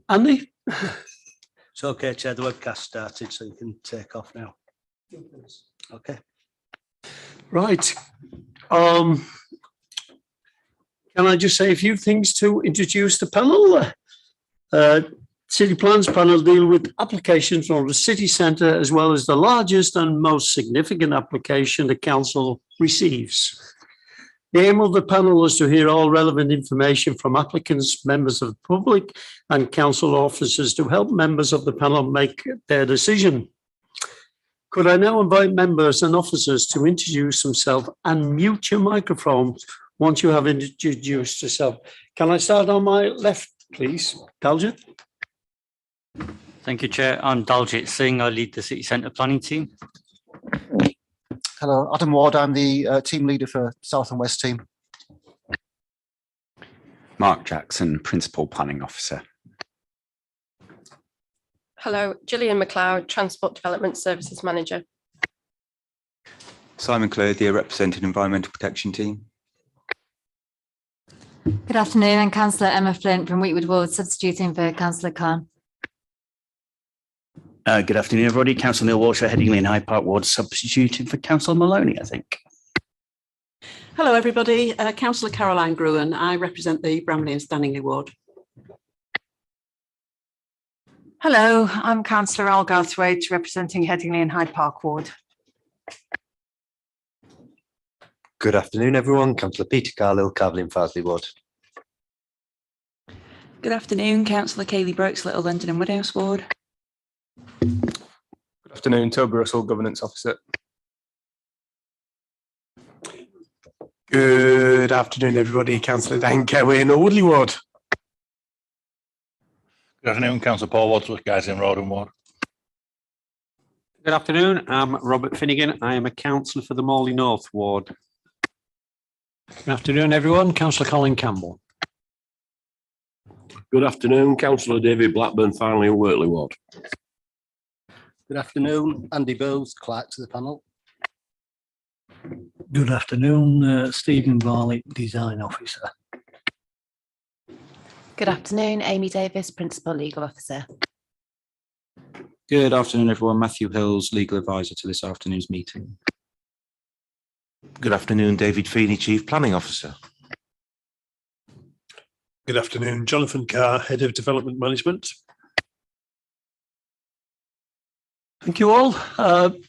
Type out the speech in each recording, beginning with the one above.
Andy? It's okay, Chair. The webcast started, so you can take off now. Okay. Right. Can I just say a few things to introduce the panel? City Plans panel deal with applications from the city centre, as well as the largest and most significant application the council receives. The aim of the panel is to hear all relevant information from applicants, members of the public and council officers to help members of the panel make their decision. Could I now invite members and officers to introduce themselves and mute your microphones once you have introduced yourself? Can I start on my left, please? Daljit? Thank you, Chair. I'm Daljit Singh. I lead the City Centre planning team. Hello, Adam Ward. I'm the team leader for South and West team. Mark Jackson, Principal Planning Officer. Hello, Gillian McLeod, Transport Development Services Manager. Simon Clothier, representing Environmental Protection Team. Good afternoon, I'm Councillor Emma Flint from Wheatwood Ward, substituting for Councillor Khan. Good afternoon, everybody. Councillor Neil Walsh, Headingley and Hyde Park Ward, substituting for Councillor Maloney, I think. Hello, everybody. Councillor Caroline Gruen. I represent the Bramley and Stanningley Ward. Hello, I'm Councillor Al Garthwaite, representing Headingley and Hyde Park Ward. Good afternoon, everyone. Councillor Peter Carlill, Calvin and Farsley Ward. Good afternoon, Councillor Kaylee Brooks, Little London and Woodhouse Ward. Good afternoon, Toby Russell, Governance Officer. Good afternoon, everybody. Councillor Dan Kerwin in Woodley Ward. Good afternoon, Councillor Paul Wadsworth, guys in Rawdon Ward. Good afternoon, I'm Robert Finnegan. I am a councillor for the Morley North Ward. Good afternoon, everyone. Councillor Colin Campbell. Good afternoon, Councillor David Blackburn, finally in Wortley Ward. Good afternoon, Andy Bowles, clerk to the panel. Good afternoon, Stephen Varley, Design Officer. Good afternoon, Amy Davis, Principal Legal Officer. Good afternoon, everyone. Matthew Hills, Legal Advisor to this afternoon's meeting. Good afternoon, David Feeney, Chief Planning Officer. Good afternoon, Jonathan Carr, Head of Development Management. Thank you all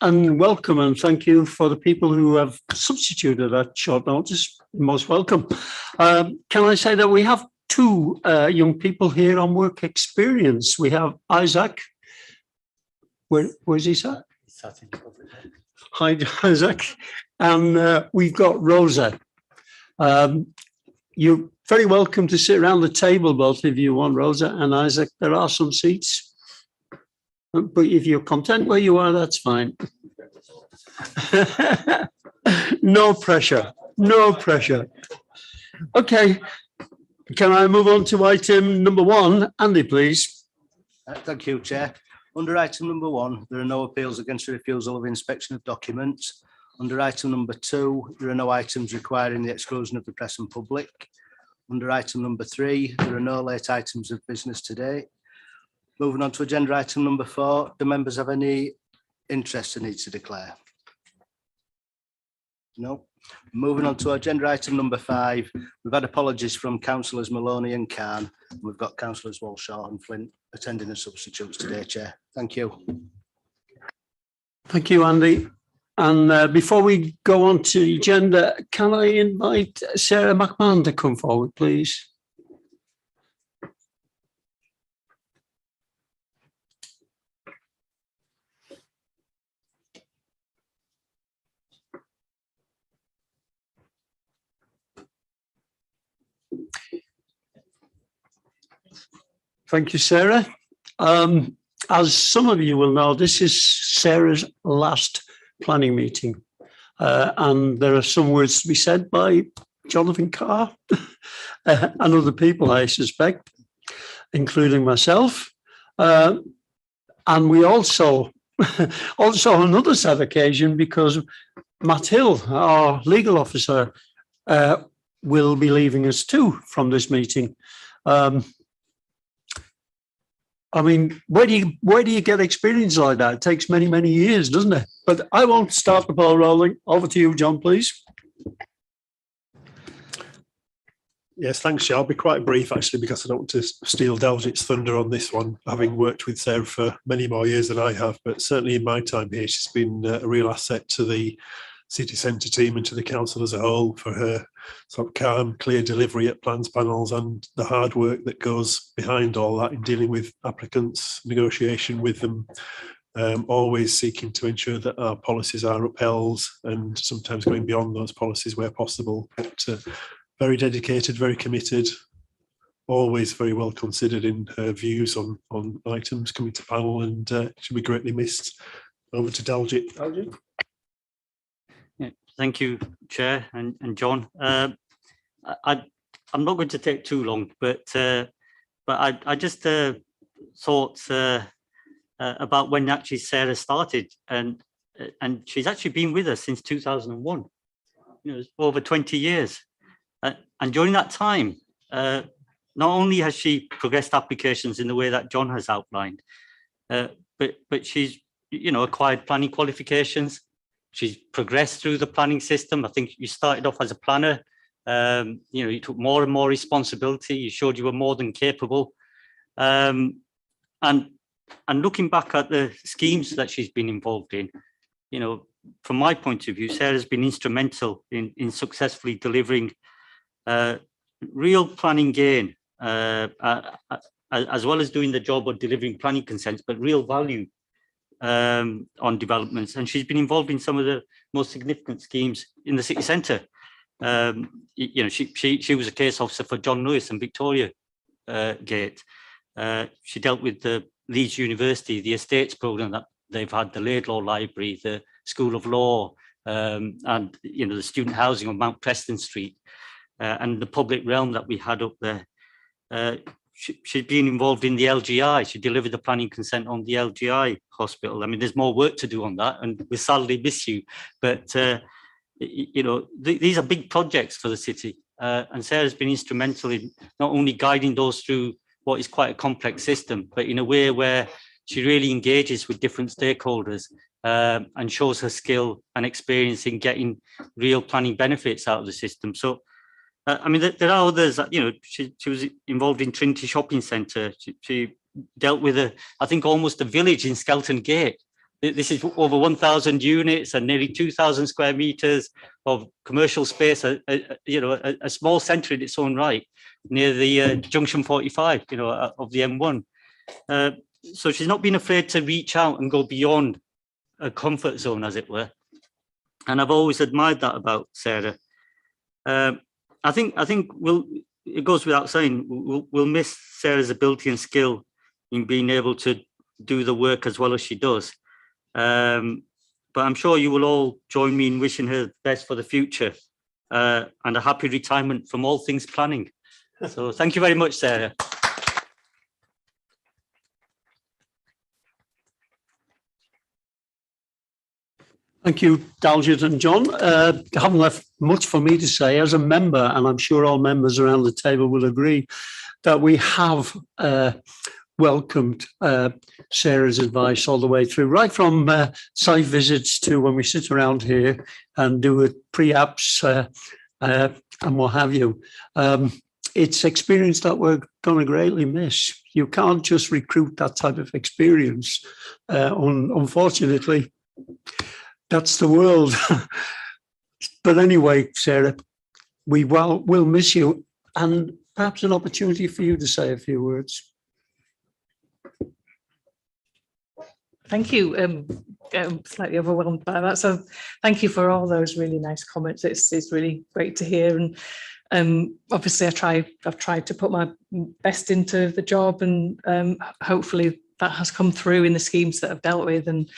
and welcome, and thank you for the people who have substituted at short notice. Most welcome. Can I say that we have two young people here on work experience. We have Isaac. Where's he, sir? Hi, Isaac. And we've got Rosa. You're very welcome to sit around the table, both of you want, Rosa and Isaac. There are some seats. But if you're content where you are, that's fine. No pressure, no pressure. Okay, can I move on to item number one? Andy, please. Thank you, Chair. Under item number one, there are no appeals against the refusal of inspection of documents. Under item number two, there are no items requiring the exclusion of the press and public. Under item number three, there are no late items of business today. Moving on to agenda item number four, do members have any interest they need to declare? No. Moving on to agenda item number five, we've had apologies from councillors Maloney and Khan. We've got councillors Walshaw and Flint attending as substitutes today, Chair. Thank you. Thank you, Andy. And before we go on to the agenda, can I invite Sarah McMahon to come forward, please? Thank you, Sarah. As some of you will know, this is Sarah's last planning meeting. And there are some words to be said by Jonathan Carr and other people, I suspect, including myself. And we also, on another sad occasion, because Matt Hill, our legal officer, will be leaving us too from this meeting. I mean, where do you get experience like that? It takes many, many years, doesn't it? But I won't start the ball rolling. Over to you, John, please. Yes, thanks, Chair. I'll be quite brief, actually, because I don't want to steal Daljeet's thunder on this one, having worked with Sarah for many more years than I have. But certainly in my time here, she's been a real asset to the city centre team and to the council as a whole for her sort of calm, clear delivery at plans panels and the hard work that goes behind all that in dealing with applicants, negotiation with them, always seeking to ensure that our policies are upheld and sometimes going beyond those policies where possible. But, very dedicated, very committed, always very well considered in her views on items coming to panel, and she'll be greatly missed. Over to Daljeet. Daljeet? Yeah, thank you, Chair and John. I'm not going to take too long, but I just thought about when actually Sarah started, and she's actually been with us since 2001. You know, it's over 20 years. And during that time, not only has she progressed applications in the way that John has outlined, but she's, you know, acquired planning qualifications. She's progressed through the planning system. I think you started off as a planner. You know, you took more and more responsibility. You showed you were more than capable. And looking back at the schemes that she's been involved in, you know, from my point of view, Sarah's been instrumental in successfully delivering real planning gain, as well as doing the job of delivering planning consents, but real value on developments. And she's been involved in some of the most significant schemes in the city centre. You know, she was a case officer for John Lewis and Victoria Gate. She dealt with the Leeds University, the estates programme that they've had, the Laidlaw Library, the School of Law, and, you know, the student housing on Mount Preston Street. And the public realm that we had up there. She's been involved in the LGI. She delivered the planning consent on the LGI hospital. I mean, there's more work to do on that, and we sadly miss you. But, you know, these are big projects for the city. And Sarah's been instrumental in not only guiding those through what is quite a complex system, but in a way where she really engages with different stakeholders and shows her skill and experience in getting real planning benefits out of the system. So, I mean, there are others that, you know, she was involved in Trinity Shopping Centre. She dealt with I think almost a village in Skelton Gate. This is over 1,000 units and nearly 2,000 square metres of commercial space, you know, a small centre in its own right, near the Junction 45, you know, of the M1. So she's not been afraid to reach out and go beyond a comfort zone, as it were. And I've always admired that about Sarah. I think it goes without saying, we'll miss Sarah's ability and skill in being able to do the work as well as she does. But I'm sure you will all join me in wishing her the best for the future and a happy retirement from all things planning. So thank you very much, Sarah. Thank you, Daljeet and John. Haven't left much for me to say as a member, and I'm sure all members around the table will agree that we have welcomed Sarah's advice all the way through, right from site visits to when we sit around here and do a pre-apps and what have you. It's experience that we're going to greatly miss. You can't just recruit that type of experience. Unfortunately, that's the world. But anyway, Sarah, we'll miss you, and perhaps an opportunity for you to say a few words. Thank you. I'm slightly overwhelmed by that. So thank you for all those really nice comments. It's really great to hear. And obviously I've tried to put my best into the job, and hopefully that has come through in the schemes that I've dealt with. And,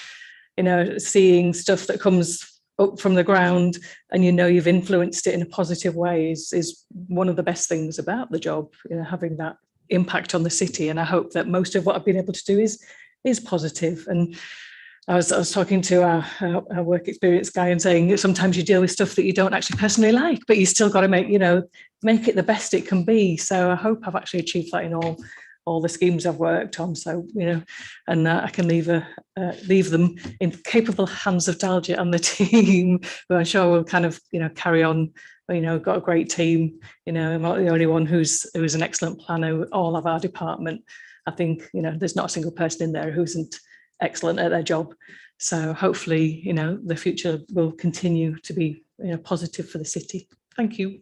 you know, seeing stuff that comes up from the ground and, you know, you've influenced it in a positive way is one of the best things about the job, you know, having that impact on the city. And I hope that most of what I've been able to do is positive. And I was talking to our work experience guy and saying sometimes you deal with stuff that you don't actually personally like, but you still got to make it the best it can be. So I hope I've actually achieved that in all the schemes I've worked on. So and I can leave them in capable hands of Daljet and the team, who I'm sure will kind of carry on. Got a great team. I'm not the only one who's an excellent planner. All of our department, I think there's not a single person in there who isn't excellent at their job. So hopefully, the future will continue to be positive for the city. Thank you.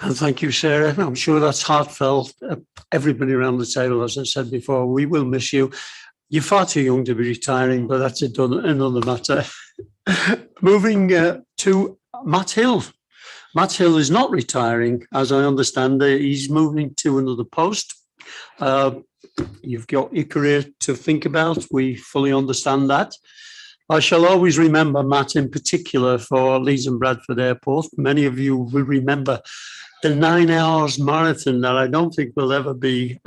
And thank you, Sarah. I'm sure that's heartfelt. Everybody around the table, as I said before, we will miss you. You're far too young to be retiring, but that's another matter. Moving to Matt Hill. Matt Hill is not retiring, as I understand it. He's moving to another post. You've got your career to think about. We fully understand that. I shall always remember Matt in particular for Leeds and Bradford Airport. Many of you will remember the 9 hours marathon that I don't think will ever be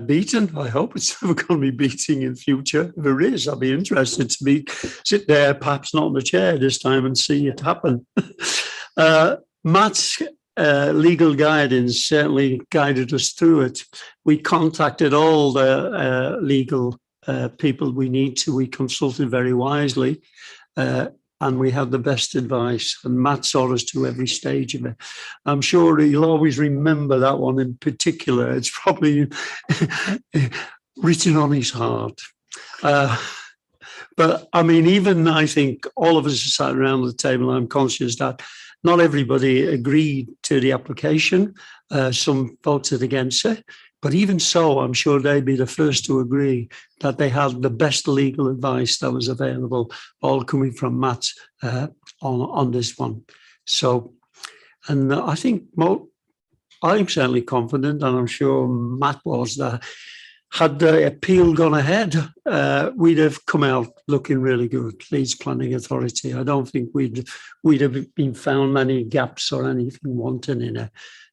beaten. I hope it's never going to be beating in future. If it is, I'll be interested to sit there, perhaps not in the chair this time, and see it happen. Matt's legal guidance certainly guided us through it. We contacted all the legal people we need to. We consulted very wisely, and we had the best advice. And Matt saw us to every stage of it. I'm sure he'll always remember that one in particular. It's probably written on his heart. But I mean, even I think all of us sat around the table, I'm conscious that not everybody agreed to the application. Some voted against it. But even so, I'm sure they'd be the first to agree that they had the best legal advice that was available, all coming from Matt on this one. So, and I think I'm certainly confident, and I'm sure Matt was, that had the appeal gone ahead, we'd have come out looking really good, Leeds Planning Authority. I don't think we'd have been found many gaps or anything wanting in it.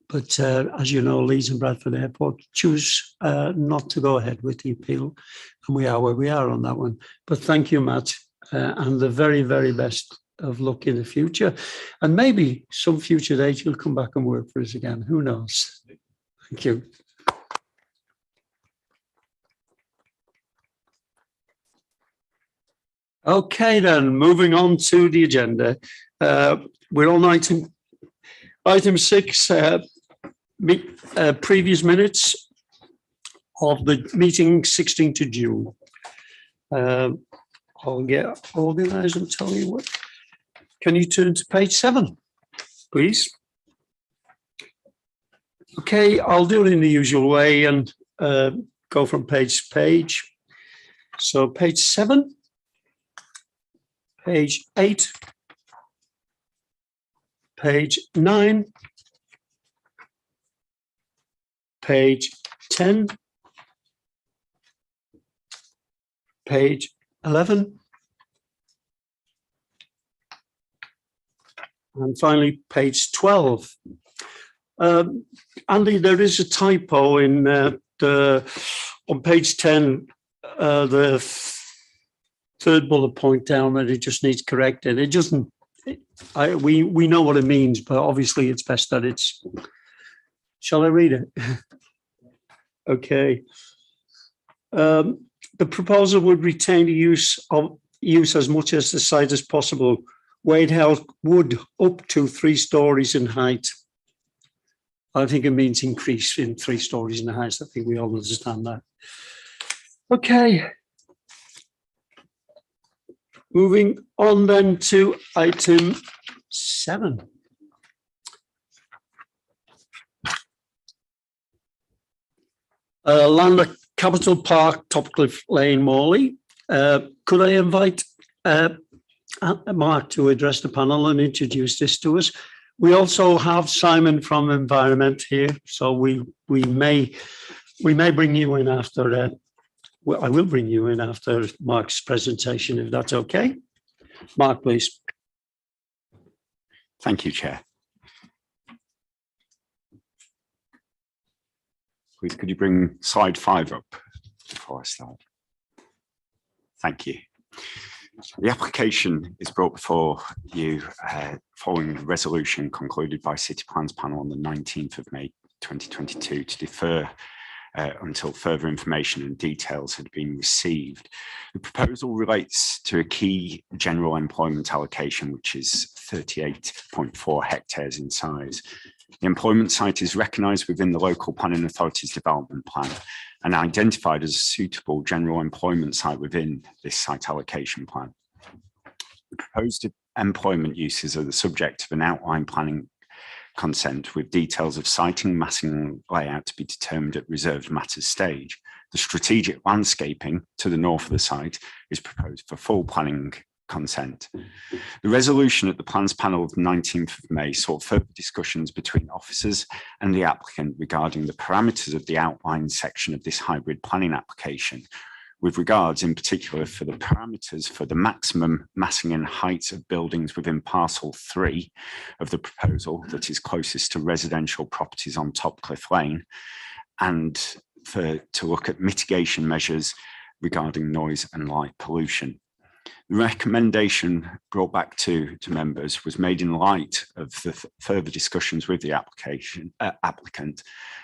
But as you know, Leeds and Bradford Airport choose not to go ahead with the appeal, and we are where we are on that one. But thank you, Matt, and the very, very best of luck in the future. And maybe some future date you'll come back and work for us again. Who knows? Thank you. Okay, then, moving on to the agenda. We're on item 6. Previous minutes of the meeting 16th of June. I'll get organised and tell you what. Can you turn to page 7, please? Okay, I'll do it in the usual way and go from page to page. So page 7, page 8, page 9, page 10, page 11, and finally page 12. Andy, there is a typo in on page 10, the third bullet point down, that it just needs correcting. It doesn't. We know what it means, but obviously it's best that it's. Shall I read it? Okay. The proposal would retain the use as much as the site as possible, where it held wood up to 3 stories in height. I think it means increase in 3 stories in height. I think we all understand that. Okay. Moving on then to item 7. Land at Capital Park, Topcliffe Lane, Morley. Could I invite Mark to address the panel and introduce this to us? We also have Simon from Environment here, so we may bring you in after. I will bring you in after Mark's presentation, if that's okay. Mark, please. Thank you, Chair. please could you bring slide 5 up before I start? Thank you. The application is brought before you following the resolution concluded by City Plans Panel on the 19th of May 2022 to defer until further information and details had been received. The proposal relates to a key general employment allocation, which is 38.4 hectares in size. The employment site is recognised within the local planning authority's development plan and identified as a suitable general employment site within this site allocation plan. The proposed employment uses are the subject of an outline planning consent with details of siting, massing and layout to be determined at reserved matters stage. The strategic landscaping to the north of the site is proposed for full planning consent. The resolution at the Plans Panel of the 19th of May sought further discussions between officers and the applicant regarding the parameters of the outline section of this hybrid planning application, with regards in particular for the parameters for the maximum massing and height of buildings within parcel 3 of the proposal that is closest to residential properties on Topcliffe Lane, and to look at mitigation measures regarding noise and light pollution. The recommendation brought back to members was made in light of the further discussions with the applicant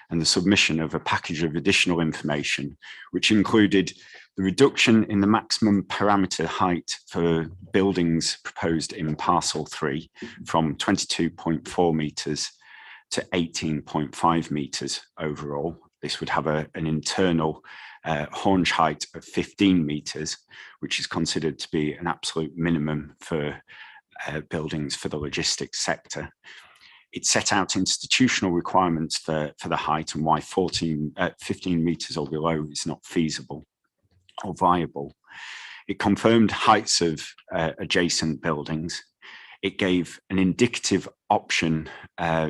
and the submission of a package of additional information, which included the reduction in the maximum parameter height for buildings proposed in parcel 3 from 22.4 metres to 18.5 metres overall. This would have an internal haunch height of 15 metres, which is considered to be an absolute minimum for buildings for the logistics sector. It set out institutional requirements for the height and why 15 metres or below is not feasible or viable. It confirmed heights of adjacent buildings. It gave an indicative option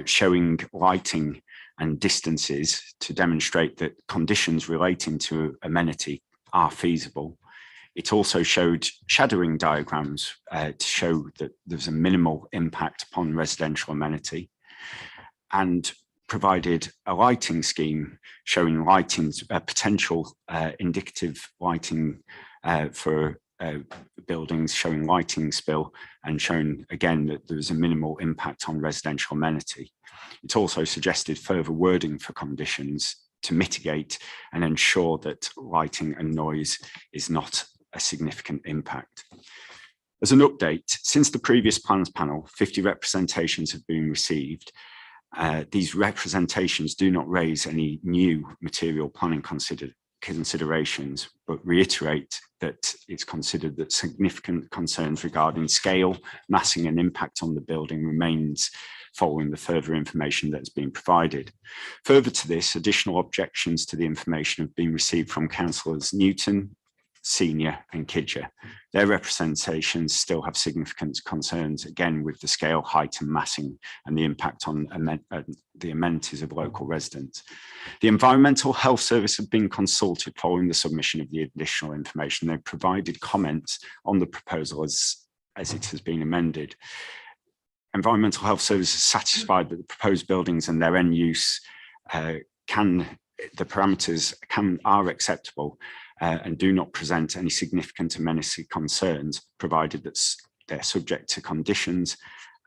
showing lighting and distances to demonstrate that conditions relating to amenity are feasible. It also showed shadowing diagrams to show that there's a minimal impact upon residential amenity, and provided a lighting scheme showing potential indicative lighting for buildings showing lighting spill, and shown again that there was a minimal impact on residential amenity. It also suggested further wording for conditions to mitigate and ensure that lighting and noise is not a significant impact. As an update, since the previous plans panel, 50 representations have been received. These representations do not raise any new material planning considerations, but reiterate that it's considered that significant concerns regarding scale, massing and impact on the building remains following the further information that has been provided. Further to this, additional objections to the information have been received from councillors Newton, Senior and Kidger. Their representations still have significant concerns, again, with the scale, height and massing and the impact on the amenities of local residents. The Environmental Health Service have been consulted following the submission of the additional information. They've provided comments on the proposal as it has been amended. Environmental Health Service is satisfied that the proposed buildings and their end use the parameters are acceptable and do not present any significant amenity concerns, provided that they're subject to conditions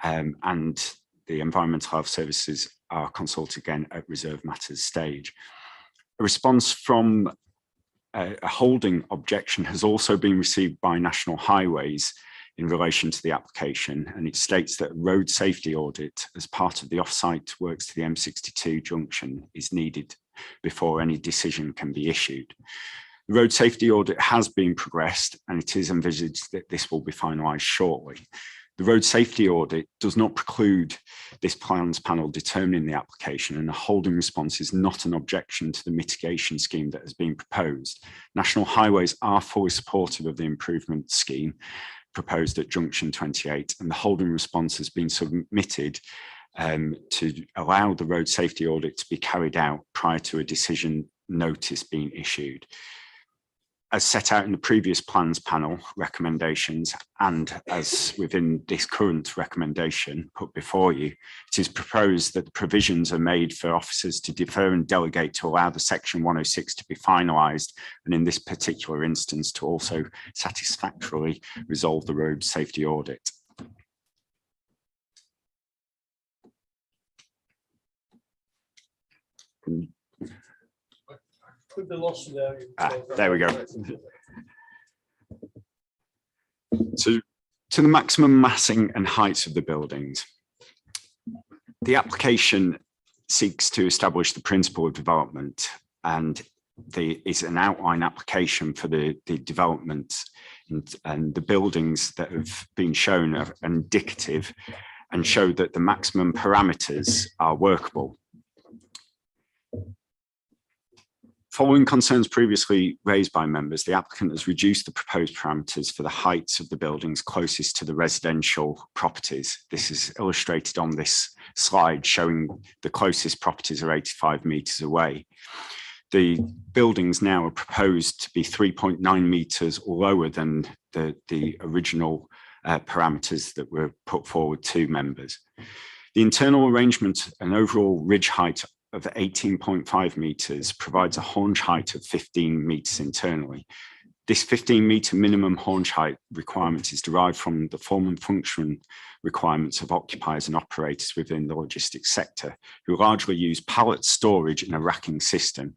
and the Environmental Health Services are consulted again at reserve matters stage. A response from a holding objection has also been received by National Highways in relation to the application, and it states that a road safety audit as part of the off-site works to the M62 junction is needed before any decision can be issued. The road safety audit has been progressed and it is envisaged that this will be finalised shortly. The road safety audit does not preclude this plans panel determining the application, and a holding response is not an objection to the mitigation scheme that has been proposed. National Highways are fully supportive of the improvement scheme proposed at junction 28, and the holding response has been submitted to allow the road safety audit to be carried out prior to a decision notice being issued. as set out in the previous plans panel recommendations, and as within this current recommendation put before you, it is proposed that the provisions are made for officers to defer and delegate to allow the section 106 to be finalised, and in this particular instance to also satisfactorily resolve the road safety audit. There we go. So, to the maximum massing and heights of the buildings, the application seeks to establish the principle of development, and is an outline application for the development, and the buildings that have been shown are indicative and show that the maximum parameters are workable. Following concerns previously raised by members, the applicant has reduced the proposed parameters for the heights of the buildings closest to the residential properties. This is illustrated on this slide, showing the closest properties are 85 metres away. The buildings now are proposed to be 3.9 metres lower than the original parameters that were put forward to members. The internal arrangement and overall ridge height of 18.5 metres provides a haunch height of 15 metres internally. This 15-metre minimum haunch height requirement is derived from the form and function requirements of occupiers and operators within the logistics sector, who largely use pallet storage in a racking system.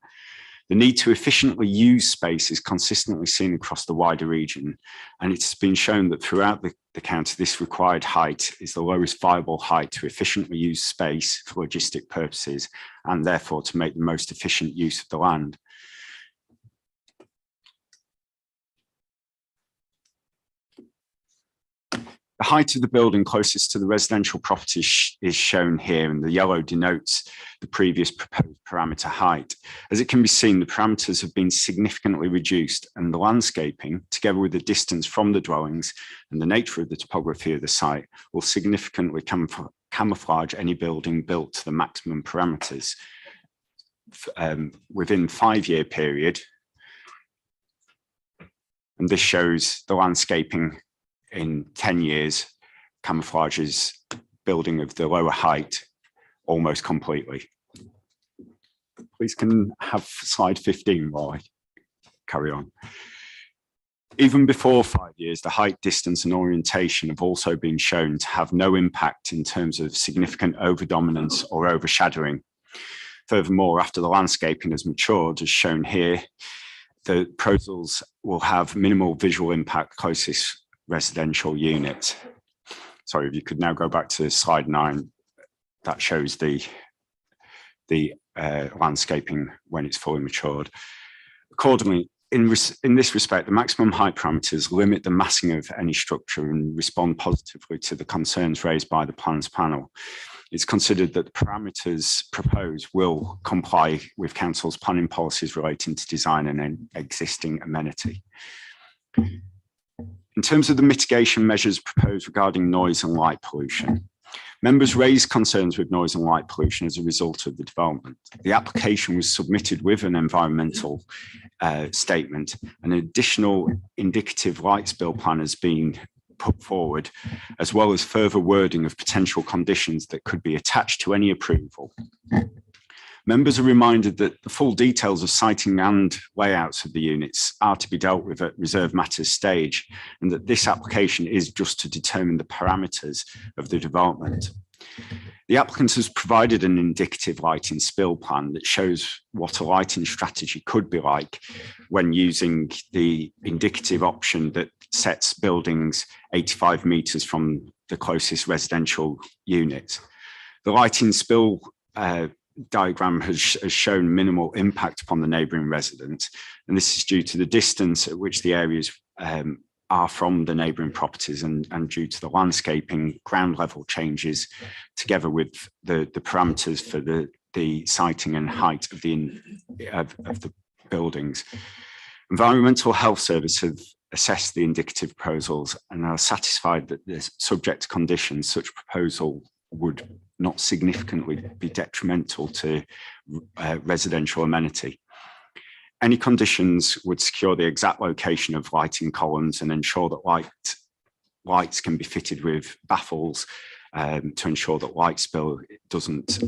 The need to efficiently use space is consistently seen across the wider region, and it's been shown that throughout the county, this required height is the lowest viable height to efficiently use space for logistic purposes, and therefore to make the most efficient use of the land. The height of the building closest to the residential property is shown here, and the yellow denotes the previous proposed parameter height. As it can be seen, the parameters have been significantly reduced, and the landscaping, together with the distance from the dwellings and the nature of the topography of the site, will significantly camouflage any building built to the maximum parameters. Within 5-year period, and this shows the landscaping in 10 years camouflages building of the lower height almost completely. Please can have slide 15 while I carry on. Even before 5 years, the height, distance and orientation have also been shown to have no impact in terms of significant overdominance or overshadowing. Furthermore, after the landscaping has matured, as shown here, the proposals will have minimal visual impact closest residential unit. Sorry, if you could now go back to slide 9, that shows the landscaping when it's fully matured. Accordingly, in this respect, the maximum height parameters limit the massing of any structure and respond positively to the concerns raised by the plans panel. It's considered that the parameters proposed will comply with council's planning policies relating to design and existing amenity. In terms of the mitigation measures proposed regarding noise and light pollution, members raised concerns with noise and light pollution as a result of the development. The application was submitted with an environmental statement. An additional indicative light spill plan has been put forward, as well as further wording of potential conditions that could be attached to any approval. Members are reminded that the full details of siting and layouts of the units are to be dealt with at reserved matters stage, and that this application is just to determine the parameters of the development. The applicant has provided an indicative lighting spill plan that shows what a lighting strategy could be like when using the indicative option that sets buildings 85 metres from the closest residential unit. The lighting spill diagram has shown minimal impact upon the neighbouring residents, and this is due to the distance at which the areas are from the neighbouring properties and due to the landscaping, ground level changes, together with the parameters for the siting and height of the buildings. Environmental Health Service have assessed the indicative proposals and are satisfied that the subject to conditions such proposal would not significantly be detrimental to residential amenity. any conditions would secure the exact location of lighting columns and ensure that lights can be fitted with baffles to ensure that light spill doesn't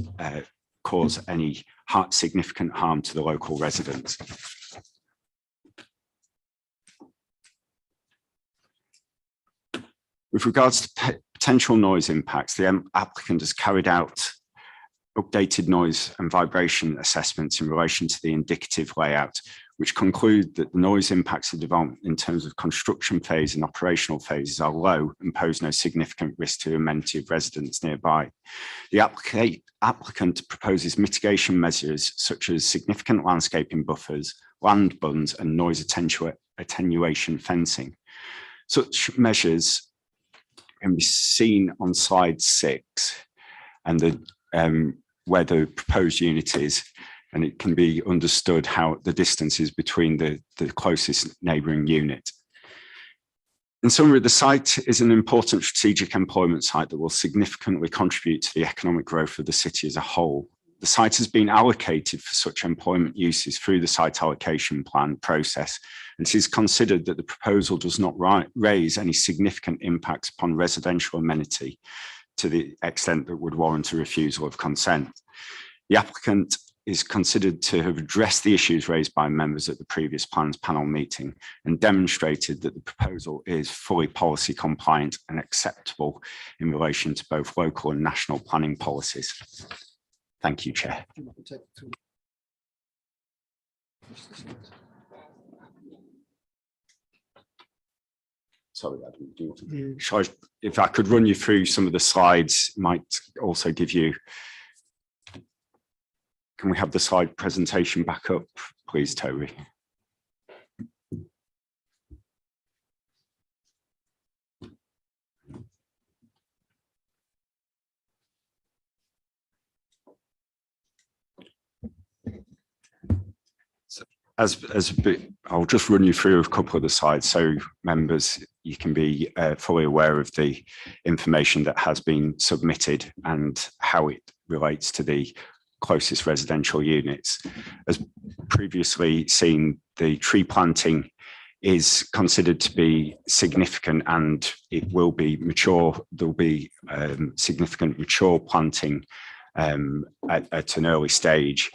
cause any significant harm to the local residents. With regards to potential noise impacts, the applicant has carried out updated noise and vibration assessments in relation to the indicative layout, which conclude that the noise impacts of development in terms of construction phase and operational phases are low and pose no significant risk to the amenity of residents nearby. The applicant proposes mitigation measures such as significant landscaping buffers, land bunds, and noise attenuation fencing. Such measures can be seen on slide 6 and where the proposed unit is, and it can be understood how the distance is between the closest neighbouring unit. In summary, the site is an important strategic employment site that will significantly contribute to the economic growth of the city as a whole. The site has been allocated for such employment uses through the site allocation plan process, and it is considered that the proposal does not raise any significant impacts upon residential amenity to the extent that would warrant a refusal of consent. The applicant is considered to have addressed the issues raised by members at the previous plans panel meeting and demonstrated that the proposal is fully policy compliant and acceptable in relation to both local and national planning policies. Thank you, Chair. Sorry, Adam, if I could run you through some of the slides, might also give you, can we have the slide presentation back up, please, Toby? I'll just run you through a couple of the slides so members, you can be fully aware of the information that has been submitted and how it relates to the closest residential units. As previously seen, the tree planting is considered to be significant and it will be mature. There'll be significant mature planting at an early stage,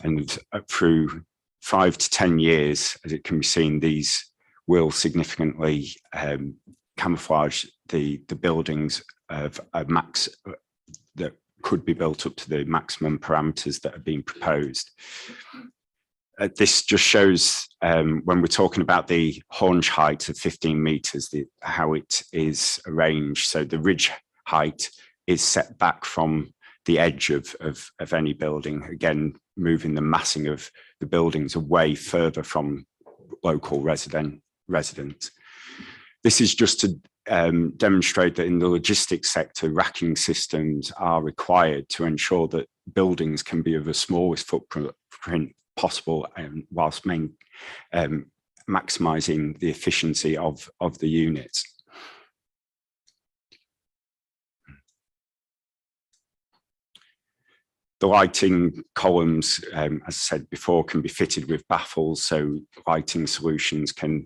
and through 5 to 10 years, as it can be seen, these will significantly camouflage the buildings of a max that could be built up to the maximum parameters that are being proposed. This just shows when we're talking about the haunch height of 15 metres, how it is arranged. So the ridge height is set back from the edge of any building, again, moving the massing of the buildings away further from local residents. This is just to demonstrate that in the logistics sector, racking systems are required to ensure that buildings can be of the smallest footprint possible, and whilst maximising the efficiency of the units. The lighting columns, as I said before, can be fitted with baffles, so lighting solutions can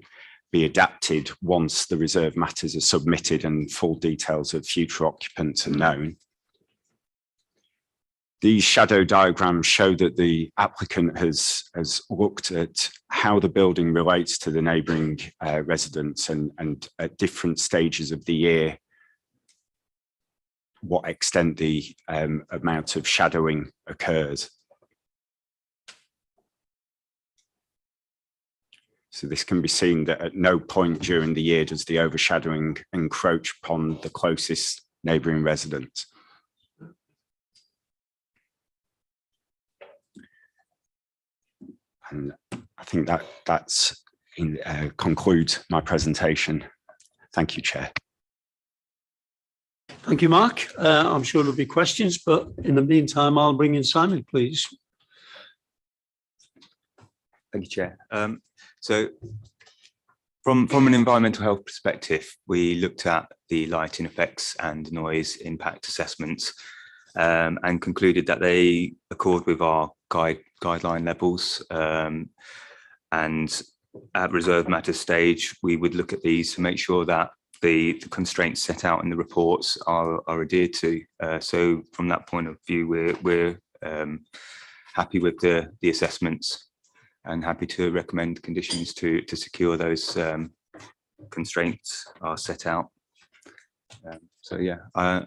be adapted once the reserve matters are submitted and full details of future occupants are known. These shadow diagrams show that the applicant has looked at how the building relates to the neighbouring residents and at different stages of the year, what extent the amount of shadowing occurs. So this can be seen that at no point during the year does the overshadowing encroach upon the closest neighbouring residents. And I think that's concludes my presentation. Thank you, Chair. Thank you, Mark. I'm sure there'll be questions, but in the meantime, I'll bring in Simon, please. Thank you, Chair. So from an environmental health perspective, we looked at the lighting effects and noise impact assessments and concluded that they accord with our guideline levels. And at reserve matters stage, we would look at these to make sure that the constraints set out in the reports are adhered to. So from that point of view, we're happy with the assessments and happy to recommend conditions to secure those constraints are set out. So yeah, I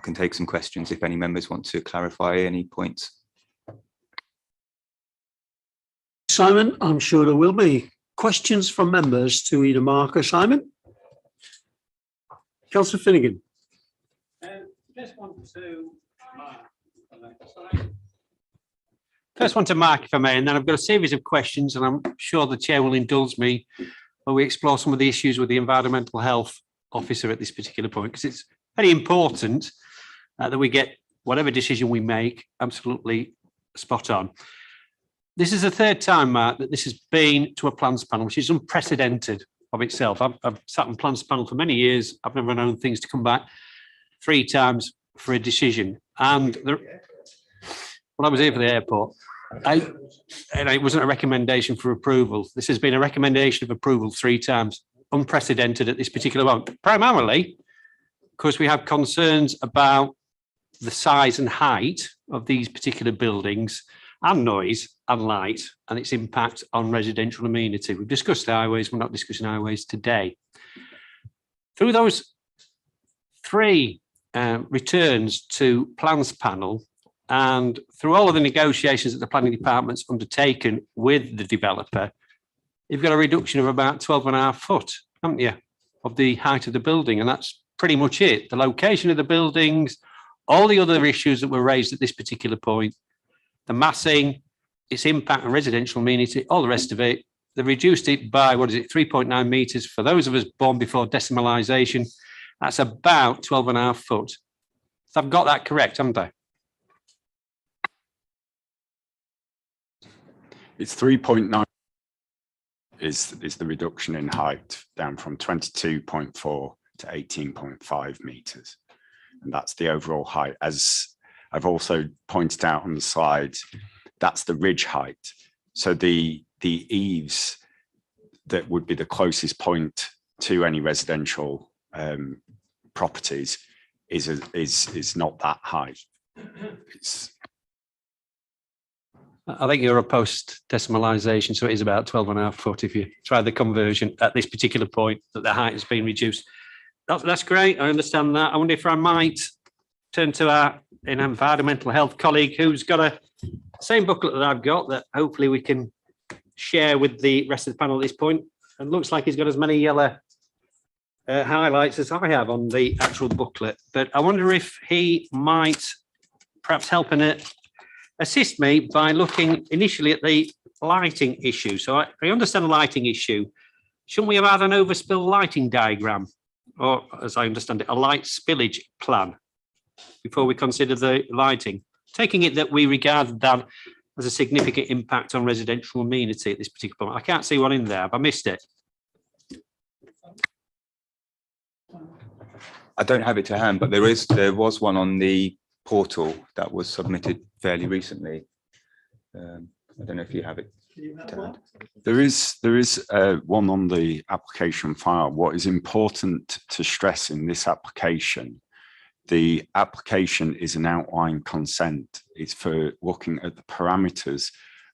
can take some questions if any members want to clarify any points. Simon, I'm sure there will be questions from members to either Mark or Simon. Councillor Finnegan. First one to Mark, if I may, and then I've got a series of questions, and I'm sure the chair will indulge me when we explore some of the issues with the environmental health officer at this particular point, because it's very important that we get whatever decision we make absolutely spot on. This is the third time, Mark, that this has been to a plans panel, which is unprecedented of itself. I've sat on plans panel for many years. I've never known things to come back 3 times for a decision. And when I was here for the airport, and it wasn't a recommendation for approval. This has been a recommendation of approval 3 times, unprecedented at this particular moment. Primarily, because we have concerns about the size and height of these particular buildings and noise and light and its impact on residential amenity. We've discussed highways, we're not discussing highways today. Through those 3 returns to plans panel and through all of the negotiations that the planning department's undertaken with the developer, you've got a reduction of about 12.5 foot, haven't you, of the height of the building, and that's pretty much it. The location of the buildings, all the other issues that were raised at this particular point, the massing, its impact on residential amenity, all the rest of it. They reduced it by, 3.9 metres. For those of us born before decimalisation, that's about 12.5 foot. So I've got that correct, haven't I? It's 3.9 is the reduction in height, down from 22.4 to 18.5 metres. And that's the overall height. As I've also pointed out on the slide, that's the ridge height. So the eaves that would be the closest point to any residential properties is not that high. I think you're a post decimalisation, so it is about 12.5 foot if you try the conversion at this particular point that the height has been reduced. That's great. I understand that. I wonder if I might turn to our environmental health colleague who's got a same booklet that I've got that hopefully we can share with the rest of the panel at this point. And looks like he's got as many yellow highlights as I have on the actual booklet. But I wonder if he might perhaps help and assist me by looking initially at the lighting issue. So I understand the lighting issue. Shouldn't we have had an overspill lighting diagram? Or, as I understand it, a light spillage plan before we consider the lighting, taking it that we regard that as a significant impact on residential amenity at this particular point. I can't see one in there. Have I missed it? I don't have it to hand, but there was one on the portal that was submitted fairly recently. I don't know if you have it. There is one on the application file. What is important to stress in this application, the application is an outline consent. It's for looking at the parameters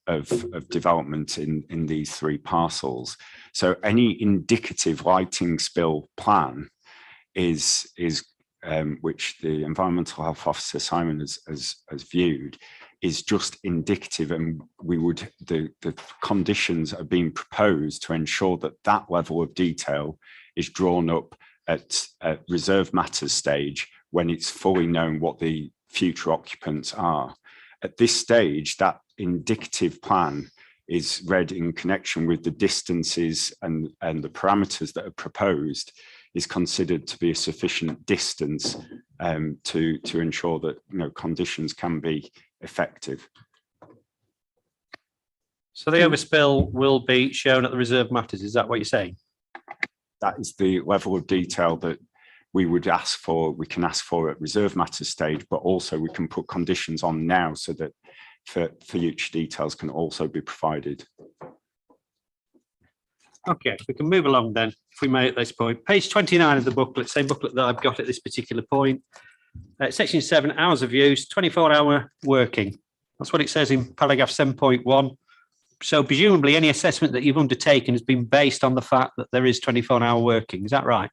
of development in these 3 parcels. So any indicative lighting spill plan is which the environmental health officer Simon has viewed, is just indicative, and the conditions are being proposed to ensure that that level of detail is drawn up at reserve matters stage when it's fully known what the future occupants are. At this stage, that indicative plan is read in connection with the distances and the parameters that are proposed, is considered to be a sufficient distance to ensure that conditions can be effective. So the overspill will be shown at the reserve matters. Is that what you're saying? That is the level of detail that we would ask for. We can ask for at reserve matters stage, but also we can put conditions on now so that for future details can also be provided. Okay, if we can move along then, if we may at this point. Page 29 of the booklet, same booklet that I've got at this particular point. Section 7, hours of use, 24-hour working. That's what it says in paragraph 7.1. So presumably any assessment that you've undertaken has been based on the fact that there is 24-hour working. Is that right?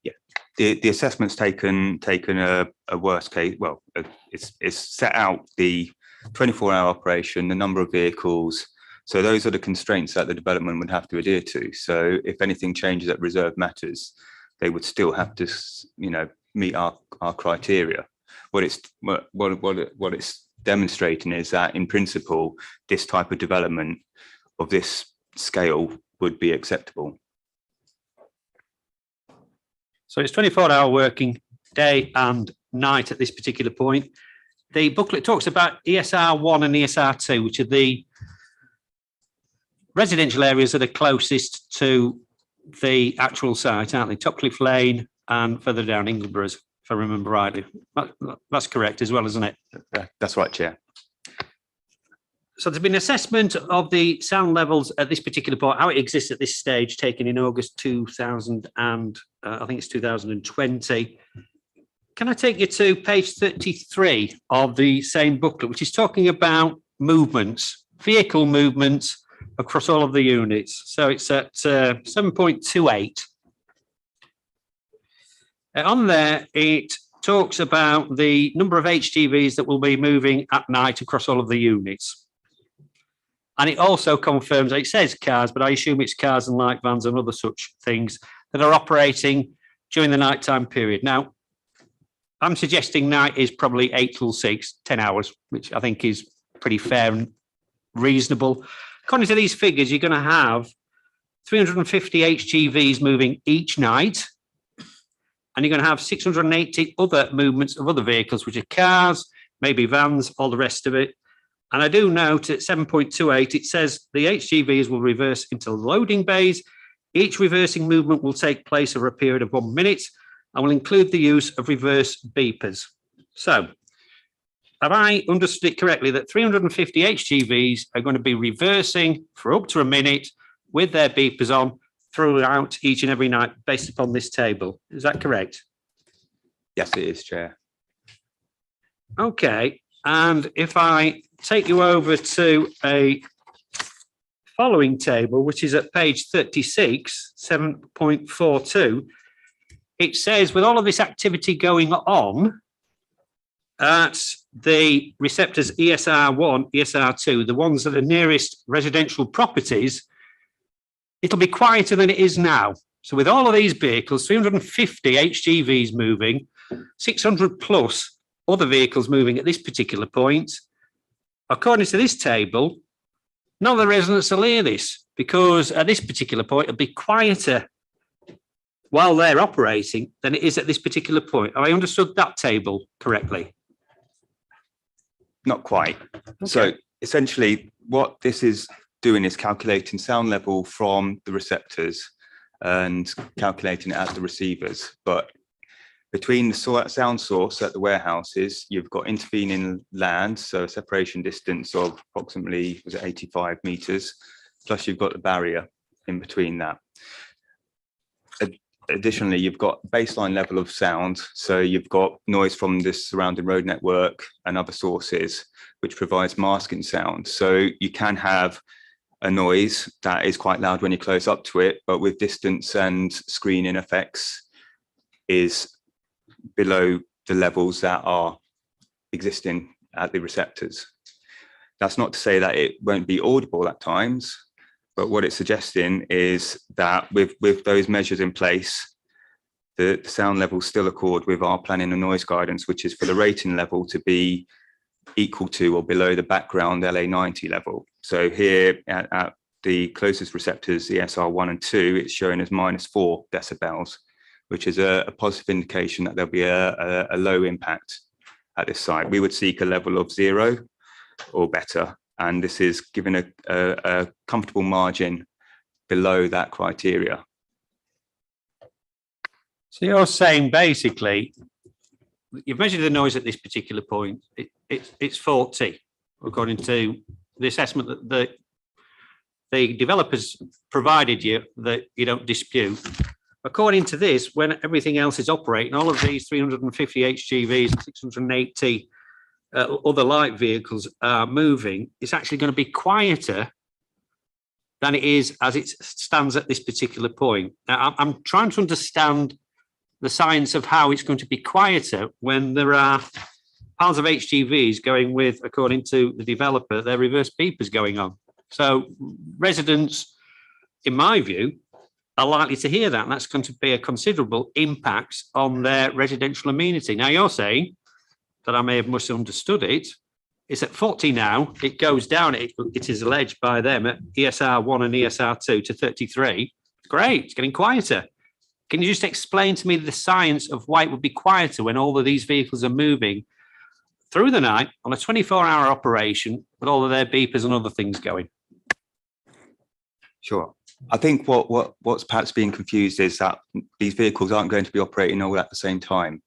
Yeah, the assessment's taken a worst case. Well, it's set out the 24-hour operation, the number of vehicles. So those are the constraints that the development would have to adhere to. So if anything changes at reserve matters, they would still have to, meet our criteria. What it's demonstrating is that in principle, this type of development of this scale would be acceptable. So it's 24-hour working day and night at this particular point. The booklet talks about ESR 1 and ESR 2, which are the residential areas that are closest to the actual site, aren't they? Topcliffe Lane and further down Ingleborough, if I remember rightly. That's correct as well, isn't it? That's right, Chair. So there's been assessment of the sound levels at this particular point, how it exists at this stage, taken in August 2000 and I think it's 2020. Can I take you to page 33 of the same booklet, which is talking about movements, vehicle movements across all of the units. So it's at 7.28. On there, it talks about the number of HGVs that will be moving at night across all of the units. And it also confirms, it says cars, but I assume it's cars and light vans and other such things that are operating during the nighttime period. Now, I'm suggesting night is probably 8 till 6, 10 hours, which I think is pretty fair and reasonable. According to these figures, you're going to have 350 HGVs moving each night, and you're going to have 680 other movements of other vehicles, which are cars, maybe vans, all the rest of it. And I do note at 7.28, it says the HGVs will reverse into loading bays. Each reversing movement will take place over a period of 1 minute and will include the use of reverse beepers. So, have I understood it correctly that 350 HGVs are going to be reversing for up to a minute with their beepers on throughout each and every night based upon this table? Is that correct? Yes, it is, Chair. Okay, and if I take you over to a following table, which is at page 36, 7.42, it says with all of this activity going on at the receptors ESR1, ESR2, the ones that are nearest residential properties, it'll be quieter than it is now. So with all of these vehicles, 350 HGVs moving, 600 plus other vehicles moving at this particular point, according to this table, none of the residents will hear this because at this particular point, it'll be quieter while they're operating than it is at this particular point. Have I understood that table correctly? Not quite. Okay. So essentially what this is doing is calculating sound level from the receptors and calculating it at the receivers. But between the sound source at the warehouses, you've got intervening land, so a separation distance of approximately, was it 85 meters, plus you've got the barrier in between that. Additionally, you've got baseline level of sound. So you've got noise from this surrounding road network and other sources, which provides masking sound. So you can have a noise that is quite loud when you're close up to it, but with distance and screening effects is below the levels that are existing at the receptors. That's not to say that it won't be audible at times, but what it's suggesting is that with those measures in place, the sound levels still accord with our planning and noise guidance, which is for the rating level to be equal to or below the background LA 90 level. So here at the closest receptors, the ESR 1 and 2, it's showing as -4 decibels, which is a positive indication that there'll be a low impact at this site. We would seek a level of 0 or better, and this is given a comfortable margin below that criteria. So you're saying basically, you've measured the noise at this particular point, it's 40, according to the assessment that the developers provided you that you don't dispute. According to this, when everything else is operating, all of these 350 HGVs and 680 other light vehicles are moving, it's actually going to be quieter than it is as it stands at this particular point. Now, I'm trying to understand the science of how it's going to be quieter when there are piles of HGVs going with, according to the developer, their reverse beepers going on. So residents, in my view, are likely to hear that, and that's going to be a considerable impact on their residential amenity. Now, you're saying that I may have misunderstood it. It's at 40 now. It goes down, it is alleged by them, at ESR 1 and ESR 2 to 33. Great, it's getting quieter. Can you just explain to me the science of why it would be quieter when all of these vehicles are moving through the night on a 24-hour operation with all of their beepers and other things going? Sure. I think what's perhaps being confused is that these vehicles aren't going to be operating all at the same time.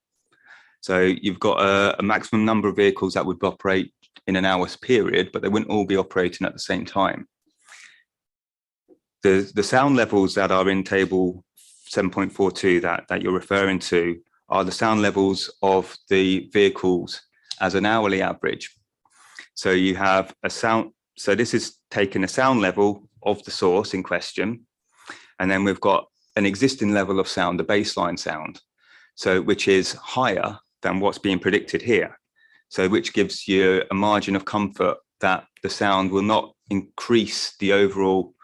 So you've got a maximum number of vehicles that would operate in an hour's period, but they wouldn't all be operating at the same time. The sound levels that are in table 7.42 that you're referring to are the sound levels of the vehicles as an hourly average. So you have a sound, so this is taking a sound level of the source in question, and then we've got an existing level of sound, the baseline sound, so which is higher than what's being predicted here. So which gives you a margin of comfort that the sound will not increase the overall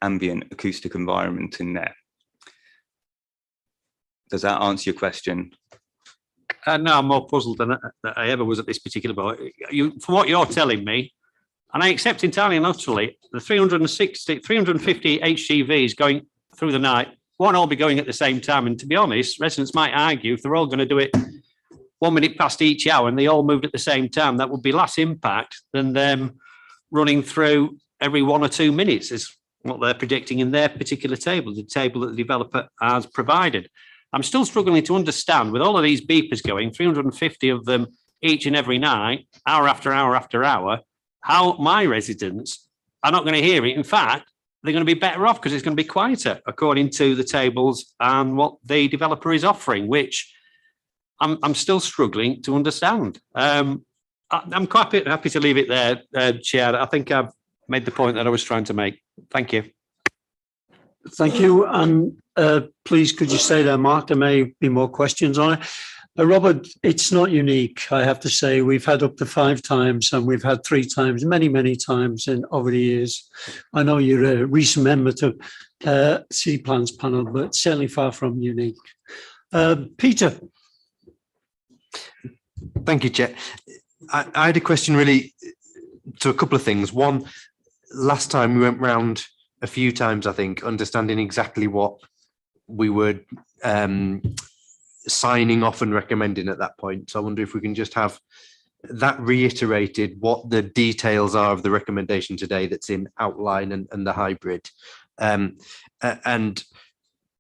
ambient acoustic environment in there. Does that answer your question? No, I'm more puzzled than I ever was at this particular point. From what you're telling me, and I accept entirely and utterly, the 350 HGVs going through the night won't all be going at the same time. And to be honest, residents might argue if they're all going to do it 1 minute past each hour and they all moved at the same time, that would be less impact than them running through every 1 or 2 minutes, is what they're predicting in their particular table, the table that the developer has provided. I'm still struggling to understand, with all of these beepers going, 350 of them each and every night, hour after hour after hour, how my residents are not going to hear it. In fact, they're going to be better off because it's going to be quieter, according to the tables and what the developer is offering, which I'm still struggling to understand. I'm quite happy to leave it there, Chair. I think I've made the point that I was trying to make. Thank you. Thank you. And please, could you stay there, Mark? There may be more questions on it. Robert, it's not unique, I have to say. We've had up to 5 times and we've had 3 times, many times over the years. I know you're a recent member to City Plans panel, but certainly far from unique. Peter. Thank you, Chair. I had a question really to a couple of things. One, last time we went round a few times, I think, understanding exactly what we were signing off and recommending at that point. So I wonder if we can just have that reiterated, what the details are of the recommendation today that's in outline and the hybrid. And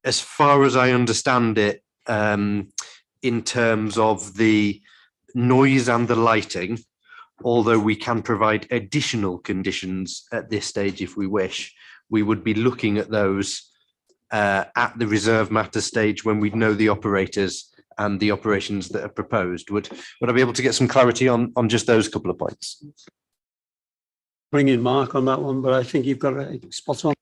as far as I understand it, in terms of the noise and the lighting, although we can provide additional conditions at this stage if we wish, we would be looking at those at the reserve matter stage when we know the operators and the operations that are proposed. Would I be able to get some clarity on just those couple of points? Bring in Mark on that one, but I think you've got a spot on.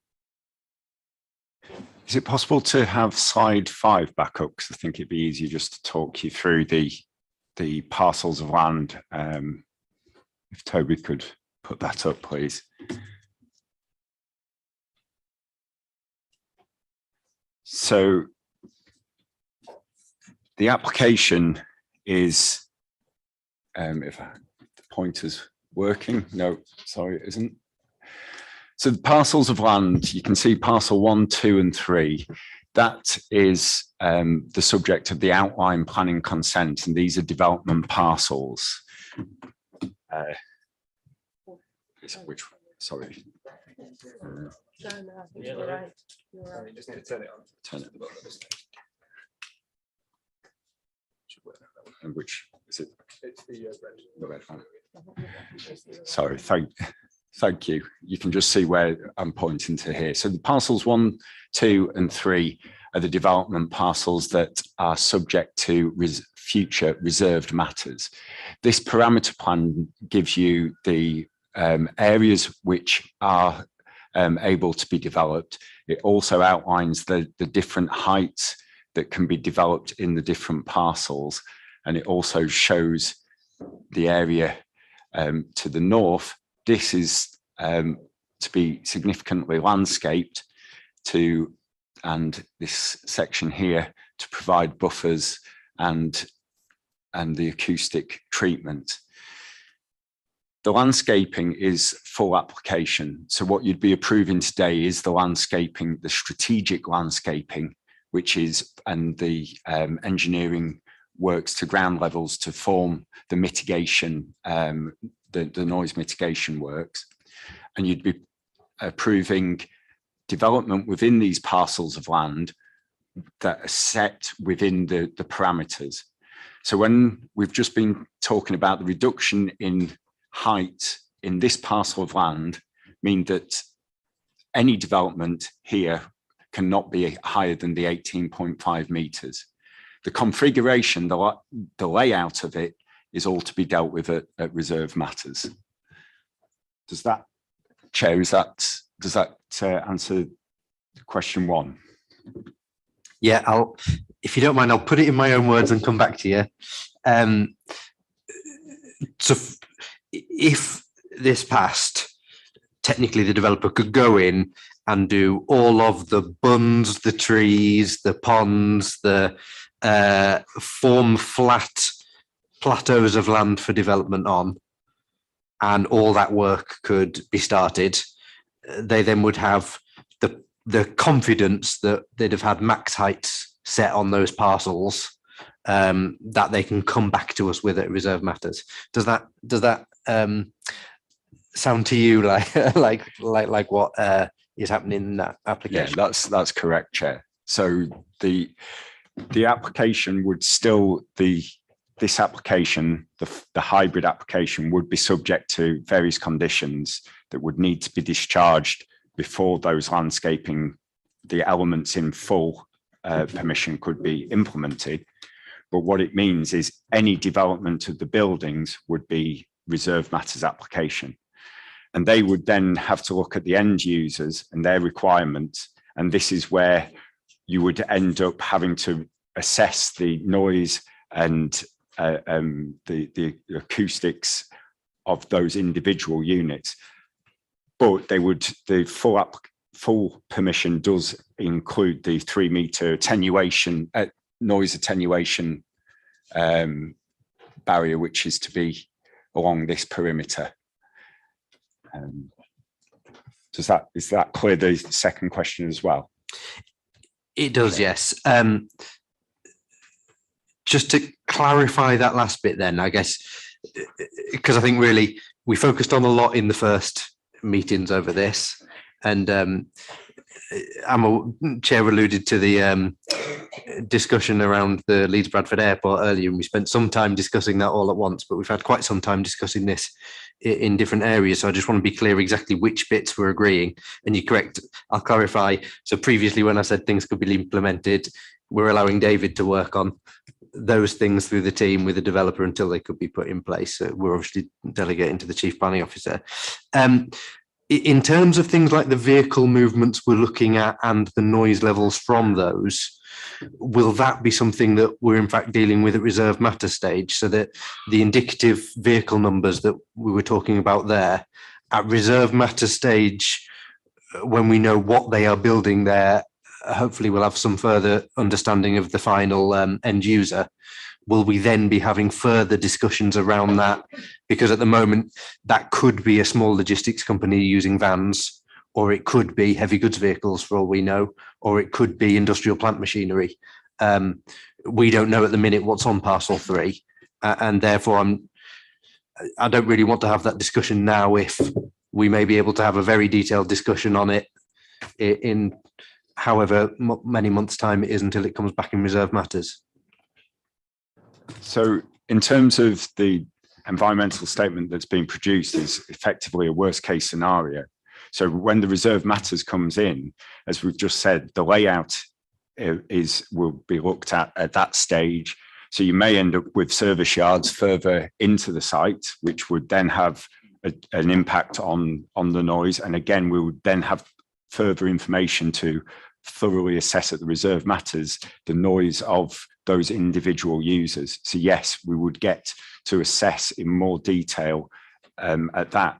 Is it possible to have slide 5 back up? Because I think it'd be easier just to talk you through the parcels of land. If Toby could put that up, please. So the application is, if the pointer's working, no, sorry, it isn't. So the parcels of land, you can see parcel 1, 2, and 3. That is the subject of the outline planning consent, and these are development parcels. Which, sorry. You're right. You just need to turn it on. Turn it. And which is it? It's the red one. Sorry, thank Thank you. You can just see where I'm pointing to here. So the parcels 1, 2 and 3 are the development parcels that are subject to future reserved matters. This parameter plan gives you the areas which are able to be developed. It also outlines the different heights that can be developed in the different parcels. And it also shows the area to the north. This is to be significantly landscaped and this section here to provide buffers and the acoustic treatment. The landscaping is full application. So what you'd be approving today is the landscaping, the strategic landscaping, which is, and the engineering works to ground levels to form the mitigation, the noise mitigation works. And you'd be approving development within these parcels of land that are set within the parameters. So when we've just been talking about the reduction in height in this parcel of land, mean that any development here cannot be higher than the 18.5 meters. The configuration, the layout of it is all to be dealt with at reserve matters. Does that, Chair, does that answer question 1? Yeah, if you don't mind, I'll put it in my own words and come back to you. So if this passed, technically the developer could go in and do all of the bunds, the trees, the ponds, the form flat plateaus of land for development on, and all that work could be started. They then would have the confidence that they'd have had max heights set on those parcels that they can come back to us with at reserve matters. Does that sound to you like what is happening in that application? Yeah, that's correct, Chair. So the application would still this application, the hybrid application, would be subject to various conditions that would need to be discharged before those landscaping, the elements in full permission could be implemented. But what it means is any development of the buildings would be reserve matters application. And they would then have to look at the end users and their requirements. And this is where you would end up having to assess the noise and the acoustics of those individual units. But the full permission does include the 3 meter attenuation, noise attenuation barrier, which is to be along this perimeter. Is that clear? The second question as well? It does, yes. Just to clarify that last bit then, I guess, because I think really we focused on a lot in the first meetings over this, and Chair alluded to the discussion around the Leeds Bradford Airport earlier, and we spent some time discussing that all at once, but we've had quite some time discussing this in different areas. So I just want to be clear exactly which bits we're agreeing. And you're correct, I'll clarify. So previously when I said things could be implemented, we're allowing David to work on those things through the team with the developer until they could be put in place. So we're obviously delegating to the Chief Planning Officer. In terms of things like the vehicle movements we're looking at and the noise levels from those, will that be something that we're in fact dealing with at reserve matter stage, so that the indicative vehicle numbers that we were talking about there at reserve matter stage, when we know what they are building there, hopefully we'll have some further understanding of the final end user. Will we then be having further discussions around that? Because at the moment, that could be a small logistics company using vans, or it could be heavy goods vehicles for all we know, or it could be industrial plant machinery. We don't know at the minute what's on parcel 3. And therefore, I don't really want to have that discussion now if we may be able to have a very detailed discussion on it in however many months' time it is until it comes back in reserve matters. So in terms of the environmental statement that's been produced is effectively a worst case scenario. So when the reserve matters comes in, as we've just said, the layout will be looked at that stage. So you may end up with service yards further into the site, which would then have an impact on the noise. And again, we would then have further information to thoroughly assess at the reserve matters the noise of those individual users. So yes, we would get to assess in more detail at that.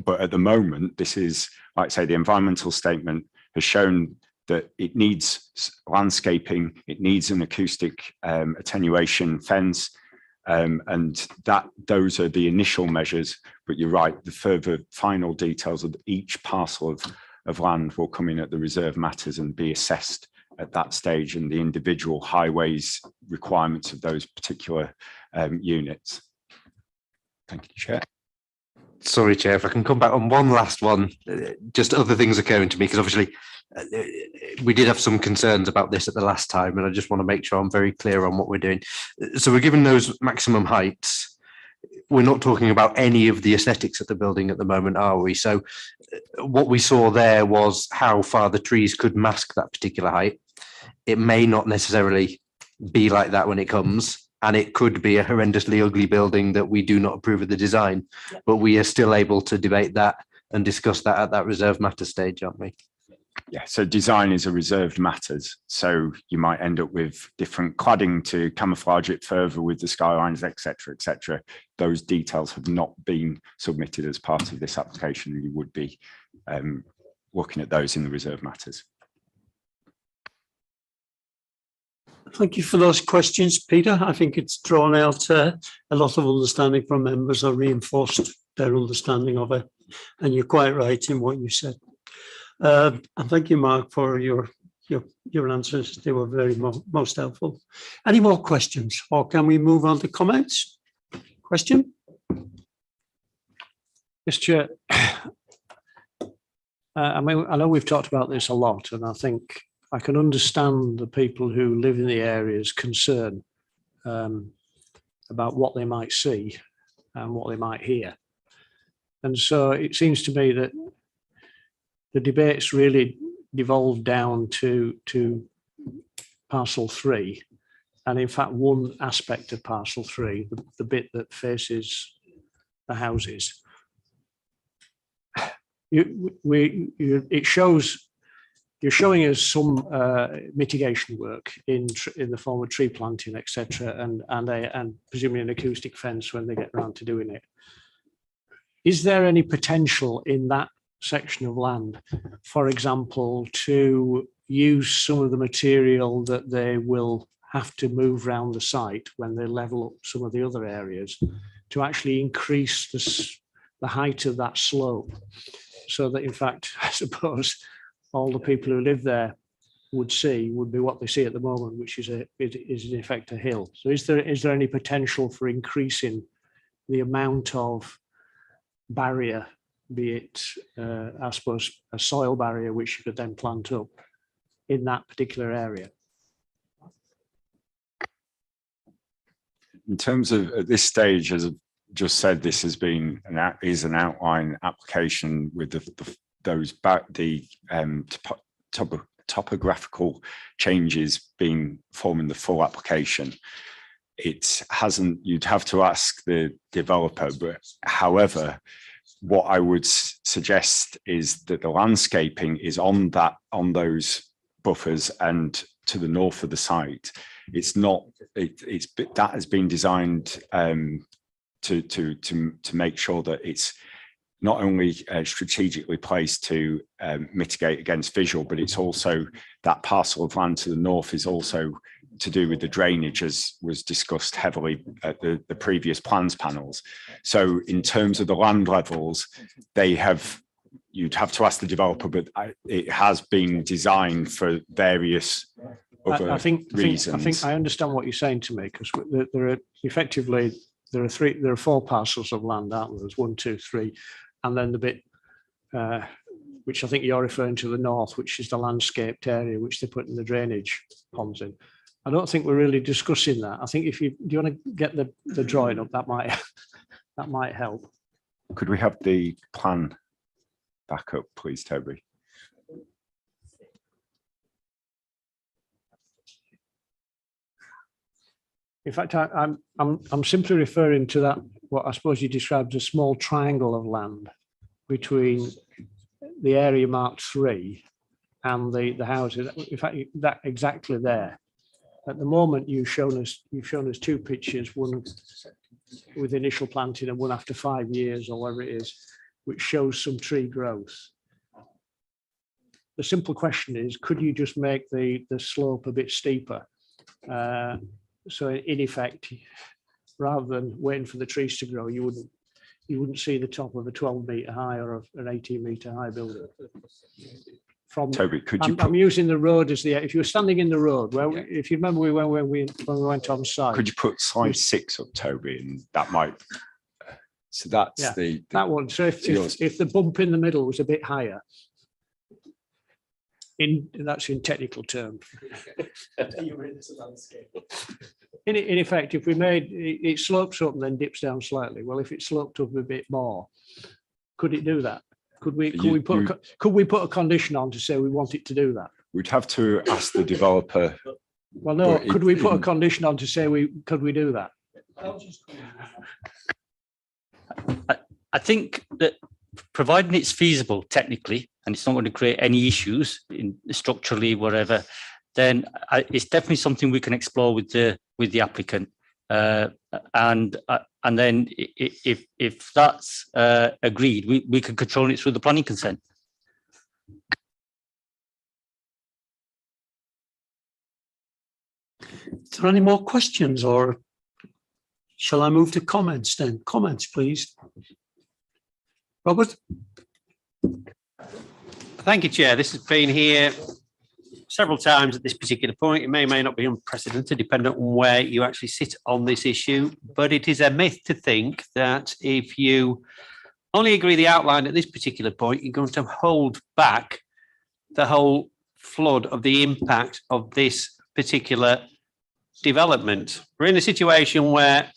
But at the moment, this is, like I say, the environmental statement has shown that it needs landscaping, it needs an acoustic attenuation fence, and those are the initial measures. But you're right, the further final details of each parcel of land will come in at the reserve matters and be assessed at that stage, and the individual highways requirements of those particular units. Thank you, Chair. Sorry, Chair, if I can come back on one last one, just other things occurring to me, because obviously we did have some concerns about this at the last time, and I just want to make sure I'm very clear on what we're doing. So we're given those maximum heights. We're not talking about any of the aesthetics of the building at the moment, are we? So what we saw there was how far the trees could mask that particular height. It may not necessarily be like that when it comes, and it could be a horrendously ugly building that we do not approve of the design, but we are still able to debate that and discuss that at that reserve matter stage, aren't we? Yeah, so design is a reserved matters. So you might end up with different cladding to camouflage it further with the skylines, etc., etc. Those details have not been submitted as part of this application. You would be looking at those in the reserve matters. Thank you for those questions, Peter. I think it's drawn out a lot of understanding from members, or reinforced their understanding of it. And you're quite right in what you said. And thank you, Mark, for your answers. They were very most helpful. Any more questions, or can we move on to comments? Question? Yes, Chair. I mean, I know we've talked about this a lot, and I think I can understand the people who live in the area's concern about what they might see and what they might hear. And so it seems to me that the debates really devolved down to parcel 3. And in fact, one aspect of parcel 3, the bit that faces the houses. It shows, you're showing us some mitigation work in the form of tree planting, etc., and presumably an acoustic fence when they get around to doing it. Is there any potential in that section of land, for example, to use some of the material that they will have to move around the site when they level up some of the other areas to actually increase the height of that slope, so that in fact, I suppose, all the people who live there would be what they see at the moment, which is in effect a hill. So is there any potential for increasing the amount of barrier, be it, I suppose, a soil barrier, which you could then plant up in that particular area? In terms of at this stage, as I've just said, this has been an outline application with those topographical changes forming the full application. It hasn't, you'd have to ask the developer, but however, what I would suggest is that the landscaping is on those buffers and to the north of the site. It's not, that has been designed to make sure that it's not only strategically placed to mitigate against visual, but it's also that parcel of land to the north is also to do with the drainage, as was discussed heavily at the previous plans panels. So in terms of the land levels, you'd have to ask the developer, but it has been designed for various other reasons. I think I understand what you're saying to me, because there are 4 parcels of land, aren't there? There's 1, 2, 3, and then the bit which I think you're referring to the north, which is the landscaped area which they put in the drainage ponds in. I don't think we're really discussing that. I think if you, do you want to get the drawing up, that might that might help. Could we have the plan back up, please, Toby? In fact, I'm simply referring to that, what I suppose you described as a small triangle of land between the area marked 3 and the houses. In fact, that exactly there. At the moment, you've shown us 2 pictures, one with initial planting and one after 5 years or whatever it is, which shows some tree growth. The simple question is, could you just make the slope a bit steeper? So in effect, rather than waiting for the trees to grow, you wouldn't see the top of a 12-metre high or an 18-metre high building. From Toby, could you? I'm using the road as the. If you were standing in the road, well, if you remember, when we went on site. Could you put slide 6 up, Toby, and that might. So that's that one. So if the bump in the middle was a bit higher. That's in technical terms. In effect, if we made it slopes up and then dips down slightly, well, if it sloped up a bit more, could it do that? Could we put a condition on to say we want it to do that? We'd have to ask the developer. Well, no. Could we put a condition on to say could we do that? I think that providing it's feasible technically and it's not going to create any issues in structurally, whatever, then it's definitely something we can explore with the applicant. And then if that's agreed, we can control it through the planning consent. Is there any more questions, or shall I move to comments then? Comments, please. Robert? Thank you, Chair. This has been here several times at this particular point. It may or may not be unprecedented, depending on where you actually sit on this issue. But it is a myth to think that if you only agree the outline at this particular point, you're going to hold back the whole flood of the impact of this particular development. We're in a situation where,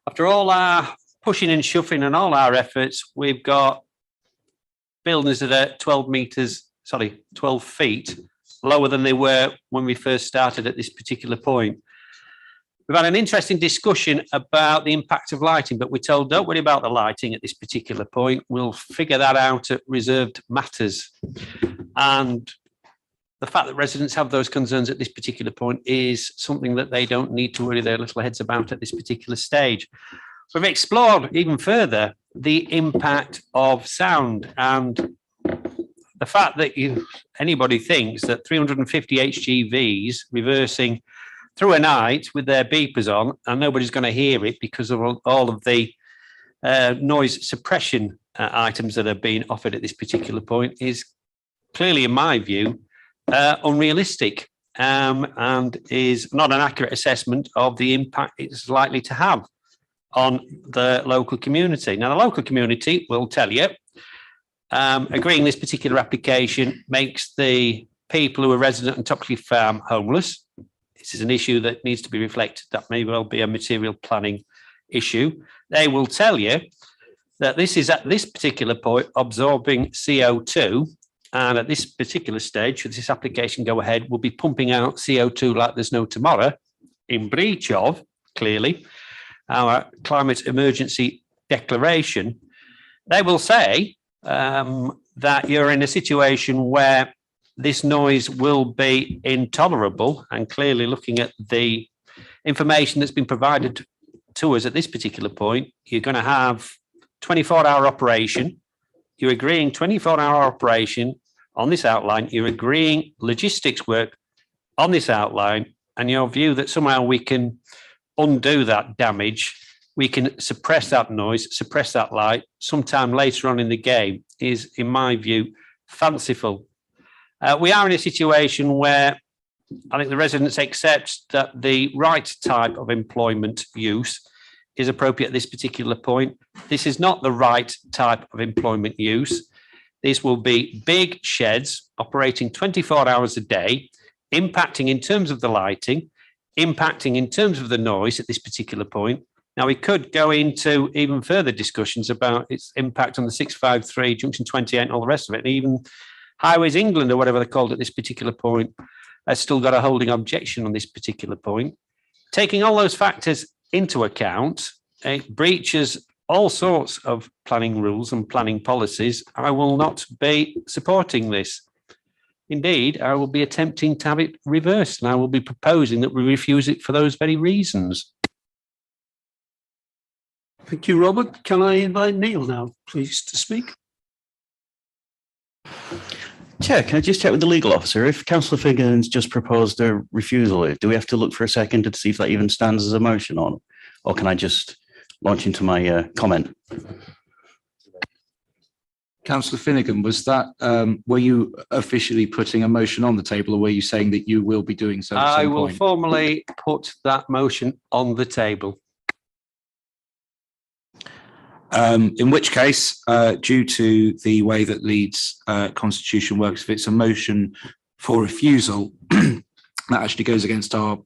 after all our pushing and shoving and all our efforts, we've got buildings that are 12 feet lower than they were when we first started at this particular point. We've had an interesting discussion about the impact of lighting, but we're told, don't worry about the lighting at this particular point. We'll figure that out at reserved matters. And the fact that residents have those concerns at this particular point is something that they don't need to worry their little heads about at this particular stage. We've explored even further the impact of sound, and the fact that anybody thinks that 350 HGVs reversing through a night with their beepers on and nobody's going to hear it because of all of the noise suppression items that are being offered at this particular point is clearly, in my view, unrealistic and is not an accurate assessment of the impact it's likely to have on the local community. Now, the local community will tell you, agreeing this particular application makes the people who are resident on Topcliffe Farm homeless. This is an issue that needs to be reflected. That may well be a material planning issue. They will tell you that this is at this particular point absorbing CO2, and at this particular stage, should this application go ahead, will be pumping out CO2 like there's no tomorrow, in breach of, clearly, our climate emergency declaration. They will say that you're in a situation where this noise will be intolerable, and clearly looking at the information that's been provided to us at this particular point, you're going to have 24-hour operation. You're agreeing 24-hour operation on this outline. You're agreeing logistics work on this outline, and your view that somehow we can undo that damage, we can suppress that noise, suppress that light sometime later on in the game is, in my view, fanciful. We are in a situation where I think the residents accept that the right type of employment use is appropriate at this particular point. This is not the right type of employment use. This will be big sheds operating 24 hours a day, impacting in terms of the lighting, impacting in terms of the noise at this particular point. Now, we could go into even further discussions about its impact on the 653, Junction 28 and all the rest of it. And even Highways England or whatever they're called at this particular point has still got a holding objection on this particular point. Taking all those factors into account, it breaches all sorts of planning rules and planning policies. I will not be supporting this. Indeed, I will be attempting to have it reversed, and I will be proposing that we refuse it for those very reasons. Thank you, Robert. Can I invite Neil now, please, to speak? Chair, can I just check with the legal officer? If Councillor Finnegan's just proposed a refusal, do we have to look for a second to see if that even stands as a motion on? Or can I just launch into my comment? Councillor Finnegan, was that, were you officially putting a motion on the table, or were you saying that you will be doing so at some I will point? formally put that motion on the table. In which case, due to the way that Leeds constitution works, if it's a motion for refusal, that actually goes against our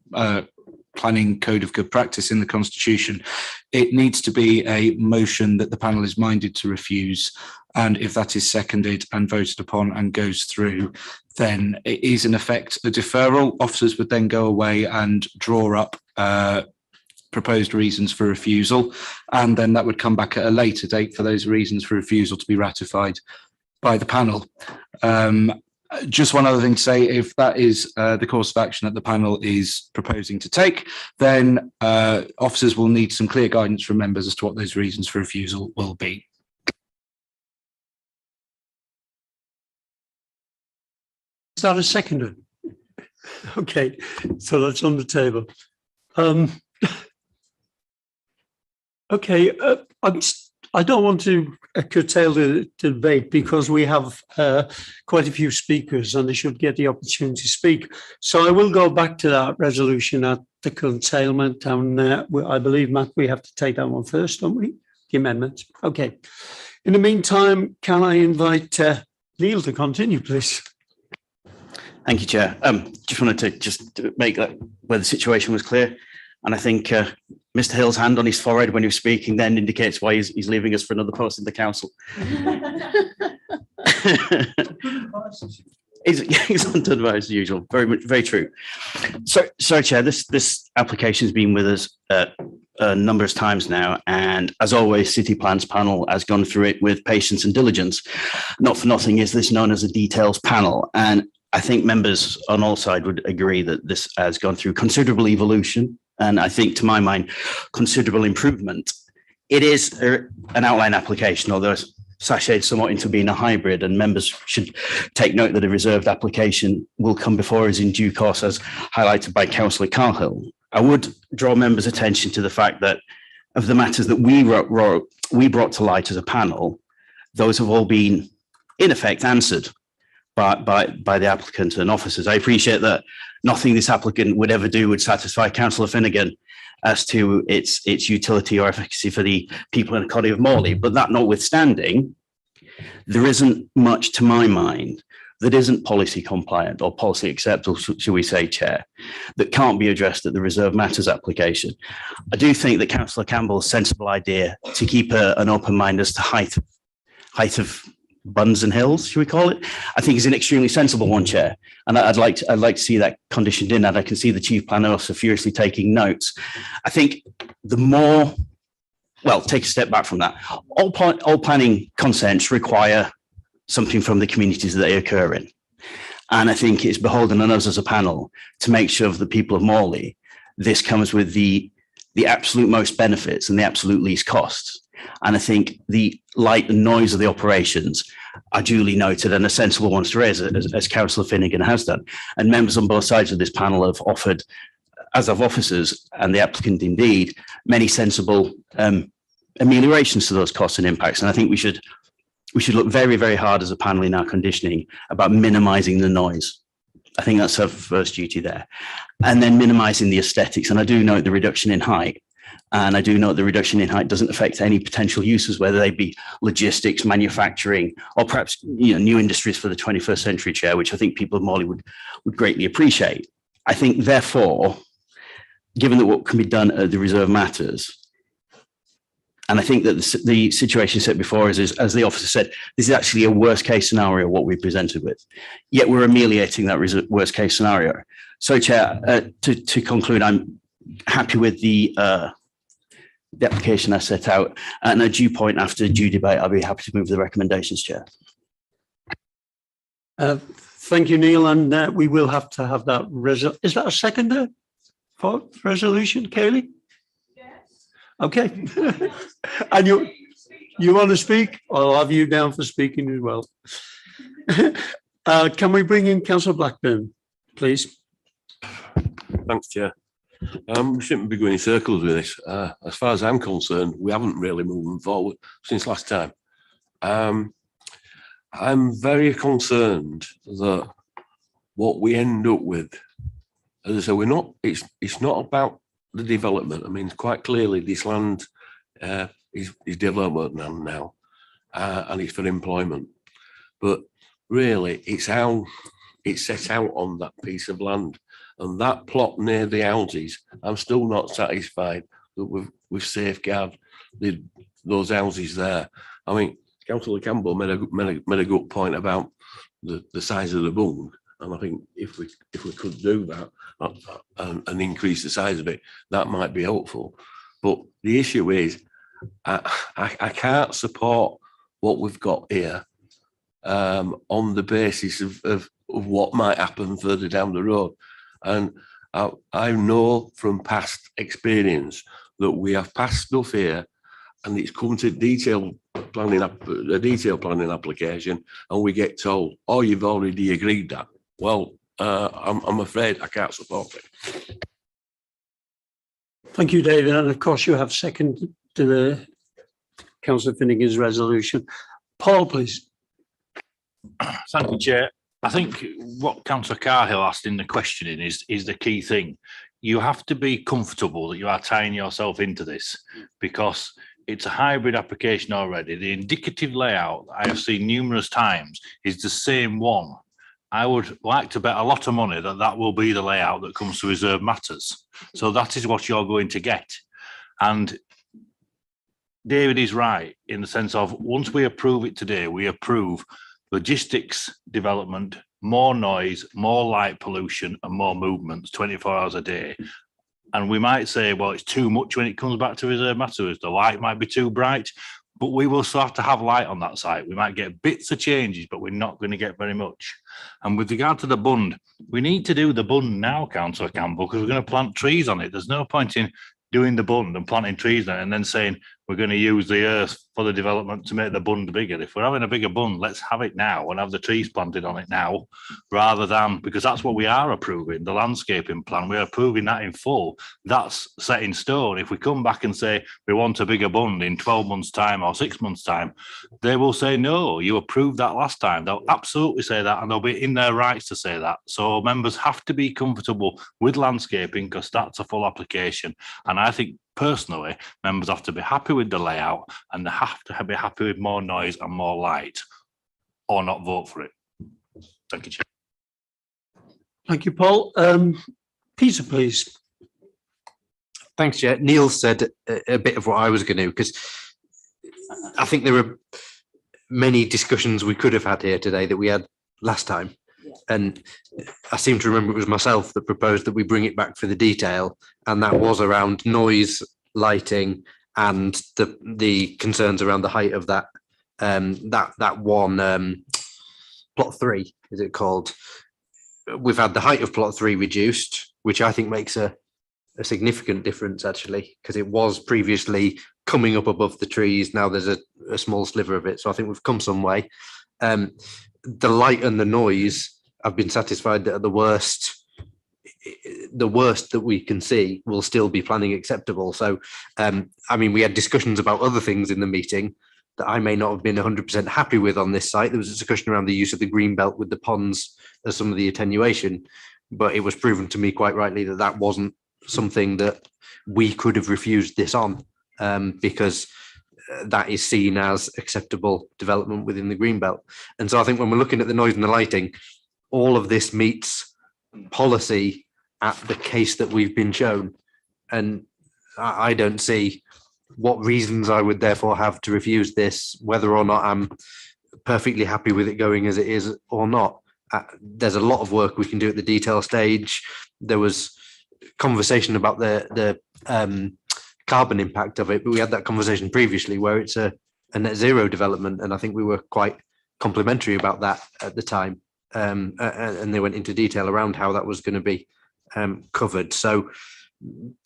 planning code of good practice in the constitution. It needs to be a motion that the panel is minded to refuse. And if that is seconded and voted upon and goes through, then it is in effect a deferral. Officers would then go away and draw up proposed reasons for refusal, and then that would come back at a later date for those reasons for refusal to be ratified by the panel. Just one other thing to say, if that is the course of action that the panel is proposing to take, then officers will need some clear guidance from members as to what those reasons for refusal will be. Is that a seconder? Okay, so that's on the table. Okay, I don't want to curtail the debate because we have quite a few speakers and they should get the opportunity to speak. So I will go back to that resolution at the curtailment, and I believe, Matt, we have to take that one first, don't we? The amendment. Okay. In the meantime, can I invite Neil to continue, please? Thank you, Chair. Just wanted to make that where the situation was clear. And I think Mr. Hill's hand on his forehead when he was speaking then indicates why he's leaving us for another post in the council. He's undone as usual. Very true. So, Chair, this application has been with us a number of times now, and as always, City Plans panel has gone through it with patience and diligence. Not for nothing is this known as a details panel, and I think members on all sides would agree that this has gone through considerable evolution, and I think, to my mind, considerable improvement. It is an outline application, although it's sashayed somewhat into being a hybrid, and members should take note that a reserved application will come before us in due course, as highlighted by Councillor Carhill. I would draw members' attention to the fact that of the matters that we brought to light as a panel, those have all been, in effect, answered by the applicant and officers. I appreciate that nothing this applicant would ever do would satisfy Councillor Finnegan as to its utility or efficacy for the people in the County of Morley. But that notwithstanding, there isn't much, to my mind, that isn't policy compliant or policy acceptable, shall we say, Chair, that can't be addressed at the Reserve Matters application. I do think that Councillor Campbell's sensible idea to keep an open mind as to height of buns and hills, should we call it, I think is an extremely sensible one, Chair. And I'd like to see that conditioned in, and I can see the Chief Planner also furiously taking notes. I think the more, well, take a step back from that. All planning consents require something from the communities that they occur in. And I think it's beholden on us as a panel to make sure of the people of Morley, this comes with the absolute most benefits and the absolute least costs. And I think the light and noise of the operations are duly noted and are sensible ones to raise, as Councillor Finnegan has done. And members on both sides of this panel have offered, as have officers and the applicant indeed, many sensible ameliorations to those costs and impacts. And I think we should look very, very hard as a panel in our conditioning about minimising the noise. I think that's our first duty there. And then minimising the aesthetics. And I do note the reduction in height. And I do note the reduction in height doesn't affect any potential uses, whether they be logistics, manufacturing, or perhaps new industries for the 21st century, Chair, which I think people of Morley would greatly appreciate. I think, therefore, given that what can be done at the reserve matters, and I think that the situation set before us is, as the officer said, this is actually a worst case scenario, what we presented with, yet we're ameliorating that worst case scenario. So Chair, to conclude, I'm happy with the application I set out, and at due point after due debate, I'll be happy to move the recommendations, Chair. Thank you, Neil, and we will have to have that. Is that a seconder for resolution, Kaylee? Yes. Okay. And you want to speak? I'll have you down for speaking as well. Can we bring in Councillor Blackburn, please? Thanks, Chair. We shouldn't be going in circles with this. As far as I'm concerned, we haven't really moved forward since last time. I'm very concerned that what we end up with, as I say, it's not about the development. I mean, quite clearly this land is development land now, and it's for employment. But really, it's how it's set out on that piece of land. And that plot near the houses, I'm still not satisfied that we've safeguarded those houses there. I mean, Councillor Campbell made a good point about the size of the bung, and I think if we could do that and increase the size of it, that might be helpful. But the issue is, I can't support what we've got here on the basis of what might happen further down the road. And I know from past experience that we have passed stuff here and it's come to a detailed planning application and we get told, oh, you've already agreed that. Well, I'm afraid I can't support it. Thank you, David. And of course, you have second to the Councillor Finnegan's resolution. Paul, please. Thank you, Chair. I think what Councillor Cahill asked in the questioning is the key thing. You have to be comfortable that you are tying yourself into this because it's a hybrid application already. The indicative layout I have seen numerous times is the same one. I would like to bet a lot of money that that will be the layout that comes to reserve matters. So that is what you're going to get. And David is right in the sense of once we approve it today, we approve logistics development, more noise, more light pollution and more movements 24 hours a day. And we might say, well, it's too much when it comes back to reserve matters. The light might be too bright, but we will still have to have light on that site. We might get bits of changes, but we're not going to get very much. And with regard to the bund, we need to do the bund now, Councillor Campbell, because we're going to plant trees on it. There's no point in doing the bund and planting trees on it and then saying we're going to use the earth for the development to make the bund bigger. If we're having a bigger bund, let's have it now and have the trees planted on it now, rather than, because that's what we are approving, the landscaping plan. We're approving that in full. That's set in stone. If we come back and say we want a bigger bund in 12 months' time or 6 months' time, they will say, no, you approved that last time. They'll absolutely say that, and they'll be in their rights to say that. So members have to be comfortable with landscaping because that's a full application. And I think personally, members have to be happy with the layout and they have to be happy with more noise and more light or not vote for it. Thank you, Chair. Thank you, Paul. Peter, please. Thanks, Chair. Neil said a bit of what I was going to, because I think there were many discussions we could have had here today that we had last time. And I seem to remember it was myself that proposed that we bring it back for the detail, and that was around noise, lighting, and the concerns around the height of that that one plot 3, is it called? We've had the height of plot 3 reduced, which I think makes a significant difference actually, because it was previously coming up above the trees. Now there's a small sliver of it, so I think we've come some way. The light and the noise, I've been satisfied that at the worst that we can see will still be planning acceptable. So, I mean, we had discussions about other things in the meeting that I may not have been 100% happy with on this site. There was a discussion around the use of the green belt with the ponds as some of the attenuation, but it was proven to me quite rightly that that wasn't something that we could have refused this on, because that is seen as acceptable development within the green belt. And so I think when we're looking at the noise and the lighting, all of this meets policy at the case that we've been shown. And I don't see what reasons I would therefore have to refuse this, whether or not I'm perfectly happy with it going as it is or not. There's a lot of work we can do at the detail stage. There was conversation about the carbon impact of it, but we had that conversation previously where it's a net zero development, and I think we were quite complimentary about that at the time, and they went into detail around how that was going to be covered. So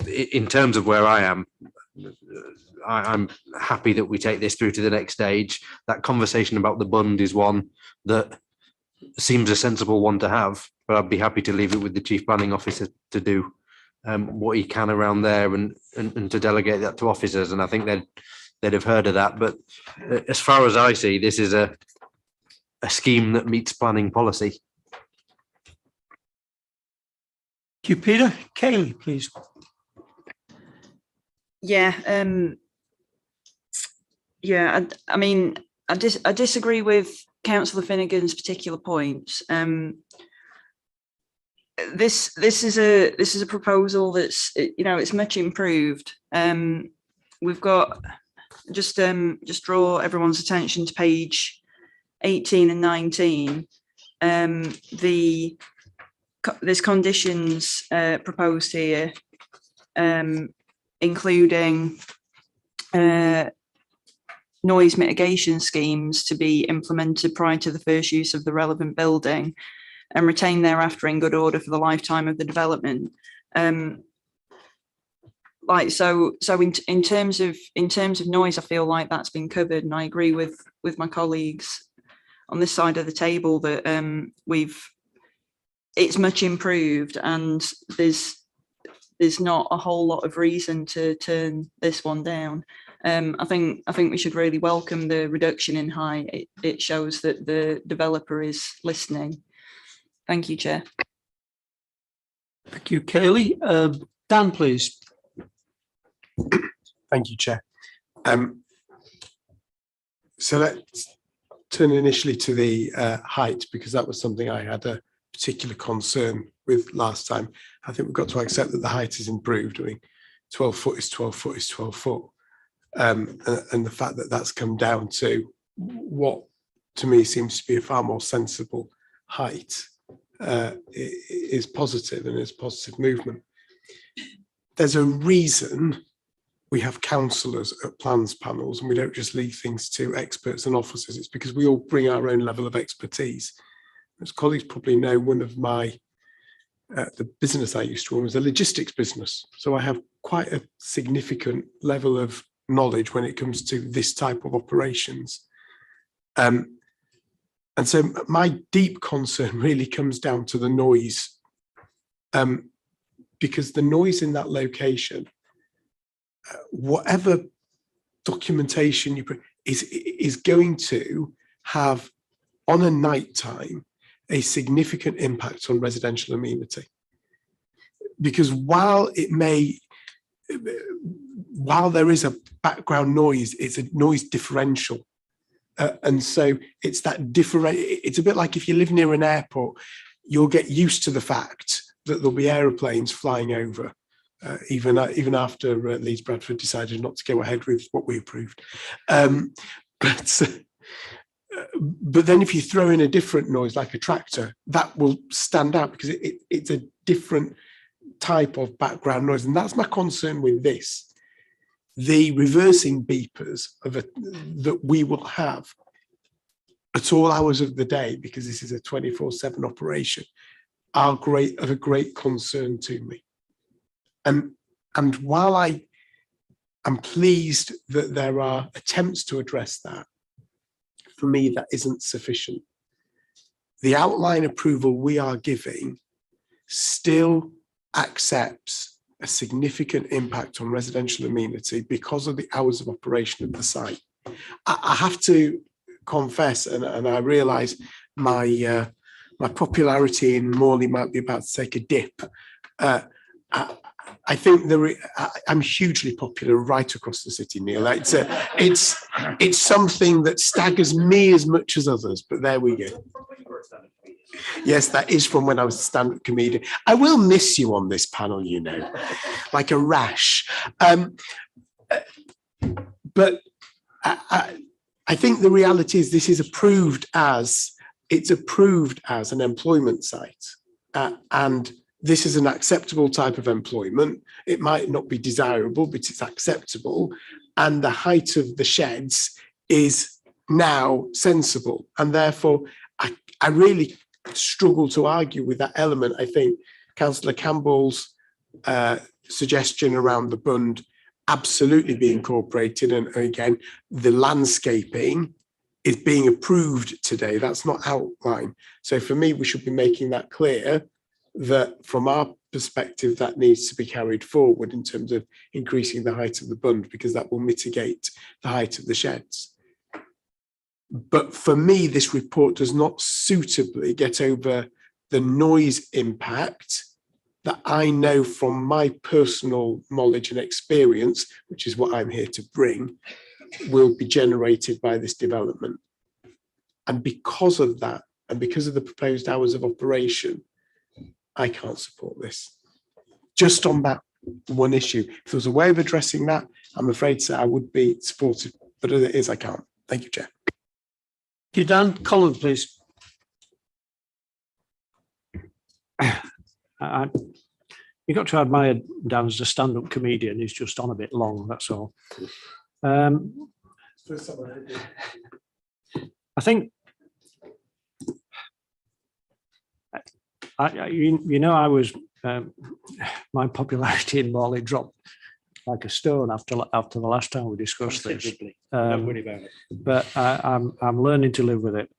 in terms of where I am, I'm happy that we take this through to the next stage. That conversation about the bund is one that seems a sensible one to have, but I'd be happy to leave it with the Chief Planning Officer to do what he can around there and to delegate that to officers. And I think they'd have heard of that. But as far as I see, this is a scheme that meets planning policy. Thank you, Peter. Kaylee, please. Yeah, I mean, I disagree with Councillor Finnegan's particular points. This is a proposal that's, you know, it's much improved. We've got just draw everyone's attention to page 18 and 19. There's conditions proposed here, including noise mitigation schemes to be implemented prior to the first use of the relevant building and retained thereafter in good order for the lifetime of the development. In terms of noise, I feel like that's been covered, and I agree with my colleagues on this side of the table that it's much improved, and there's not a whole lot of reason to turn this one down. I think we should really welcome the reduction in height. It shows that the developer is listening. Thank you, Chair. Thank you, Kaylee. Dan, please. Thank you, Chair. So let's turn initially to the height, because that was something I had a particular concern with last time. I think we've got to accept that the height is improved. I mean, 12 foot is 12 foot is 12 foot. And the fact that that's come down to what to me seems to be a far more sensible height is positive, and is positive movement. There's a reason we have councillors at plans panels, and we don't just leave things to experts and officers. It's because we all bring our own level of expertise. As colleagues probably know, one of my the business I used to run was a logistics business, so I have quite a significant level of knowledge when it comes to this type of operations. And so my deep concern really comes down to the noise, because the noise in that location, whatever documentation you put, is going to have, on a night time, a significant impact on residential amenity. Because while there is a background noise, it's a noise differential. And so it's that different. It's a bit like if you live near an airport, you'll get used to the fact that there'll be aeroplanes flying over, even after Leeds Bradford decided not to go ahead with what we approved. But then if you throw in a different noise like a tractor, that will stand out because it's a different type of background noise. And that's my concern with this. The reversing beepers that we will have at all hours of the day, because this is a 24/7 operation, are of a great concern to me. And while I am pleased that there are attempts to address that, for me, that isn't sufficient. The outline approval we are giving still accepts a significant impact on residential amenity because of the hours of operation of the site. I have to confess, and I realise my popularity in Morley might be about to take a dip. I think I'm hugely popular right across the city, Neil. It's something that staggers me as much as others, but there we go. Yes, that is from when I was a stand-up comedian. I will miss you on this panel, you know, like a rash. But I think the reality is this is approved as an employment site, and this is an acceptable type of employment. It might not be desirable, but it's acceptable, and the height of the sheds is now sensible, and therefore I really struggle to argue with that element. I think Councillor Campbell's suggestion around the bund absolutely be incorporated, and again the landscaping is being approved today, that's not outlined. So for me, we should be making that clear that from our perspective that needs to be carried forward in terms of increasing the height of the bund, because that will mitigate the height of the sheds. But for me, this report does not suitably get over the noise impact that I know from my personal knowledge and experience, which is what I'm here to bring, will be generated by this development. And because of that, and because of the proposed hours of operation, I can't support this. Just on that one issue. If there was a way of addressing that, I'm afraid so I would be supportive, but as it is, I can't. Thank you, Chair. Thank you, Dan. Colin, please. You got to admire Dan as a stand-up comedian. He's just on a bit long, that's all. I think, I was, my popularity in Morley dropped like a stone after the last time we discussed this. Don't worry about it. But I'm learning to live with it.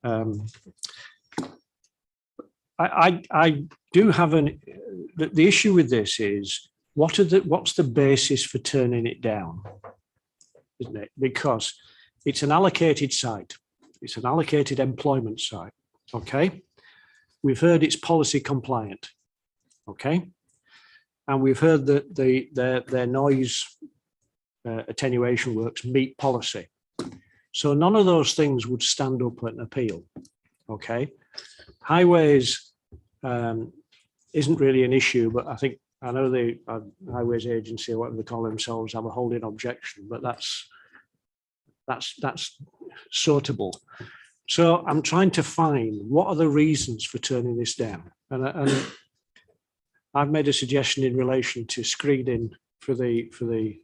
I do have the issue with this is what's the basis for turning it down, isn't it? Because it's an allocated site, it's an allocated employment site. Okay, we've heard it's policy compliant. Okay, and we've heard that their noise attenuation works meet policy. So none of those things would stand up at an appeal. Okay, highways isn't really an issue, but I know the highways agency or whatever they call themselves have a holding objection, but that's sortable. So I'm trying to find what are the reasons for turning this down, and I've made a suggestion in relation to screening for the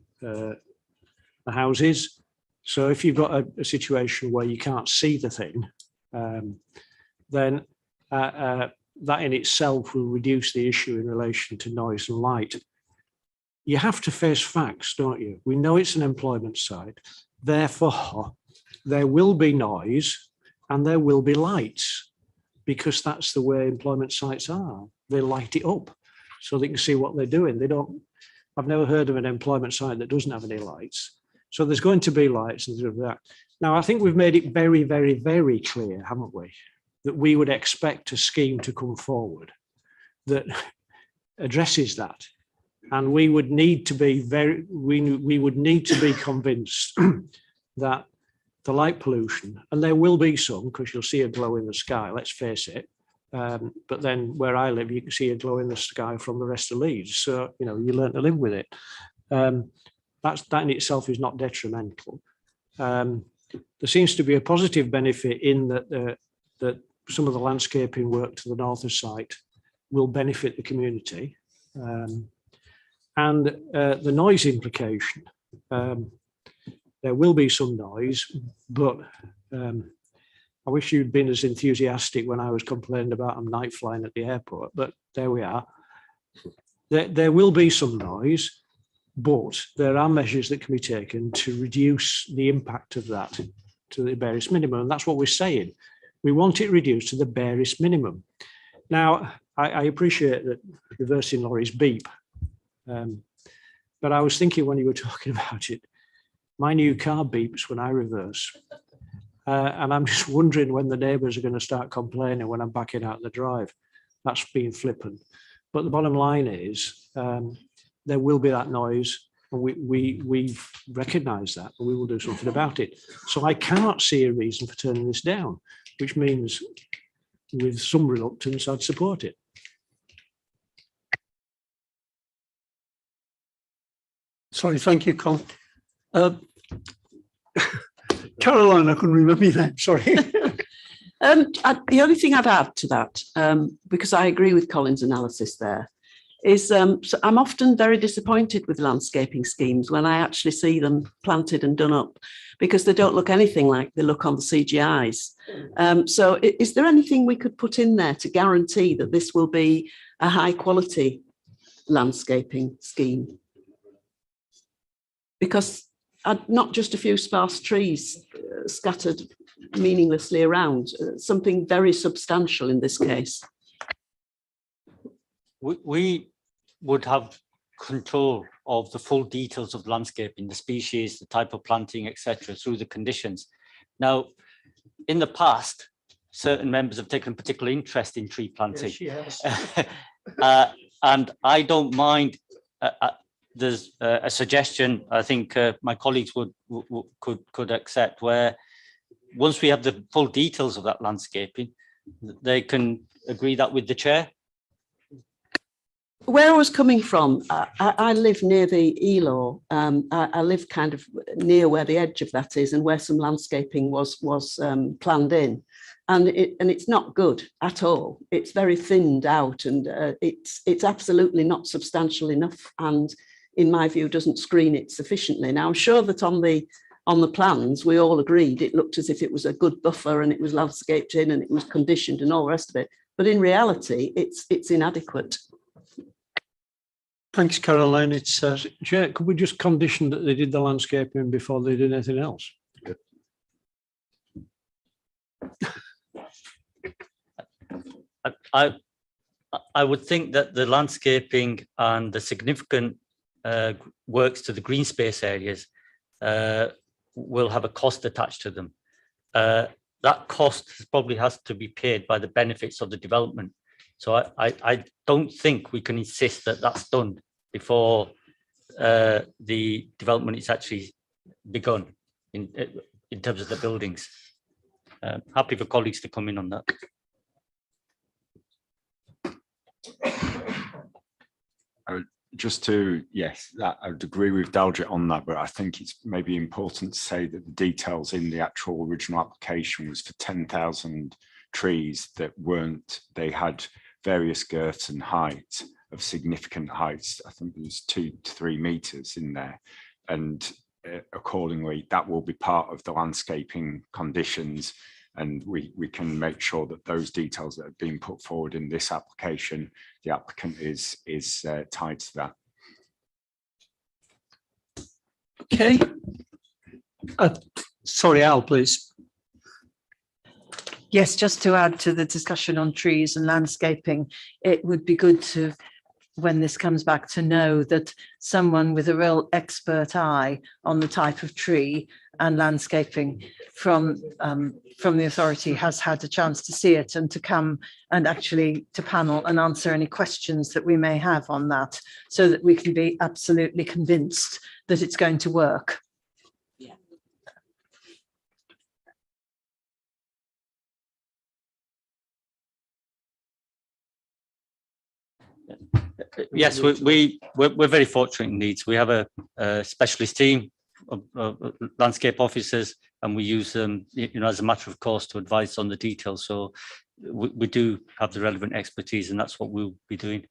houses. So if you've got a situation where you can't see the thing, then that in itself will reduce the issue in relation to noise and light. You have to face facts, don't you? We know it's an employment site. Therefore, there will be noise and there will be lights, because that's the way employment sites are. They light it up so they can see what they're doing. I've never heard of an employment site that doesn't have any lights. So there's going to be lights and things like that. Now, I think we've made it very, very, very clear, haven't we, that we would expect a scheme to come forward that addresses that. And we would need to be we would need to be convinced that the light pollution, and there will be some, because you'll see a glow in the sky, let's face it. But then where I live, you can see a glow in the sky from the rest of Leeds. So, you learn to live with it. That in itself is not detrimental. There seems to be a positive benefit in that some of the landscaping work to the north of site will benefit the community. And the noise implication, there will be some noise, but I wish you'd been as enthusiastic when I was complaining about them night flying at the airport, but there we are. There will be some noise, but there are measures that can be taken to reduce the impact of that to the barest minimum. And that's what we're saying. We want it reduced to the barest minimum. Now, I appreciate that reversing lorries beep, but I was thinking when you were talking about it, my new car beeps when I reverse. And I'm just wondering when the neighbours are going to start complaining when I'm backing out the drive. That's being flippant. But the bottom line is there will be that noise, and we've recognised that, and we will do something about it. So I cannot see a reason for turning this down, which means with some reluctance, I'd support it. Sorry, thank you, Colin. Caroline, I couldn't remember your name, sorry. The only thing I'd add to that, because I agree with Colin's analysis there, is so I'm often very disappointed with landscaping schemes when I actually see them planted and done up, because they don't look anything like they look on the CGIs. So is there anything we could put in there to guarantee that this will be a high quality landscaping scheme? Because not just a few sparse trees scattered meaninglessly around, something very substantial in this case. We would have control of the full details of landscaping, the species, the type of planting, etc., through the conditions. Now, in the past, certain members have taken a particular interest in tree planting. Yes, and I don't mind. There's a suggestion I think my colleagues could accept, where once we have the full details of that landscaping, they can agree that with the chair. Where I was coming from, I live near the ELAW. I live kind of near where the edge of that is, and where some landscaping was planned in, and it's not good at all. It's very thinned out, and it's absolutely not substantial enough, and in my view doesn't screen it sufficiently. Now I'm sure that on the plans we all agreed it looked as if it was a good buffer and it was landscaped in and it was conditioned and all the rest of it, but in reality it's inadequate. Thanks, Caroline. It's Chair, could we just condition that they did the landscaping before they did anything else? I would think that the landscaping and the significant works to the green space areas will have a cost attached to them. That cost probably has to be paid by the benefits of the development. So I don't think we can insist that that's done before the development is actually begun in terms of the buildings. Happy for colleagues to come in on that. Just to, yes, that I would agree with Daljet on that, but I think it's maybe important to say that the details in the actual original application was for 10,000 trees that weren't, they had various girths and heights of significant heights. I think there was 2 to 3 meters in there. And accordingly, that will be part of the landscaping conditions. And we can make sure that those details that have been put forward in this application, the applicant is tied to that. okay. Sorry, Al, please. Yes, just to add to the discussion on trees and landscaping, it would be good to, when this comes back, to know that someone with a real expert eye on the type of tree and landscaping from the authority has had a chance to see it and to come and actually to panel and answer any questions that we may have on that, so that we can be absolutely convinced that it's going to work. Yes, we're very fortunate in Leeds. We have a specialist team of landscape officers, and we use them, as a matter of course, to advise on the details. So we do have the relevant expertise, and that's what we'll be doing.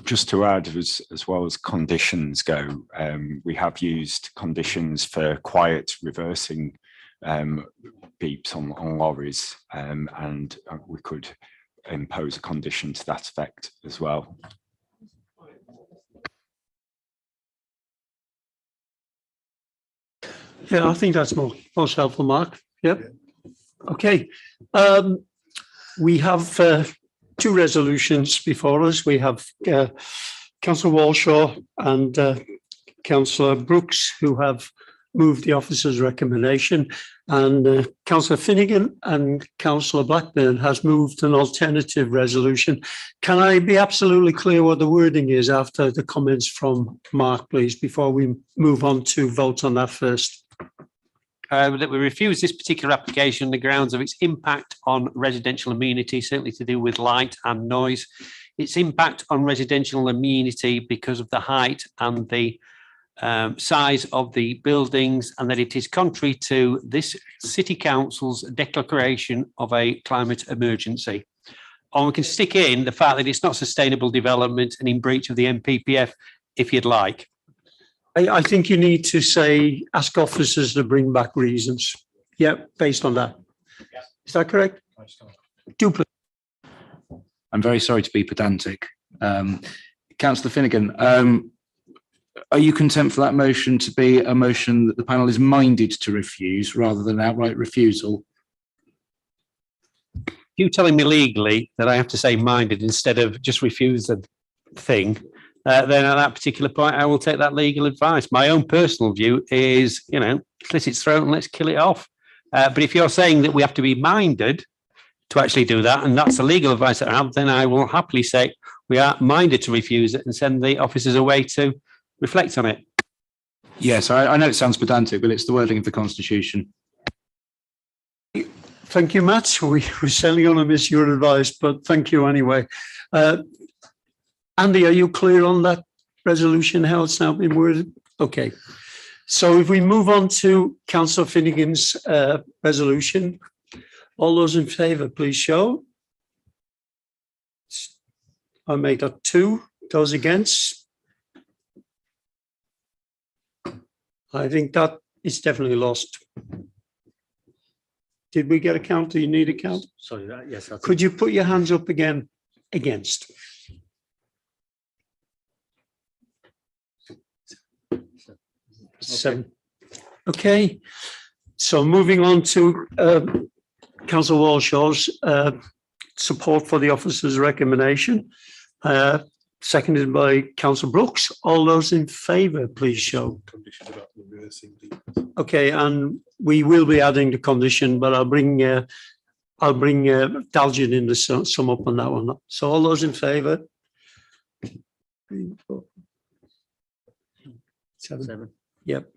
Just to add, as well as conditions go, we have used conditions for quiet reversing beeps on lorries, and we could impose a condition to that effect as well. Yeah, I think that's most helpful, Mark. Yep. Okay. We have 2 resolutions before us. We have Councillor Walshaw and Councillor Brooks, who have move the officer's recommendation, and Councillor Finnegan and Councillor Blackburn has moved an alternative resolution. Can I be absolutely clear what the wording is after the comments from Mark, please, before we move on to vote on that first? That we refuse this particular application on the grounds of its impact on residential amenity, certainly to do with light and noise, its impact on residential amenity because of the height and the size of the buildings, and that it is contrary to this City Council's declaration of a climate emergency. Or we can stick in the fact that it's not sustainable development and in breach of the NPPF if you'd like. I think you need to say, ask officers to bring back reasons. Yeah, based on that. Is that correct? Duplicate. I'm very sorry to be pedantic. Councillor Finnegan, are you content for that motion to be a motion that the panel is minded to refuse rather than outright refusal? You telling me legally that I have to say minded instead of just refuse the thing, then at that particular point, I will take that legal advice. My own personal view is, you know, slit its throat and let's kill it off. But if you're saying that we have to be minded to actually do that, and that's the legal advice that I have, then I will happily say we are minded to refuse it and send the officers away to reflect on it. Yes, I know it sounds pedantic, but it's the wording of the Constitution. Thank you, Matt. We're certainly going to miss your advice, but thank you anyway. Andy, are you clear on that resolution, how it's now been worded? Okay. So if we move on to Councillor Finnegan's resolution, all those in favour, please show. I made that 2. Those against? I think that is definitely lost. Did we get a count? Do you need a count? Sorry, yes. Could you put your hands up again against? 7. Okay. So moving on to Councillor Walshaw's support for the officer's recommendation, seconded by Councillor Brooks. All those in favour, please show. Okay, and we will be adding the condition, but I'll bring Dalgin in to sum up on that one. So all those in favour? 7. Yep,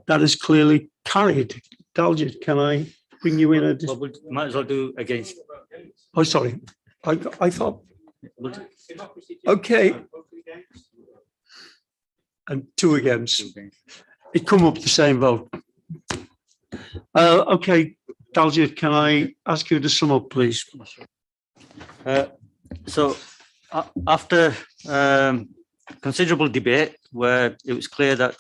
that is clearly carried. Dalgin, can I bring you in? Well, we might as well do against. Oh, sorry. I thought. Okay. And 2 against. It come up the same vote. Okay, Dalgin, can I ask you to sum up, please? So after considerable debate, where it was clear that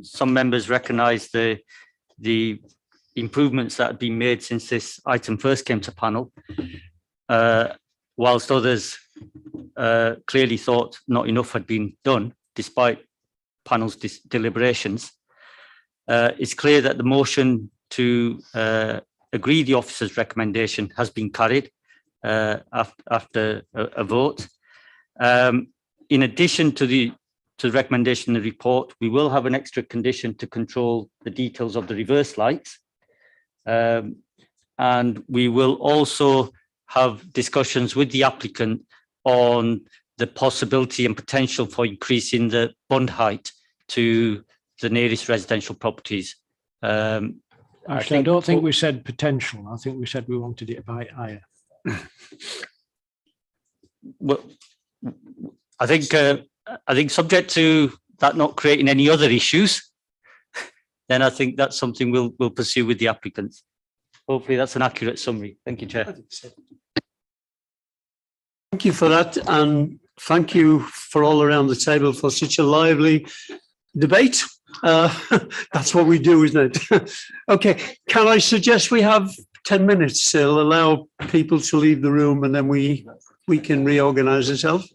some members recognised the improvements that had been made since this item first came to panel, whilst others clearly thought not enough had been done despite panel's deliberations, it's clear that the motion to agree the officer's recommendation has been carried after a vote. In addition to the recommendation in the report, we will have an extra condition to control the details of the reverse lights. And we will also have discussions with the applicant on the possibility and potential for increasing the bund height to the nearest residential properties. Actually, I don't think we said potential. I think we said we wanted it by higher. Well, I think subject to that not creating any other issues, then I think that's something we'll pursue with the applicants. Hopefully that's an accurate summary. Thank you, Chair. Thank you for that, and thank you for all around the table for such a lively debate. That's what we do, isn't it? Okay, can I suggest we have 10 minutes to allow people to leave the room, and then we can reorganize ourselves?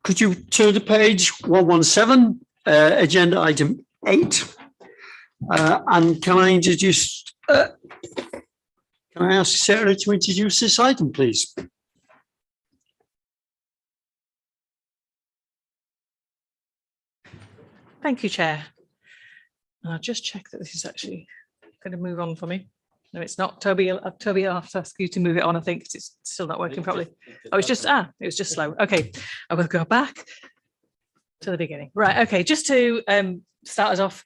Could you turn to page 117, agenda item 8? And can I introduce, can I ask Sarah to introduce this item, please? Thank you, Chair. I'll just check that this is actually going to move on for me. No, it's not. Toby, I'll have to ask you to move it on, I think, because it's still not working properly. Oh, it was just slow. Okay, I will go back to the beginning. Right, okay, just to start us off,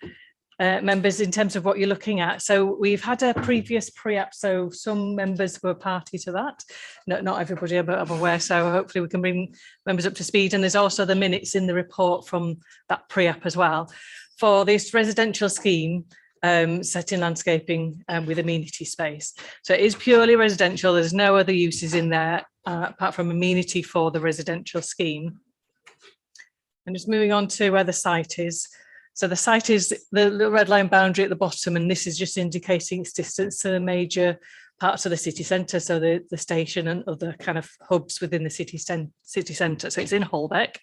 members, in terms of what you're looking at. So we've had a previous pre-app, so some members were party to that. Not everybody, but I'm aware, so hopefully we can bring members up to speed. And there's also the minutes in the report from that pre-app as well. For this residential scheme, set in landscaping with amenity space. So it is purely residential. There's no other uses in there apart from amenity for the residential scheme. And just moving on to where the site is. So the site is the red line boundary at the bottom, and this is just indicating its distance to the major parts of the city centre, so the station and other kind of hubs within the city centre. So it's in Holbeck.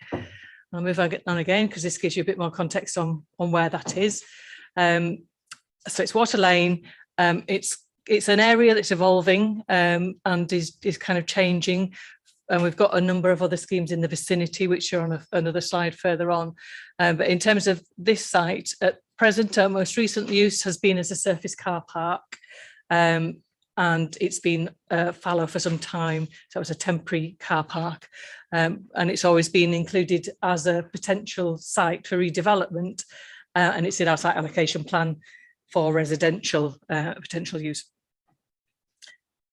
I'll move on again because this gives you a bit more context on where that is. So it's Water Lane. It's an area that's evolving and is kind of changing. And we've got a number of other schemes in the vicinity, which are on another slide further on. But in terms of this site, at present, our most recent use has been as a surface car park. And it's been fallow for some time. So it was a temporary car park. And it's always been included as a potential site for redevelopment. And it's in our site allocation plan for residential potential use.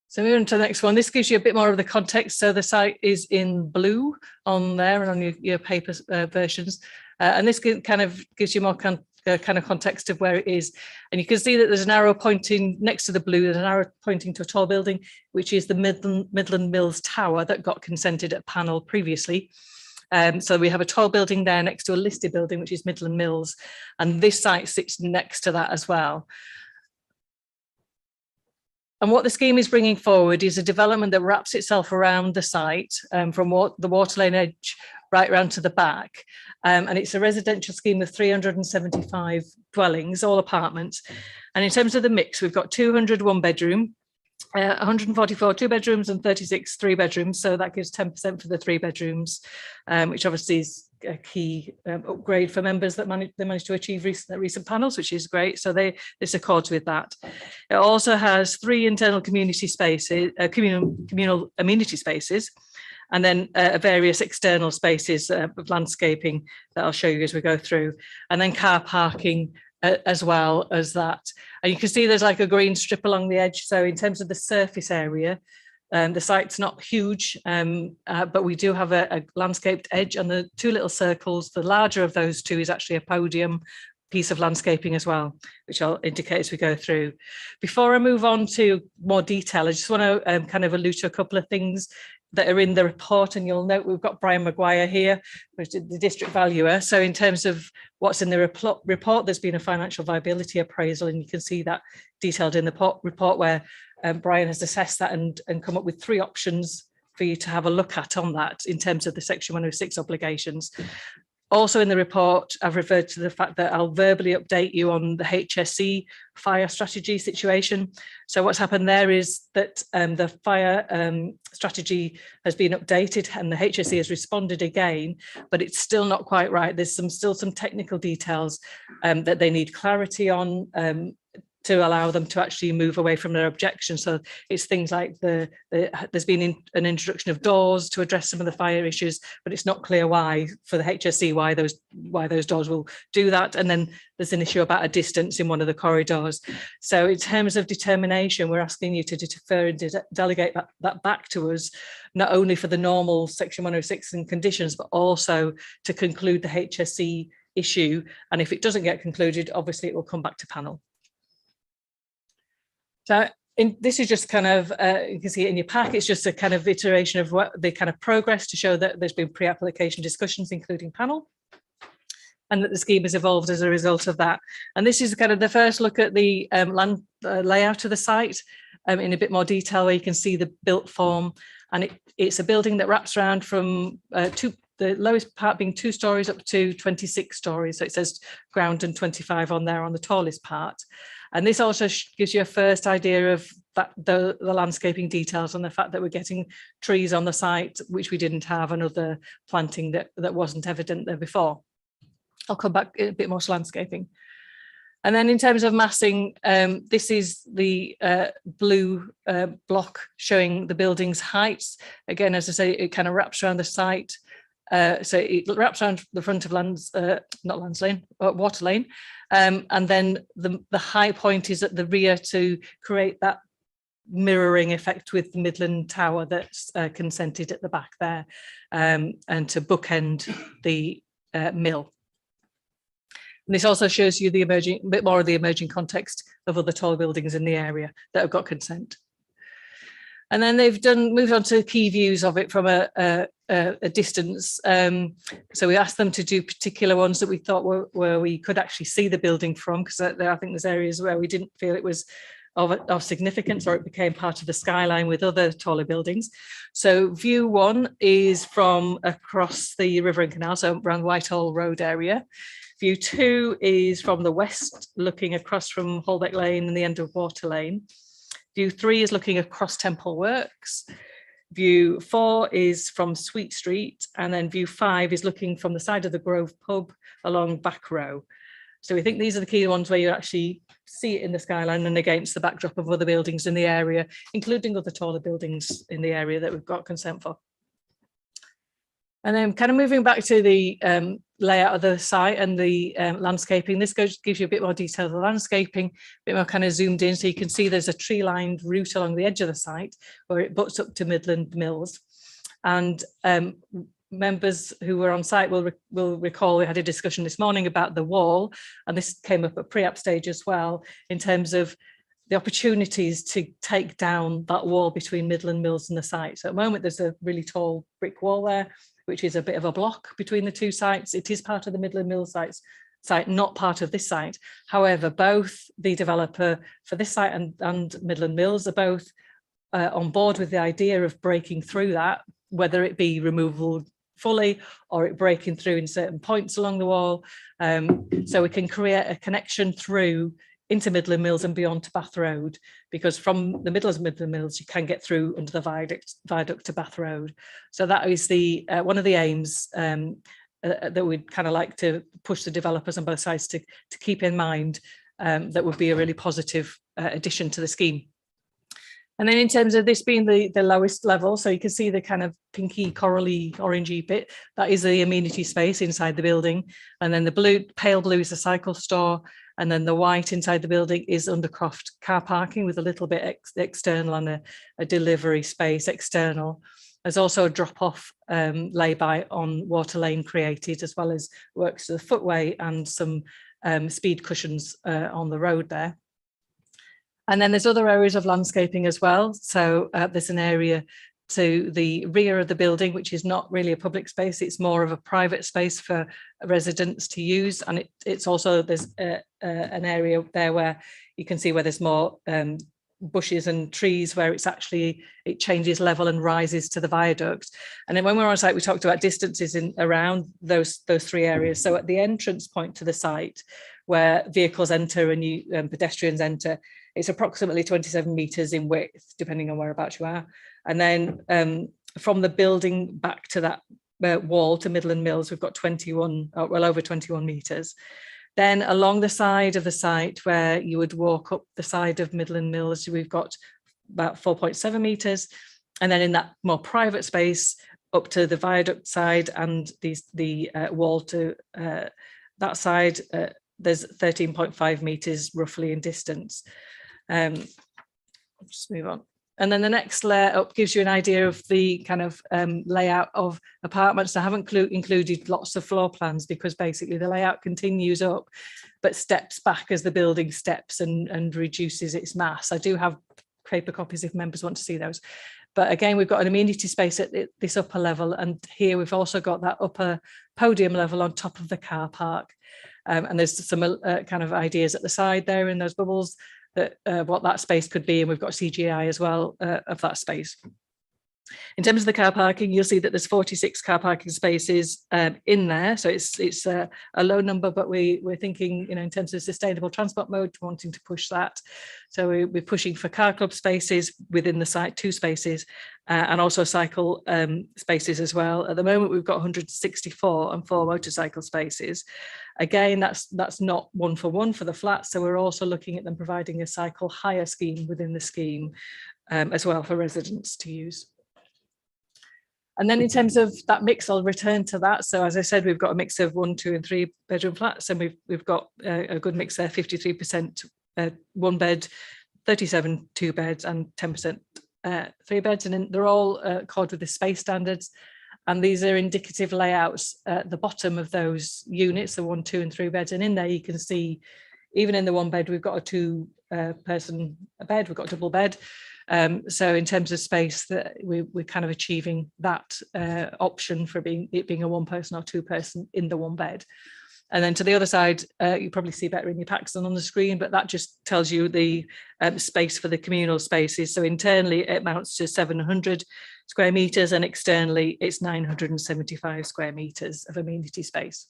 So moving on to the next one, this gives you a bit more of the context. So the site is in blue on there and on your paper versions. And this kind of gives you more kind of context of where it is. And you can see that there's an arrow pointing next to the blue, there's an arrow pointing to a tall building, which is the Midland Mills Tower that got consented at panel previously. So we have a tall building there next to a listed building, which is Midland Mills, and this site sits next to that as well. And what the scheme is bringing forward is a development that wraps itself around the site from the Water Lane edge right round to the back. And it's a residential scheme of 375 dwellings, all apartments. And in terms of the mix, we've got 200 one bedroom, 144 2 bedrooms and 36 3 bedrooms. So that gives 10% for the 3 bedrooms, which obviously is a key upgrade for members that managed to achieve recent panels, which is great. So this accords with that. It also has 3 internal community spaces, communal amenity spaces, and then various external spaces of landscaping that I'll show you as we go through, and then car parking as well as that. And you can see there's like a green strip along the edge. So in terms of the surface area, the site's not huge, but we do have a landscaped edge on the 2 little circles. The larger of those 2 is actually a podium piece of landscaping as well, which I'll indicate as we go through. Before I move on to more detail, I just want to kind of allude to a couple of things that are in the report, and you'll note we've got Brian Maguire here, which is the district valuer. So in terms of what's in the report, there's been a financial viability appraisal, and you can see that detailed in the report where Brian has assessed that and come up with 3 options for you to have a look at on that in terms of the Section 106 obligations. Also in the report, I've referred to the fact that I'll verbally update you on the HSE fire strategy situation. So what's happened there is that the fire strategy has been updated and the HSE has responded again, but it's still not quite right. There's still some technical details that they need clarity on to allow them to actually move away from their objections. So it's things like there's been an introduction of doors to address some of the fire issues, but it's not clear why for the HSE why those doors will do that. And then there's an issue about a distance in one of the corridors. So in terms of determination, we're asking you to defer and delegate that back to us, not only for the normal Section 106 and conditions, but also to conclude the HSE issue. And if it doesn't get concluded, obviously it will come back to panel. So this is just kind of, you can see it in your pack, it's just a kind of iteration of what the kind of progress to show that there's been pre-application discussions, including panel, and that the scheme has evolved as a result of that. And this is kind of the first look at the land layout of the site in a bit more detail, where you can see the built form. And it's a building that wraps around from the lowest part being 2 stories up to 26 stories. So it says ground and 25 on there on the tallest part. And this also gives you a first idea of that the landscaping details and the fact that we're getting trees on the site, which we didn't have, and other planting that wasn't evident there before. I'll come back a bit more to landscaping. And then in terms of massing, this is the blue block showing the building's heights. Again, as I say, it kind of wraps around the site. So it wraps around the front of Water Lane. And then the high point is at the rear to create that mirroring effect with the Midland Tower that's consented at the back there, and to bookend the mill. And this also shows you a bit more of the emerging context of other tall buildings in the area that have got consent. And then they've moved on to key views of it from a distance. So we asked them to do particular ones that we thought where we could actually see the building from, because I think there's areas where we didn't feel it was of significance, or it became part of the skyline with other taller buildings. So view 1 is from across the River and Canal, so around Whitehall Road area. View 2 is from the west, looking across from Holbeck Lane and the end of Water Lane. View 3 is looking across Temple Works. View 4 is from Sweet Street, and then view 5 is looking from the side of the Grove pub along Back Row. So we think these are the key ones where you actually see it in the skyline and against the backdrop of other buildings in the area, including other taller buildings in the area that we've got consent for. And then kind of moving back to the layout of the site and the landscaping, this gives you a bit more detail of the landscaping, a bit more kind of zoomed in, so you can see there's a tree-lined route along the edge of the site where it butts up to Midland Mills. And members who were on site will recall we had a discussion this morning about the wall, and this came up at pre-app stage as well, in terms of the opportunities to take down that wall between Midland Mills and the site. So at the moment, there's a really tall brick wall there, which is a bit of a block between the two sites. It is part of the Midland Mills site, not part of this site. However, both the developer for this site and Midland Mills are both on board with the idea of breaking through that, whether it be removal fully or it breaking through in certain points along the wall. So we can create a connection through into Midland Mills and beyond to Bath Road, because from the middle of Midland Mills you can get through under the viaduct to Bath Road. So that is the one of the aims that we'd kind of like to push the developers on both sides to keep in mind. That would be a really positive addition to the scheme. And then in terms of this being the lowest level, so you can see the kind of pinky, corally, orangey bit, that is the amenity space inside the building. And then the pale blue is a cycle store. And then the white inside the building is Undercroft car parking with a little bit external and a delivery space external. There's also a drop-off lay-by on Water Lane created, as well as works to the footway and some speed cushions on the road there. And then there's other areas of landscaping as well. So there's an area to the rear of the building, which is not really a public space. It's more of a private space for residents to use. And it's also, there's an area there where you can see where there's more bushes and trees where it changes level and rises to the viaduct. And then when we were on site, we talked about distances around those three areas. So at the entrance point to the site where vehicles enter and pedestrians enter, it's approximately 27 metres in width, depending on whereabouts you are. And then from the building back to that wall to Midland Mills, we've got well over 21 metres. Then along the side of the site where you would walk up the side of Midland Mills, we've got about 4.7 metres. And then in that more private space up to the viaduct side and the wall to that side, there's 13.5 metres roughly in distance. Just move on. And then the next layer up gives you an idea of the kind of layout of apartments. I haven't included lots of floor plans because basically the layout continues up, but steps back as the building steps and reduces its mass. I do have paper copies if members want to see those. But again, we've got an amenity space at this upper level. And here we've also got that upper podium level on top of the car park. And there's some kind of ideas at the side there in those bubbles that what that space could be. And we've got CGI as well of that space. In terms of the car parking, you'll see that there's 46 car parking spaces in there. So it's a low number, but we're thinking, in terms of sustainable transport mode, wanting to push that. So we're pushing for car club spaces within the site, 2 spaces, and also cycle spaces as well. At the moment, we've got 164 and 4 motorcycle spaces. Again, that's not 1-for-1 for the flats. So we're also looking at them providing a cycle hire scheme within the scheme as well for residents to use. And then in terms of that mix, I'll return to that. So as I said, we've got a mix of 1, 2 and 3 bedroom flats, and we've got a good mix there, 53% 1 bed, 37 2 beds and 10% 3 beds. And they're all accorded with the space standards. And these are indicative layouts at the bottom of those units, the 1, 2 and 3 beds. And in there you can see, even in the 1 bed, we've got a 2 person bed, we've got a double bed. So in terms of space, that we're kind of achieving that option for it being a 1 person or 2 person in the 1 bed. And then to the other side, you probably see better in your packs than on the screen, but that just tells you the space for the communal spaces. So internally it amounts to 700 square meters, and externally it's 975 square meters of amenity space.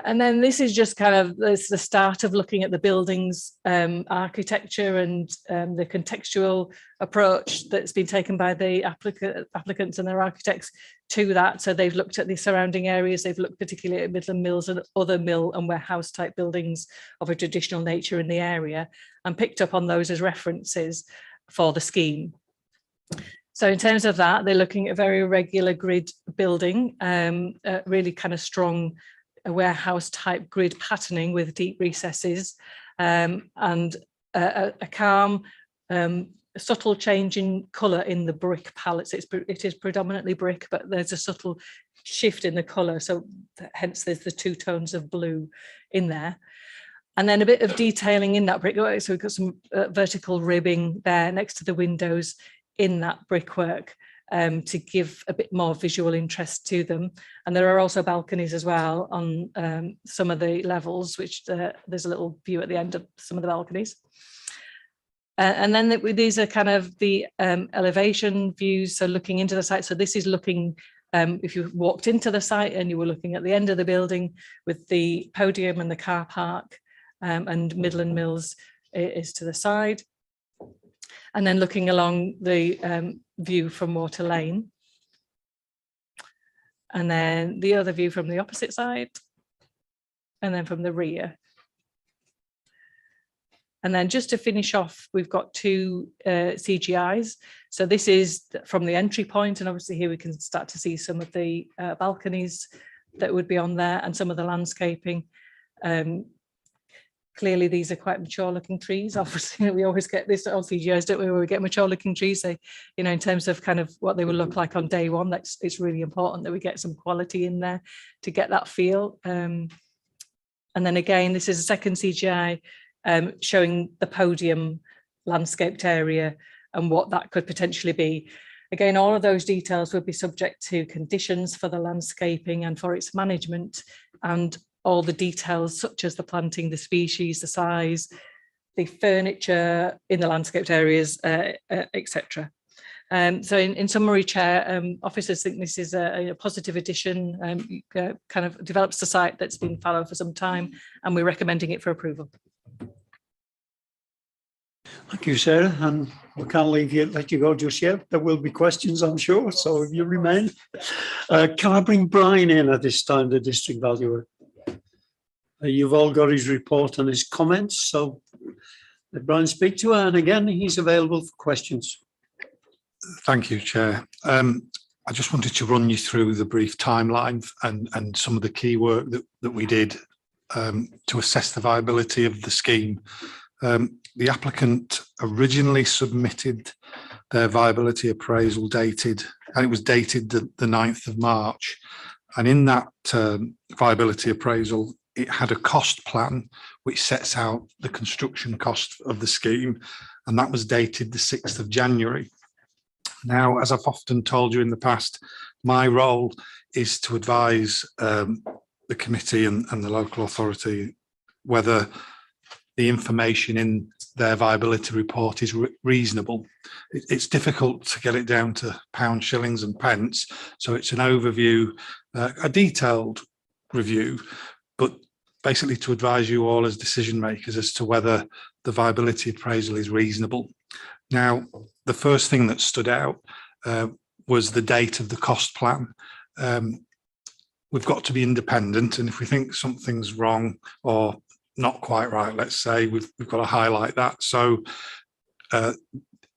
And then this is just kind of the start of looking at the building's architecture and the contextual approach that's been taken by the applicants and their architects to that. So they've looked at the surrounding areas, they've looked particularly at Midland Mills and other mill and warehouse type buildings of a traditional nature in the area, and picked up on those as references for the scheme. So in terms of that, they're looking at a very regular grid building, really kind of strong a warehouse type grid patterning with deep recesses, and a calm, subtle change in colour in the brick palettes. It is predominantly brick, but there's a subtle shift in the colour. So hence there's the 2 tones of blue in there. And then a bit of detailing in that brick. So we've got some vertical ribbing there next to the windows in that brickwork, to give a bit more visual interest to them. And there are also balconies as well on some of the levels, which there's a little view at the end of some of the balconies. And then these are kind of the elevation views, so looking into the site. So this is looking, if you walked into the site and you were looking at the end of the building with the podium and the car park, and Midland Mills is to the side. And then looking along the view from Water Lane. And then the other view from the opposite side. And then from the rear. And then just to finish off, we've got 2 CGIs. So this is from the entry point, and obviously here we can start to see some of the balconies that would be on there and some of the landscaping. Clearly, these are quite mature looking trees. Obviously, we always get this on CGIs, don't we? Where we get mature looking trees. So, in terms of kind of what they will look like on day one, it's really important that we get some quality in there to get that feel. And then again, this is a second CGI showing the podium landscaped area and what that could potentially be. Again, all of those details would be subject to conditions for the landscaping and for its management, and all the details such as the planting, the species, the size, the furniture in the landscaped areas, etc. So in summary, Chair, officers think this is a positive addition, kind of develops the site that's been fallow for some time, and we're recommending it for approval. Thank you, Sarah, and we can't let you go just yet. There will be questions, I'm sure, so if you remain. Can I bring Brian in at this time, the district valuer? You've all got his report and his comments, so let Brian speak to her, and again, he's available for questions. Thank you, Chair. I just wanted to run you through the brief timeline and some of the key work that we did to assess the viability of the scheme. The applicant originally submitted their viability appraisal dated, and it was dated the 9th of March. And in that viability appraisal, it had a cost plan which sets out the construction cost of the scheme, and that was dated the 6th of January. Now, as I've often told you in the past, my role is to advise the committee and the local authority whether the information in their viability report is reasonable. It's difficult to get it down to pounds, shillings and pence. So it's an overview, a detailed review, but basically to advise you all as decision makers as to whether the viability appraisal is reasonable. Now, the first thing that stood out was the date of the cost plan. We've got to be independent, and if we think something's wrong or not quite right, let's say, we've got to highlight that. So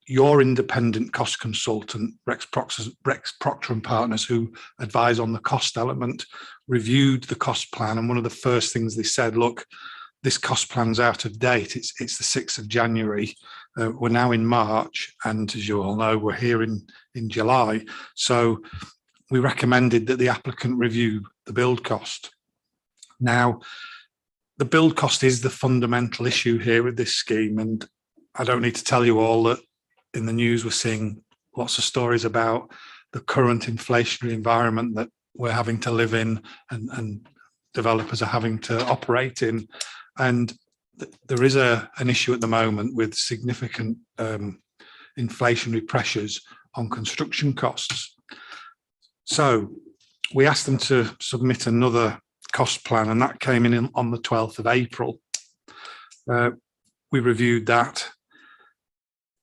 your independent cost consultant, Rex Proctor and Partners, who advise on the cost element, reviewed the cost plan, and one of the first things they said, look, this cost plan's out of date. It's the 6th of January. We're now in March, and as you all know, we're here in July. So we recommended that the applicant review the build cost. Now, the build cost is the fundamental issue here with this scheme, and I don't need to tell you all that in the news we're seeing lots of stories about the current inflationary environment that we're having to live in and developers are having to operate in. And there is an issue at the moment with significant inflationary pressures on construction costs. So we asked them to submit another cost plan, and that came in on the 12th of April. We reviewed that,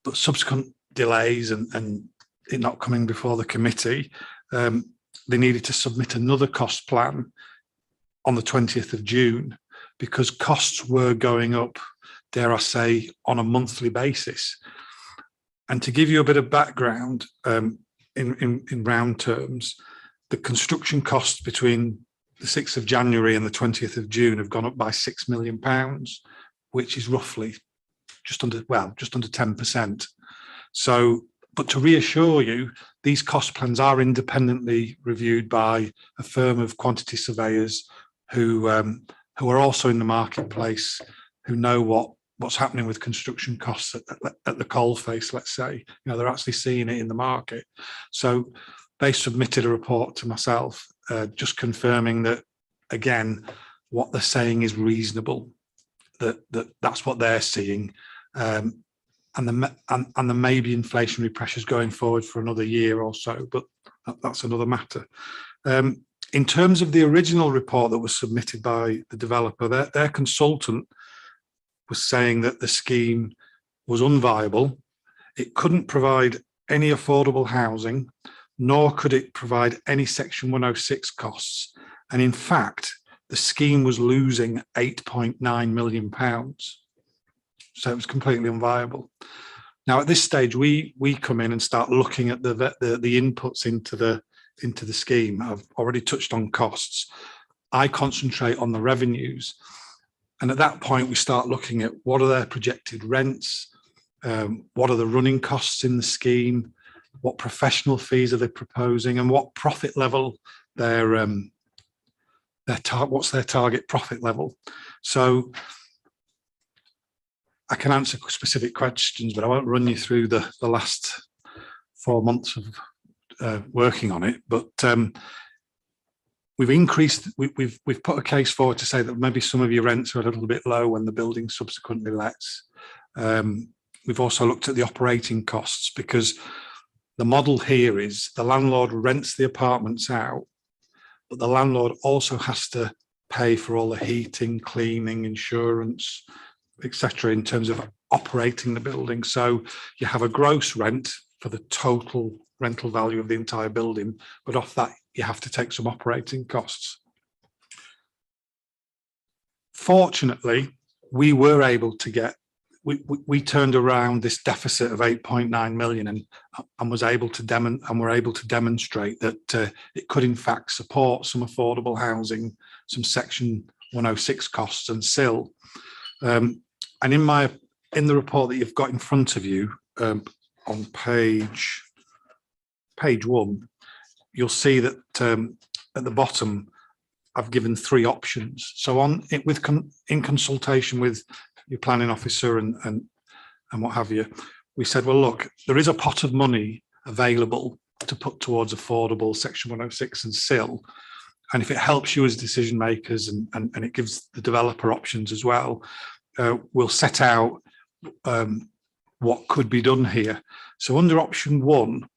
but subsequent delays and it not coming before the committee, they needed to submit another cost plan on the 20th of June because costs were going up, dare I say, on a monthly basis. And to give you a bit of background, in round terms, the construction costs between the 6th of January and the 20th of June have gone up by £6 million, which is roughly just under 10%. So, but to reassure you, these cost plans are independently reviewed by a firm of quantity surveyors who are also in the marketplace, who know what's happening with construction costs at the coalface, let's say. You know, they're actually seeing it in the market. So they submitted a report to myself, just confirming that, again, what they're saying is reasonable, that's what they're seeing. And there may be inflationary pressures going forward for another year or so, but that's another matter. In terms of the original report that was submitted by the developer, their consultant was saying that the scheme was unviable. It couldn't provide any affordable housing, nor could it provide any Section 106 costs. And in fact, the scheme was losing £8.9 million. So it was completely unviable. Now, at this stage, we come in and start looking at the inputs into the scheme. I've already touched on costs. I concentrate on the revenues. And at that point, we start looking at what are their projected rents, what are the running costs in the scheme, what professional fees are they proposing, and what profit level what's their target profit level. So I can answer specific questions, but I won't run you through the last 4 months of working on it. But we've put a case forward to say that maybe some of your rents are a little bit low when the building subsequently lets. We've also looked at the operating costs, because the model here is the landlord rents the apartments out, but the landlord also has to pay for all the heating, cleaning, insurance, etc., in terms of operating the building. So you have a gross rent for the total rental value of the entire building, but off that you have to take some operating costs. Fortunately, we were able to get, we turned around this deficit of 8.9 million and were able to demonstrate that it could in fact support some affordable housing, some Section 106 costs and SIL. And in the report that you've got in front of you, on page 1, you'll see that at the bottom I've given 3 options. So in consultation with your planning officer and what have you, we said, well, look, there is a pot of money available to put towards affordable Section 106 and SIL. And if it helps you as decision makers and it gives the developer options as well, will set out what could be done here. So under option 1,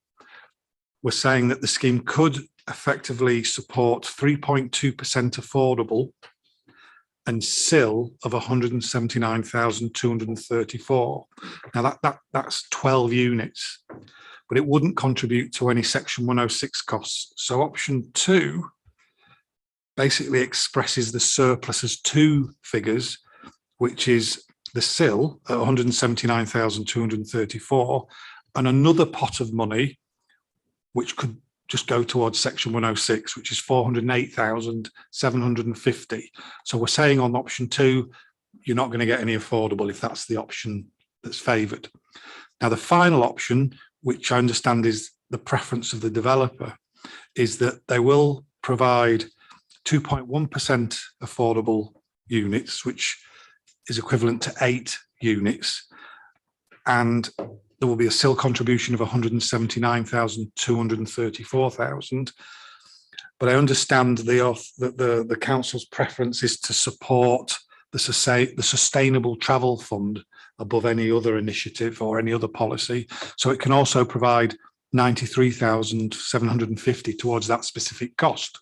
we're saying that the scheme could effectively support 3.2% affordable and SIL of 179,234. Now that's 12 units, but it wouldn't contribute to any Section 106 costs. So option 2 basically expresses the surplus as 2 figures, which is the SIL at 179,234 and another pot of money, which could just go towards Section 106, which is 408,750. So we're saying on option 2, you're not going to get any affordable if that's the option that's favoured. Now, the final option, which I understand is the preference of the developer, is that they will provide 2.1% affordable units, which is equivalent to 8 units. And there will be a SIL contribution of 179,234,000. But I understand the council's preference is to support the sustainable travel fund above any other initiative or any other policy. So it can also provide 93,750 towards that specific cost.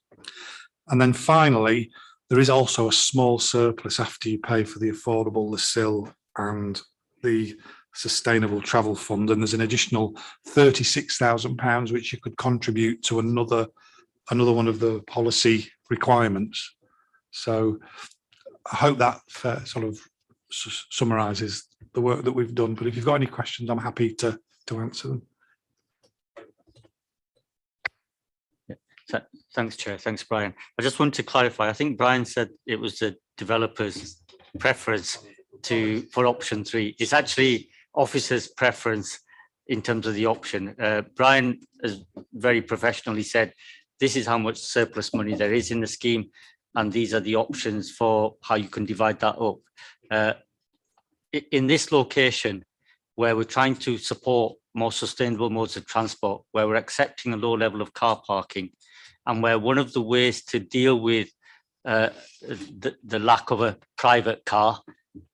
And then finally, there is also a small surplus after you pay for the affordable, the SIL and the sustainable travel fund, and there's an additional £36,000 which you could contribute to another one of the policy requirements. So I hope that sort of summarises the work that we've done, but if you've got any questions, I'm happy to answer them. Thanks, Chair. Thanks, Brian. I just want to clarify. I think Brian said it was the developer's preference for option 3. It's actually officer's preference in terms of the option. Brian has very professionally said, this is how much surplus money there is in the scheme, and these are the options for how you can divide that up. In this location, where we're trying to support more sustainable modes of transport, where we're accepting a low level of car parking, and where one of the ways to deal with the lack of a private car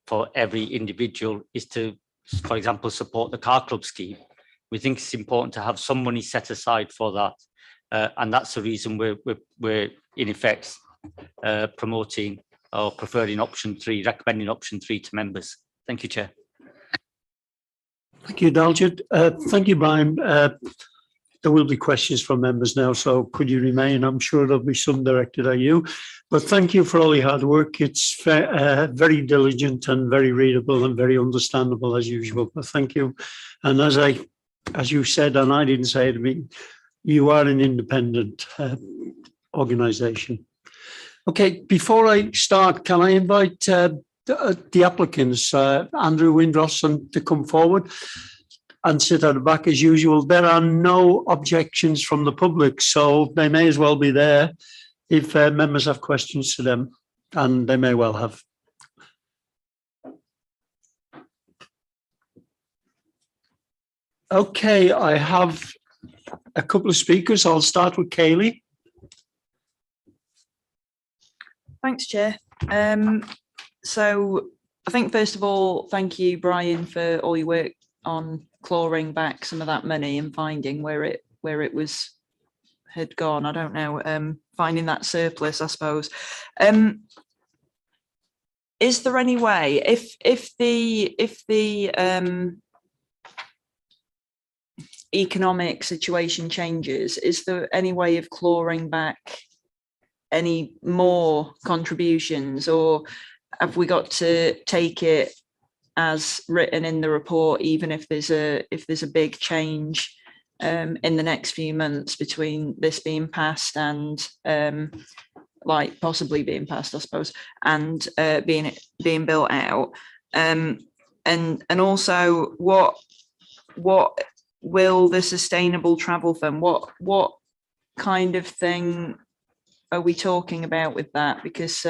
for every individual is to, for example, support the car club scheme. We think it's important to have some money set aside for that. And that's the reason we're in effect promoting or preferring option 3, recommending option 3 to members. Thank you, Chair. Thank you, Daljit. Thank you, Brian. There will be questions from members now, so could you remain? I'm sure there'll be some directed at you. But thank you for all your hard work. It's very diligent and very readable and very understandable as usual. But thank you. And as you said, and I didn't say it to me, you are an independent organisation. Okay, before I start, can I invite the applicants, Andrew Windross, to come forward and sit at the back as usual. There are no objections from the public, so they may as well be there if members have questions to them, and they may well have. Okay, I have a couple of speakers. I'll start with Kaylee. Thanks, Chair. So I think, first of all, thank you, Brian, for all your work on clawing back some of that money and finding where it had gone. I don't know, finding that surplus, I suppose. Is there any way, if the economic situation changes, is there any way of clawing back any more contributions, or have we got to take it as written in the report, even if there's a big change in the next few months between this being passed and like possibly being passed, I suppose, and being built out, and also what will the sustainable travel fund, what kind of thing are we talking about with that? Because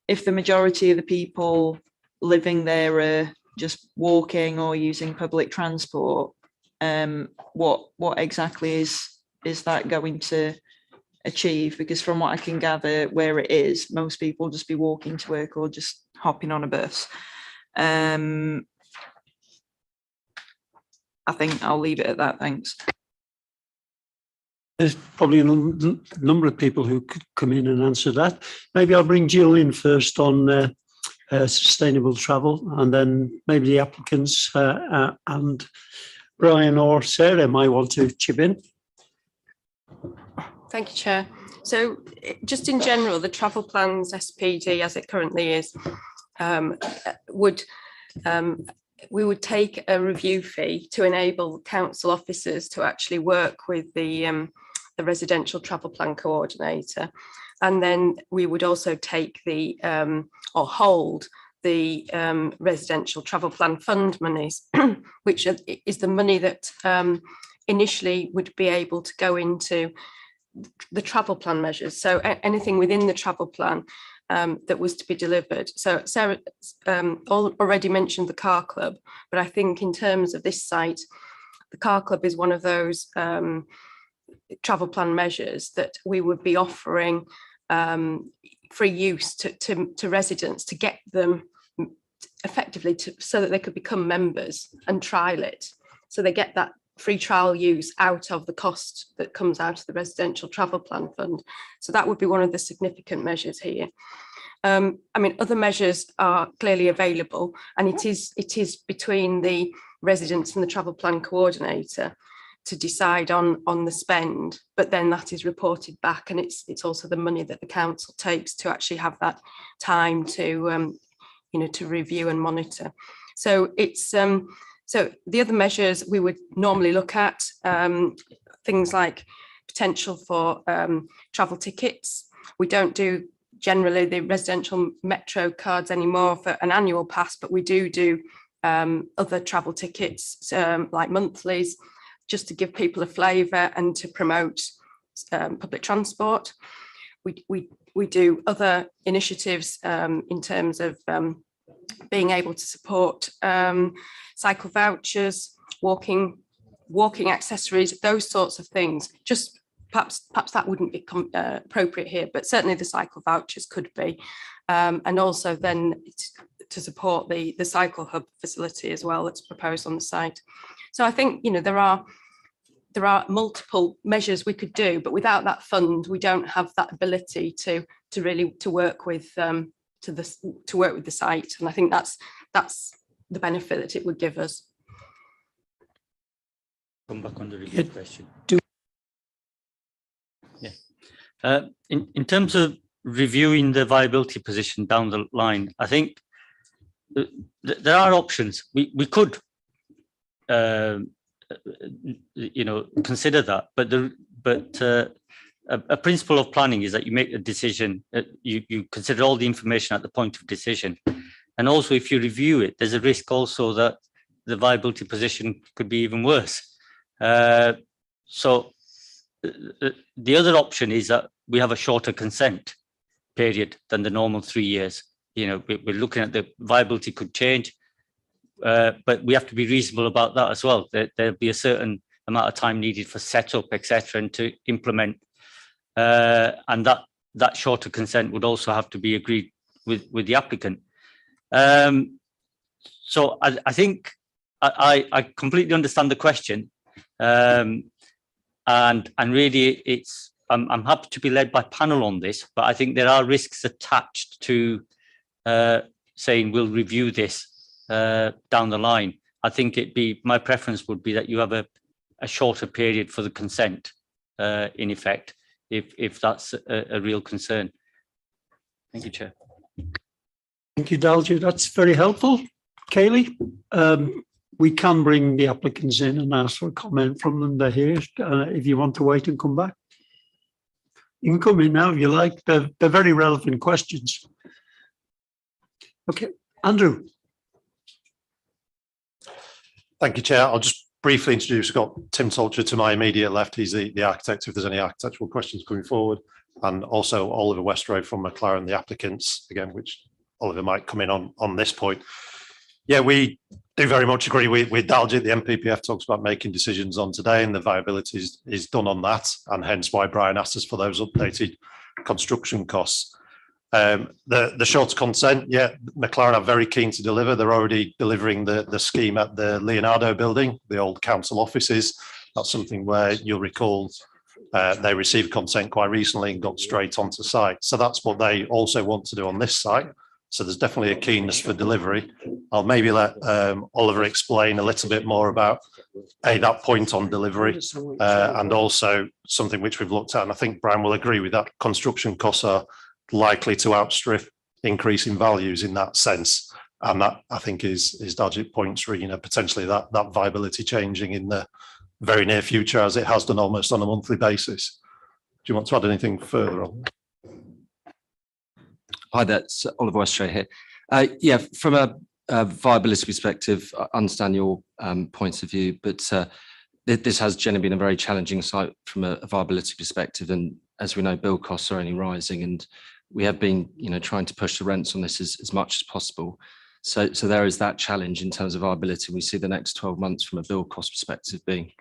if the majority of the people living there are just walking or using public transport, what exactly is that going to achieve? Because from what I can gather, where it is, most people just be walking to work or just hopping on a bus. I think I'll leave it at that. Thanks. There's probably a number of people who could come in and answer that. Maybe I'll bring Jill in first on sustainable travel, and then maybe the applicants and Brian or Sarah might want to chip in. Thank you, Chair. So just in general, the travel plans SPD as it currently is we would take a review fee to enable council officers to actually work with the residential travel plan coordinator. And then we would also take the or hold the residential travel plan fund monies, which is the money that initially would be able to go into the travel plan measures. So anything within the travel plan that was to be delivered. So Sarah already mentioned the car club, but I think in terms of this site, the car club is one of those travel plan measures that we would be offering free use to residents to get them effectively so that they could become members and trial it. So they get that free trial use out of the cost that comes out of the residential travel plan fund. So that would be one of the significant measures here. I mean, other measures are clearly available, and it is between the residents and the travel plan coordinator to decide on the spend, but then that is reported back, and it's also the money that the council takes to actually have that time to to review and monitor. So it's so the other measures we would normally look at, things like potential for travel tickets. We don't do generally the residential metro cards anymore for an annual pass, but we do other travel tickets like monthlies, just to give people a flavour and to promote public transport. We do other initiatives in terms of being able to support cycle vouchers, walking accessories, those sorts of things. Just perhaps that wouldn't be appropriate here, but certainly the cycle vouchers could be, and also then to support the cycle hub facility as well that's proposed on the site. So I think there are multiple measures we could do, but without that fund, we don't have that ability to really work with work with the site, and I think that's the benefit that it would give us. Come back on the review question. In terms of reviewing the viability position down the line, I think there are options. We could consider that, but a principle of planning is that you make a decision, you consider all the information at the point of decision, and also if you review it, there's a risk also that the viability position could be even worse. So the other option is that we have a shorter consent period than the normal 3 years. We're looking at the viability could change, but we have to be reasonable about that as well. There'll be a certain amount of time needed for setup, etc., and to implement. And that shorter consent would also have to be agreed with the applicant. So I think I completely understand the question, and really I'm happy to be led by panel on this, but I think there are risks attached to saying we'll review this down the line. I think my preference would be that you have a shorter period for the consent in effect, if that's a real concern. Thank you, Chair. Thank you, Dalju. That's very helpful. Kaylee, we can bring the applicants in and ask for a comment from them. They're here. If you want to wait and come back, you can come in now if you like. They're very relevant questions. Okay, Andrew. Thank you, Chair. I'll just briefly introduce, we've got Tim Tolcher to my immediate left. He's the architect, if there's any architectural questions coming forward, and also Oliver Westrow from McLaren, the applicants, again, which Oliver might come in on this point. Yeah, we do very much agree with Daljit. The MPPF talks about making decisions on today, and the viability is done on that, and hence why Brian asked us for those updated construction costs. The short consent, yeah, McLaren are very keen to deliver. They're already delivering the scheme at the Leonardo building, the old council offices. That's something where you'll recall they received consent quite recently and got straight onto site. So that's what they also want to do on this site. So there's definitely a keenness for delivery. I'll maybe let Oliver explain a little bit more about that point on delivery and also something which we've looked at, and I think Brian will agree with that. Construction costs are likely to outstrip increase in values in that sense, and that I think is Darjit points for, you know, potentially that viability changing in the very near future, as it has done almost on a monthly basis. Do you want to add anything further on? Hi, that's Oliver Westray here. Yeah, from a viability perspective, I understand your points of view, but this has generally been a very challenging site from a viability perspective. And as we know, build costs are only rising, and we have been, you know, trying to push the rents on this as much as possible. So there is that challenge in terms of viability. We see the next 12 months from a build cost perspective being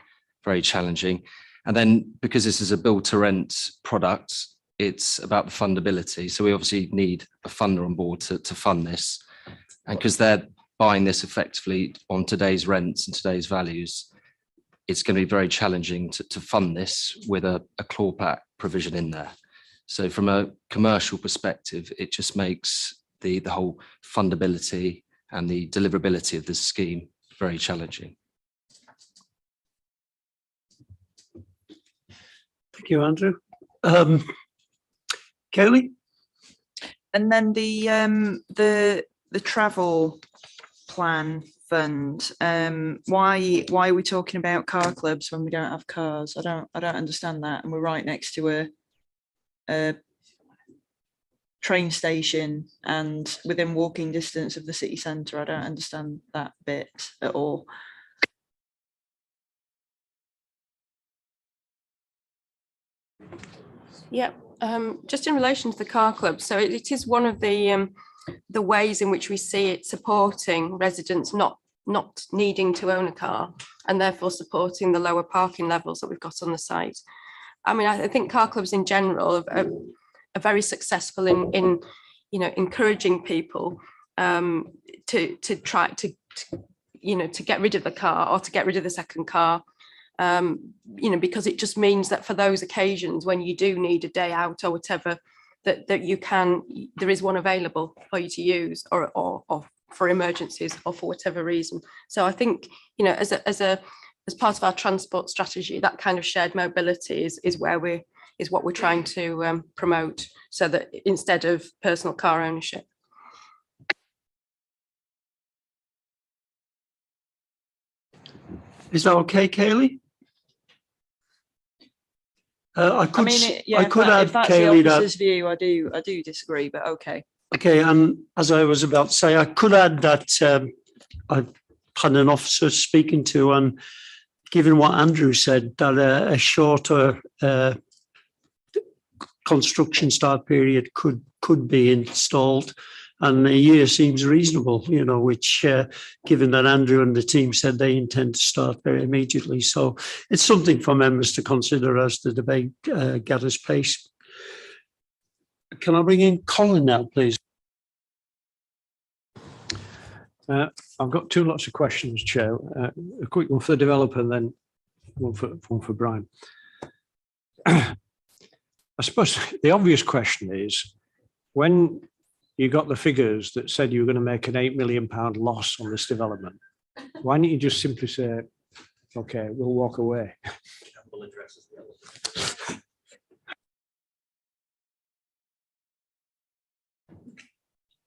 very challenging. And then because this is a build to rent product, it's about the fundability. So we obviously need a funder on board to fund this. And because they're buying this effectively on today's rents and today's values, it's going to be very challenging to fund this with a clawback provision in there. So from a commercial perspective, it just makes the whole fundability and the deliverability of this scheme very challenging. Thank you, Andrew. Kelly? And then the travel plan fund, why are we talking about car clubs when we don't have cars? I don't understand that, and we're right next to a train station and within walking distance of the city centre. I don't understand that bit at all. Yeah, just in relation to the car club, so it is one of the ways in which we see it supporting residents not needing to own a car, and therefore supporting the lower parking levels that we've got on the site. I mean, I think car clubs in general are very successful in you know, encouraging people to try to you know, to get rid of the car or to get rid of the second car. You know, because it just means that for those occasions when you do need a day out or whatever, that you can, there is one available for you to use, or for emergencies or for whatever reason. So I think, you know, as part of our transport strategy, that kind of shared mobility is what we're trying to promote, so that instead of personal car ownership. Is that okay, Kaylee? I could add, if that's Kaylee, the officer's view, I do disagree, but okay. Okay, and as I was about to say, I could add that I had an officer speaking to, and given what Andrew said, that a shorter construction start period could be installed, and a year seems reasonable, you know, which given that Andrew and the team said they intend to start very immediately. So it's something for members to consider as the debate gathers pace. Can I bring in Colin now, please? I've got two lots of questions, Chair. A quick one for the developer and then one for Brian. I suppose the obvious question is, when you got the figures that said you were going to make an £8 million loss on this development, why didn't you just simply say, okay, we'll walk away?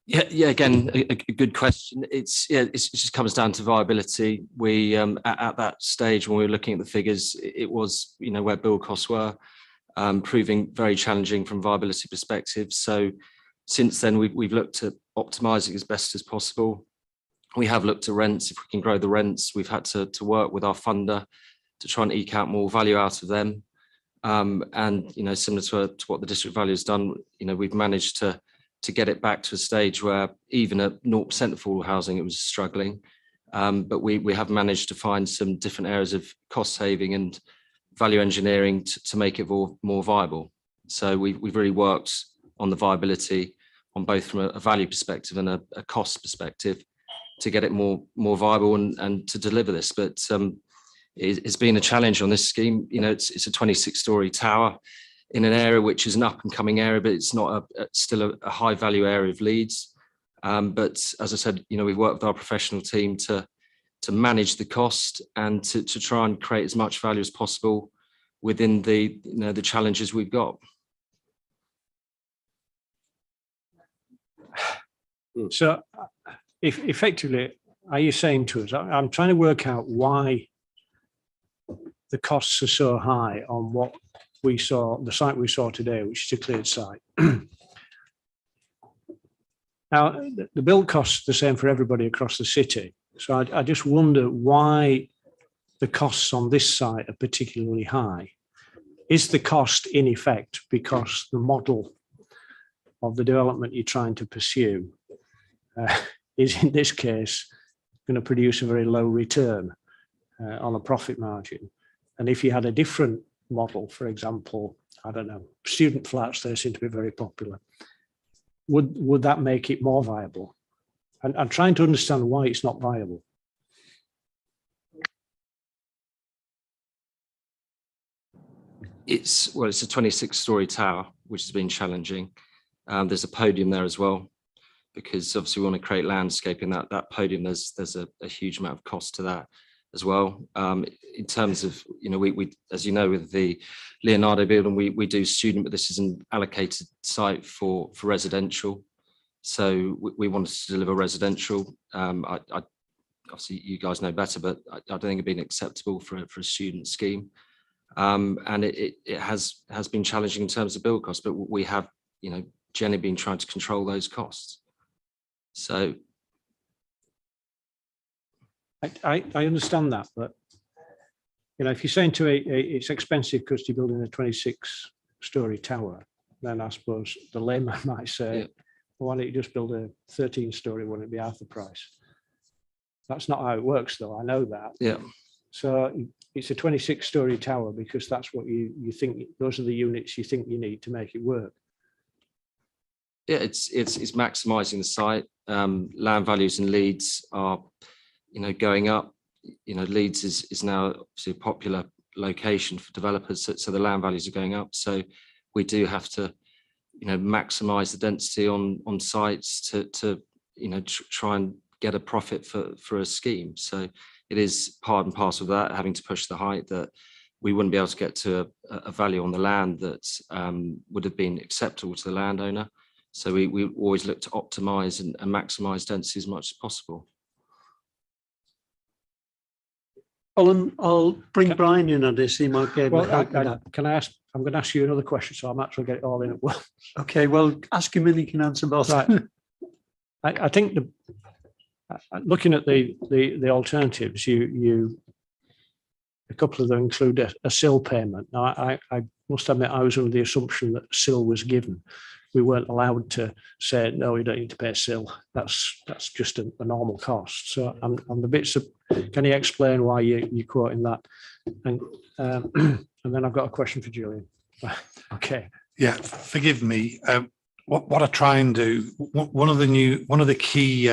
Yeah. Again, a good question. It just comes down to viability. We at that stage when we were looking at the figures, it was, you know, where build costs were proving very challenging from viability perspective. So since then, we've looked at optimizing as best as possible. We have looked at rents. If we can grow the rents, we've had to work with our funder to try and eke out more value out of them. And, you know, similar to what the district value has done, you know, we've managed to get it back to a stage where even at 0% affordable housing, it was struggling. But we have managed to find some different areas of cost saving and value engineering to make it more viable. So we've really worked on the viability on both from a value perspective and a cost perspective to get it more viable and to deliver this. But it's been a challenge on this scheme. You know, it's a 26-story tower in an area which is an up and coming area, but it's not still a high value area of Leeds. But as I said, you know, we've worked with our professional team to manage the cost and to try and create as much value as possible within the challenges we've got. So if effectively, are you saying to us, I'm trying to work out why the costs are so high on what we saw, the site we saw today, which is a cleared site. Now, the build costs are the same for everybody across the city. So I just wonder why the costs on this site are particularly high. Is the cost in effect because the model of the development you're trying to pursue is in this case going to produce a very low return on a profit margin? And if you had a different model, for example, I don't know, student flats, they seem to be very popular. Would that make it more viable? And I'm trying to understand why it's not viable. It's a 26-story tower, which has been challenging. There's a podium there as well, because obviously we want to create landscaping. That podium, there's a huge amount of cost to that as well. In terms of, you know, we as you know, with the Leonardo building, we do student, but this is an allocated site for residential. So we wanted to deliver residential. I obviously you guys know better, but I don't think it'd been acceptable for a student scheme. And it has been challenging in terms of build costs, but we have, you know, generally been trying to control those costs. So I understand that, but you know, if you're saying to it's expensive because you're building a 26-story tower, then I suppose the layman might say, well, why don't you just build a 13-story? Wouldn't it be half the price? That's not how it works, though. I know that. Yeah. So it's a 26-story tower because that's what you think. Those are the units you think you need to make it work. Yeah, it's maximising the site. Land values in Leeds are, you know, going up. You know, Leeds is now obviously a popular location for developers, so the land values are going up. So we do have to, you know, maximise the density on sites to you know, try and get a profit for a scheme. So it is part and parcel of that, having to push the height, that we wouldn't be able to get to a value on the land that would have been acceptable to the landowner. So we always look to optimise and maximise density as much as possible. I'll bring Brian in on this. He might be able to help with that. Can I ask? I'm going to ask you another question, so I'm actually get it all in at once. Okay, well, ask him and he can answer both. Right. I think looking at the alternatives, a couple of them include a SIL payment. Now, I must admit, I was under the assumption that SIL was given. We weren't allowed to say, no, you don't need to pay SIL. That's just a normal cost. So I'm a bit, can you explain why you're quoting that? And then I've got a question for Julian. Okay. Yeah, forgive me. What I try and do, one of the key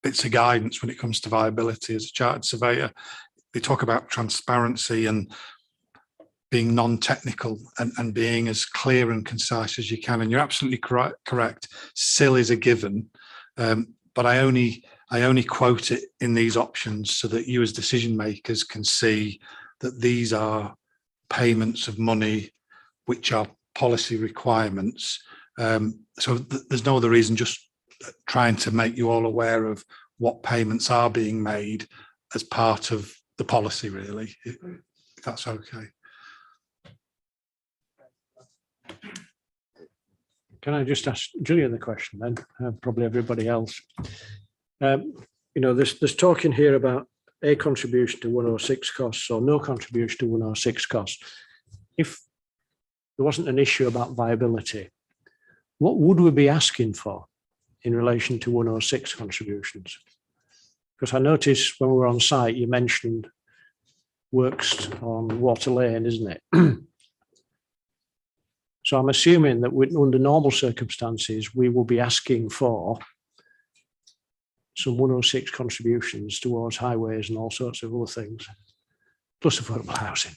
bits of guidance when it comes to viability as a chartered surveyor, they talk about transparency and being non-technical and being as clear and concise as you can. And you're absolutely correct. SIL is a given, but I only quote it in these options so that you as decision makers can see that these are payments of money which are policy requirements. So there's no other reason, just trying to make you all aware of what payments are being made as part of the policy, really, if that's okay. Can I just ask Julian the question then? Probably everybody else. You know, there's talking here about a contribution to 106 costs or no contribution to 106 costs. If there wasn't an issue about viability, what would we be asking for in relation to 106 contributions? Because I noticed when we were on site, you mentioned works on Water Lane, isn't it? So I'm assuming that under normal circumstances, we will be asking for some 106 contributions towards highways and all sorts of other things, plus affordable housing.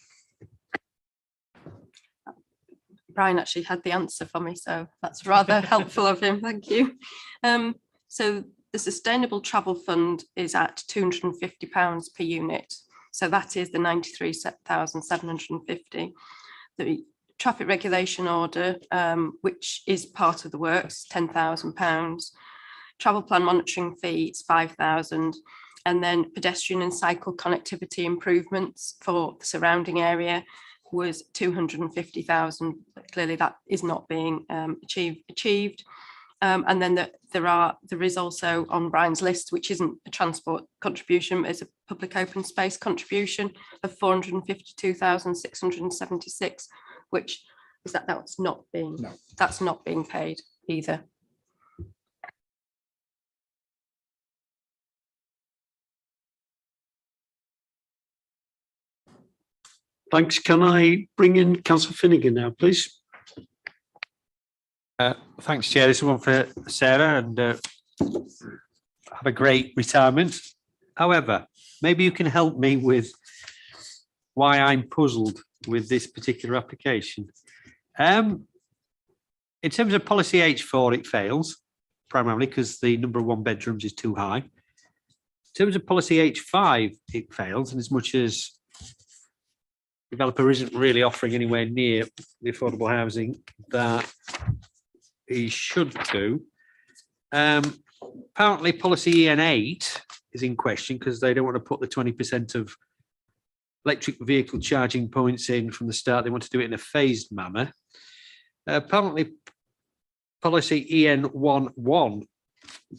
Brian actually had the answer for me, so that's rather helpful of him. Thank you. So the Sustainable Travel Fund is at £250 per unit. So that is the 93,750. The traffic regulation order, which is part of the works, £10,000. Travel plan monitoring fee is 5,000. And then pedestrian and cycle connectivity improvements for the surrounding area was 250,000. Clearly that is not being achieved. And then there is also on Brian's list, which isn't a transport contribution, it's a public open space contribution of 452,676, which is that's not being paid either. Thanks. Can I bring in Councillor Finnegan now, please? Thanks, Chair. This is one for Sarah, and have a great retirement. However, maybe you can help me with why I'm puzzled with this particular application. In terms of policy H4, it fails primarily because the number of 1 bedrooms is too high. In terms of policy H5, it fails, and as much as developer isn't really offering anywhere near the affordable housing that he should do. Apparently policy EN8 is in question because they don't want to put the 20% of electric vehicle charging points in from the start. They want to do it in a phased manner. Apparently policy EN11,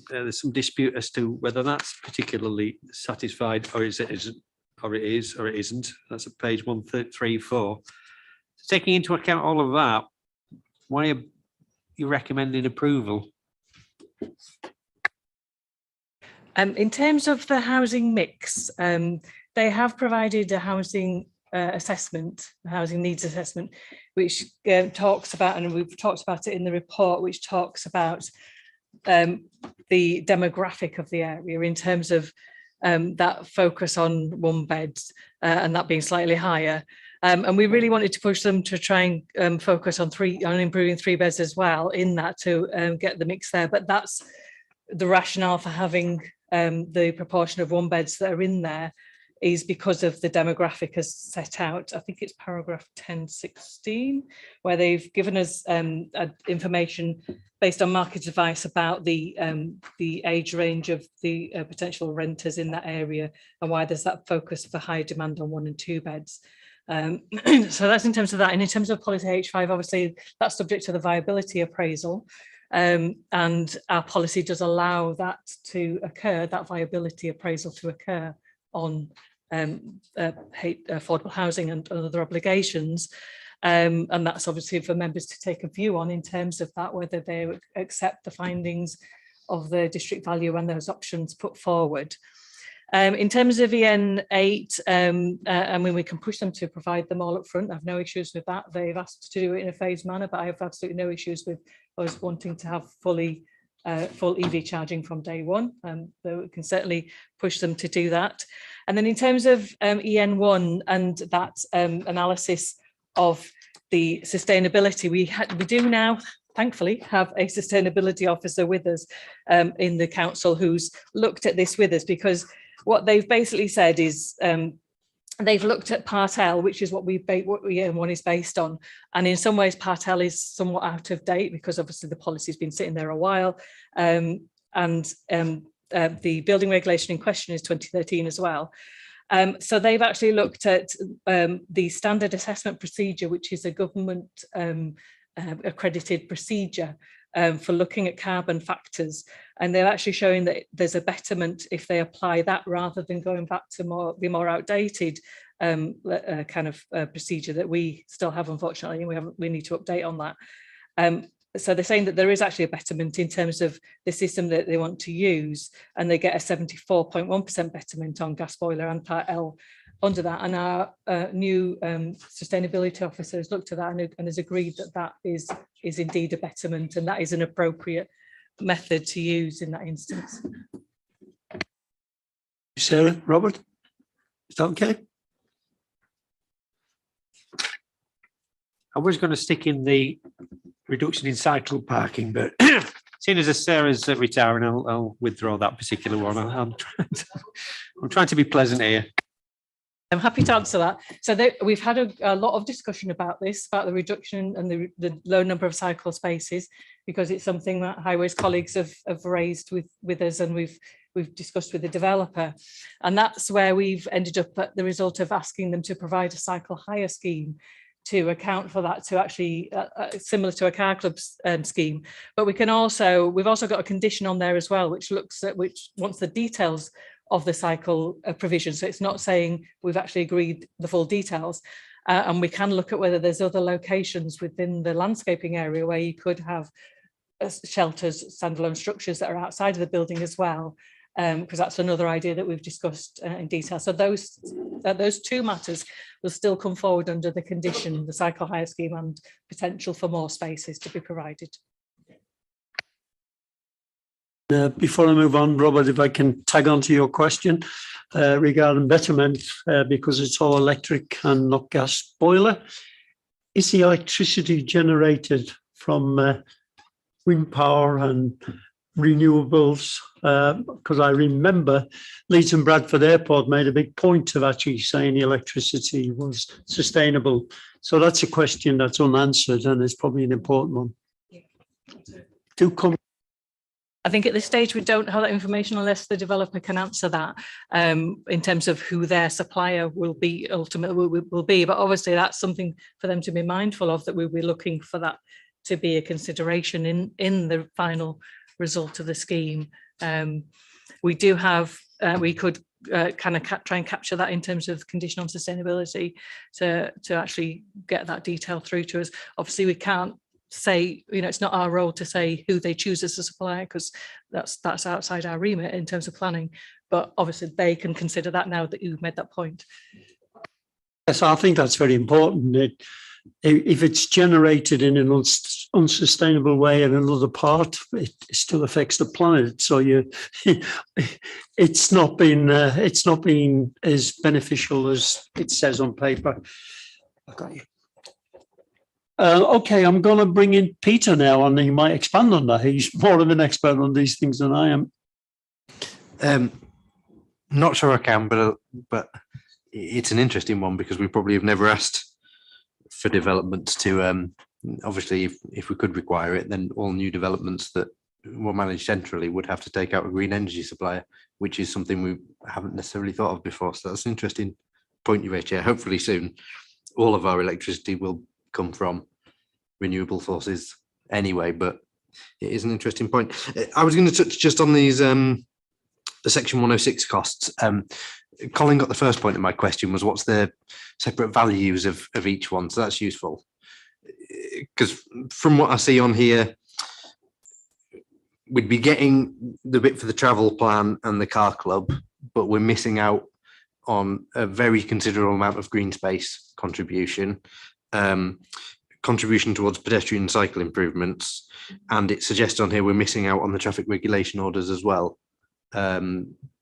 there's some dispute as to whether that's particularly satisfied, or is it isn't, or it is or it isn't. That's at page 134. Taking into account all of that, why are you recommending approval? In terms of the housing mix, they have provided a housing assessment, a housing needs assessment, which talks about, and we've talked about it in the report, which talks about the demographic of the area in terms of that focus on 1 beds and that being slightly higher. And we really wanted to push them to try and focus on improving 3 beds as well in that to get the mix there. But that's the rationale for having the proportion of 1 beds that are in there, is because of the demographic as set out. I think it's paragraph 1016, where they've given us information based on market advice about the age range of the potential renters in that area and why there's that focus for high demand on 1 and 2 beds. So that's in terms of that. And in terms of policy H5, obviously that's subject to the viability appraisal. And our policy does allow that to occur, that viability appraisal to occur on affordable housing and other obligations. And that's obviously for members to take a view on in terms of that, whether they accept the findings of the district value and those options put forward. In terms of EN8, I mean, we can push them to provide them all up front. I have no issues with that. They've asked to do it in a phased manner, but I have absolutely no issues with us wanting to have full EV charging from day one. So we can certainly push them to do that. And then in terms of EN1 and that analysis of the sustainability, we do now, thankfully, have a sustainability officer with us in the council who's looked at this with us, because what they've basically said is they've looked at Part L, which is what EN1 is based on. And in some ways, Part L is somewhat out of date because obviously the policy's been sitting there a while. The building regulation in question is 2013 as well. So they've actually looked at the standard assessment procedure, which is a government accredited procedure for looking at carbon factors, and they're actually showing that there's a betterment if they apply that rather than going back to the more outdated kind of procedure that we still have, unfortunately, and we need to update on that. So they're saying that there is actually a betterment in terms of the system that they want to use, and they get a 74.1% betterment on gas boiler and Part L under that, and our new sustainability officer has looked at that and has agreed that that is indeed a betterment, and that is an appropriate method to use in that instance. Sarah, Robert, is that okay? I was going to stick in the reduction in cycle parking, but seeing as Sarah's retiring, I'll withdraw that particular one. I'm trying to be pleasant here. I'm happy to answer that. So we've had a lot of discussion about this, about the reduction and the low number of cycle spaces, because it's something that Highways colleagues have raised with us, and we've discussed with the developer. And that's where we've ended up at the result of asking them to provide a cycle hire scheme to account for that, to actually similar to a car club scheme. But we've also got a condition on there as well, which wants the details of the cycle provision. So it's not saying we've actually agreed the full details. And we can look at whether there's other locations within the landscaping area where you could have shelters, standalone structures that are outside of the building as well, because that's another idea that we've discussed in detail. So those two matters will still come forward under the condition, the cycle hire scheme, and potential for more spaces to be provided. Before I move on, Robert, if I can tag on to your question regarding betterment, because it's all electric and not gas boiler, is the electricity generated from wind power and renewables? Because I remember Leeds and Bradford Airport made a big point of actually saying the electricity was sustainable. So that's a question that's unanswered, and it's probably an important one. Do come. I think at this stage we don't have that information unless the developer can answer that in terms of who their supplier will be ultimately will be. But obviously that's something for them to be mindful of, that we'll be looking for that to be a consideration in the final result of the scheme. We do have, we could kind of try and capture that in terms of condition on sustainability to actually get that detail through to us. Obviously we can't say, it's not our role to say who they choose as a supplier, because that's outside our remit in terms of planning, but obviously they can consider that now that you've made that point. Yes, I think that's very important. If it's generated in an unsustainable way in another part, it still affects the planet. So it's not been as beneficial as it says on paper. I've got you. Okay, I'm going to bring in Peter now, and he might expand on that. He's more of an expert on these things than I am. Not sure I can, but it's an interesting one, because we probably have never asked for developments to, obviously, if we could require it, then all new developments that were managed centrally would have to take out a green energy supplier, which is something we haven't necessarily thought of before. So that's an interesting point you raised here. Hopefully soon, all of our electricity will come from renewable sources anyway, but it is an interesting point. I was going to touch just on these the section 106 costs. Colin got the first point of my question, was what's the separate values of each one, so that's useful, because from what I see on here, we'd be getting the bit for the travel plan and the car club, but we're missing out on a very considerable amount of green space contribution, contribution towards pedestrian and cycle improvements, and it suggests on here we're missing out on the traffic regulation orders as well,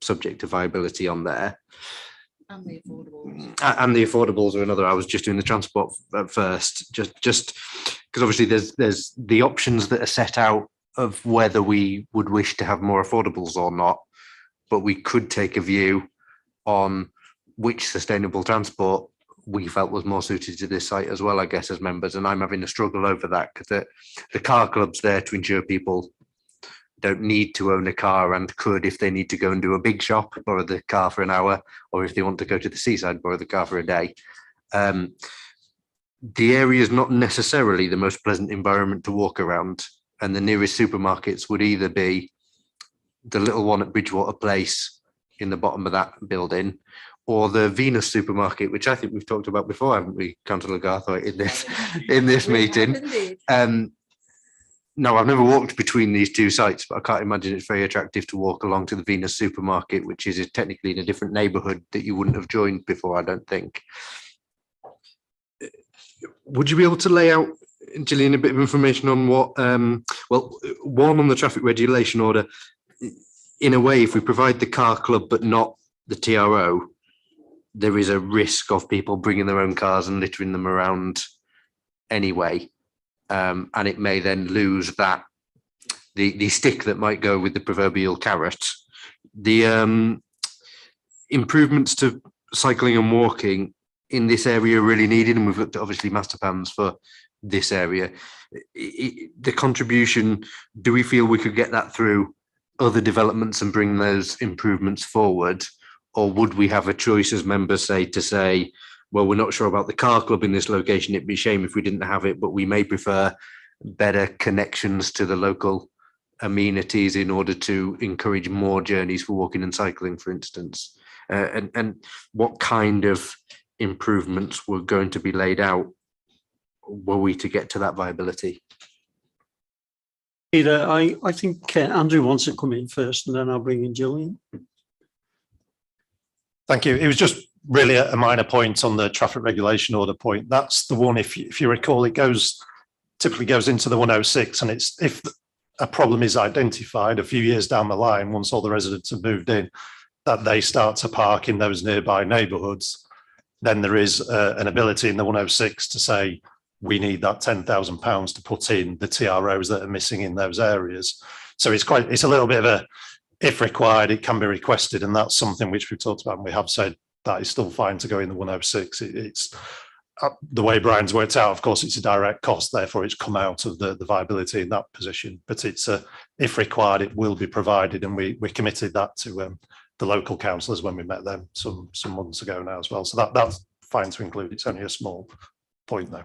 subject to viability on there. And the affordables. And the affordables are another. I was just doing the transport at first, just because obviously there's the options that are set out of whether we would wish to have more affordables or not, but we could take a view on which sustainable transport we felt was more suited to this site as well, I guess, as members. And I'm having a struggle over that, because the car club's there to ensure people don't need to own a car, and could, if they need to go and do a big shop, borrow the car for an hour, or if they want to go to the seaside, borrow the car for a day. The area is not necessarily the most pleasant environment to walk around, and the nearest supermarkets would either be the little one at Bridgewater Place in the bottom of that building, or the Venus supermarket, which I think we've talked about before, haven't we, Councillor Garthwaite, in this meeting? no, I've never walked between these two sites, but I can't imagine it's very attractive to walk along to the Venus supermarket, which is technically in a different neighbourhood that you wouldn't have joined before, I don't think. Would you be able to lay out, Gillian, a bit of information on what, well, one, on the traffic regulation order, in a way, if we provide the car club but not the TRO, there is a risk of people bringing their own cars and littering them around anyway. And it may then lose that, the stick that might go with the proverbial carrot. The improvements to cycling and walking in this area are really needed, and we've looked at obviously master plans for this area. The contribution, do we feel we could get that through other developments and bring those improvements forward? Or would we have a choice as members say, well, we're not sure about the car club in this location, it'd be a shame if we didn't have it, but we may prefer better connections to the local amenities in order to encourage more journeys for walking and cycling, for instance? And what kind of improvements were going to be laid out were we to get to that viability? Peter, I think Andrew wants to come in first, and then I'll bring in Gillian. Thank you. It was just really a minor point on the traffic regulation order point. That's the one, if you recall, it typically goes into the 106, and it's if a problem is identified a few years down the line, once all the residents have moved in, that they start to park in those nearby neighbourhoods, then there is an ability in the 106 to say, we need that £10,000 to put in the TROs that are missing in those areas. So it's a little bit of a, if required, it can be requested, and that's something which we've talked about, and we have said that is still fine to go in the 106. It's the way Brian's worked out, of course, it's a direct cost, therefore it's come out of the viability in that position, but it's if required, it will be provided, and we committed that to the local councillors when we met them some months ago now as well. So that's fine to include. It's only a small point though.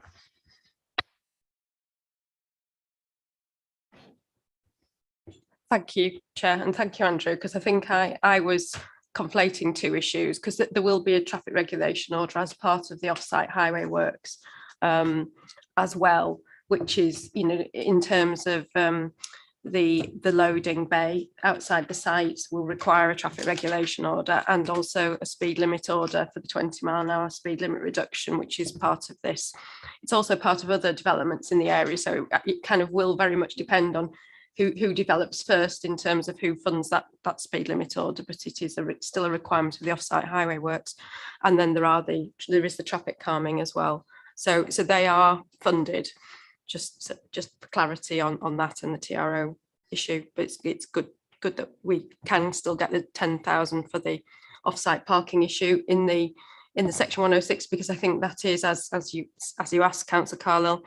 Thank you, Chair, and thank you, Andrew, because I think I was conflating two issues, because there will be a traffic regulation order as part of the off-site highway works as well, which is, you know, in terms of the loading bay outside the sites will require a traffic regulation order, and also a speed limit order for the 20-mile-an-hour speed limit reduction, which is part of this. It's also part of other developments in the area, so it kind of will very much depend on who develops first in terms of who funds that speed limit order, but it is still a requirement of the off-site highway works. And then there is the traffic calming as well. So they are funded, just for clarity on that and the TRO issue. But it's good that we can still get the 10,000 for the off-site parking issue in the section 106, because I think that is, as you asked, Councillor Carlisle,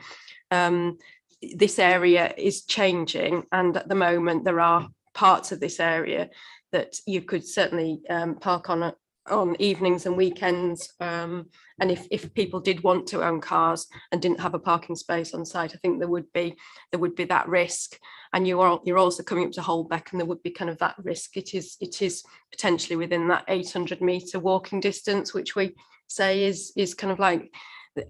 this area is changing, and at the moment there are parts of this area that you could certainly park on evenings and weekends, and if people did want to own cars and didn't have a parking space on site, I think there would be that risk. And you're also coming up to Holbeck, and there would be kind of that risk. It is potentially within that 800-metre walking distance, which we say is kind of like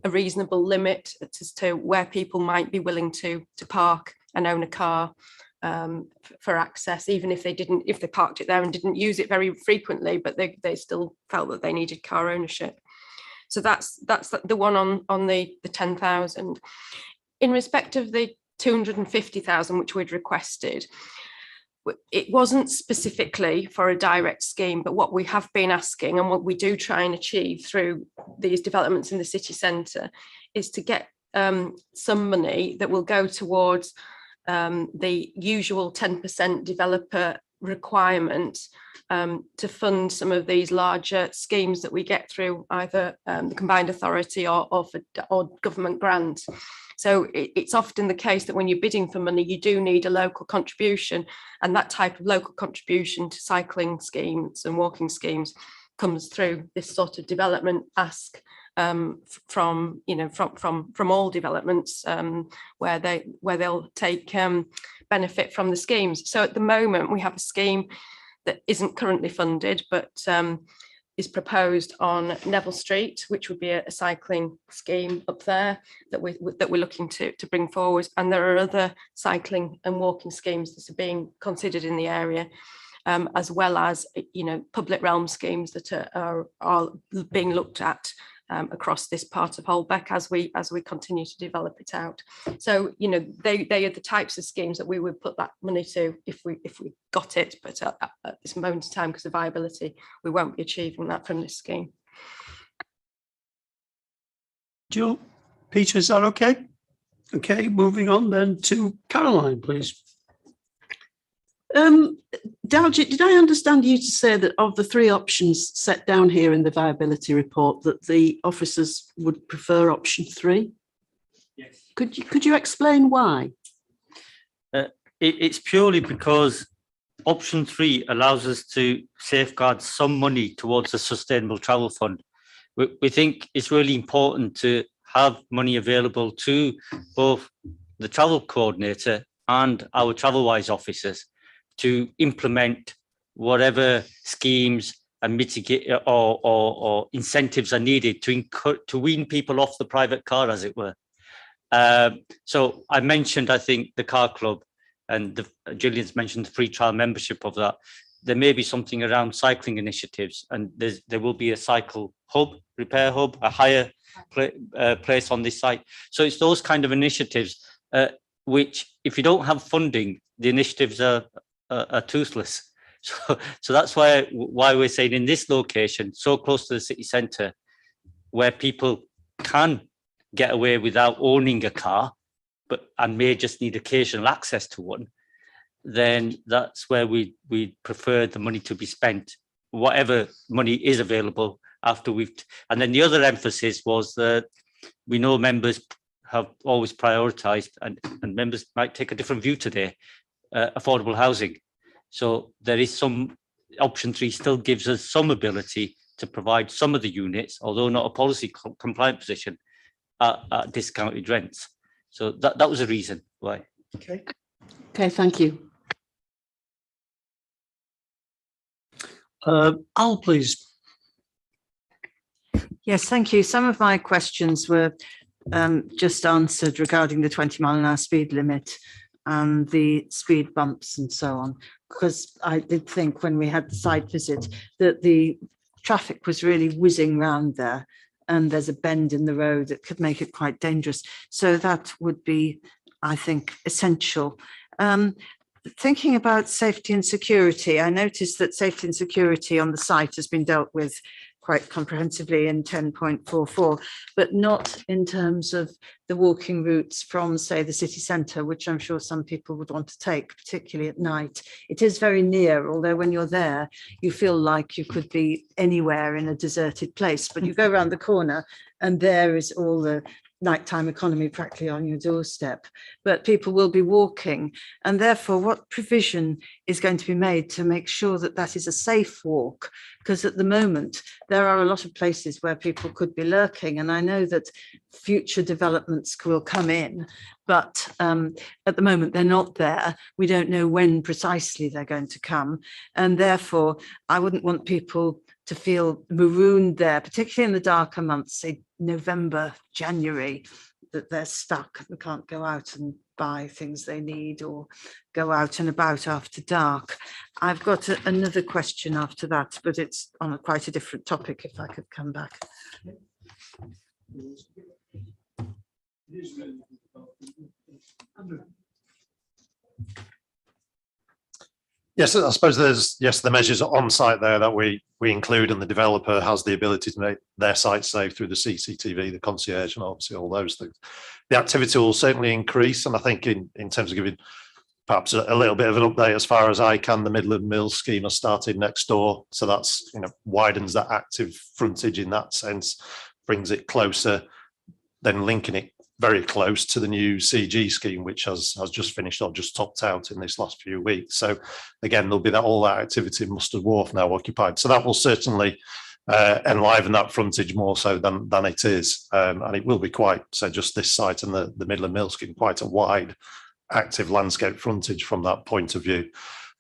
a reasonable limit as to where people might be willing to park and own a car for access, even if they parked it there and didn't use it very frequently, but they still felt that they needed car ownership. So that's the one on the 10,000. In respect of the 250,000, which we'd requested, it wasn't specifically for a direct scheme, but what we have been asking, and what we do try and achieve through these developments in the city centre, is to get some money that will go towards the usual 10% developer requirement to fund some of these larger schemes that we get through either the combined authority or government grants. So it's often the case that when you're bidding for money, you do need a local contribution, and that type of local contribution to cycling schemes and walking schemes comes through this sort of development ask from all developments where they'll take benefit from the schemes. So at the moment we have a scheme that isn't currently funded, but is proposed on Neville Street, which would be a cycling scheme up there that we're looking to bring forward. And there are other cycling and walking schemes that are being considered in the area, as well as public realm schemes that are being looked at across this part of Holbeck as we continue to develop it out. So they are the types of schemes that we would put that money to if we got it, but at this moment in time, because of viability, we won't be achieving that from this scheme. Jill, Peter, is that okay? Okay, moving on then to Caroline, please. Daljit, did I understand you to say that of the three options set down here in the viability report, that the officers would prefer option 3? Yes. Could you explain why? It's purely because option 3 allows us to safeguard some money towards the Sustainable Travel Fund. We think it's really important to have money available to both the travel coordinator and our TravelWise officers to implement whatever schemes and mitigate or incentives are needed to wean people off the private car, as it were. So I mentioned, I think, the car club, and Gillian's mentioned the free trial membership of that. There may be something around cycling initiatives, and there will be a cycle hub, repair hub, a higher place on this site. So it's those kind of initiatives which, if you don't have funding, the initiatives are toothless. So that's why we're saying in this location, so close to the city centre, where people can get away without owning a car, and may just need occasional access to one, then that's where we prefer the money to be spent, whatever money is available after and then the other emphasis was that we know members have always prioritised, and members might take a different view today, affordable housing. So there is option 3 still gives us some ability to provide some of the units, although not a policy compliant position, at discounted rents. So that was a reason why. Okay, thank you. Al, please. Yes, thank you. Some of my questions were just answered regarding the 20-mile-an-hour speed limit and the speed bumps and so on, because I did think when we had the site visit that the traffic was really whizzing round there, and there's a bend in the road that could make it quite dangerous. So that would be, I think, essential. Thinking about safety and security, I noticed that safety and security on the site has been dealt with quite comprehensively in 10.44, but not in terms of the walking routes from, say, the city centre, which I'm sure some people would want to take, particularly at night. It is very near, although when you're there, you feel like you could be anywhere in a deserted place, but you go around the corner and there is all the nighttime economy practically on your doorstep, but people will be walking, and therefore what provision is going to be made to make sure that that is a safe walk? Because at the moment there are a lot of places where people could be lurking, and I know that future developments will come in, but at the moment they're not there. We don't know when precisely they're going to come, and therefore I wouldn't want people to feel marooned there, particularly in the darker months, say November, January, that they're stuck and can't go out and buy things they need or go out and about after dark. I've got another question after that, but it's on quite a different topic, if I could come back. Yes, I suppose there's, the measures on site there that we include, and the developer has the ability to make their site safe through the CCTV, the concierge, and obviously all those things. The activity will certainly increase, and I think in terms of giving perhaps a little bit of an update, as far as I can, the Midland Mills scheme has started next door, so that's widens that active frontage in that sense, brings it closer, then linking it very close to the new CG scheme, which has just finished or just topped out in this last few weeks. So again, there'll be all that activity in Mustard Wharf now occupied. So that will certainly enliven that frontage more so than it is. And it will be quite, so just this site and the Midland Mill scheme, quite a wide active landscape frontage from that point of view.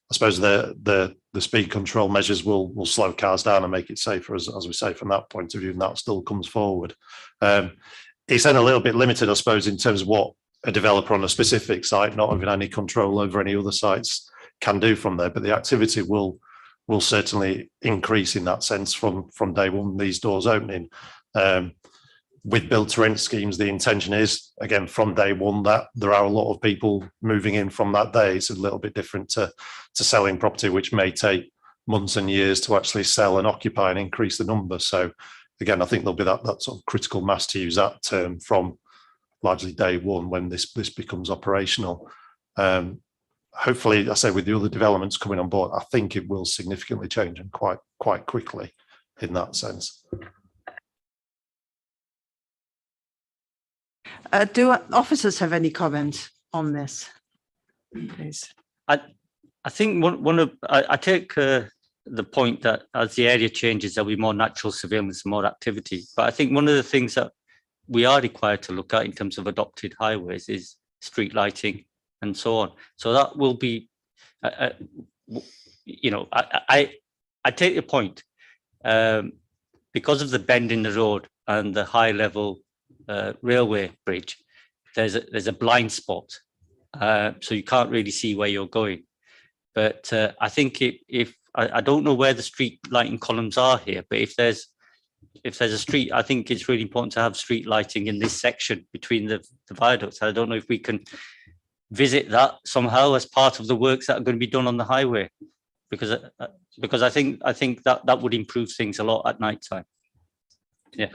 I suppose the the speed control measures will slow cars down and make it safer, as we say, from that point of view, and that still comes forward. It's then a little bit limited, I suppose, in terms of what a developer on a specific site, not having any control over any other sites, can do from there. But the activity will certainly increase in that sense from day one, these doors opening. With build to rent schemes, the intention is, again, from day one, that there are a lot of people moving in from that day. It's a little bit different to selling property, which may take months and years to actually sell and occupy and increase the number. So again, I think there'll be that sort of critical mass, to use that term, from largely day one when this becomes operational. Hopefully, I say, with the other developments coming on board, I think it will significantly change, and quite quickly in that sense. Do officers have any comment on this, please? I think I take the point that as the area changes, there'll be more natural surveillance and more activity. But I think one of the things that we are required to look at in terms of adopted highways is street lighting and so on. So that will be, you know, I take your point. Because of the bend in the road and the high level railway bridge, there's a blind spot, so you can't really see where you're going. But I think if I don't know where the street lighting columns are here, but if there's a street, I think it's really important to have street lighting in this section between the viaducts. I don't know if we can visit that somehow as part of the works that are going to be done on the highway, because I think that would improve things a lot at night time. Yeah.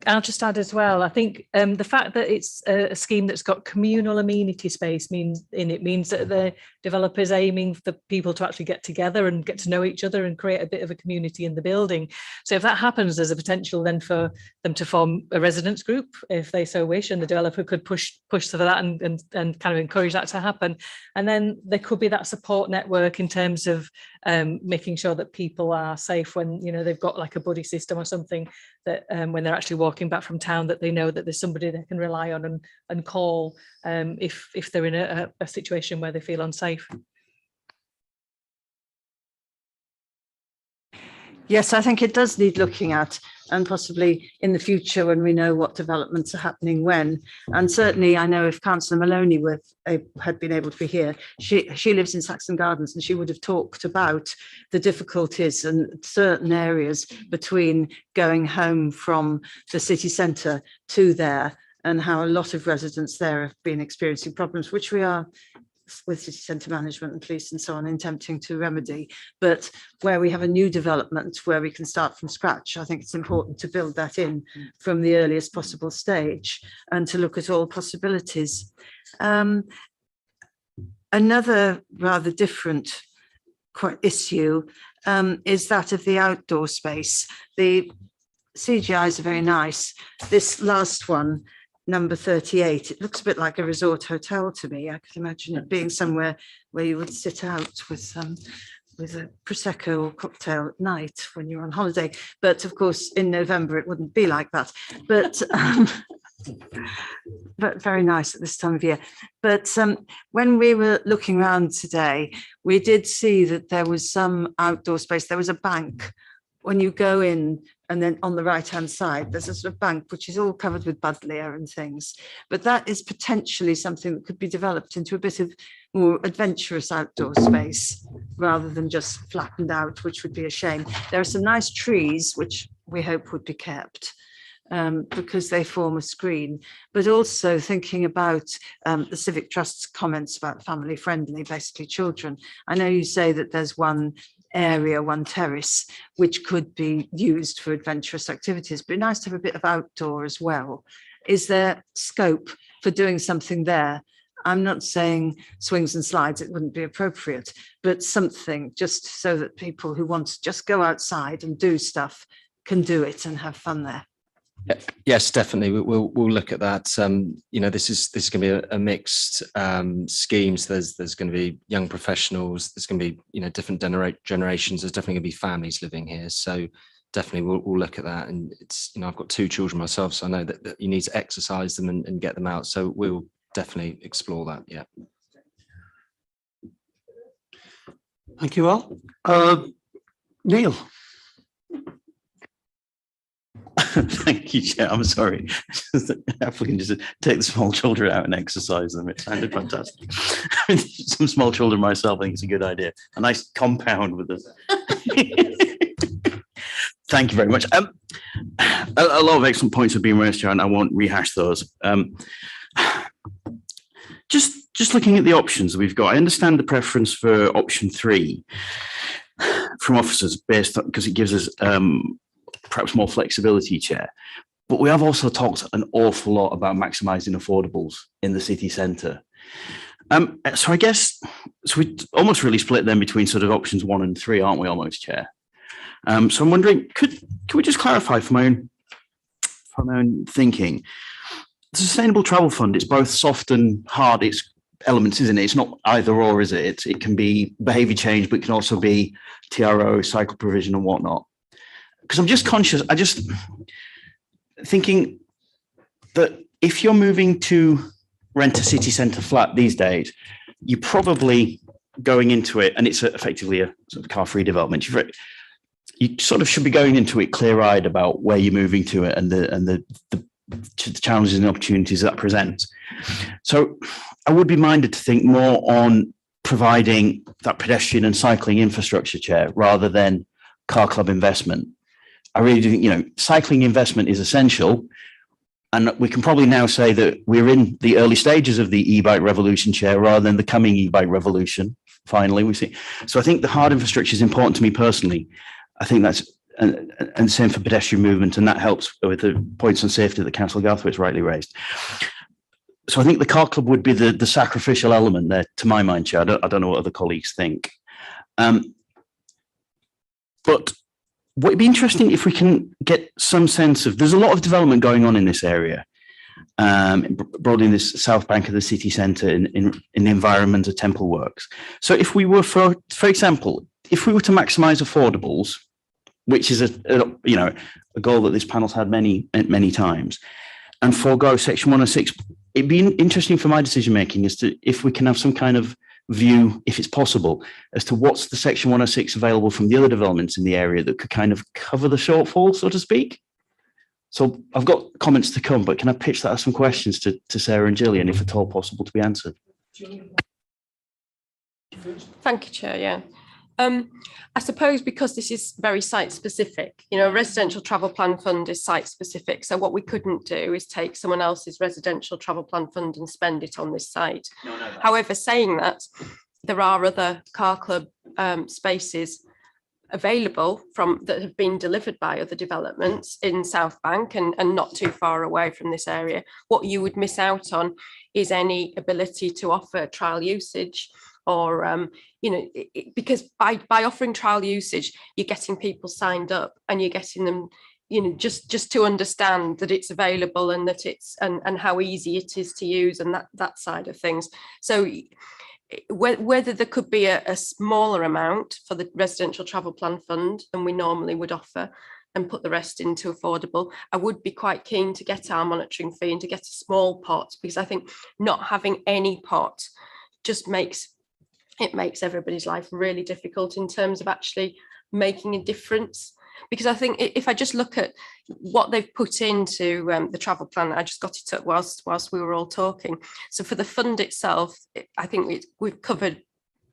I'll just add as well, I think the fact that it's a scheme that's got communal amenity space means that the developer's aiming for people to actually get together and get to know each other and create a bit of a community in the building. So if that happens, there's a potential then for them to form a residents group if they so wish, and the developer could push for that and kind of encourage that to happen. And then there could be that support network in terms of making sure that people are safe when, you know, they've got like a buddy system or something, that when they're actually walking back from town, that they know that there's somebody they can rely on and call if they're in a situation where they feel unsafe. Yes, I think it does need looking at, and possibly in the future when we know what developments are happening when. And certainly I know if Councillor Maloney had been able to be here, she lives in Saxon Gardens, and she would have talked about the difficulties in certain areas between going home from the city centre to there, and how a lot of residents there have been experiencing problems, which we are, with city centre management and police and so on, attempting to remedy. But where we have a new development where we can start from scratch, I think it's important to build that in from the earliest possible stage and to look at all possibilities. Another rather different issue is that of the outdoor space. The CGIs are very nice. This last one, number 38, it looks a bit like a resort hotel to me. I could imagine it being somewhere where you would sit out with a Prosecco or cocktail at night when you're on holiday. But of course, in November, it wouldn't be like that. But very nice at this time of year. But when we were looking around today, we did see that there was some outdoor space. There was a bank. When you go in, and then on the right-hand side, there's a sort of bank which is all covered with buddleia and things. But that is potentially something that could be developed into a bit of more adventurous outdoor space rather than just flattened out, which would be a shame. There are some nice trees which we hope would be kept because they form a screen. But also thinking about the Civic Trust's comments about family friendly, basically children. I know you say that there's one area, one terrace, which could be used for adventurous activities, but nice to have a bit of outdoor as well. Is there scope for doing something there? I'm not saying swings and slides, it wouldn't be appropriate, but something just so that people who want to just go outside and do stuff can do it and have fun there. Yes, definitely. We'll look at that. You know, this is going to be a mixed scheme. So there's going to be young professionals. There's going to be, you know, different generations. There's definitely going to be families living here. So definitely we'll look at that. And it's, you know, I've got 2 children myself, so I know that you need to exercise them and get them out. So we'll definitely explore that. Yeah. Thank you all. Neil. Thank you, Chair. I'm sorry. If we can just take the small children out and exercise them, it sounded fantastic. Some small children myself, I think it's a good idea. A nice compound with this. Thank you very much. A lot of excellent points have been raised, Chair, and I won't rehash those. Just looking at the options we've got, I understand the preference for option 3 from officers based on, because it gives us perhaps more flexibility, Chair. But we have also talked an awful lot about maximising affordables in the city centre. So I guess, so we almost really split them between sort of options 1 and 3, aren't we almost, Chair? So I'm wondering, could we just clarify for my own thinking? The Sustainable Travel Fund, it's both soft and hard, it's elements, isn't it? It's not either or, is it? It can be behaviour change, but it can also be TRO, cycle provision and whatnot. Because I'm just conscious, thinking that if you're moving to rent a city centre flat these days, you're probably going into it, and it's effectively a sort of car-free development. You sort of should be going into it clear-eyed about where you're moving to it and the challenges and opportunities that presents. So I would be minded to think more on providing that pedestrian and cycling infrastructure, Chair, rather than car club investment. I really do think, cycling investment is essential. And we can probably now say that we're in the early stages of the e-bike revolution, Chair, rather than the coming e-bike revolution. Finally, we see. So I think the hard infrastructure is important to me personally. I think that's, and same for pedestrian movement, and that helps with the points on safety that Councillor Garthwaite's rightly raised. So I think the car club would be the sacrificial element there, to my mind, Chair. I don't know what other colleagues think. But what would be interesting if we can get some sense of, there's a lot of development going on in this area, broadly in this south bank of the city centre in the environment of Temple Works. So if we were, for example, if we were to maximise affordables, which is a goal that this panel's had many times, and forego section 106, it'd be interesting for my decision making as to if we can have some kind of view, if it's possible, as to what's the section 106 available from the other developments in the area that could kind of cover the shortfall, so to speak. So I've got comments to come, but can I pitch that as some questions to Sarah and Gillian, if at all possible to be answered? Thank you, Chair. Yeah. I suppose because this is very site specific, a residential travel plan fund is site specific. So what we couldn't do is take someone else's residential travel plan fund and spend it on this site. However, saying that, there are other car club spaces available that have been delivered by other developments in South Bank and not too far away from this area. What you would miss out on is any ability to offer trial usage, or because by offering trial usage, you're getting people signed up and you're getting them, just to understand that it's available and that it's and how easy it is to use, and that side of things. So whether there could be a smaller amount for the residential travel plan fund than we normally would offer and put the rest into affordable, I would be quite keen to get our monitoring fee and to get a small pot, because I think not having any pot just makes everybody's life really difficult in terms of actually making a difference. Because I think if I just look at what they've put into the travel plan, I just got it up whilst we were all talking. So for the fund itself, I think we've covered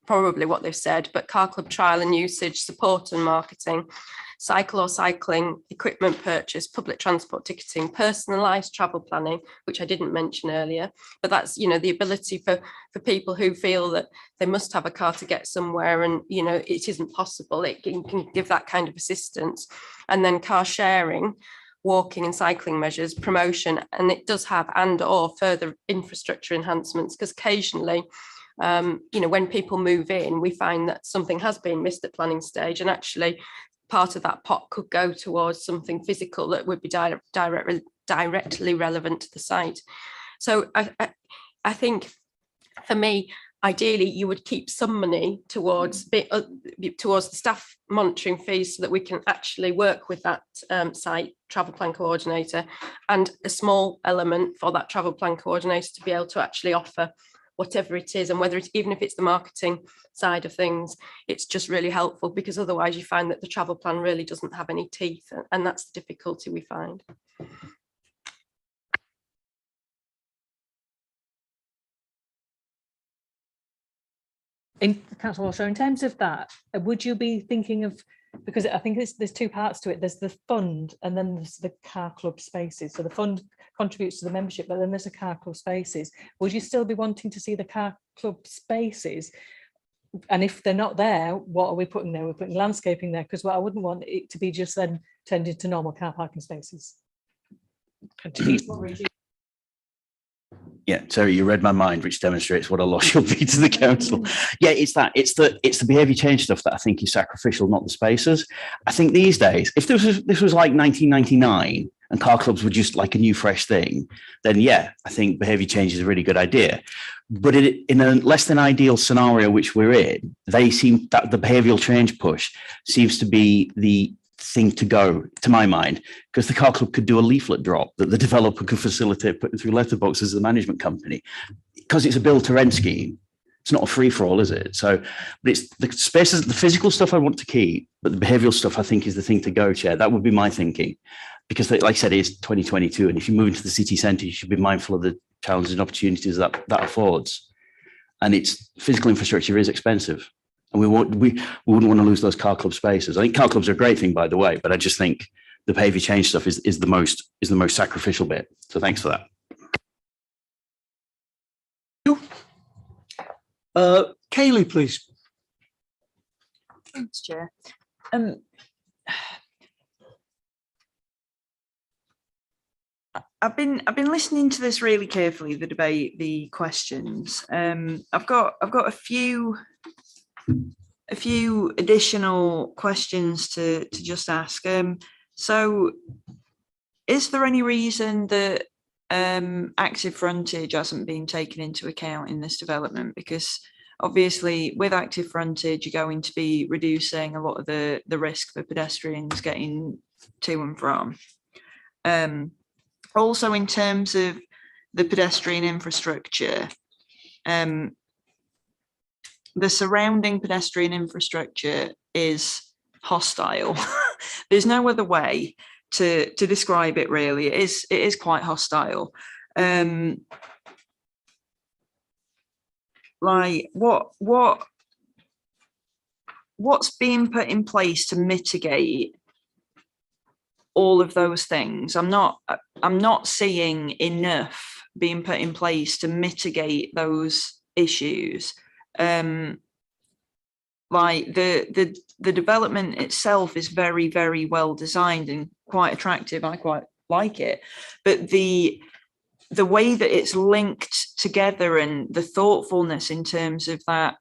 probably what they've said, but car club trial and usage, support and marketing, cycle or cycling equipment purchase, public transport ticketing, personalised travel planning, which I didn't mention earlier, but that's, the ability for people who feel that they must have a car to get somewhere and, it isn't possible. It can give that kind of assistance. And then car sharing, walking and cycling measures, promotion, and it does have and/or further infrastructure enhancements, because occasionally, when people move in, we find that something has been missed at planning stage, and actually part of that pot could go towards something physical that would be directly relevant to the site. So I think for me, ideally, you would keep some money towards the staff monitoring fees so that we can actually work with that site travel plan coordinator, and a small element for that travel plan coordinator to be able to actually offer whatever it is, and whether it's even if it's the marketing side of things, it's just really helpful, because otherwise you find that the travel plan really doesn't have any teeth, and that's the difficulty we find. In Councillor Walsh, so in terms of that, would you be thinking of, because I think there's two parts to it. There's the fund and then there's the car club spaces. So the fund contributes to the membership, but then there's a car club spaces. Would you still be wanting to see the car club spaces? And if they're not there, what are we putting there? We're putting landscaping there, because what I wouldn't want it to be just then turned into normal car parking spaces. Yeah, Terry, you read my mind, which demonstrates what a loss you'll be to the council. Yeah, it's the behaviour change stuff that I think is sacrificial, not the spaces. I think these days, if this was like 1999 and car clubs were just like a new fresh thing, then yeah, I think behaviour change is a really good idea. But in a less than ideal scenario which we're in, that the behavioural change push seems to be the thing to go, to my mind, because the car club could do a leaflet drop that the developer could facilitate putting through letterboxes as the management company, because it's a build to rent scheme. It's not a free for all, is it? So, but it's the spaces, the physical stuff I want to keep, but the behavioural stuff I think is the thing to go, Chair. That would be my thinking, because like I said, it's 2022, and if you move into the city centre, you should be mindful of the challenges and opportunities that affords. And its physical infrastructure is expensive. And we wouldn't want to lose those car club spaces. I think car clubs are a great thing, by the way, but I just think the behaviour change stuff is the most sacrificial bit. So thanks for that. Kayleigh, please. Thanks, Chair. I've been listening to this really carefully, the debate, the questions. I've got a few additional questions to just ask. So is there any reason that active frontage hasn't been taken into account in this development? Because obviously with active frontage, you're going to be reducing a lot of the risk for pedestrians getting to and from. Also, in terms of the pedestrian infrastructure, the surrounding pedestrian infrastructure is hostile. There's no other way to describe it, really. It is quite hostile. Like what's being put in place to mitigate all of those things? I'm not seeing enough being put in place to mitigate those issues. Like the development itself is very, very well designed and quite attractive. I quite like it, but the way that it's linked together and the thoughtfulness in terms of that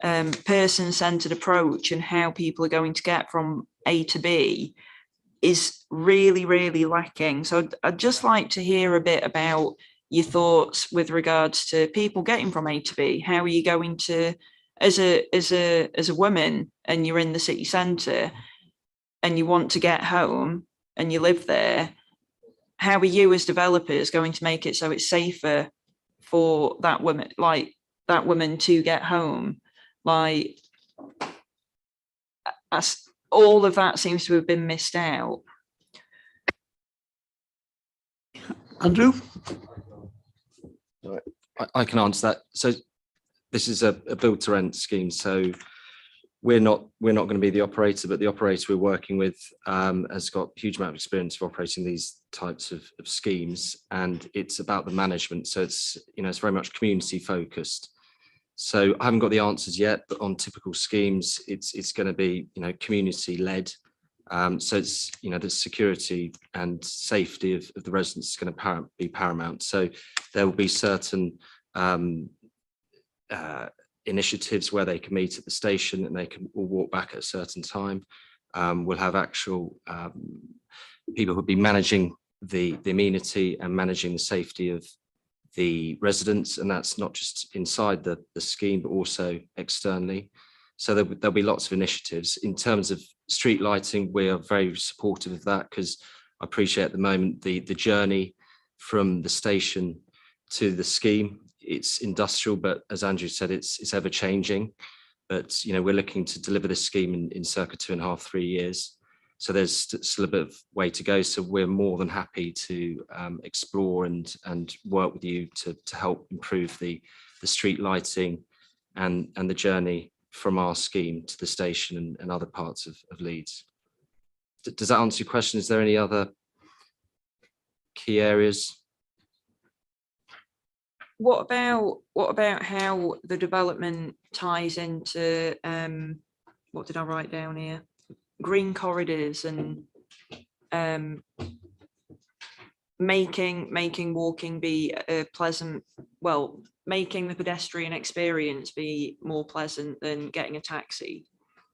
person-centered approach and how people are going to get from A to B is really, really lacking. So I'd just like to hear a bit about your thoughts with regards to people getting from A to B. How are you going to, as a woman, and you're in the city centre and you want to get home and you live there, how are you as developers going to make it so it's safer for that woman, like that woman, to get home? Like, all of that seems to have been missed out. Andrew? I can answer that. So this is a build to rent scheme. So we're not going to be the operator, but the operator we're working with has got a huge amount of experience of operating these types of schemes, and it's about the management. So it's very much community focused. So I haven't got the answers yet, but on typical schemes, it's going to be community led. So it's the security and safety of the residents is going to be paramount. So there will be certain initiatives where they can meet at the station and they can all walk back at a certain time. We'll have actual people who will be managing the amenity and managing the safety of the residents, and that's not just inside the scheme but also externally. So there'll be lots of initiatives. In terms of street lighting, we are very supportive of that, because I appreciate at the moment the journey from the station to the scheme it's industrial, but as Andrew said, it's ever changing. But we're looking to deliver this scheme in circa 2.5, 3 years. So there's still a bit of way to go. So we're more than happy to explore and work with you to help improve the street lighting and the journey from our scheme to the station and other parts of Leeds. Does that answer your question? Is there any other key areas? What about how the development ties into what did I write down here? Green corridors and making walking be a pleasant, well, making the pedestrian experience be more pleasant than getting a taxi,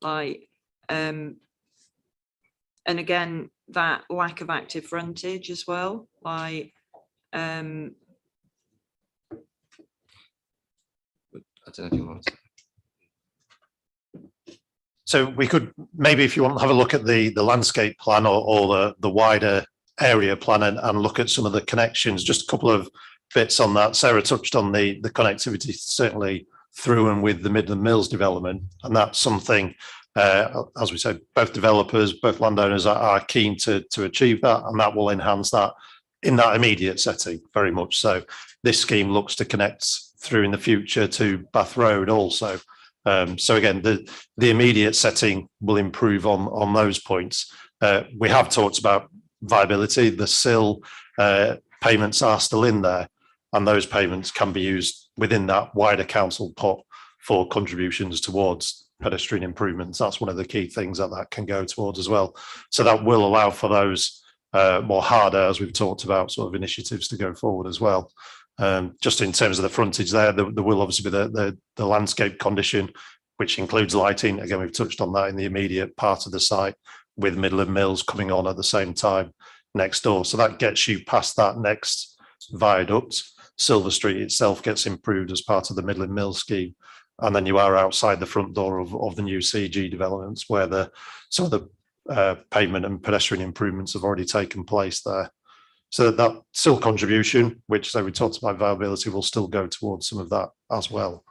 like and again that lack of active frontage as well, like I don't know if you want to. So we could maybe, if you want, have a look at the landscape plan or the wider area plan and look at some of the connections. Just a couple of bits on that. Sarah touched on the connectivity certainly through and with the Midland Mills development, and that's something, as we said, both developers, both landowners are keen to achieve that, and that will enhance that in that immediate setting very much. So this scheme looks to connect through in the future to Bath Road also. So again, the immediate setting will improve on those points. We have talked about viability. The SIL payments are still in there, and those payments can be used within that wider council pot for contributions towards pedestrian improvements. That's one of the key things that can go towards as well. So that will allow for those more harder, as we've talked about, sort of initiatives to go forward as well. Just in terms of the frontage there will obviously be the landscape condition, which includes lighting. Again, we've touched on that in the immediate part of the site, with Midland Mills coming on at the same time next door. So that gets you past that next viaduct. Silver Street itself gets improved as part of the Midland Mills scheme. And then you are outside the front door of the new CG developments, where some of the pavement and pedestrian improvements have already taken place there. So that still contribution, which, so we talked about viability, will still go towards some of that as well.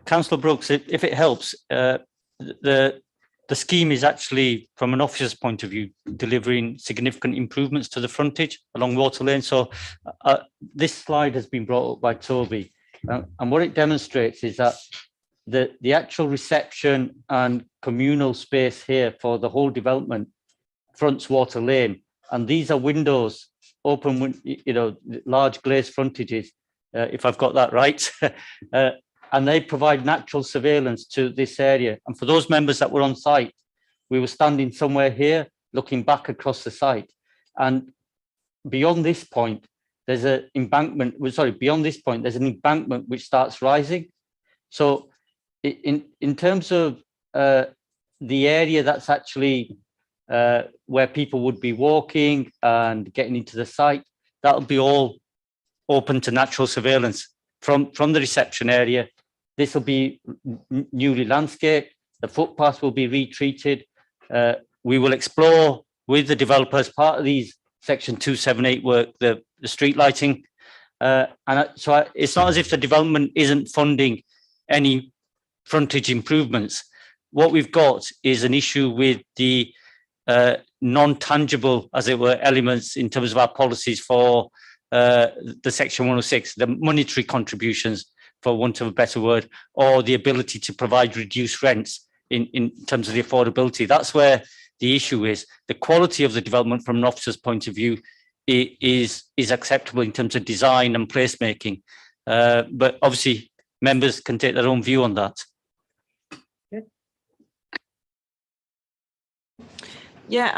Councillor Brooks, if it helps, the scheme is actually, from an officer's point of view, delivering significant improvements to the frontage along Water Lane. So this slide has been brought up by Toby, and what it demonstrates is that the actual reception and communal space here for the whole development fronts Water Lane, and these are windows, open, large glazed frontages, if I've got that right, and they provide natural surveillance to this area. And for those members that were on site, we were standing somewhere here, looking back across the site, and beyond this point, there's an embankment. Beyond this point, there's an embankment which starts rising. So in terms of the area that's actually where people would be walking and getting into the site, that'll be all open to natural surveillance from the reception area. This will be newly landscaped. The footpaths will be retreated. We will explore with the developers, part of these Section 278 work, the street lighting. So it's not as if the development isn't funding any frontage improvements. What we've got is an issue with the non-tangible, as it were, elements in terms of our policies for the Section 106, the monetary contributions, for want of a better word, or the ability to provide reduced rents in terms of the affordability. That's where the issue is. The quality of the development from an officer's point of view is acceptable in terms of design and placemaking. But obviously, members can take their own view on that. Yeah,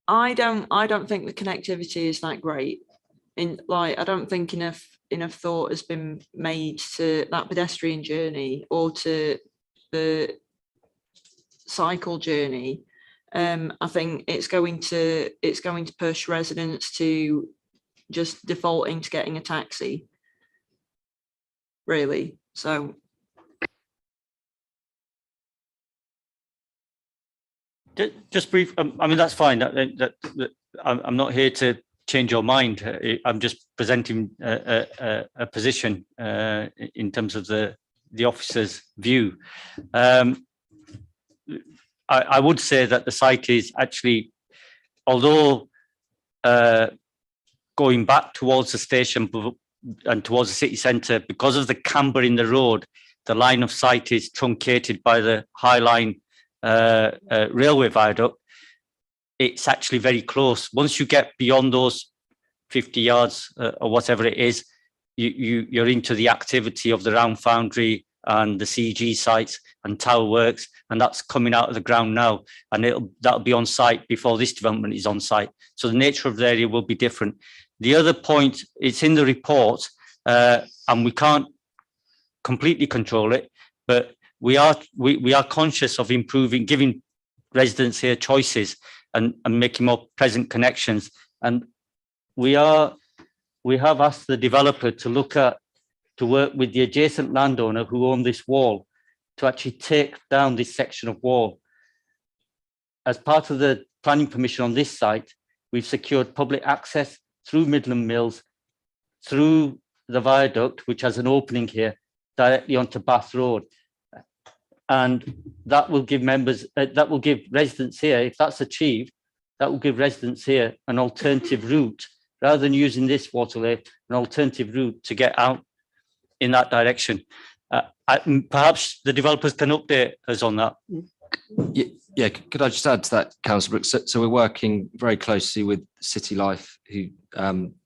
I don't think the connectivity is that great. I don't think enough thought has been made to that pedestrian journey or to the cycle journey. I think it's going to push residents to just defaulting to getting a taxi, really. So just brief. I mean, that's fine. That I'm not here to change your mind. I'm just presenting a position in terms of the officer's view. I would say that the site is actually, although going back towards the station and towards the city centre, because of the camber in the road, the line of sight is truncated by the High Line railway viaduct. It's actually very close. Once you get beyond those 50 yards or whatever it is, you're into the activity of the round foundry and the CG sites and tower works, and that's coming out of the ground now, and that'll be on site before this development is on site. So the nature of the area will be different. The other point, it's in the report, and we can't completely control it, but we are conscious of improving, giving residents here choices and making more present connections. And we have asked the developer to work with the adjacent landowner who owned this wall to actually take down this section of wall. As part of the planning permission on this site, we've secured public access through Midland Mills, through the viaduct, which has an opening here, directly onto Bath Road. And that will give residents here, if that's achieved, that will give residents here an alternative route, rather than using this waterway, an alternative route to get out in that direction. Perhaps the developers can update us on that. Yeah, could I just add to that, Councillor Brooks? So we're working very closely with City Life, who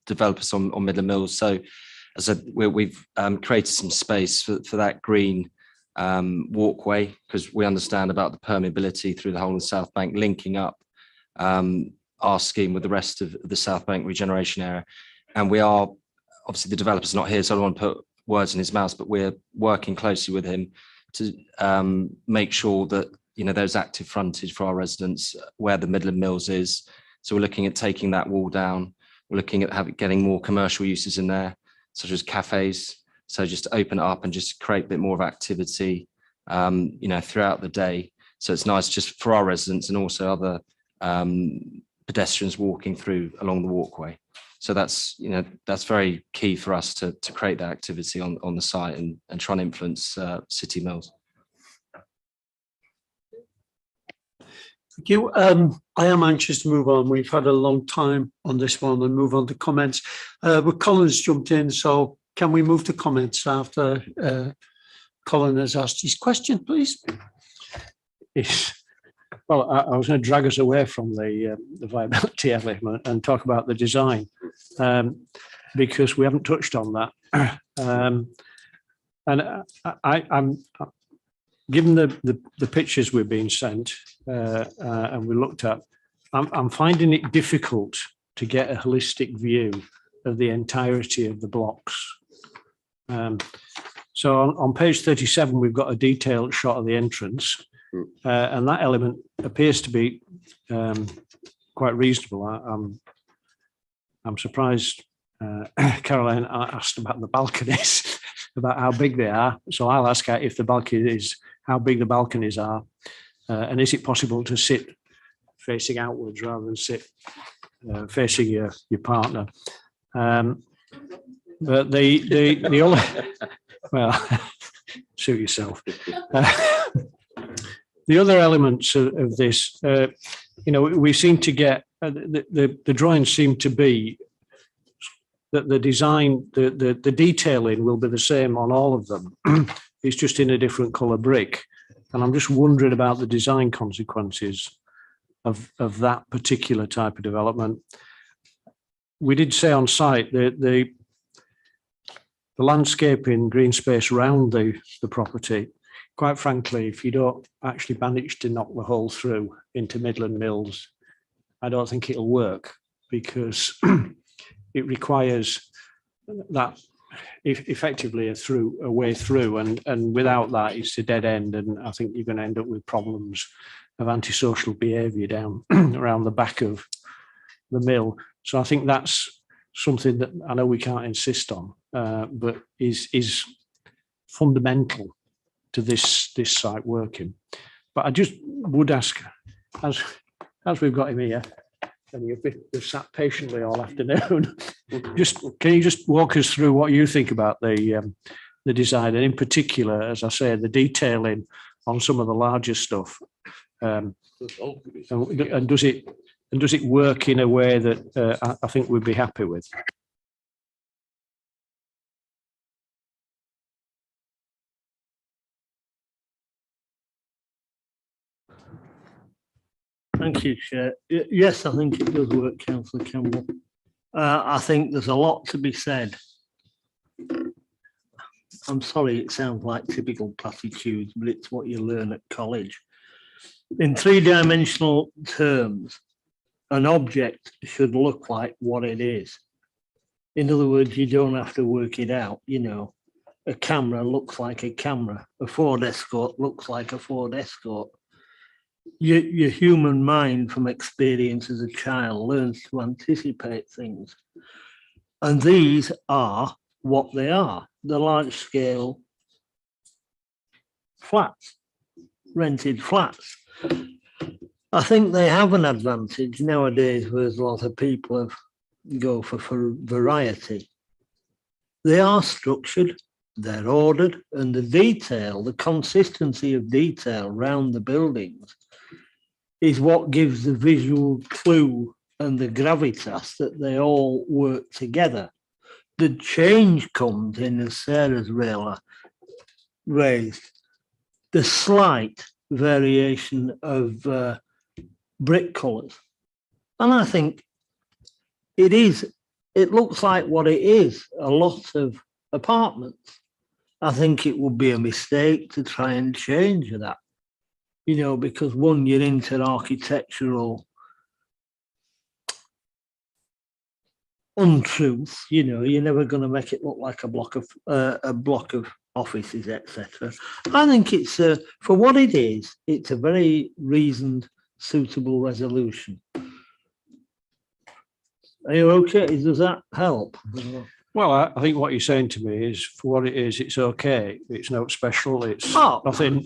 develop us on Midland Mills. So as I said, we've created some space for that green walkway, because we understand about the permeability through the whole of the South Bank, linking up our scheme with the rest of the South Bank regeneration area. And we are, obviously the developer's not here, so I don't want to put words in his mouth, but we're working closely with him to make sure that there's active frontage for our residents where the Midland Mills is. So we're looking at taking that wall down. We're looking at getting more commercial uses in there, such as cafes. So just to open it up and just create a bit more of activity, throughout the day. So it's nice just for our residents and also other pedestrians walking through along the walkway. So that's very key for us to create that activity on the site and try and influence City Mills. Thank you. I am anxious to move on. We've had a long time on this one and move on to comments. But Colin's jumped in, so can we move to comments after Colin has asked his question, please? Well, I was going to drag us away from the viability element and talk about the design, because we haven't touched on that. And I'm given the pictures we're being sent and we looked at, I'm finding it difficult to get a holistic view of the entirety of the blocks. So on page 37, we've got a detailed shot of the entrance, and that element appears to be quite reasonable. I'm surprised Caroline asked about the balconies, about how big they are. So I'll ask her if the balconies, how big the balconies are, and is it possible to sit facing outwards rather than sit facing your partner. But the only, well, suit yourself. The other elements of this, we seem to get, the drawings seem to be that the design, the detailing will be the same on all of them. It's just in a different colour brick. And I'm just wondering about the design consequences of that particular type of development. We did say on site that the landscaping green space around the property, quite frankly, if you don't actually manage to knock the hole through into Midland Mills, I don't think it'll work, because it requires that effectively a way through, and without that it's a dead end, and I think you're going to end up with problems of antisocial behaviour down around the back of the mill. So I think that's something that I know we can't insist on, but is fundamental to this site working. But I just would ask, as we've got him here, and you've sat patiently all afternoon. Can you just walk us through what you think about the design, and in particular, as I say, the detailing on some of the larger stuff, and does it work in a way that I think we'd be happy with? Thank you, Chair. Yes, I think it does work, Councillor Campbell. I think there's a lot to be said. I'm sorry, it sounds like typical platitudes, but it's what you learn at college. In three-dimensional terms, an object should look like what it is. In other words, you don't have to work it out. You know, a camera looks like a camera. A Ford Escort looks like a Ford Escort. Your human mind from experience as a child learns to anticipate things. And these are what they are. The large scale flats, rented flats. I think they have an advantage nowadays where a lot of people go for variety. They are structured, they're ordered, and the detail, the consistency of detail around the buildings is what gives the visual clue and the gravitas that they all work together. The change comes in, as Sarah's raised, the slight variation of brick colours. And I think it looks like what it is, a lot of apartments. I think it would be a mistake to try and change that. You know, because one, you're into architectural untruth. You know, you're never going to make it look like a block of offices, etc. I think it's for what it is. It's a very reasoned, suitable resolution. Are you okay? Does that help? Well, I think what you're saying to me is, for what it is, it's okay. It's not special. It's nothing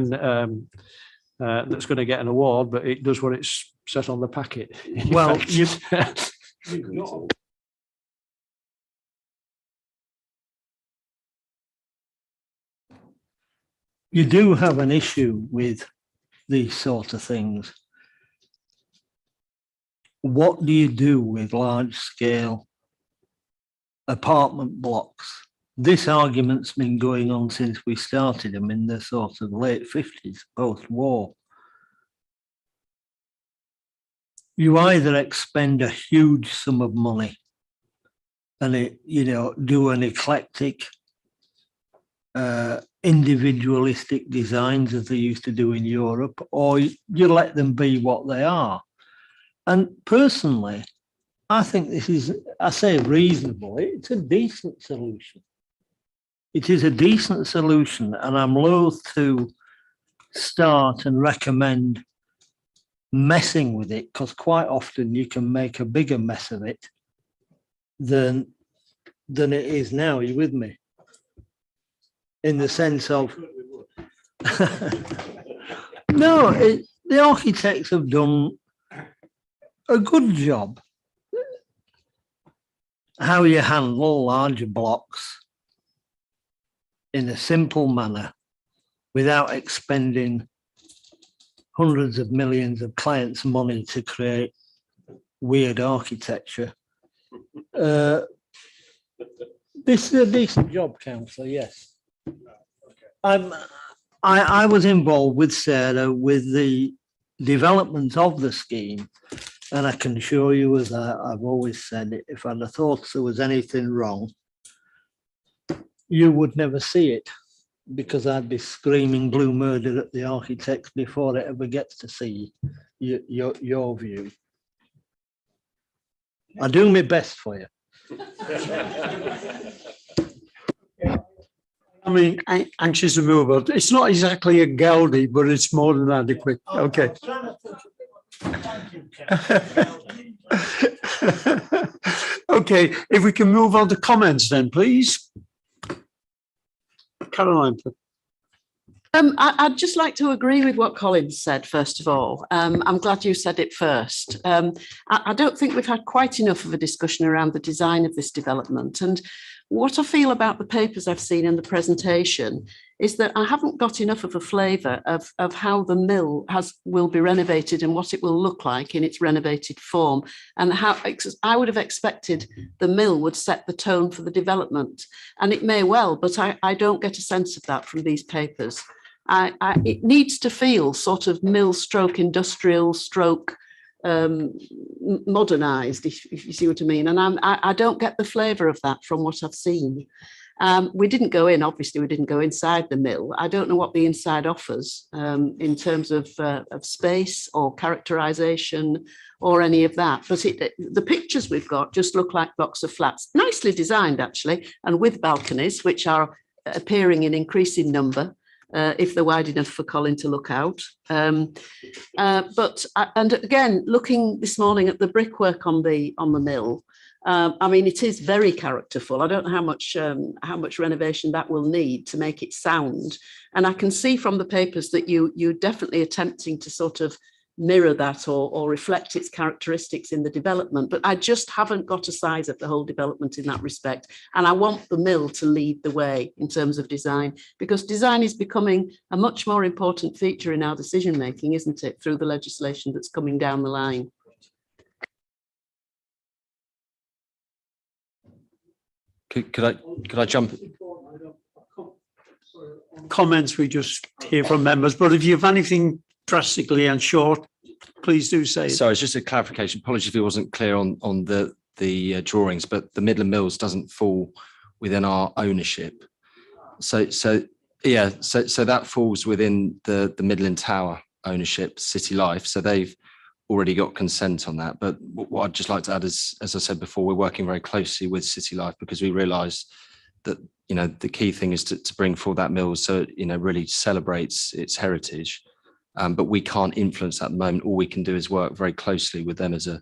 that's going to get an award, but it does what it's set on the packet. Well, you do have an issue with these sort of things. What do you do with large scale apartment blocks? This argument's been going on since we started them in the sort of late 50s, post-war. You either expend a huge sum of money and do an eclectic, individualistic designs as they used to do in Europe, or you let them be what they are. And personally, I think this is, I say reasonable, it's a decent solution. It is a decent solution, and I'm loath to start and recommend messing with it, because quite often you can make a bigger mess of it than it is now. Are you with me? In the sense of, no, the architects have done a good job. How you handle large blocks in a simple manner without expending hundreds of millions of clients' money to create weird architecture. This is a decent job, Councillor, yes. I was involved with Sarah with the development of the scheme, and I can assure you, as I've always said, if I'd have thought there was anything wrong, you would never see it, because I'd be screaming blue murder at the architects before it ever gets to see your view. I do my best for you. I mean, anxious to move on. It's not exactly a Gaudi, but it's more than adequate. Okay. Okay, if we can move on to comments then, please. Caroline. I'd just like to agree with what Colin said, first of all. I'm glad you said it first. I don't think we've had quite enough of a discussion around the design of this development. And what I feel about the papers I've seen in the presentation is that I haven't got enough of a flavour of how the mill will be renovated and what it will look like in its renovated form, and how I would have expected the mill would set the tone for the development. And it may well, but I don't get a sense of that from these papers. It needs to feel sort of mill stroke industrial stroke modernised, if you see what I mean. And I don't get the flavour of that from what I've seen. We didn't go in, obviously, we didn't go inside the mill. I don't know what the inside offers in terms of space or characterisation or any of that. But the pictures we've got just look like blocks of flats, nicely designed, actually, and with balconies, which are appearing in increasing number. If they're wide enough for Colin to look out. And again, looking this morning at the brickwork on the mill, I mean, it is very characterful. I don't know how much renovation that will need to make it sound. And I can see from the papers that you're definitely attempting to sort of mirror that or reflect its characteristics in the development, but I just haven't got a size of the whole development in that respect. And I want the mill to lead the way in terms of design, because design is becoming a much more important feature in our decision making, isn't it, through the legislation that's coming down the line. Could I jump? Comments we just hear from members, but if you have anything drastically and short, please do say it. Sorry, it's just a clarification. Apologies if it wasn't clear on the drawings, but the Midland Mills doesn't fall within our ownership. So that falls within the Midland Tower ownership, City Life. So they've already got consent on that. But what I'd just like to add is, as I said before, we're working very closely with City Life because we realise that, you know, the key thing is to bring forward that mill so it, you know, really celebrates its heritage. But we can't influence that at the moment. All we can do is work very closely with them as a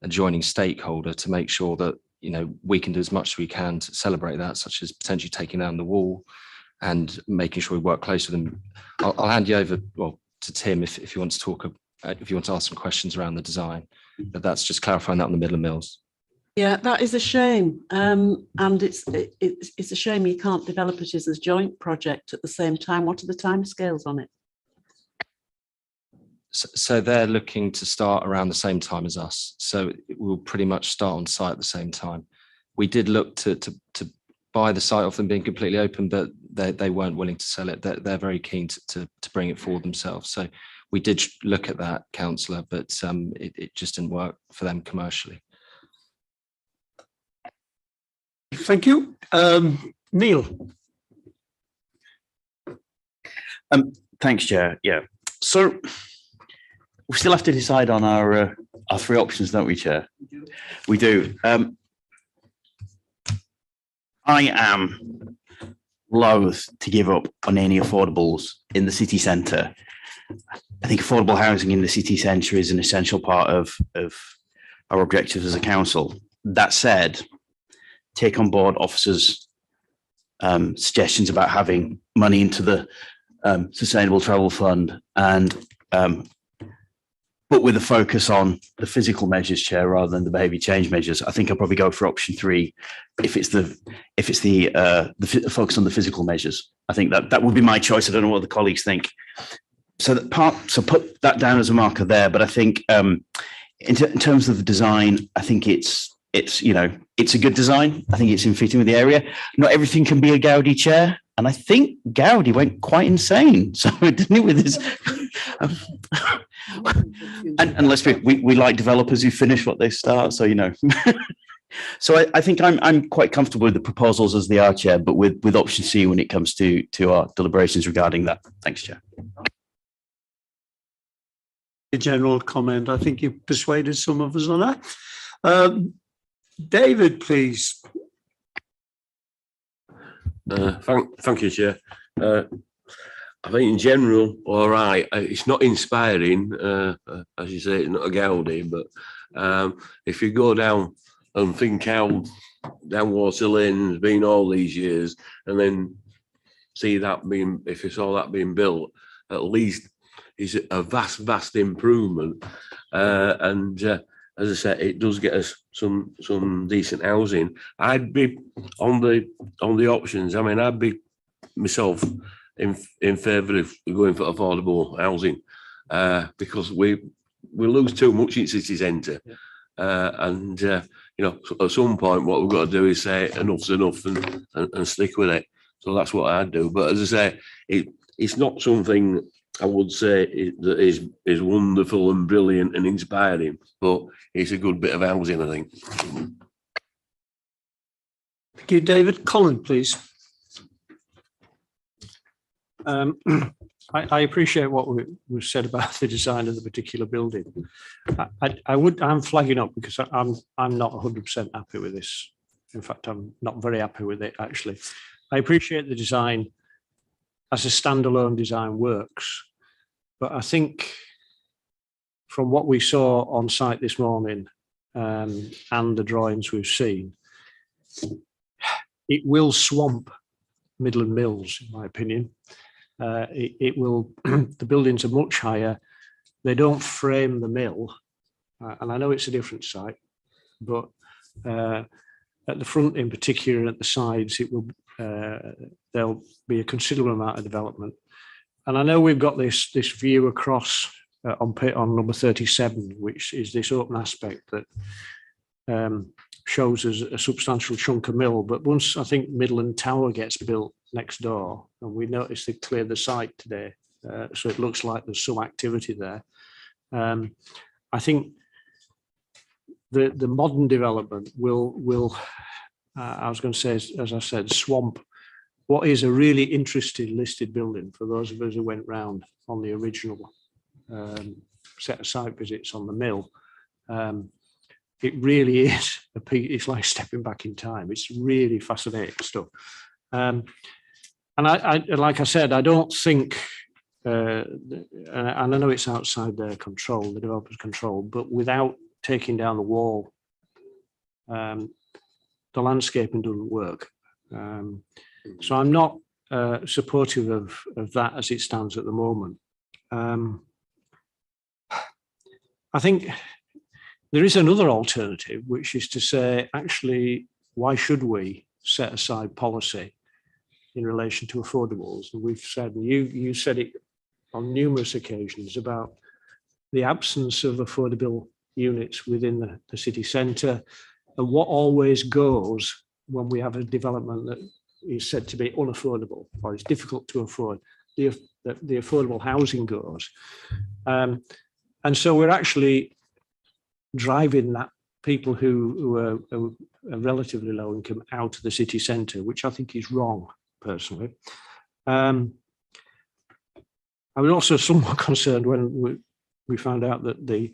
joining stakeholder to make sure that, you know, we can do as much as we can to celebrate that, such as potentially taking down the wall and making sure we work close with them. I'll hand you over to Tim if you want to talk, if you want to ask some questions around the design. But that's just clarifying that on the Midland Mills. Yeah, that is a shame, and it's a shame you can't develop it as a joint project at the same time. What are the timescales on it? So they're looking to start around the same time as us. So we'll pretty much start on site at the same time. We did look to buy the site off them being completely open, but they weren't willing to sell it. They're very keen to bring it forward themselves. So we did look at that, councillor, but it just didn't work for them commercially. Thank you. Neil. Thanks, Chair. Yeah. So we still have to decide on our three options, don't we, Chair? We do. I am loath to give up on any affordables in the city centre. I think affordable housing in the city centre is an essential part of our objectives as a council. That said, take on board officers' suggestions about having money into the Sustainable Travel Fund and but with a focus on the physical measures, Chair, rather than the behaviour change measures. I think I'll probably go for option 3 if it's the focus on the physical measures. I think that would be my choice. I don't know what the colleagues think. So put that down as a marker there. But I think in terms of the design, I think it's a good design. I think it's in fitting with the area. Not everything can be a Gaudi, Chair. And I think Gaudi went quite insane. So didn't it with his and let's be, we like developers who finish what they start. So, you know, so I think I'm quite comfortable with the proposals as they are, Chair, but with option C when it comes to our deliberations regarding that. Thanks, Chair. A general comment. I think you persuaded some of us on that. David, please. Thank you, Chair. I think in general, all right. It's not inspiring, as you say, it's not a Gaudi, but if you go down and think how down Water Lane has been all these years, and then see that being, if you saw that being built, at least is a vast improvement. And as I said, it does get us some decent housing. I'd be on the options. I mean, I'd be myself in favour of going for affordable housing, because we lose too much in city centre. And you know, at some point, what we've got to do is say enough's enough and stick with it. So that's what I'd do. But as I say, it's not something I would say that is wonderful and brilliant and inspiring, but it's a good bit of housing, I think. Thank you, David. Colin, please. I appreciate what was said about the design of the particular building. I'm flagging up because I'm not 100% happy with this. In fact, I'm not very happy with it, actually. I appreciate the design as a standalone design works, but I think from what we saw on site this morning and the drawings we've seen, it will swamp Midland Mills, in my opinion. It will, the buildings are much higher. They don't frame the mill. And I know it's a different site, but at the front in particular, and at the sides, it will, there'll be a considerable amount of development. And I know we've got this view across on number 37, which is this open aspect that shows us a substantial chunk of mill. But once I think Midland Tower gets built next door, and we noticed they cleared the site today, so it looks like there's some activity there. I think the modern development will I was going to say, as I said, swamp what is a really interesting listed building for those of us who went round on the original set of site visits on the mill. It really is it's like stepping back in time. It's really fascinating stuff. And I like I said, I don't think, and I know it's outside their control, the developer's control, but without taking down the wall, the landscaping doesn't work. So I'm not supportive of that as it stands at the moment. I think there is another alternative, which is to say, actually, why should we set aside policy in relation to affordables? And we've said, and you said it on numerous occasions about the absence of affordable units within the city centre, and what always goes when we have a development that is said to be unaffordable or is difficult to afford. The affordable housing goes. And so we're actually driving that people who are relatively low income out of the city centre, which I think is wrong, personally. I was also somewhat concerned when we found out that the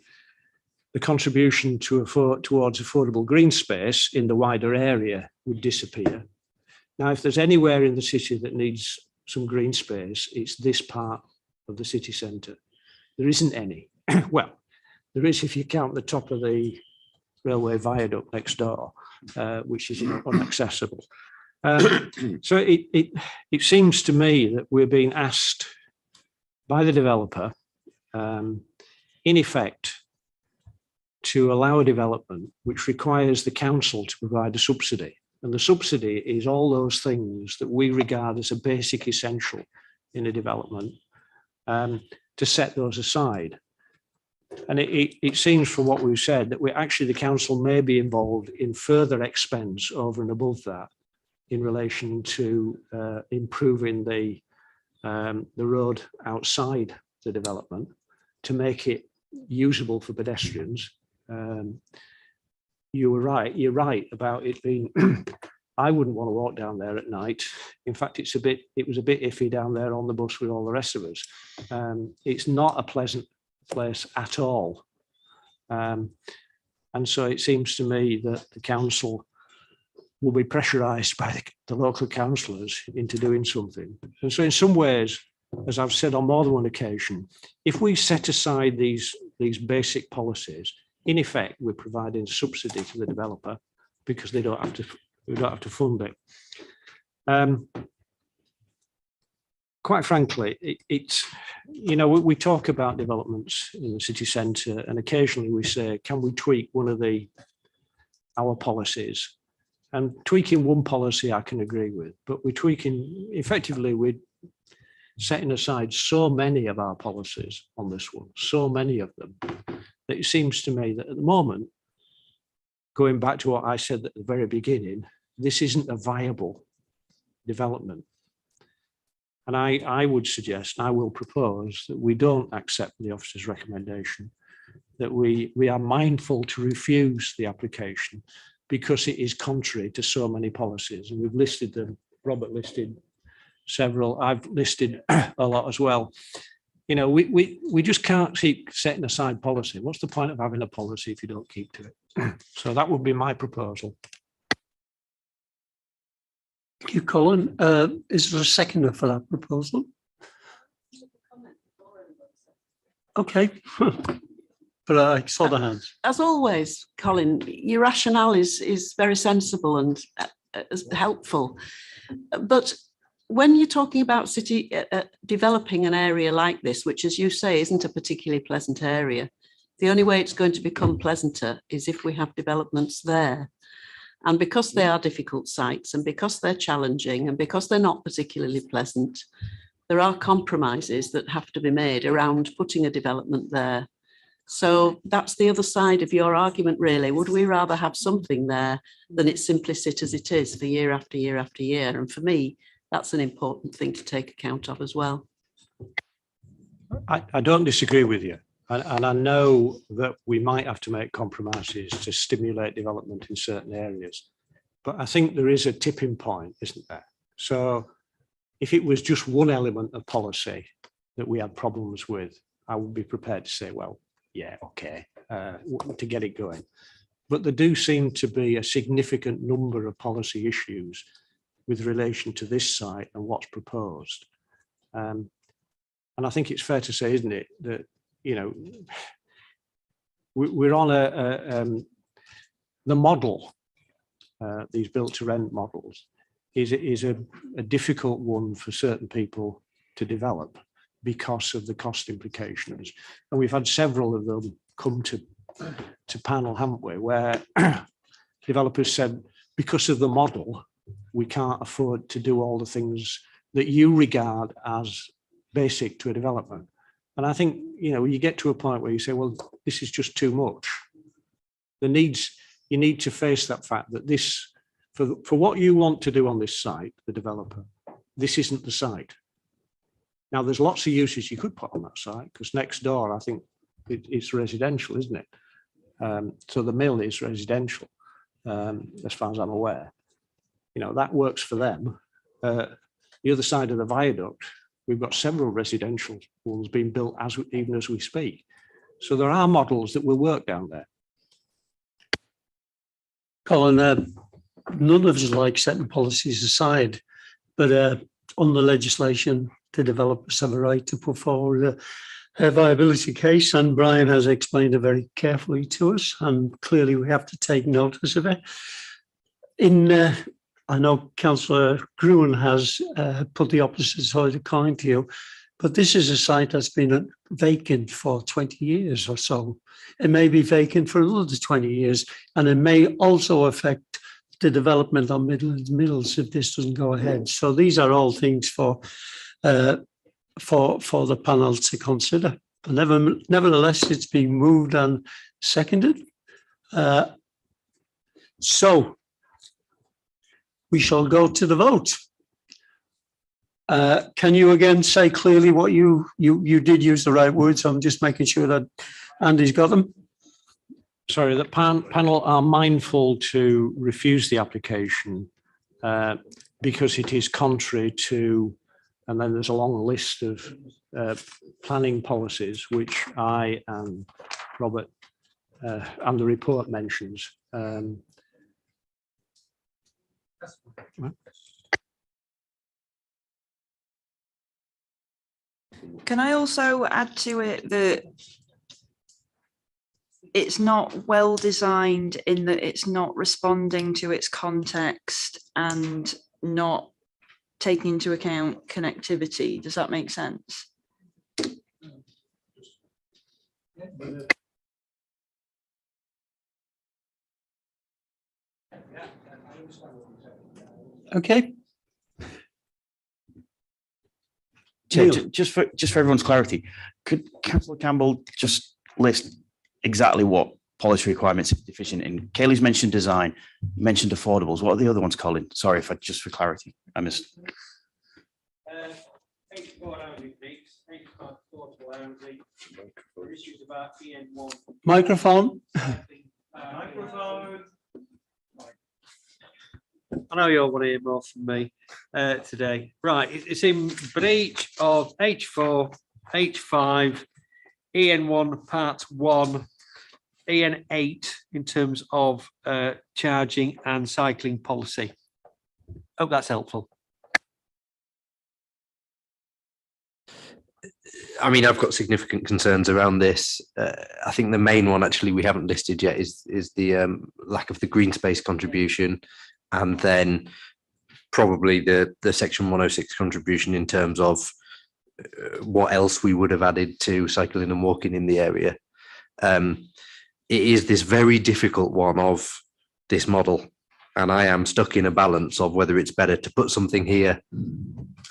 contribution towards affordable green space in the wider area would disappear. Now, if there's anywhere in the city that needs some green space, it's this part of the city centre. There isn't any. Well, there is if you count the top of the railway viaduct next door, which is inaccessible. So it seems to me that we're being asked by the developer, in effect, to allow a development which requires the council to provide a subsidy. And the subsidy is all those things that we regard as a basic essential in a development, to set those aside. And it seems from what we've said that the council may be involved in further expense over and above that in relation to improving the road outside the development to make it usable for pedestrians. You're right about it being, I wouldn't want to walk down there at night. In fact, it was a bit iffy down there on the bus with all the rest of us. It's not a pleasant place at all. And so it seems to me that the council will be pressurised by the local councillors into doing something. And so in some ways, as I've said on more than one occasion, if we set aside these basic policies, in effect, we're providing subsidy to the developer because we don't have to fund it. quite frankly, it's, you know, we talk about developments in the city centre, and occasionally we say, can we tweak one of our policies? And tweaking one policy I can agree with, but we're setting aside so many of our policies on this one, so many of them, that it seems to me that at the moment, going back to what I said at the very beginning, this isn't a viable development. And I would suggest, and I will propose, that we don't accept the officer's recommendation, that we are mindful to refuse the application because it is contrary to so many policies. And we've listed them. Robert listed several. I've listed a lot as well. You know, we just can't keep setting aside policy. What's the point of having a policy if you don't keep to it? So that would be my proposal. Thank you, Colin. Is there a seconder for that proposal? Okay. But I saw the hands. As always, Colin, your rationale is very sensible and helpful. But when you're talking about city developing an area like this, which, as you say, isn't a particularly pleasant area, the only way it's going to become pleasanter is if we have developments there. And because they are difficult sites, and because they're challenging, and because they're not particularly pleasant, there are compromises that have to be made around putting a development there. So that's the other side of your argument, really. Would we rather have something there than it simply sit as it is for year after year after year? And for me, that's an important thing to take account of as well. I don't disagree with you. And I know that we might have to make compromises to stimulate development in certain areas. But I think there is a tipping point, isn't there? So if it was just one element of policy that we had problems with, I would be prepared to say, well, yeah, okay, to get it going. But there do seem to be a significant number of policy issues with relation to this site and what's proposed. And I think it's fair to say, isn't it, that, you know, we're on the model, these built to rent models, is a difficult one for certain people to develop because of the cost implications. And we've had several of them come to panel, haven't we, where developers said, because of the model, we can't afford to do all the things that you regard as basic to a development. And I think, you know, you get to a point where you say, well, this is just too much. You need to face that fact that this, for what you want to do on this site, the developer, this isn't the site. Now, there's lots of uses you could put on that site, because next door, I think it's residential, isn't it? So the mill is residential, as far as I'm aware. You know, that works for them. The other side of the viaduct, we've got several residential ones being built even as we speak. So there are models that will work down there. Colin, none of us like setting policies aside, but on the legislation, the developers have a right to put forward a viability case, and Brian has explained it very carefully to us, and clearly we have to take notice of it. I know Councillor Gruen has put the opposite side of the coin to you, but this is a site that's been vacant for 20 years or so. It may be vacant for another 20 years, and it may also affect the development on Midlands Mills if this doesn't go ahead. So these are all things for the panel to consider. But nevertheless, it's been moved and seconded. So we shall go to the vote. Can you again say clearly what you did use the right words? So I'm just making sure that Andy's got them. Sorry, the panel are mindful to refuse the application because it is contrary to, and then there's a long list of planning policies, which I and Robert and the report mentions. Can I also add to it that it's not well designed in that it's not responding to its context and not taking into account connectivity. Does that make sense? Okay. Chair, just for everyone's clarity, could Councillor Campbell just list exactly what policy requirements are deficient in? Kaylee's mentioned design, mentioned affordables. What are the other ones, Colin? Sorry if I just for clarity, I missed. Microphone. Microphone. I know you all want to hear more from me today. Right, it's in breach of H4, H5, EN1 Part 1, EN8 in terms of charging and cycling policy. Hope that's helpful. I mean, I've got significant concerns around this. I think the main one actually we haven't listed yet is the lack of the green space contribution, and then probably the section 106 contribution in terms of what else we would have added to cycling and walking in the area. It is this very difficult one of this model, and I am stuck in a balance of whether it's better to put something here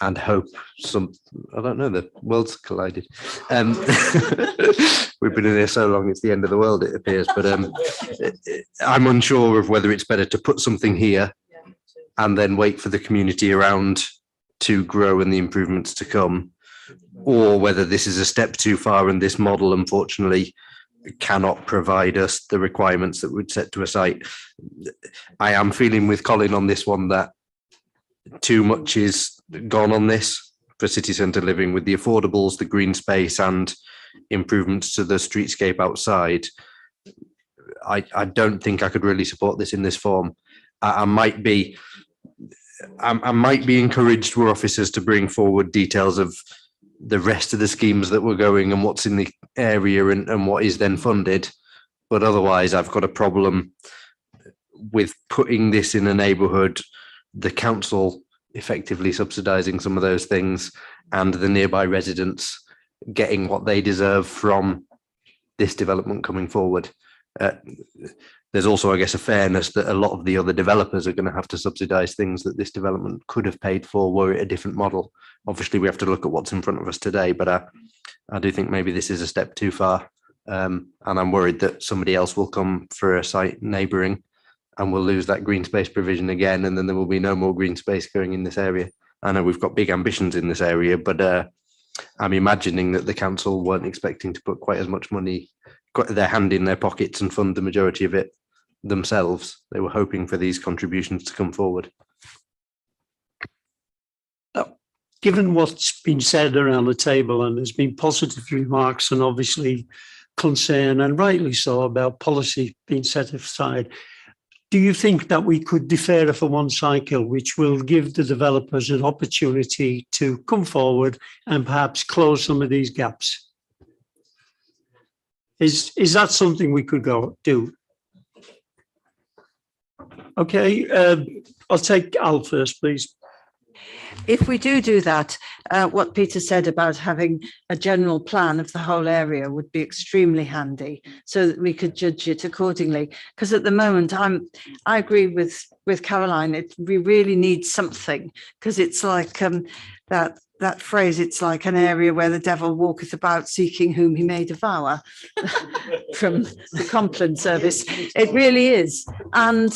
and hope I don't know, the worlds collided. We've been in here so long, it's the end of the world, it appears, but I'm unsure of whether it's better to put something here and then wait for the community around to grow and the improvements to come, or whether this is a step too far and this model, unfortunately, cannot provide us the requirements that would set to a site. I am feeling with Colin on this one that too much is gone on this for city centre living, with the affordables, the green space and improvements to the streetscape outside. I don't think I could really support this in this form. I might be encouraged were officers to bring forward details of the rest of the schemes that were going and what's in the area and what is then funded. But otherwise, I've got a problem with putting this in a neighbourhood, the council effectively subsidising some of those things and the nearby residents getting what they deserve from this development coming forward. There's also, I guess, a fairness that a lot of the other developers are going to have to subsidise things that this development could have paid for were it a different model. Obviously, we have to look at what's in front of us today, but I do think maybe this is a step too far. And I'm worried that somebody else will come for a site neighbouring and we'll lose that green space provision again, and then there will be no more green space going in this area. I know we've got big ambitions in this area, but I'm imagining that the council weren't expecting to put quite as much money, got their hand in their pockets and fund the majority of it themselves. They were hoping for these contributions to come forward. Given what's been said around the table, and there's been positive remarks and obviously concern, and rightly so, about policy being set aside, do you think that we could defer it for one cycle, which will give the developers an opportunity to come forward and perhaps close some of these gaps? Is that something we could do? Okay, I'll take Al first, please. If we do that, what Peter said about having a general plan of the whole area would be extremely handy, so that we could judge it accordingly. Because at the moment, I agree with Caroline. We really need something, because it's like that phrase. It's like an area where the devil walketh about, seeking whom he may devour, from the Compline service. It really is, and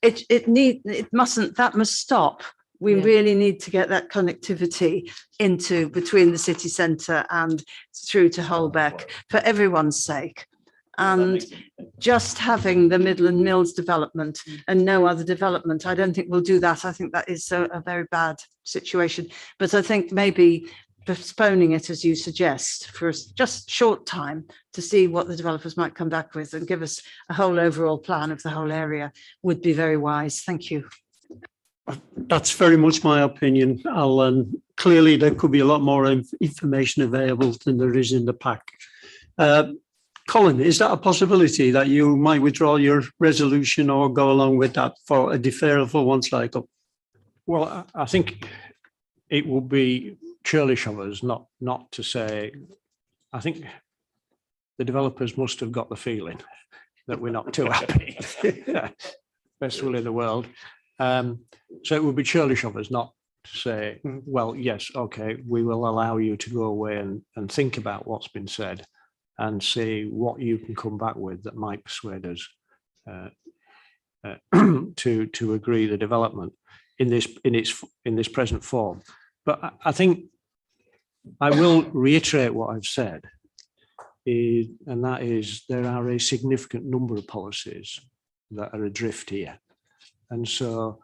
that must stop. We really need to get that connectivity between the city centre and through to Holbeck for everyone's sake. And just having the Midland Mills development and no other development, I don't think we'll do that. I think that is a very bad situation. But I think maybe postponing it, as you suggest, for just short time to see what the developers might come back with and give us a whole overall plan of the whole area would be very wise. Thank you. That's very much my opinion, Alan. Clearly, there could be a lot more information available than there is in the pack. Colin, is that a possibility that you might withdraw your resolution or go along with that for a deferral for one cycle? Well, I think it would be churlish of us not to say, I think the developers must have got the feeling that we're not too happy. Best will in the world. So it would be churlish of us not to say, well, yes, okay, we will allow you to go away and think about what's been said and see what you can come back with that might persuade us to agree the development in this present form. But I think I will reiterate what I've said, and that is there are a significant number of policies that are adrift here. And so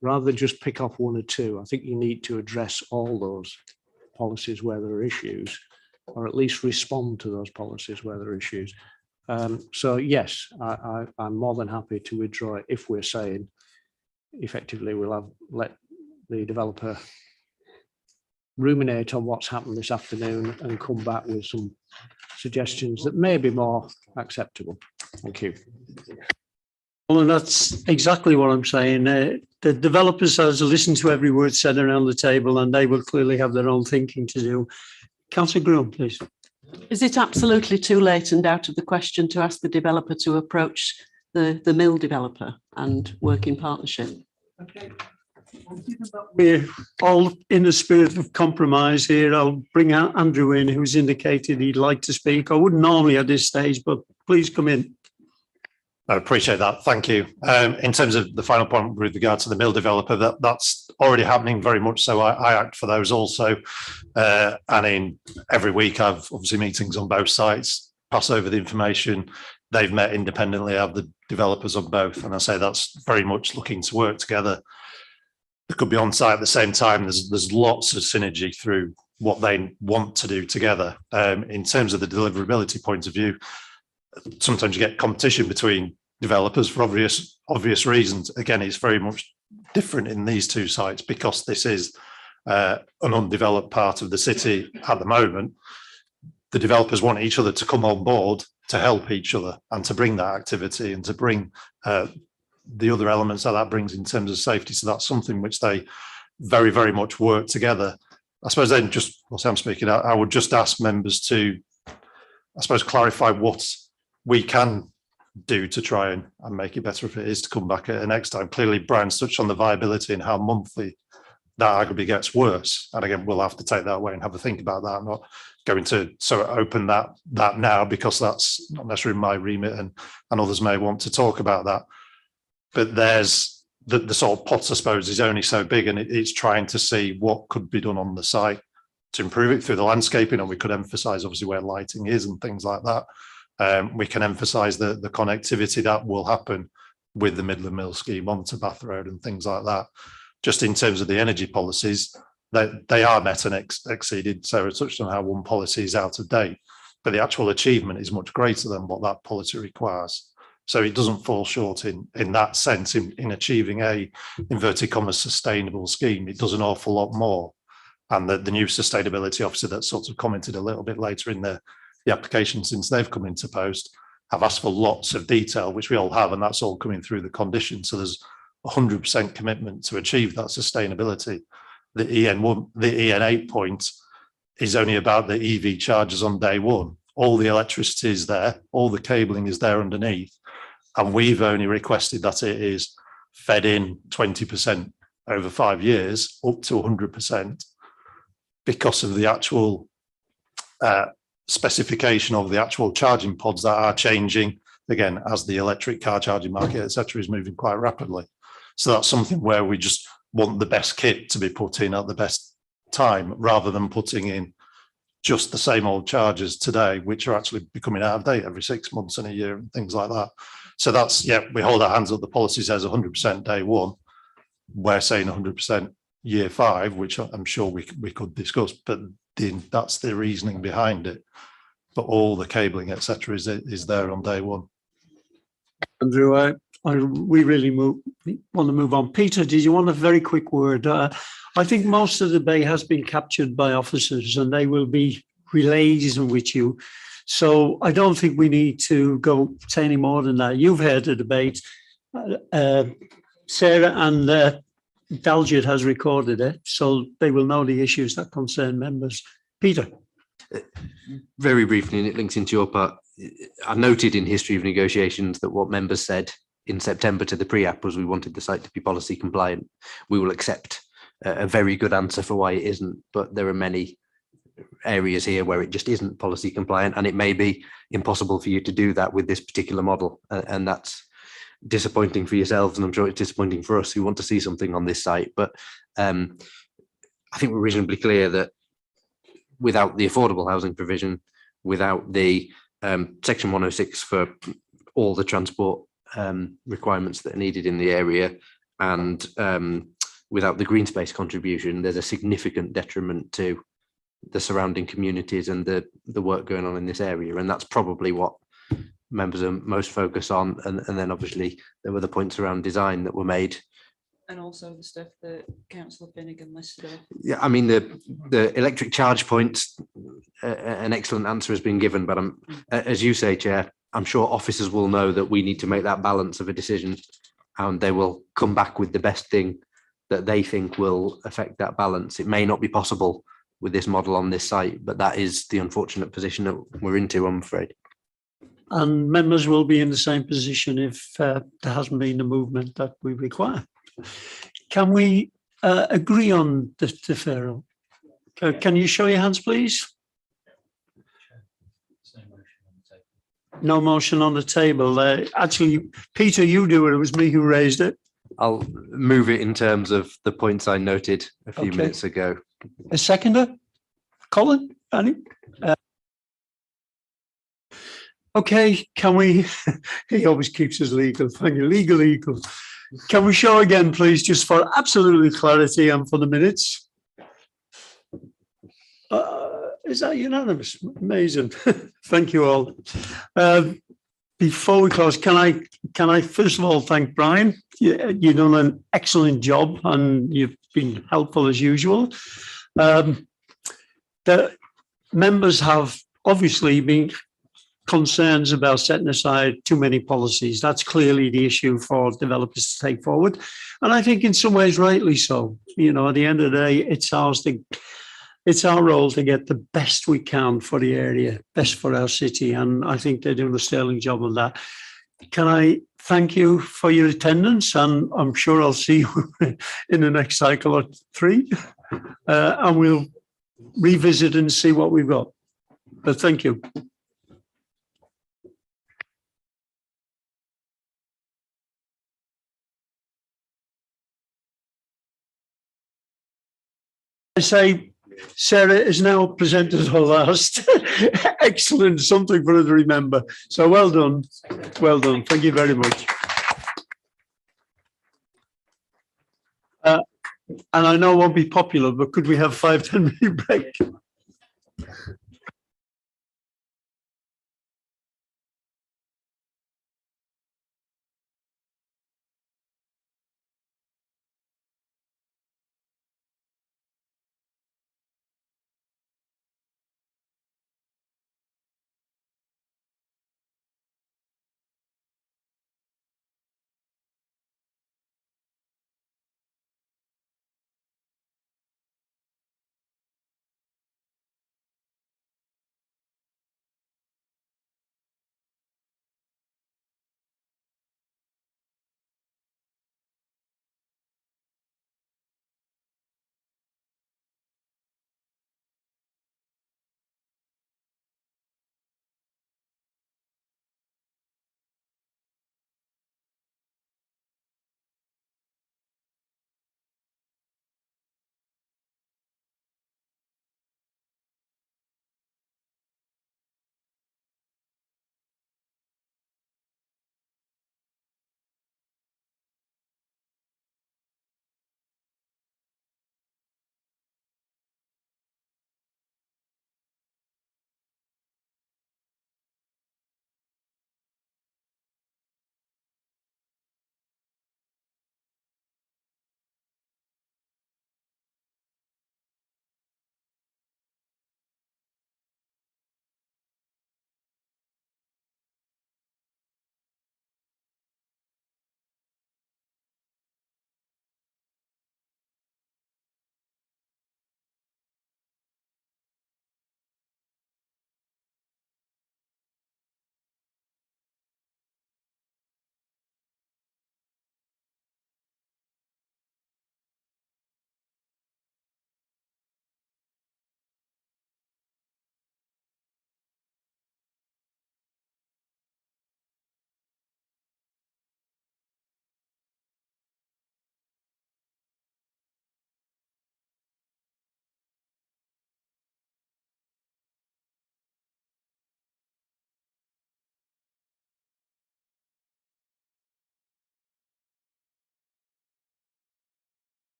rather than just pick off one or two, I think you need to address all those policies where there are issues, or at least respond to those policies where there are issues. So yes, I'm more than happy to withdraw it if we're saying effectively we'll let the developer ruminate on what's happened this afternoon and come back with some suggestions that may be more acceptable. Thank you. Well, and that's exactly what I'm saying. The developers has listened to every word said around the table, and they will clearly have their own thinking to do. Councillor Groom, please. Is it absolutely too late and out of the question to ask the developer to approach the mill developer and work in partnership? Okay. We're all in the spirit of compromise here. I'll bring out Andrew in, who's indicated he'd like to speak. I wouldn't normally at this stage, but please come in. I appreciate that. Thank you. In terms of the final point with regard to the mill developer, that's already happening very much so. I act for those also. And in every week, I've obviously meetings on both sites, pass over the information. They've met independently, I have the developers on both. And I say that's very much looking to work together. They could be on site at the same time. There's lots of synergy through what they want to do together. In terms of the deliverability point of view, sometimes you get competition between developers for obvious reasons. Again, it's very much different in these two sites because this is an undeveloped part of the city at the moment. The developers want each other to come on board to help each other and to bring that activity and to bring the other elements that brings in terms of safety. So that's something which they very, very much work together. I suppose then just, whilst I'm speaking, I would just ask members to, I suppose, clarify what we can do to try and make it better if it is to come back at next time. Clearly, Brian's touched on the viability and how monthly that arguably gets worse. And again, we'll have to take that away and have a think about that. I'm not going to sort of open that now because that's not necessarily my remit and others may want to talk about that. But there's the sort of pot, I suppose, is only so big, and it's trying to see what could be done on the site to improve it through the landscaping. And we could emphasize obviously where lighting is and things like that. We can emphasize the connectivity that will happen with the Midland Mill scheme onto Bath Road and things like that. Just in terms of the energy policies, they are met and exceeded. Sarah touched on how one policy is out of date, but the actual achievement is much greater than what that policy requires. So it doesn't fall short in that sense in achieving a inverted commas sustainable scheme. It does an awful lot more. And the new sustainability officer that sort of commented a little bit later in the application since they've come into post have asked for lots of detail, which we all have, and that's all coming through the conditions. So there's 100% commitment to achieve that sustainability. The EN8 point is only about the EV chargers on day one. All the electricity is there, all the cabling is there underneath, and we've only requested that it is fed in 20% over 5 years, up to 100%, because of the actual specification of the actual charging pods that are changing, again, as the electric car charging market, etc., is moving quite rapidly. So that's something where we just want the best kit to be put in at the best time, rather than putting in just the same old chargers today, which are actually becoming out of date every 6 months and a year and things like that. So that's, yeah, we hold our hands up. The policy says 100% day one. We're saying 100% year 5, which I'm sure we could discuss, but that's the reasoning behind it. But all the cabling, etc., is there on day one. Andrew, we really want to move on. Peter, did you want a very quick word? I think most of the debate has been captured by officers and they will be relayed with you. So I don't think we need to go say any more than that. You've heard the debate. Sarah and Dalgett has recorded it, so they will know the issues that concern members. Peter. Very briefly, and it links into your part, I noted in history of negotiations that what members said in September to the pre-app was we wanted the site to be policy compliant. We will accept a very good answer for why it isn't, but there are many areas here where it just isn't policy compliant, and it may be impossible for you to do that with this particular model, and that's disappointing for yourselves, and I'm sure it's disappointing for us who want to see something on this site. But I think we're reasonably clear that without the affordable housing provision, without the section 106 for all the transport requirements that are needed in the area, and without the green space contribution, there's a significant detriment to the surrounding communities and the work going on in this area. And that's probably what members are most focused on. And then obviously there were the points around design that were made. And also the stuff that Councillor Finnegan listed off. Yeah, I mean, the electric charge points, an excellent answer has been given, but as you say, Chair, I'm sure officers will know that we need to make that balance of a decision, and they will come back with the best thing that they think will affect that balance. It may not be possible with this model on this site, but that is the unfortunate position that we're into, I'm afraid. And members will be in the same position if there hasn't been the movement that we require. Can we agree on the deferral? Can you show your hands, please? No motion on the table. Actually, Peter, you do it. It was me who raised it. I'll move it in terms of the points I noted a few minutes ago. A seconder? Colin? Annie? Okay, can we, he always keeps us legal, thank you, legal. Can we show again, please, just for absolute clarity and for the minutes? Is that unanimous? Amazing. Thank you all. Before we close, can I first of all thank Brian? You've done an excellent job and you've been helpful as usual. The members have obviously been concerns about setting aside too many policies. That's clearly the issue for developers to take forward. And I think in some ways rightly so. You know, at the end of the day, it's our role to get the best we can for the area, best for our city. And I think they're doing a sterling job on that. Can I thank you for your attendance? And I'm sure I'll see you in the next cycle or three. And we'll revisit and see what we've got. But thank you. I say Sarah is now presented her last. Excellent, something for her to remember. So well done. Well done. Thank you very much. And I know it won't be popular, but could we have 5-10 minute break?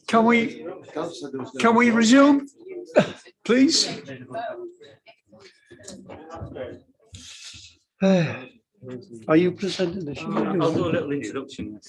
Can we resume, please? Are you presenting this? I'll do a little introduction.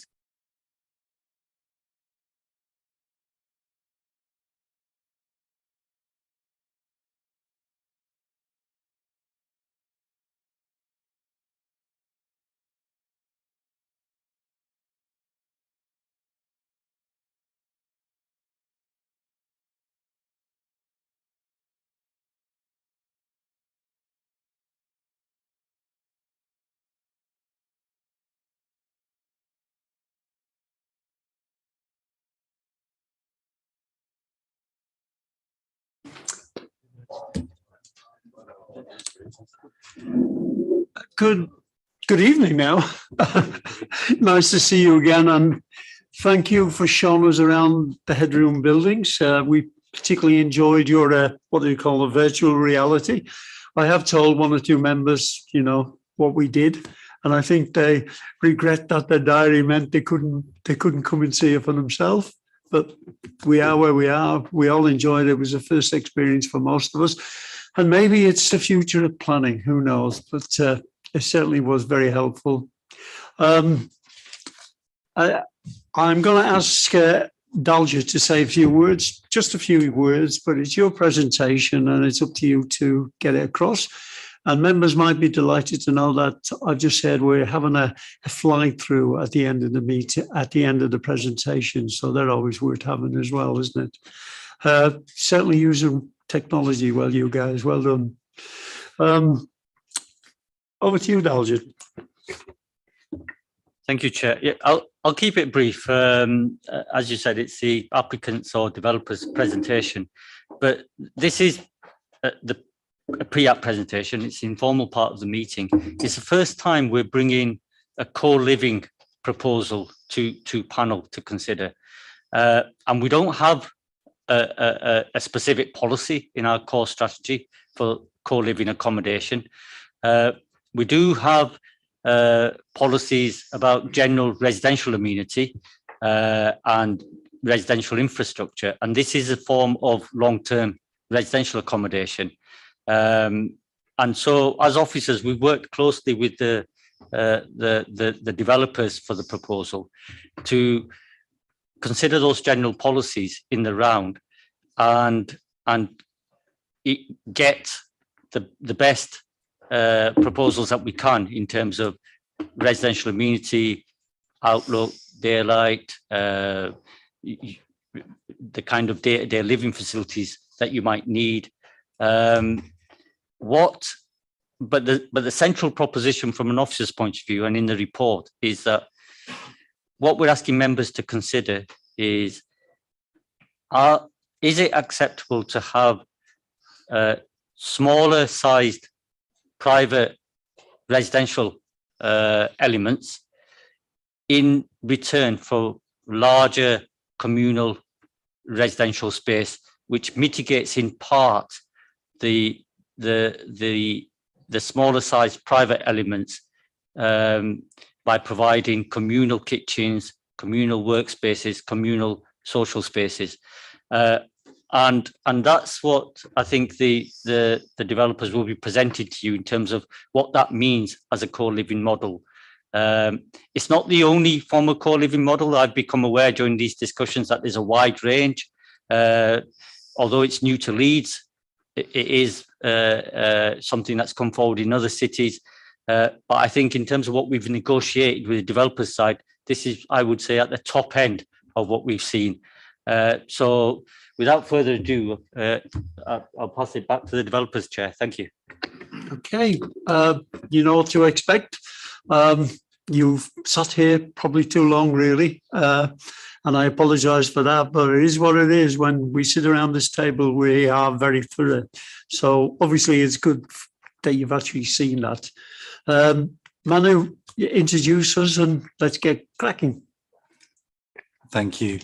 Good evening now. Nice to see you again, and thank you for showing us around the headroom buildings. We particularly enjoyed your what do you call it, virtual reality. I have told one or two members, you know, what we did, and I think they regret that their diary meant they couldn't come and see it for themselves. But we are where we are. We all enjoyed it. It was a first experience for most of us, and maybe it's the future of planning. Who knows? But it certainly was very helpful. I'm going to ask Dalja to say a few words, just a few words, but it's your presentation and it's up to you to get it across. And members might be delighted to know that I've just said we're having a fly through at the end of the meeting, at the end of the presentation. So they're always worth having as well, isn't it? Certainly using technology well, you guys. Well done. Over to you, Dalja. Thank you, Chair. Yeah, I'll keep it brief. As you said, it's the applicant's or developer's presentation, but this is the pre-app presentation. It's the informal part of the meeting. It's the first time we're bringing a co-living proposal to panel to consider, and we don't have a specific policy in our core strategy for co-living accommodation. We do have policies about general residential amenity and residential infrastructure, and this is a form of long-term residential accommodation. And so, as officers, we worked closely with the developers for the proposal to consider those general policies in the round and get the best proposals that we can in terms of residential amenity, outlook, daylight, the kind of day-to-day living facilities that you might need. But the central proposition from an officer's point of view and in the report is that what we're asking members to consider is it acceptable to have smaller sized private residential elements in return for larger communal residential space, which mitigates in part the smaller sized private elements by providing communal kitchens, communal workspaces, communal social spaces. And that's what I think the developers will be presenting to you in terms of what that means as a co-living model. It's not the only form of co-living model. I've become aware during these discussions that there's a wide range. Although it's new to Leeds, it is something that's come forward in other cities. But I think in terms of what we've negotiated with the developers side, this is, I would say, at the top end of what we've seen. So without further ado, I'll pass it back to the developers, Chair. Thank you. Okay, you know what to expect. You've sat here probably too long, really, and I apologise for that, but it is what it is. When we sit around this table, we are very thorough. So obviously it's good that you've actually seen that. Manu, introduce us and let's get cracking. Thank you.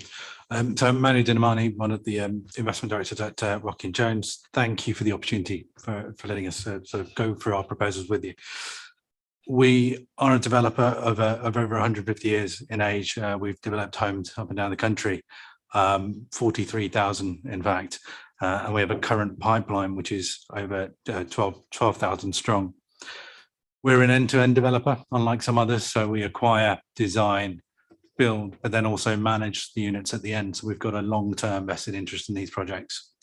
So Manu Dinamani, one of the investment directors at Rockin Jones. Thank you for the opportunity for letting us sort of go through our proposals with you. We are a developer of over 150 years in age. We've developed homes up and down the country. 43,000 in fact, and we have a current pipeline which is over 12,000 strong. We're an end-to-end developer, unlike some others, so we acquire, design, build, but then also manage the units at the end. So we've got a long-term vested interest in these projects.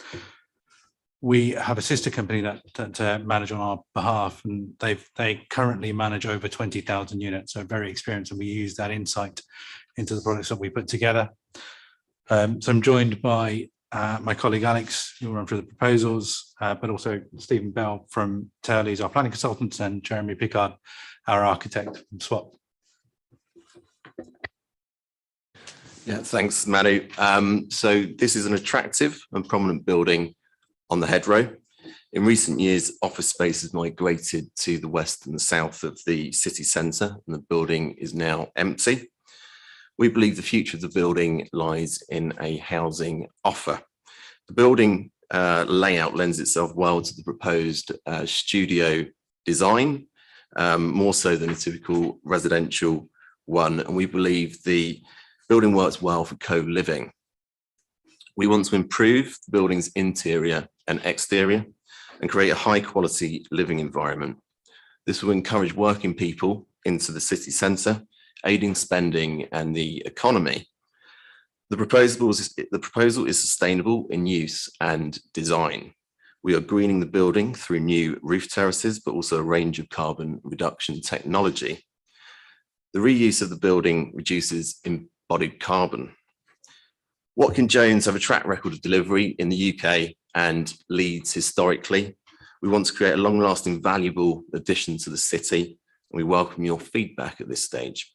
We have a sister company that manage on our behalf, and they currently manage over 20,000 units, so very experienced, and we use that insight into the products that we put together. So I'm joined by my colleague Alex, who will run through the proposals, but also Stephen Bell from Turley's, our planning consultants, and Jeremy Pickard, our architect from SWAP. Yeah, thanks, Manu. So this is an attractive and prominent building on the Head Row. In recent years, office space has migrated to the west and the south of the city centre, and the building is now empty. We believe the future of the building lies in a housing offer. The building layout lends itself well to the proposed studio design, more so than a typical residential one, and we believe the building works well for co-living. We want to improve the building's interior and exterior and create a high quality living environment. This will encourage working people into the city centre, aiding spending and the economy. The proposal is sustainable in use and design. We are greening the building through new roof terraces, but also a range of carbon reduction technology. The reuse of the building reduces embodied carbon. Watkin Jones have a track record of delivery in the UK and Leeds historically. We want to create a long-lasting, valuable addition to the city, and we welcome your feedback at this stage.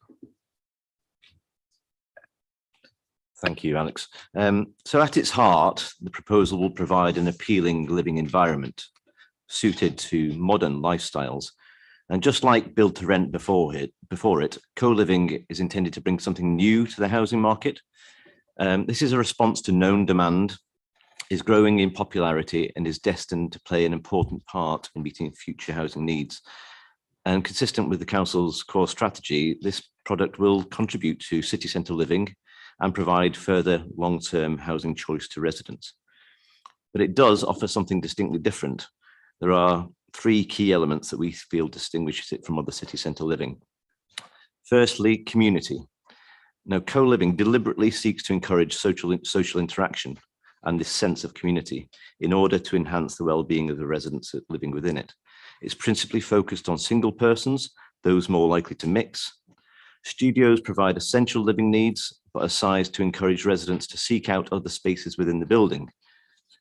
Thank you, Alex. So at its heart, the proposal will provide an appealing living environment suited to modern lifestyles. And just like build to rent before it, co-living is intended to bring something new to the housing market. This is a response to known demand, is growing in popularity, and is destined to play an important part in meeting future housing needs. And consistent with the council's core strategy, this product will contribute to city centre living and provide further long-term housing choice to residents. But it does offer something distinctly different. There are three key elements that we feel distinguishes it from other city centre living. Firstly, community. Now, co-living deliberately seeks to encourage social interaction and this sense of community in order to enhance the well-being of the residents living within it. It's principally focused on single persons, those more likely to mix. Studios provide essential living needs, but are sized to encourage residents to seek out other spaces within the building.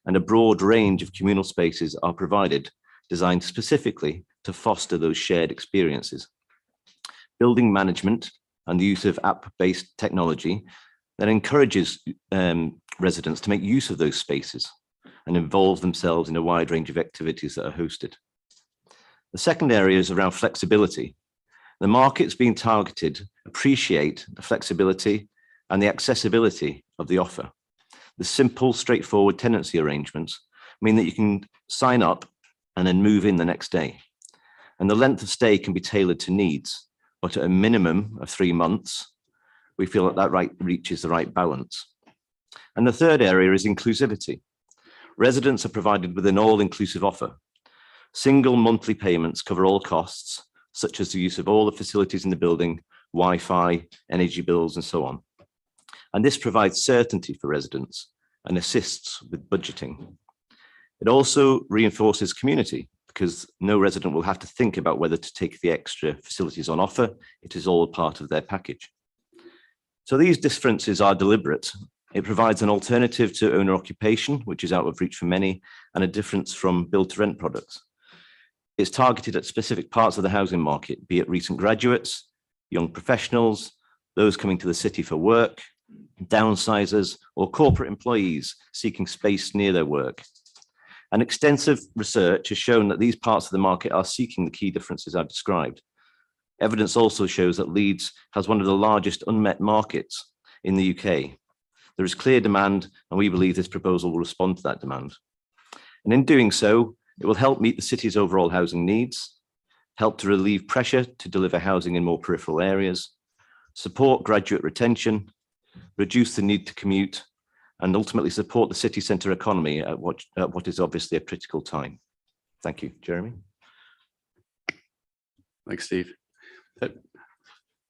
And a broad range of communal spaces are provided, designed specifically to foster those shared experiences. Building management and the use of app-based technology that encourages residents to make use of those spaces and involve themselves in a wide range of activities that are hosted. The second area is around flexibility. The markets being targeted appreciate the flexibility and the accessibility of the offer. The simple, straightforward tenancy arrangements mean that you can sign up and then move in the next day. And the length of stay can be tailored to needs, but at a minimum of 3 months, we feel that reaches the right balance. And the third area is inclusivity. Residents are provided with an all-inclusive offer. Single monthly payments cover all costs, such as the use of all the facilities in the building, Wi-Fi, energy bills, and so on. And this provides certainty for residents and assists with budgeting. It also reinforces community because no resident will have to think about whether to take the extra facilities on offer. It is all part of their package. So these differences are deliberate. It provides an alternative to owner occupation, which is out of reach for many, and a difference from build to rent products. It's targeted at specific parts of the housing market, be it recent graduates, young professionals, those coming to the city for work, downsizers, or corporate employees seeking space near their work. And extensive research has shown that these parts of the market are seeking the key differences I've described. Evidence also shows that Leeds has one of the largest unmet markets in the UK. There is clear demand, and we believe this proposal will respond to that demand. And in doing so, it will help meet the city's overall housing needs, help to relieve pressure to deliver housing in more peripheral areas, support graduate retention, reduce the need to commute, and ultimately support the city centre economy at what is obviously a critical time. Thank you. Jeremy? Thanks, Steve.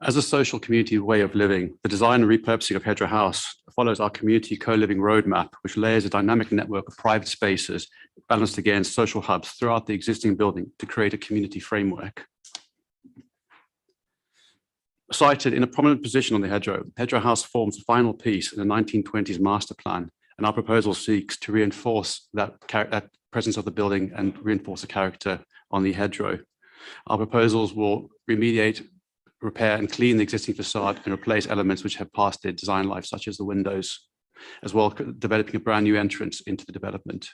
As a social community way of living, the design and repurposing of Hedgerow House follows our community co-living roadmap, which layers a dynamic network of private spaces balanced against social hubs throughout the existing building to create a community framework. Sited in a prominent position on the Hedgerow House forms the final piece in the 1920s master plan, and our proposal seeks to reinforce that presence of the building and reinforce the character on the hedgerow. Our proposals will remediate, repair and clean the existing facade and replace elements which have passed their design life, such as the windows, as well as developing a brand new entrance into the development.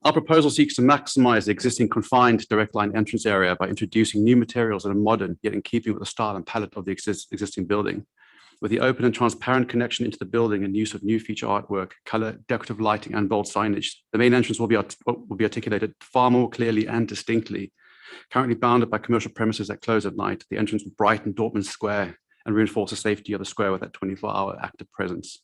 Our proposal seeks to maximize the existing confined direct line entrance area by introducing new materials that are modern, yet in keeping with the style and palette of the existing building. With the open and transparent connection into the building and use of new feature artwork, color, decorative lighting and bold signage, the main entrance will be articulated far more clearly and distinctly. Currently bounded by commercial premises that close at night, the entrance will brighten Dortmund Square and reinforce the safety of the square with that 24-hour active presence.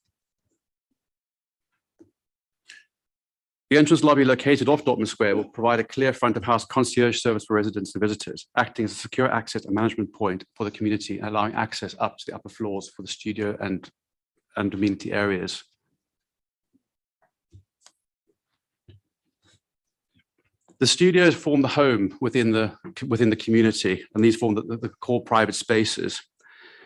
The entrance lobby located off Dortmund Square will provide a clear front of house concierge service for residents and visitors, acting as a secure access and management point for the community, and allowing access up to the upper floors for the studio and amenity areas. The studios form the home within the community, and these form the core private spaces.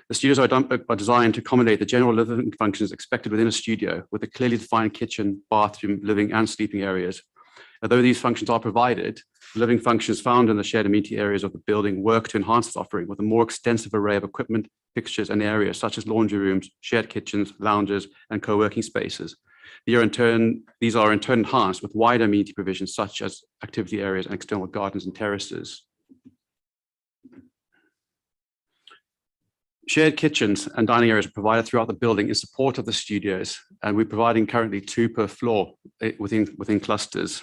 The studios are designed to accommodate the general living functions expected within a studio, with a clearly defined kitchen, bathroom, living and sleeping areas. Although these functions are provided, the living functions found in the shared amenity areas of the building work to enhance this offering with a more extensive array of equipment, fixtures and areas such as laundry rooms, shared kitchens, lounges and co-working spaces. These are in turn enhanced with wider amenity provisions such as activity areas and external gardens and terraces. Shared kitchens and dining areas are provided throughout the building in support of the studios, and we're providing currently 2 per floor within clusters.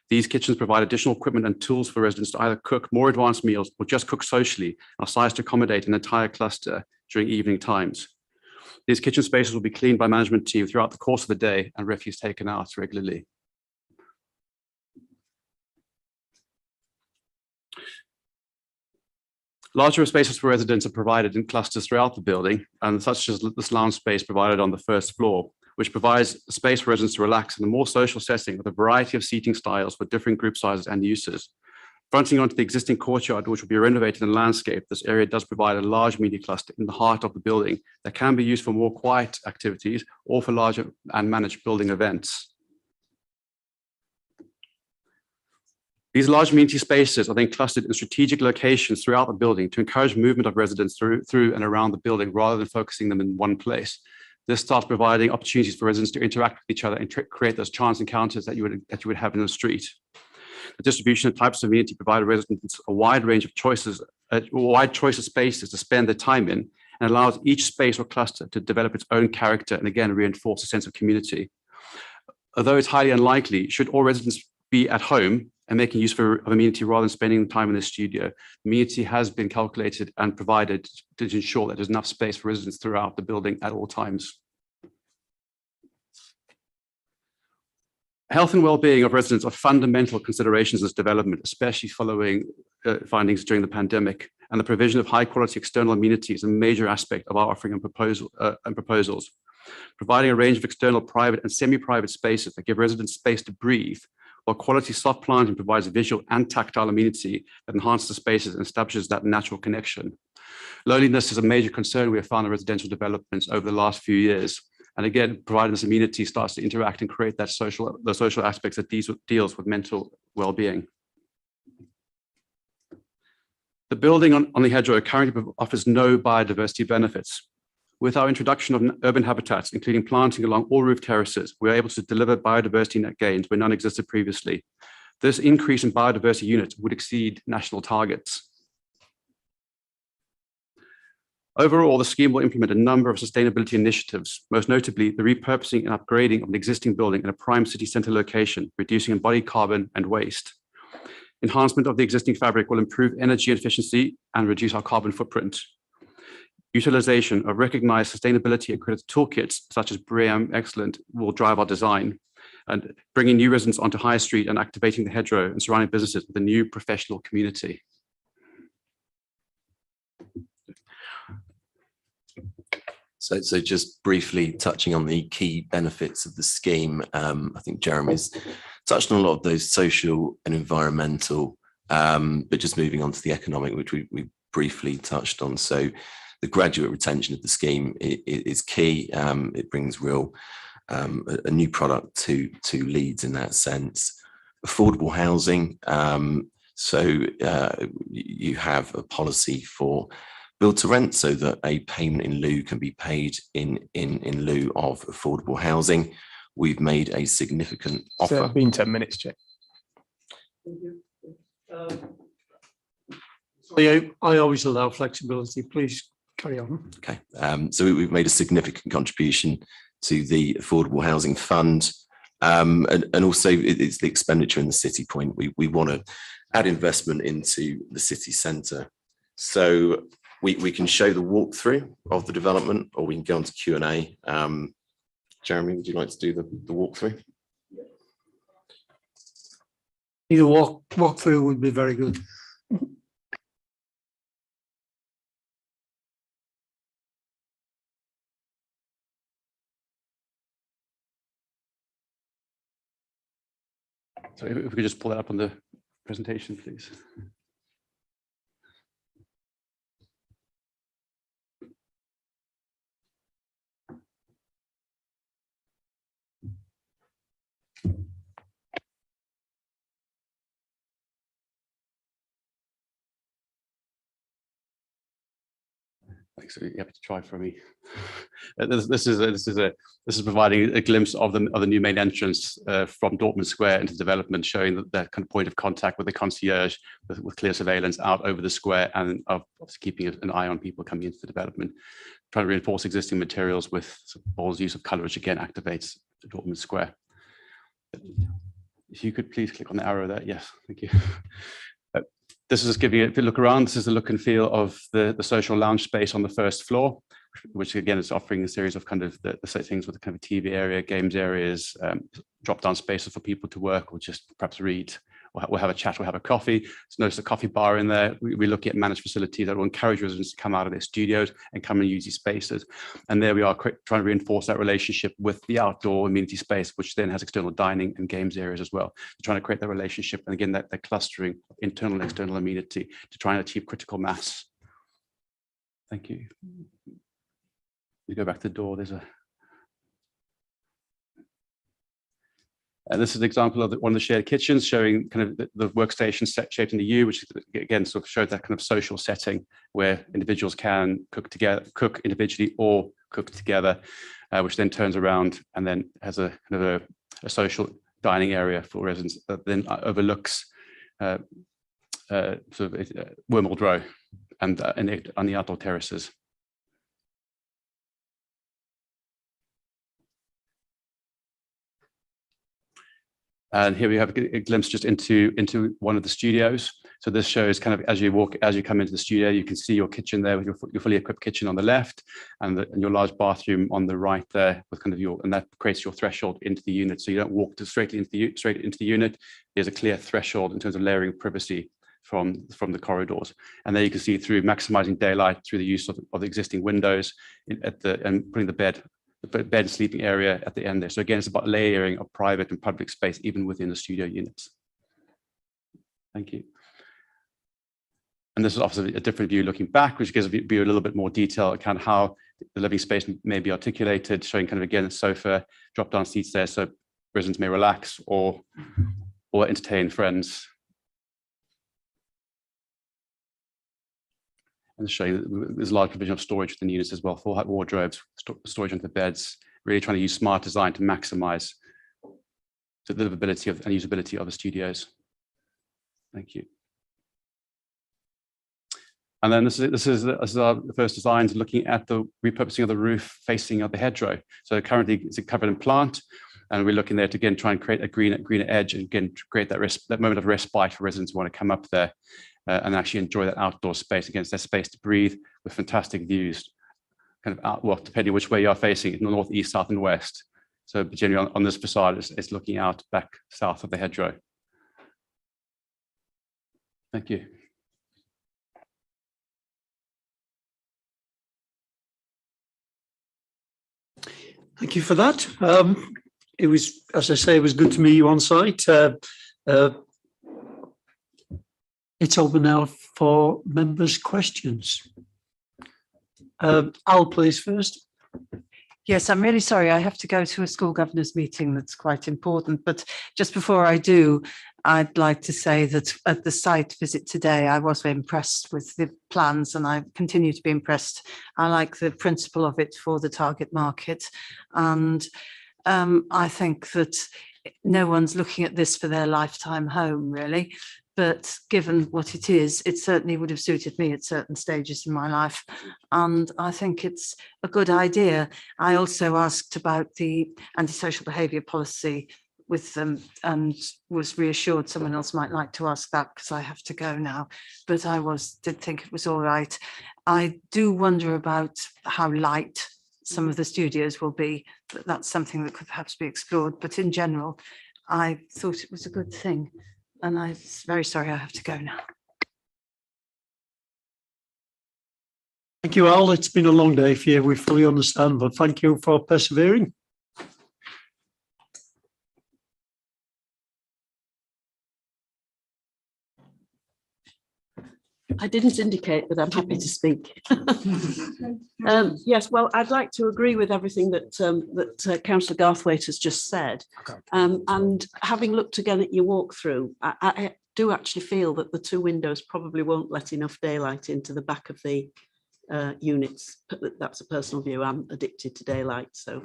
These kitchens provide additional equipment and tools for residents to either cook more advanced meals or just cook socially, and are sized to accommodate an entire cluster during evening times. These kitchen spaces will be cleaned by management team throughout the course of the day and refuse taken out regularly. Larger spaces for residents are provided in clusters throughout the building, and such as this lounge space provided on the first floor, which provides space for residents to relax in a more social setting with a variety of seating styles for different group sizes and uses. Fronting onto the existing courtyard, which will be renovated and landscaped, this area does provide a large media cluster in the heart of the building that can be used for more quiet activities or for larger and managed building events. These large amenity spaces are then clustered in strategic locations throughout the building to encourage movement of residents through and around the building rather than focusing them in one place. This starts providing opportunities for residents to interact with each other and create those chance encounters that you would have in the street. The distribution of types of amenity provide residents a wide range of choices, a wide choice of spaces to spend their time in, and allows each space or cluster to develop its own character and again reinforce a sense of community. Although it's highly unlikely, should all residents be at home and making use of amenity rather than spending time in the studio, amenity has been calculated and provided to ensure that there's enough space for residents throughout the building at all times. Health and well-being of residents are fundamental considerations in this development, especially following findings during the pandemic, and the provision of high-quality external amenity is a major aspect of our offering and proposals. Providing a range of external private and semi-private spaces that give residents space to breathe, while quality soft planting provides visual and tactile amenity that enhances the spaces and establishes that natural connection. Loneliness is a major concern we have found in residential developments over the last few years. And again, providing this amenity starts to interact and create that the social aspects that deals with mental well-being. The building on the hedgerow currently offers no biodiversity benefits. With our introduction of urban habitats, including planting along all roof terraces, we are able to deliver biodiversity net gains where none existed previously. This increase in biodiversity units would exceed national targets. Overall, the scheme will implement a number of sustainability initiatives, most notably the repurposing and upgrading of an existing building in a prime city centre location, reducing embodied carbon and waste. Enhancement of the existing fabric will improve energy efficiency and reduce our carbon footprint. Utilization of recognized sustainability accredited toolkits such as BREEAM Excellent will drive our design, and bringing new residents onto High Street and activating the hedgerow and surrounding businesses with a new professional community. So just briefly touching on the key benefits of the scheme, I think Jeremy's touched on a lot of those social and environmental, but just moving on to the economic, which we briefly touched on. So the graduate retention of the scheme is key. It brings a new product to Leeds in that sense. Affordable housing. So you have a policy for build to rent, so that a payment in lieu can be paid in lieu of affordable housing. We've made a significant offer. So it's been 10 minutes, Chair. I always allow flexibility. Please carry on. Okay, so we've made a significant contribution to the Affordable Housing Fund, and also it's the expenditure in the city point. We want to add investment into the city centre. So we can show the walkthrough of the development, or we can go on to Q&A. Jeremy, would you like to do the walkthrough? Either walkthrough would be very good. So if we could just pull that up on the presentation, please. Thanks. So you have to try for me. This is providing a glimpse of the new main entrance from Dortmund Square into the development, showing that kind of point of contact with the concierge, with clear surveillance out over the square, and obviously keeping an eye on people coming into the development. Trying to reinforce existing materials with Ball's use of colour, which again activates Dortmund Square. If you could please click on the arrow there. Yes, thank you. This is just giving it, if you look around, this is the look and feel of the social lounge space on the first floor, which again is offering a series of kind of the things with the kind of TV area, games areas, drop down spaces for people to work or just perhaps read, or we'll have a chat, we'll have a coffee. So notice a coffee bar in there. We look at managed facilities that will encourage residents to come out of their studios and come and use these spaces. And there we are trying to reinforce that relationship with the outdoor amenity space, which then has external dining and games areas as well. We're trying to create that relationship. And again, that clustering of internal and external amenity to try and achieve critical mass. Thank you. You go back to the door, there's a... And this is an example of one of the shared kitchens, showing kind of the workstation shaped in the U, which again sort of showed that kind of social setting where individuals can cook together, cook individually or cook together, which then turns around and then has a kind of a social dining area for residents that then overlooks sort of Wormald Row and on the outdoor terraces. And here we have a glimpse just into one of the studios. So this shows kind of as you come into the studio, you can see your kitchen there with your fully equipped kitchen on the left, and your large bathroom on the right there with kind of and that creates your threshold into the unit. So you don't walk straight into the unit. There's a clear threshold in terms of layering privacy from the corridors. And there you can see through maximizing daylight through the use of the existing windows and putting the bed and sleeping area at the end there. So again, it's about layering of private and public space, even within the studio units. Thank you. And this is obviously a different view looking back, which gives you a little bit more detail, kind of how the living space may be articulated, showing kind of, again, a sofa, drop down seats there, so residents may relax or entertain friends. And showing there's a large provision of storage within units as well, full height wardrobes, storage under the beds, really trying to use smart design to maximize the livability and usability of the studios. Thank you. And then this is our first designs looking at the repurposing of the roof facing of the hedgerow. So currently it's covered in plant, and we're looking there to again try and create a greener edge and again create that moment of respite for residents who want to come up there and actually enjoy that outdoor space. Again, it's their space to breathe with fantastic views kind of out, well, depending which way you are facing, north, east, south, and west. So generally on this facade, it's looking out back south of the hedgerow. Thank you. Thank you for that. It was, as I say, it was good to meet you on site. It's open now for members' questions. Al, please, first. Yes, I'm really sorry. I have to go to a school governors meeting that's quite important. But just before I do, I'd like to say that at the site visit today, I was very impressed with the plans and I continue to be impressed. I like the principle of it for the target market. And I think that no one's looking at this for their lifetime home, really. But given what it is, it certainly would have suited me at certain stages in my life. And I think it's a good idea. I also asked about the antisocial behaviour policy with them and was reassured someone else might like to ask that because I have to go now. But I did think it was all right. I do wonder about how light some of the studios will be, but that's something that could perhaps be explored. But in general, I thought it was a good thing. And I'm very sorry I have to go now. Thank you, Al. It's been a long day for you. We fully understand, but thank you for persevering. I didn't indicate that I'm happy to speak. Yes, well, I'd like to agree with everything that Councillor Garthwaite has just said. And having looked again at your walkthrough, I do actually feel that the two windows probably won't let enough daylight into the back of the units. That's a personal view. I'm addicted to daylight, so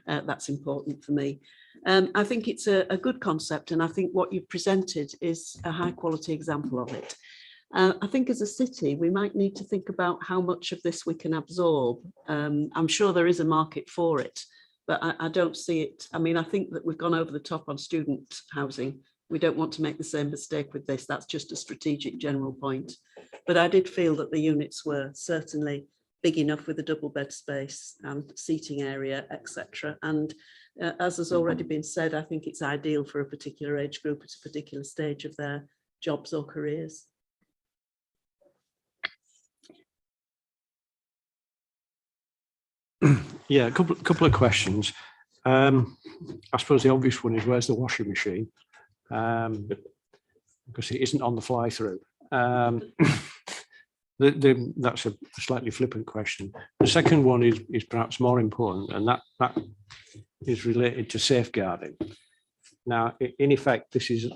that's important for me. I think it's a good concept, and I think what you've presented is a high quality example of it. I think as a city, we might need to think about how much of this we can absorb. I'm sure there is a market for it, but I don't see it. I mean, I think that we've gone over the top on student housing. We don't want to make the same mistake with this. That's just a strategic general point. But I did feel that the units were certainly big enough with a double bed space and seating area, etc. And as has already been said, I think it's ideal for a particular age group at a particular stage of their jobs or careers. Yeah, a couple of questions. I suppose the obvious one is, where's the washing machine? Because it isn't on the fly through. That's a slightly flippant question. The second one is perhaps more important, and that is related to safeguarding. Now, in effect, this is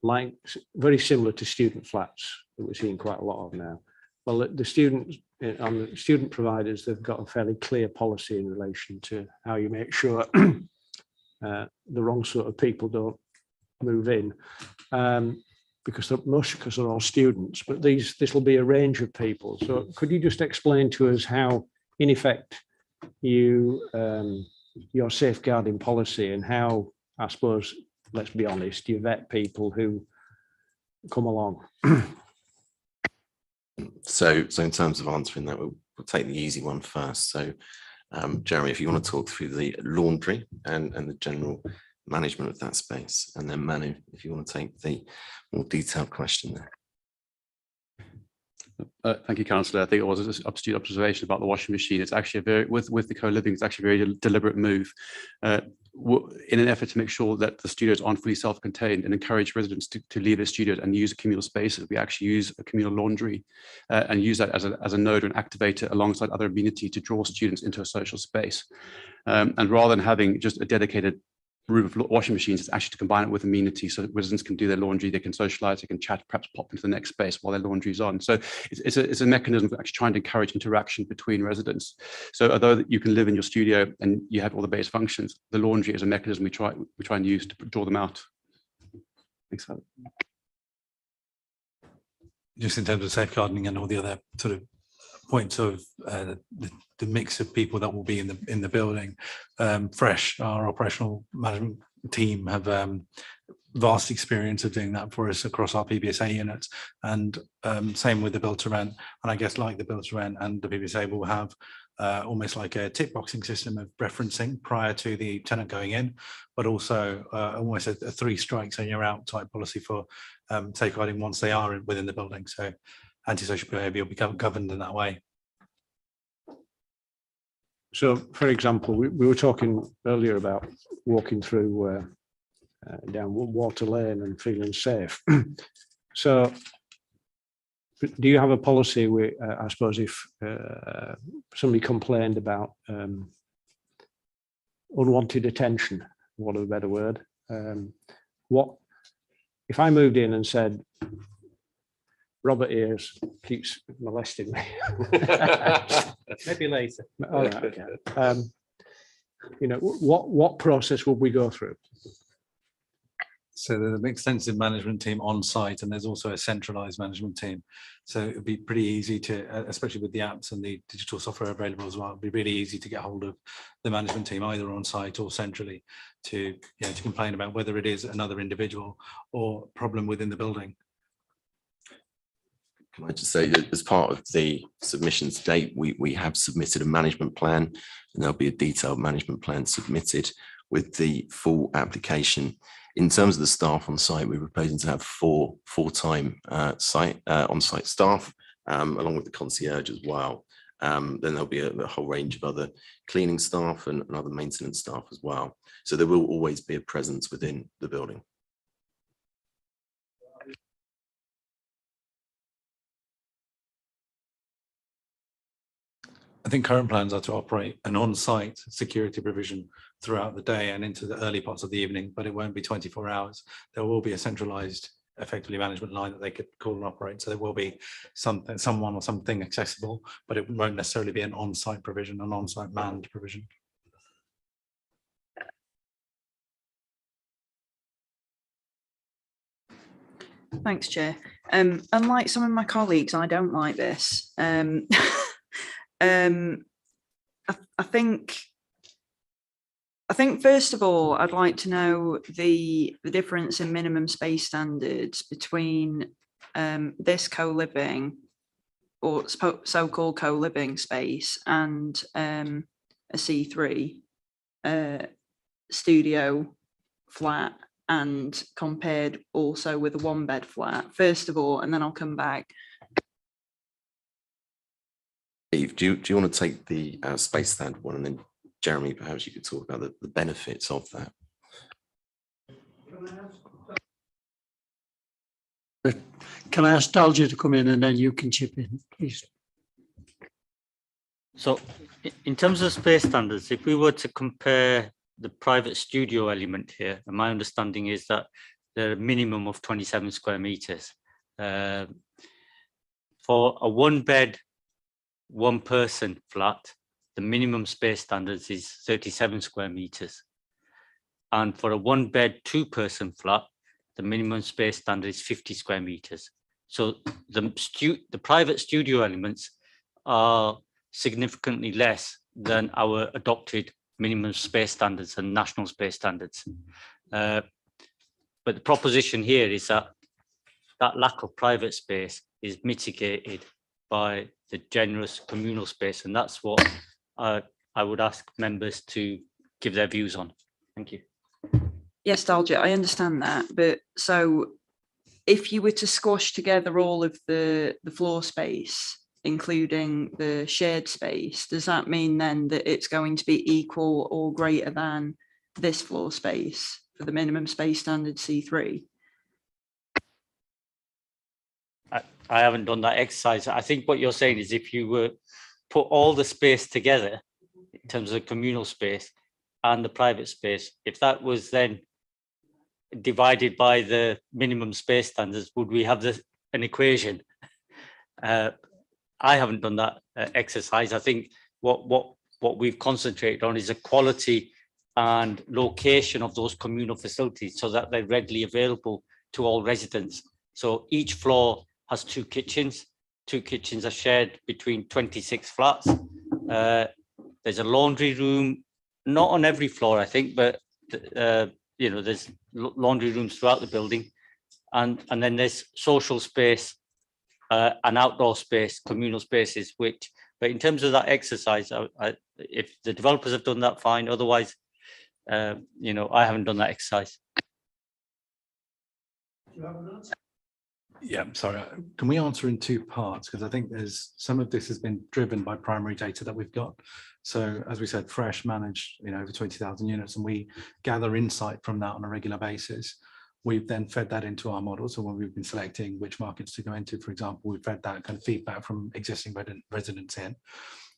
like very similar to student flats that we're seeing quite a lot of now. Well, the students on the student providers, they've got a fairly clear policy in relation to how you make sure the wrong sort of people don't move in, because they're all students. But this will be a range of people. So could you just explain to us how, in effect, your safeguarding policy and how, I suppose, let's be honest, you vet people who come along? So in terms of answering that, we'll take the easy one first. So Jeremy, if you want to talk through the laundry and the general management of that space, and then Manu, if you want to take the more detailed question there. Thank you, Councillor. I think it was an astute observation about the washing machine. It's actually a very, with the co-living, it's actually a very deliberate move in an effort to make sure that the studios aren't fully self-contained and encourage residents to leave their studios and use communal spaces. We actually use a communal laundry and use that as a node or an activator alongside other amenity to draw students into a social space. And rather than having just a dedicated room of washing machines, is actually to combine it with amenity so that residents can do their laundry, they can socialize, they can chat, perhaps pop into the next space while their laundry is on. So it's a mechanism for actually trying to encourage interaction between residents. So although you can live in your studio and you have all the base functions, the laundry is a mechanism we try and use to draw them out. Thanks, Alan. Just in terms of safeguarding and all the other sort of points of the mix of people that will be in the building. Fresh, our operational management team, have vast experience of doing that for us across our PBSA units, and same with the build to rent. And I guess like the build to rent and the PBSA will have almost like a tick boxing system of referencing prior to the tenant going in, but also almost a 3 strikes and you're out type policy for safeguarding once they are within the building. So antisocial behaviour will be governed in that way. So, for example, we were talking earlier about walking through down Water Lane and feeling safe. So, do you have a policy where, I suppose, if somebody complained about unwanted attention, what a better word, what if I moved in and said, Robert Ears keeps molesting me? Maybe later. All right, okay. You know, what process would we go through? So there's an extensive management team on site, and there's also a centralized management team. So it would be pretty easy to, especially with the apps and the digital software available as well, it'd be really easy to get hold of the management team either on site or centrally to, to complain about whether it is another individual or problem within the building. Can I just say that as part of the submission to date, we have submitted a management plan, and there'll be a detailed management plan submitted with the full application. In terms of the staff on site, we're proposing to have 4 full-time on-site staff, along with the concierge as well. Then there'll be a whole range of other cleaning staff and other maintenance staff as well. So there will always be a presence within the building. I think current plans are to operate an on-site security provision throughout the day and into the early parts of the evening, but it won't be 24 hours. There will be a centralized, effectively management line that they could call and operate. So there will be someone or something accessible, but it won't necessarily be an on-site provision, an on-site manned provision. Thanks, Chair. Unlike some of my colleagues, I don't like this. I think first of all, I'd like to know the difference in minimum space standards between this co-living or so-called co-living space and a C3 studio flat, and compared also with a 1-bed flat, first of all, and then I'll come back. Steve, do you want to take the space standard one, and then Jeremy, perhaps you could talk about the benefits of that. Can I ask Dalja to come in and then you can chip in, please? So in terms of space standards, if we were to compare the private studio element here, and my understanding is that they're a minimum of 27 square meters. For a 1-bed, 1-person flat, the minimum space standards is 37 square meters. And for a 1-bed, 2-person flat, the minimum space standard is 50 square meters. So the private studio elements are significantly less than our adopted minimum space standards and national space standards. But the proposition here is that lack of private space is mitigated by the generous communal space, and that's what I would ask members to give their views on. Thank you. Yes, Dalja, I understand that, but so if you were to squash together all of the floor space, including the shared space, does that mean then that it's going to be equal or greater than this floor space for the minimum space standard C3? I haven't done that exercise. I think what you're saying is if you were put all the space together in terms of communal space and the private space, if that was then divided by the minimum space standards, would we have an equation? I haven't done that exercise. I think what we've concentrated on is the quality and location of those communal facilities so that they're readily available to all residents. So each floor has 2 kitchens. 2 kitchens are shared between 26 flats. There's a laundry room, not on every floor, I think, but there's laundry rooms throughout the building, and then there's social space and outdoor space, communal spaces, which But in terms of that exercise, if the developers have done that, fine. Otherwise, you know, I haven't done that exercise. Yeah, sorry. Can we answer in two parts? Because I think there's some of this has been driven by primary data that we've got. So as we said, Fresh manage, you know, over 20,000 units, and we gather insight from that on a regular basis. We've then fed that into our model. So when we've been selecting which markets to go into, for example, we've fed that kind of feedback from existing residents in.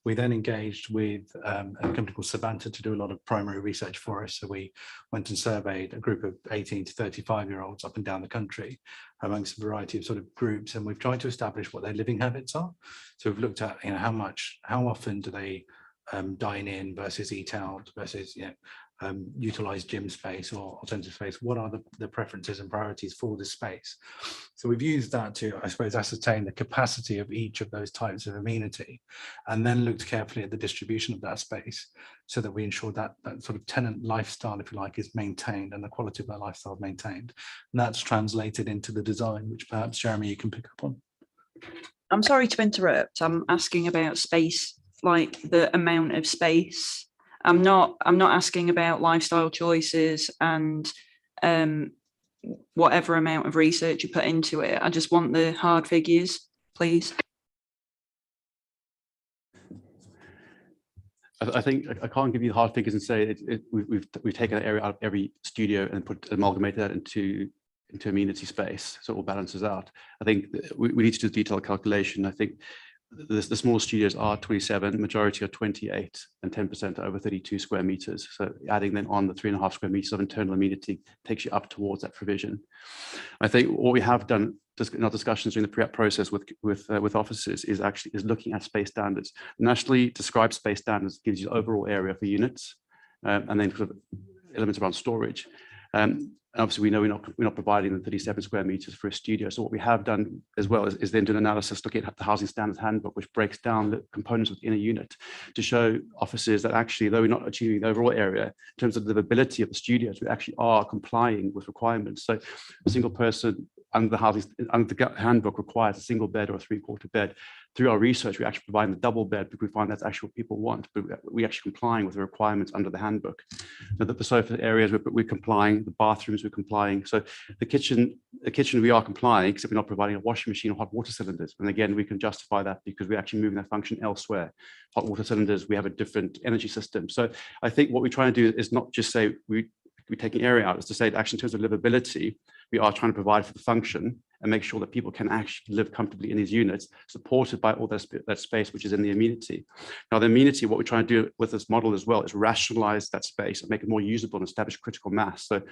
We then engaged with a company called Savanta to do a lot of primary research for us. So we went and surveyed a group of 18 to 35-year-olds up and down the country amongst a variety of sort of groups. And we've tried to establish what their living habits are. So we've looked at, you know, how often do they dine in versus eat out versus, you know, utilize gym space or alternative space. What are the preferences and priorities for this space? So we've used that to, I suppose, ascertain the capacity of each of those types of amenity, and then looked carefully at the distribution of that space so that we ensure that that sort of tenant lifestyle, if you like, is maintained and the quality of that lifestyle is maintained. And that's translated into the design, which perhaps, Jeremy, you can pick up on. I'm sorry to interrupt. I'm asking about space, like the amount of space. I'm not asking about lifestyle choices and whatever amount of research you put into it. I just want the hard figures, please. I think I can't give you the hard figures and say we've taken an area out of every studio and amalgamated that into amenity space, so it all balances out. I think we need to do detailed calculation. I think the small studios are 27, majority are 28, and 10% are over 32 square meters. So adding then on the 3.5 square meters of internal amenity takes you up towards that provision. I think what we have done in our discussions during the pre-app process with offices is looking at space standards. Nationally described space standards gives you the overall area for units, and then sort of elements around storage. Obviously, we know we're not providing the 37 square meters for a studio. So what we have done as well is then do an analysis looking at the Housing Standards Handbook, which breaks down the components within a unit to show offices that actually, though we're not achieving the overall area, in terms of the livability of the studios, we actually are complying with requirements. So a single person under the handbook requires a single bed or a 3/4 bed. Through our research, we actually provide the double bed because we find that's actually what people want, but we're actually complying with the requirements under the handbook. So that the sofa areas we're complying, the bathrooms we're complying. So the kitchen we are complying, except we're not providing a washing machine or hot water cylinders. And again, we can justify that because we're actually moving that function elsewhere. Hot water cylinders, we have a different energy system. So I think what we're trying to do is not just say we're taking area out, is to say that actually in terms of livability, we are trying to provide for the function and make sure that people can actually live comfortably in these units, supported by all that space which is in the amenity. Now, the amenity, what we're trying to do with this model as well is rationalize that space and make it more usable and establish critical mass. So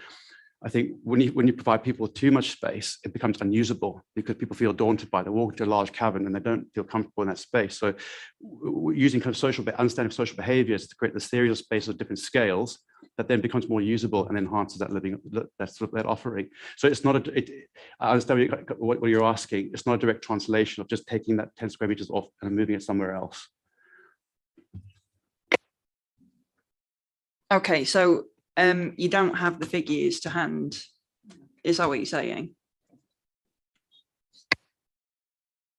I think when you provide people with too much space, it becomes unusable because people feel daunted by it. They walk into a large cavern and they don't feel comfortable in that space. So we're using kind of understanding of social behaviors to create the series of spaces of different scales that then becomes more usable and enhances that offering. So it's not I understand what you're asking. It's not a direct translation of just taking that 10 square meters off and moving it somewhere else. Okay, so you don't have the figures to hand, is that what you're saying?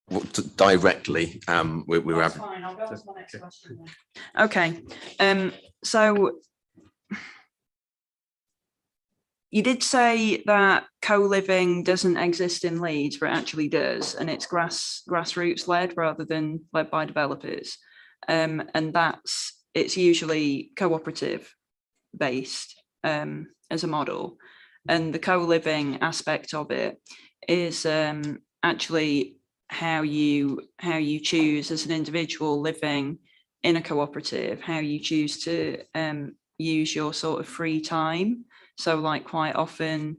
Well, directly, we're That's fine, I'll go on to my next question then. Okay, so you did say that co-living doesn't exist in Leeds, but it actually does, and it's grassroots led rather than led by developers, and it's usually cooperative based as a model, and the co-living aspect of it is actually how you choose as an individual living in a cooperative, how you choose to use your sort of free time. So like quite often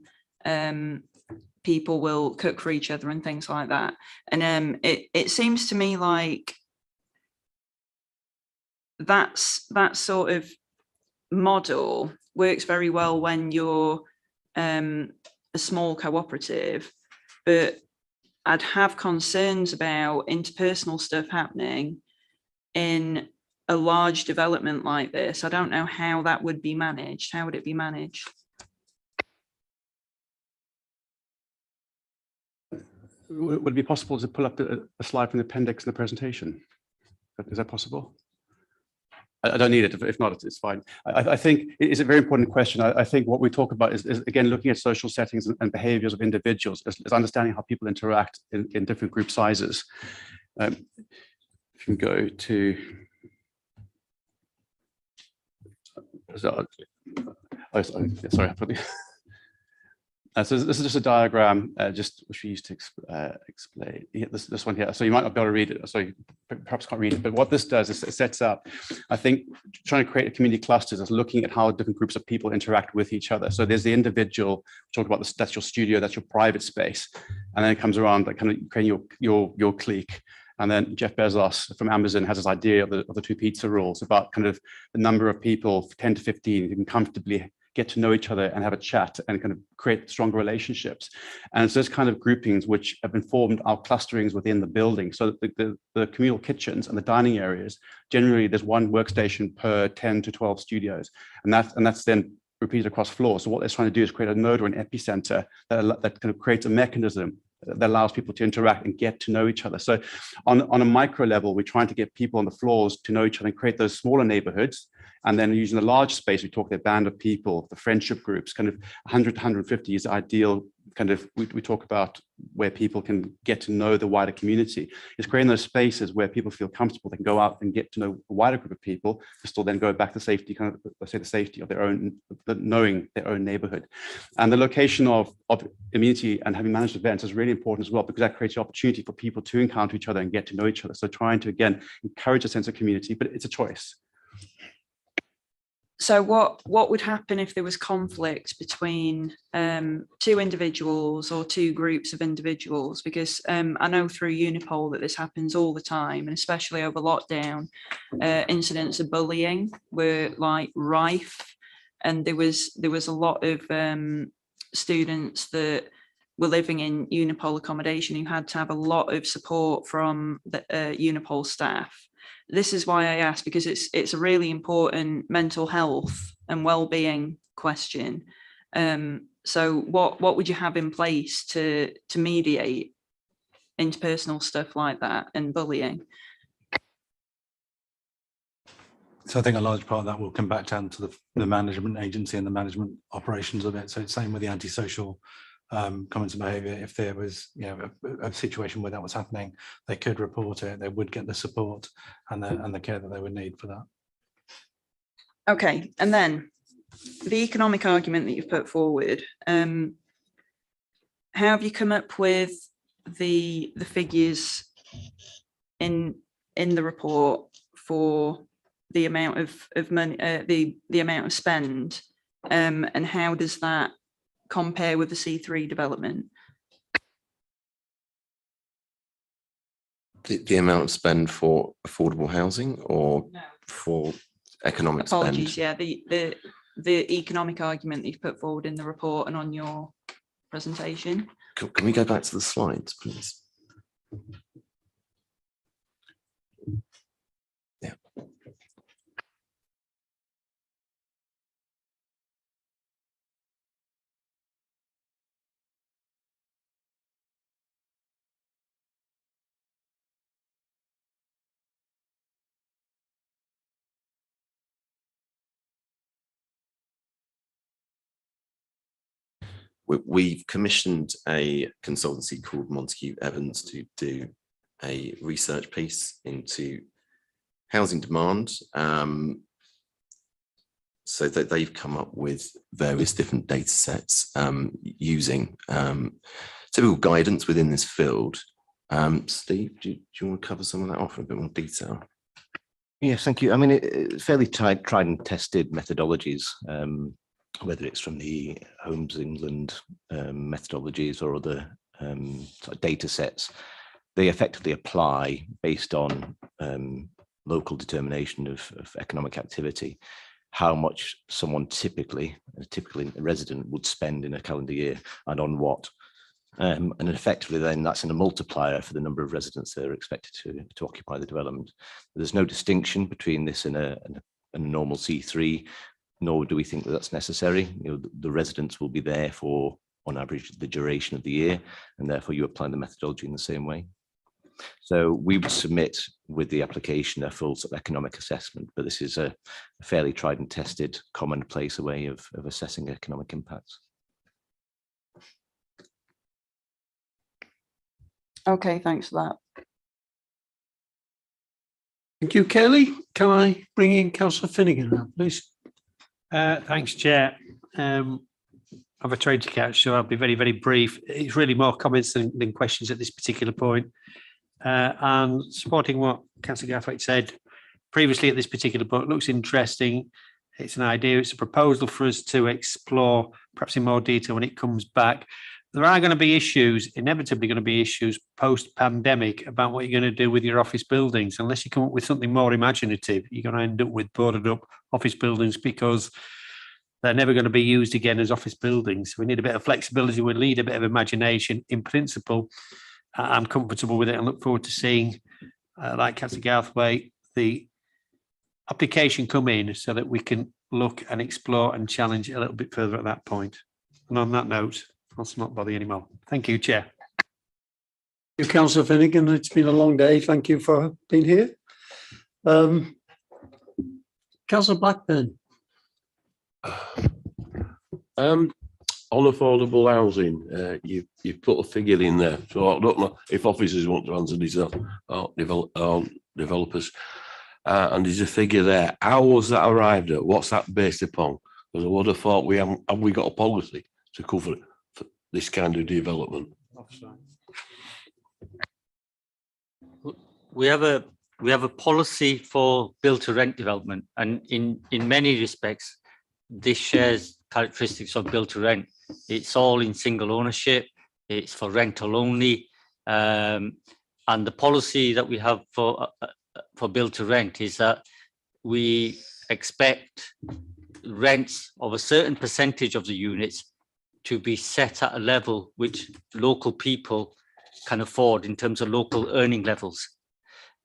people will cook for each other and things like that, and it seems to me like that sort of model works very well when you're a small cooperative, but I'd have concerns about interpersonal stuff happening in a large development like this. I don't know how that would be managed. How would it be managed? Would it be possible to pull up a slide from the appendix in the presentation? Is that possible? I don't need it. If not, it's fine. I think it is a very important question. I think what we talk about is again, looking at social settings and behaviors of individuals, is understanding how people interact in different group sizes. If you can go to, sorry, so this is just a diagram, which we used to explain. This one here. So you might not be able to read it. So you perhaps can't read it. But what this does is it sets up, I think, trying to create a community clusters is looking at how different groups of people interact with each other. So there's the individual. Talk about this. That's your studio. That's your private space, and then it comes around like kind of creating your clique. And then Jeff Bezos from Amazon has this idea of the two pizza rules about kind of the number of people, 10 to 15, who can comfortably get to know each other and have a chat and kind of create stronger relationships. And it's those kind of groupings which have informed our clusterings within the building. So the communal kitchens and the dining areas, generally there's one workstation per 10 to 12 studios. And that's then repeated across floors. So what they're trying to do is create a node or an epicenter that kind of creates a mechanism that allows people to interact and get to know each other. So on a micro level, we're trying to get people on the floors to know each other and create those smaller neighborhoods. And then using a large space, we talk the band of people, the friendship groups, kind of 100 to 150 is ideal. Kind of, we talk about where people can get to know the wider community. It's creating those spaces where people feel comfortable, they can go out and get to know a wider group of people, to still then go back to safety, kind of, let's say the safety of their own, knowing their own neighborhood. And the location of immunity and having managed events is really important as well, because that creates the opportunity for people to encounter each other and get to know each other. So trying to, again, encourage a sense of community, but it's a choice. So what would happen if there was conflict between two individuals or two groups of individuals? Because I know through Unipol that this happens all the time, and especially over lockdown, incidents of bullying were like rife, and there was a lot of students that were living in Unipol accommodation who had to have a lot of support from the Unipol staff. This is why I asked, because it's a really important mental health and well-being question. So what would you have in place to mediate interpersonal stuff like that and bullying? So I think a large part of that will come back down to the management agency and the management operations of it. So it's same with the antisocial comments and behaviour. If there was, a situation where that was happening, they could report it. They would get the support and the care that they would need for that. Okay, and then the economic argument that you've put forward. How have you come up with the figures in the report for the amount of money, the amount of spend, and how does that compare with the C3 development? The amount of spend for affordable housing or for economic Apologies, spend? yeah, the economic argument that you've put forward in the report and on your presentation. Can we go back to the slides, please? Yeah. We've commissioned a consultancy called Montague Evans to do a research piece into housing demand. So that they've come up with various different data sets using typical guidance within this field. Steve, do you want to cover some of that off in a bit more detail? Yes, thank you. I mean, it's fairly tried and tested methodologies, whether it's from the Homes England methodologies or other sort of data sets. They effectively apply based on local determination of economic activity, how much someone typically a resident would spend in a calendar year and on what. And effectively then that's in a multiplier for the number of residents that are expected to occupy the development. There's no distinction between this and a normal C3, nor do we think that that's necessary. The residents will be there for, on average, the duration of the year, and therefore you apply the methodology in the same way. So we would submit with the application a full sort of economic assessment, but this is a fairly tried and tested commonplace way of assessing economic impacts. Okay, thanks for that. Thank you, Kelly. Can I bring in Councillor Finnegan now, please? Thanks, Chair. I've a trade to catch, so I'll be very, very brief. It's really more comments than questions at this particular point. And supporting what Councillor Garthwaite said previously at this particular point, looks interesting. It's an idea, it's a proposal for us to explore perhaps in more detail when it comes back. There are going to be issues, inevitably going to be issues post-pandemic about what you're going to do with your office buildings. Unless you come up with something more imaginative, you're going to end up with boarded up office buildings because they're never going to be used again as office buildings. We need a bit of flexibility, we need a bit of imagination. In principle, I'm comfortable with it and look forward to seeing, like Councillor Garthwaite, the application come in so that we can look and explore and challenge a little bit further at that point. And on that note, let's not bother you anymore. Thank you, Chair. Thank you, Councillor Finnegan. It's been a long day. Thank you for being here. Councillor Blackburn. On affordable housing, you've put a figure in there, so I don't know if officers want to answer this or developers. And there's a figure there. How was that arrived at? What's that based upon? Because I would have thought have we got a policy to cover this kind of development? We have a policy for build to rent development, and in many respects, this shares characteristics of build to rent. It's all in single ownership. It's for rental only, and the policy that we have for build to rent is that we expect rents of a certain percentage of the units to be set at a level which local people can afford in terms of local earning levels.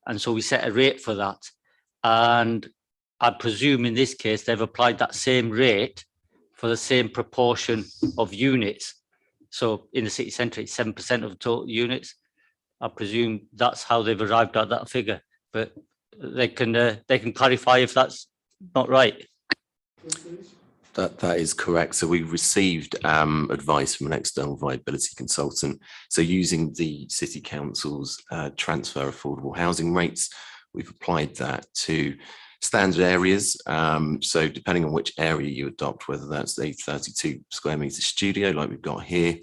And so we set a rate for that. And I presume in this case, they've applied that same rate for the same proportion of units. So in the city centre, it's 7% of the total units. I presume that's how they've arrived at that figure, but they can clarify if that's not right. That is correct. So we received advice from an external viability consultant. So using the City Council's transfer affordable housing rates, we've applied that to standard areas. So depending on which area you adopt, whether that's a 32 square metre studio like we've got here,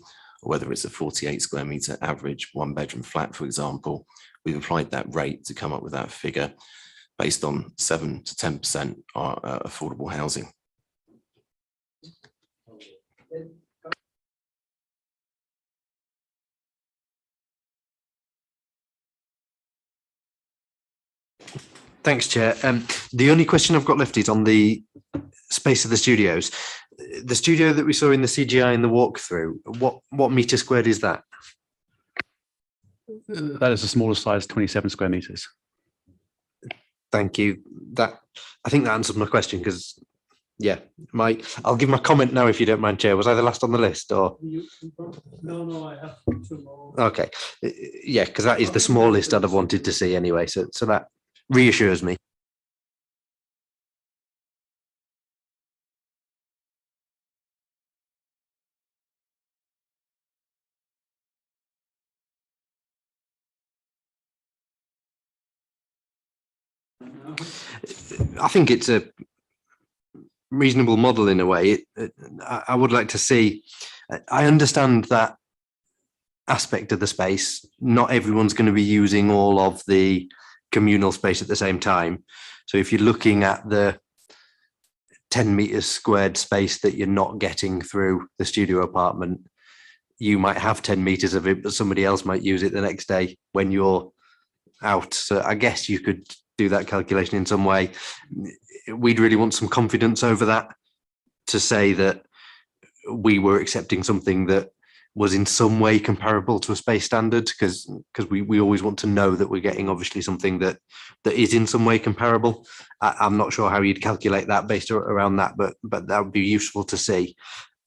or whether it's a 48 square metre average one bedroom flat, for example, we've applied that rate to come up with that figure based on 7 to 10% affordable housing. Thanks, Chair. The only question I've got left is on the space of the studios. The studio that we saw in the CGI in the walkthrough, what metre squared is that? That is the smallest size, 27 square metres. Thank you. I think that answered my question because, yeah, I'll give my comment now if you don't mind, Chair. Was I the last on the list or? No, I have two more. Okay, yeah, because that is the smallest I'd have wanted to see anyway. So that reassures me. I think it's a reasonable model in a way. I would like to see, I understand that aspect of the space. Not everyone's going to be using all of the communal space at the same time. So if you're looking at the 10 meters squared space that you're not getting through the studio apartment, you might have 10 meters of it, but somebody else might use it the next day when you're out. So I guess you could do that calculation in some way. We'd really want some confidence over that to say that we were accepting something that was in some way comparable to a space standard, because we always want to know that we're getting obviously something that is in some way comparable. I'm not sure how you'd calculate that based around that, but that would be useful to see.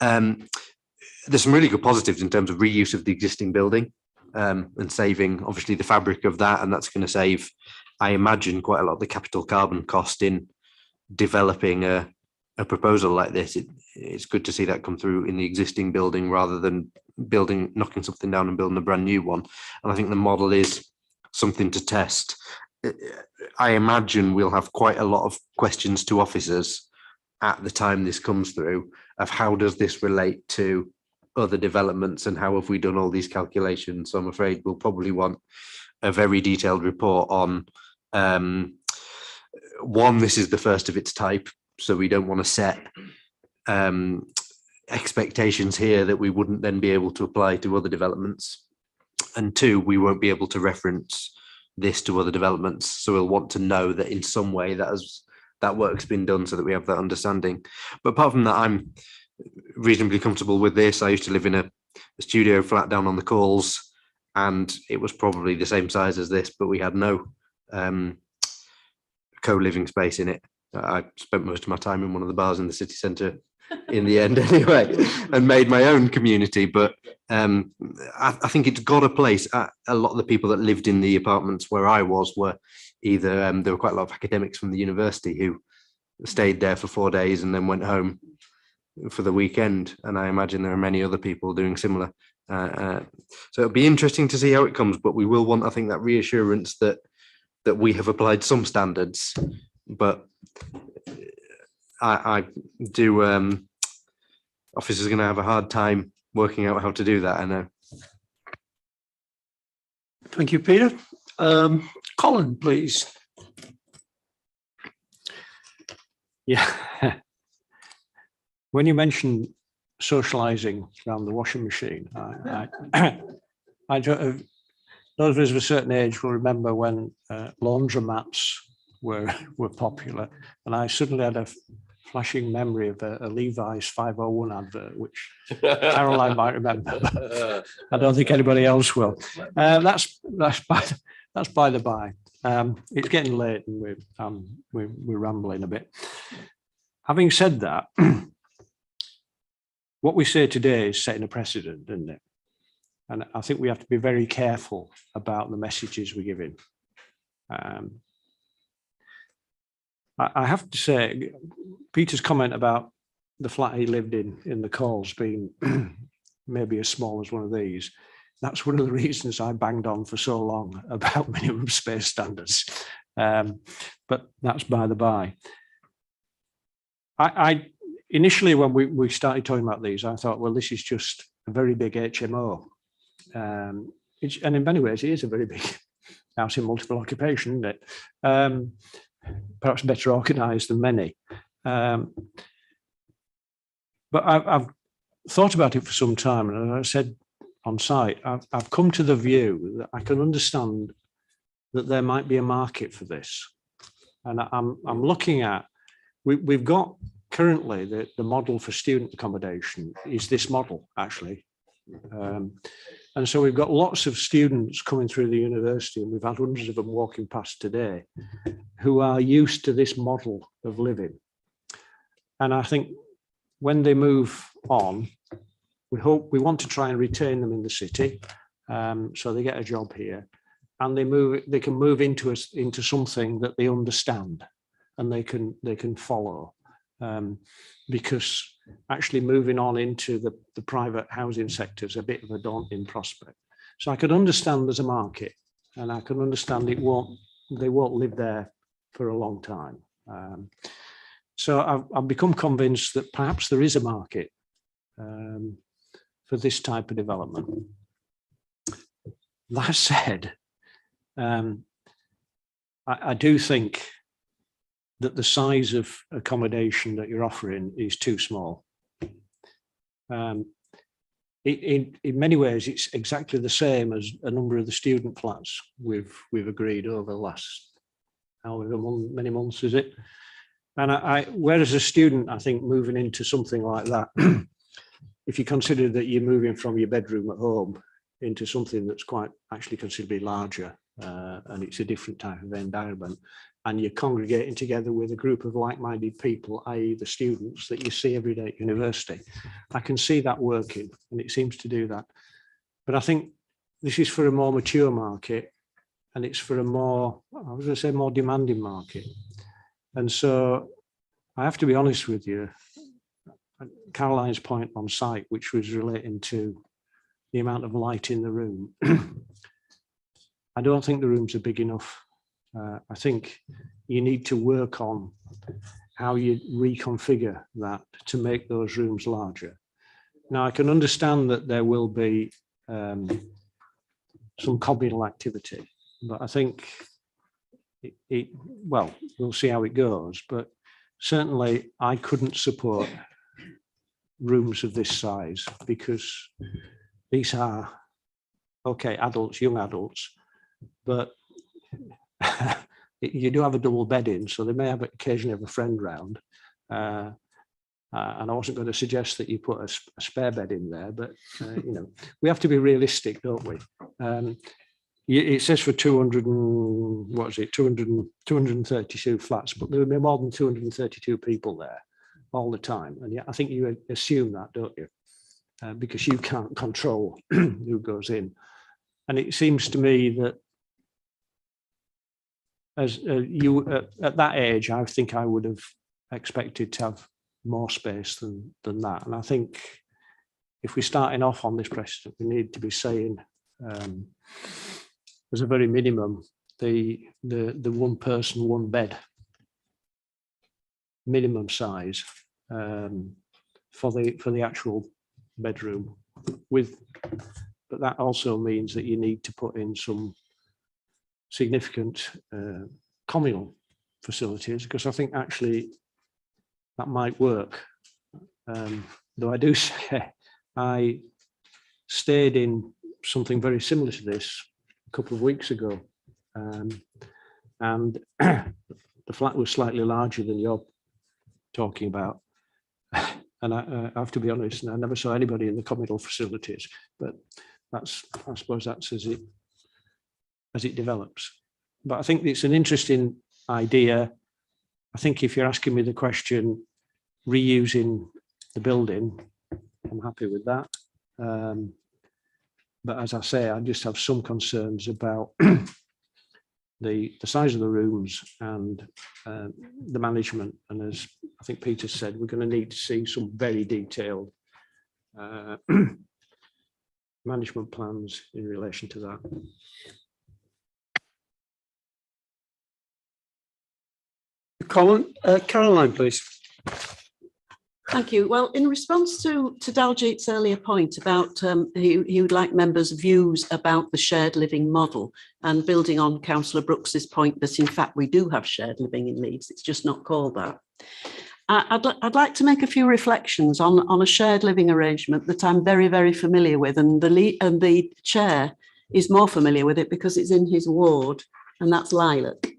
There's some really good positives in terms of reuse of the existing building. and saving obviously the fabric of that, and that's going to save, I imagine, quite a lot of the capital carbon cost in developing a proposal like this. It's good to see that come through in the existing building rather than knocking something down and building a brand new one. And I think the model is something to test. I imagine we'll have quite a lot of questions to officers at the time this comes through of how does this relate to other developments and how have we done all these calculations. So I'm afraid we'll probably want a very detailed report on one, this is the first of its type, so we don't want to set expectations here that we wouldn't then be able to apply to other developments. And two, we won't be able to reference this to other developments. So we'll want to know that in some way that work's been done so that we have that understanding. But apart from that, I'm reasonably comfortable with this. I used to live in a studio flat down on the Calls, and it was probably the same size as this, but we had no co-living space in it. I spent most of my time in one of the bars in the city centre in the end anyway, and made my own community. But I think it's got a place. A lot of the people that lived in the apartments where I was were either, there were quite a lot of academics from the university who stayed there for 4 days and then went home for the weekend. And I imagine there are many other people doing similar. So it'll be interesting to see how it comes, but we will want, I think, that reassurance that we have applied some standards, but I do, officers are going to have a hard time working out how to do that, I know. Thank you, Peter. Colin, please. Yeah. When you mentioned socialising around the washing machine, I don't, those of us of a certain age will remember when laundromats were popular, and I suddenly had a flashing memory of a Levi's 501 advert, which Caroline might remember. But I don't think anybody else will. That's by the by. It's getting late, and we're rambling a bit. Having said that, what we say today is setting a precedent, isn't it? And I think we have to be very careful about the messages we're giving. I have to say, Peter's comment about the flat he lived in the Calls being maybe as small as one of these, that's one of the reasons I banged on for so long about minimum space standards. But that's by the by. I initially, when we started talking about these, I thought, well, this is just a very big HMO. And in many ways, it is a very big house in multiple occupation, isn't it? Perhaps better organised than many. But I've thought about it for some time, and as I said on site, I've come to the view that I can understand that there might be a market for this. And I'm looking at, we've got currently the model for student accommodation is this model, actually. And so we've got lots of students coming through the university, and we've had hundreds of them walking past today, who are used to this model of living. And I think when they move on, we want to try and retain them in the city, so they get a job here, and they can move into something that they understand and they can follow. Because actually moving on into the private housing sector is a bit of a daunting prospect. So I could understand there's a market, and I can understand they won't live there for a long time. So I've become convinced that perhaps there is a market for this type of development. That said, I do think that the size of accommodation that you're offering is too small. In many ways, it's exactly the same as a number of the student flats we've agreed over the last however many months is it. And whereas a student, I think moving into something like that, if you consider that you're moving from your bedroom at home into something that's quite actually considerably larger, and it's a different type of environment, and you're congregating together with a group of like-minded people, i.e. the students that you see every day at university, I can see that working, and it seems to do that. But I think this is for a more mature market, and it's for a more, I was going to say, more demanding market. And so I have to be honest with you, Caroline's point on site, which was relating to the amount of light in the room, I don't think the rooms are big enough. I think you need to work on how you reconfigure that to make those rooms larger. Now, I can understand that there will be some communal activity, but I think well, we'll see how it goes, but certainly I couldn't support rooms of this size, because these are, okay, adults, young adults, but you do have a double bed in, so they may have occasionally have a friend round. And I wasn't going to suggest that you put a spare bed in there, but you know, we have to be realistic, don't we? It says for 232 flats, but there will be more than 232 people there all the time. And yeah, I think you assume that, don't you? Because you can't control who goes in. And it seems to me that as you at that age, I think I would have expected to have more space than that. And I think if we're starting off on this precedent, we need to be saying as a very minimum, the one person, one bed minimum size for the actual bedroom but that also means that you need to put in some significant communal facilities, because I think actually that might work. Though I do say I stayed in something very similar to this a couple of weeks ago, and the flat was slightly larger than you're talking about. And I have to be honest, I never saw anybody in the communal facilities, but I suppose that's as it develops. But I think it's an interesting idea. I think if you're asking me the question, reusing the building, I'm happy with that. But as I say, I just have some concerns about the size of the rooms and the management. And as I think Peter said, we're going to need to see some very detailed management plans in relation to that. Caroline, please. Thank you. Well, in response to Daljit's earlier point about he would like members' views about the shared living model, and building on Councillor Brooks's point that in fact we do have shared living in Leeds, it's just not called that. I'd like to make a few reflections on a shared living arrangement that I'm very, very familiar with, and the chair is more familiar with it because it's in his ward, and that's Lilac.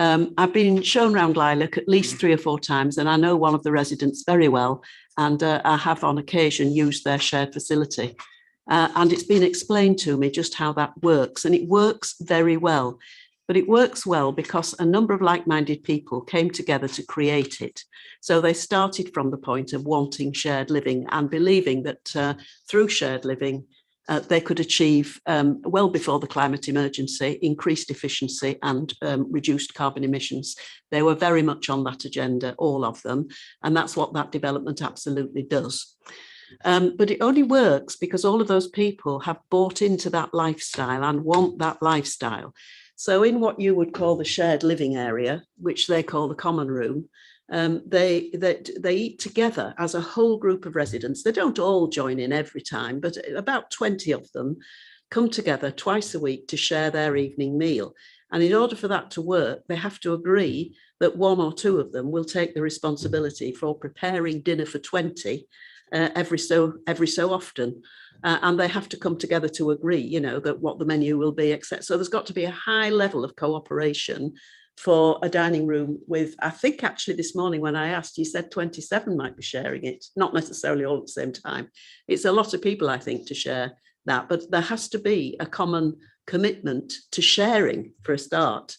I've been shown around Lilac at least 3 or 4 times, and I know one of the residents very well, and I have on occasion used their shared facility. And it's been explained to me just how that works, and it works very well. But it works well because a number of like-minded people came together to create it. So they started from the point of wanting shared living and believing that through shared living, they could achieve, well before the climate emergency, increased efficiency and reduced carbon emissions. They were very much on that agenda, all of them, and that's what that development absolutely does. But it only works because all of those people have bought into that lifestyle and want that lifestyle. So in what you would call the shared living area, which they call the common room, they eat together as a whole group of residents. They don't all join in every time, but about 20 of them come together twice a week to share their evening meal. And in order for that to work, they have to agree that 1 or 2 of them will take the responsibility for preparing dinner for 20 every so often. And they have to come together to agree, you know, that what the menu will be, etc. So there's got to be a high level of cooperation for a dining room with, I think actually this morning when I asked, you said 27 might be sharing it, not necessarily all at the same time. It's a lot of people, I think, to share that, but there has to be a common commitment to sharing for a start.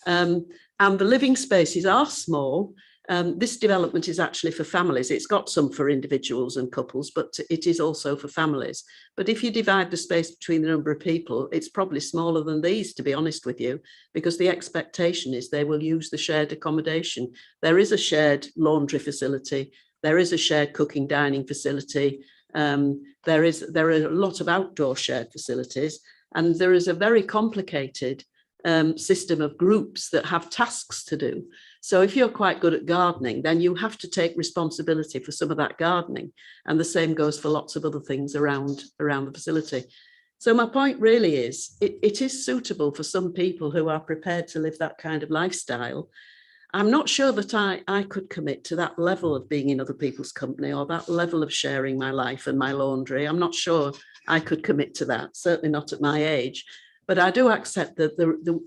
And the living spaces are small. This development is actually for families. It's got some for individuals and couples, but it is also for families. But if you divide the space between the number of people, it's probably smaller than these, to be honest with you, because the expectation is they will use the shared accommodation. There is a shared laundry facility. There is a shared cooking dining facility. There are a lot of outdoor shared facilities, and there is a very complicated system of groups that have tasks to do. So if you're quite good at gardening, then you have to take responsibility for some of that gardening. And the same goes for lots of other things around the facility. So my point really is, it is suitable for some people who are prepared to live that kind of lifestyle. I'm not sure that I could commit to that level of being in other people's company or that level of sharing my life and my laundry. I'm not sure I could commit to that, certainly not at my age. But I do accept that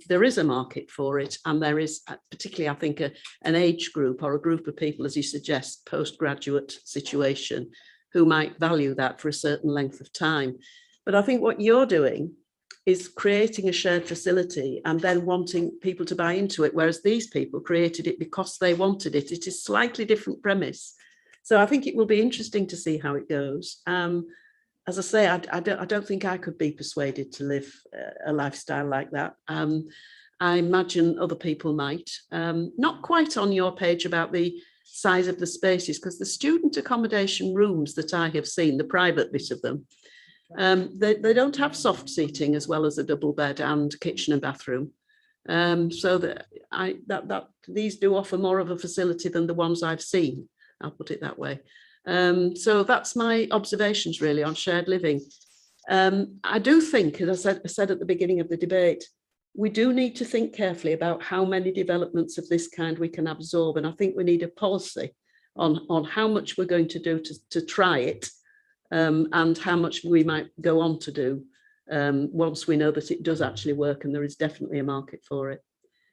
there is a market for it, and there is particularly, I think, an age group or a group of people, as you suggest, postgraduate situation, who might value that for a certain length of time. But I think what you're doing is creating a shared facility and then wanting people to buy into it, whereas these people created it because they wanted it. It is slightly different premise. So I think it will be interesting to see how it goes. As I say, I don't think I could be persuaded to live a lifestyle like that. I imagine other people might. Not quite on your page about the size of the spaces, because the student accommodation rooms that I have seen, the private bit of them, they don't have soft seating as well as a double bed and kitchen and bathroom. So that these do offer more of a facility than the ones I've seen. I'll put it that way. So that's my observations really on shared living. I do think, as I said at the beginning of the debate, we do need to think carefully about how many developments of this kind we can absorb. And I think we need a policy on how much we're going to do to try it, and how much we might go on to do once we know that it does actually work and there is definitely a market for it.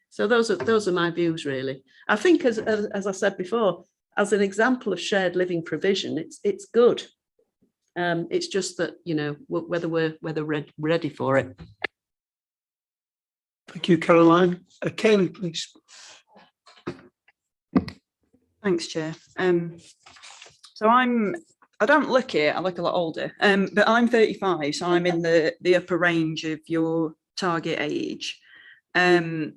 So those are my views really. I think, as I said before, as an example of shared living provision, it's good. It's just that, you know, whether we're ready for it. Thank you, Caroline. Kaylee, please. Thanks, Chair. So I don't look it, I look a lot older, but I'm 35, so I'm in the upper range of your target age. And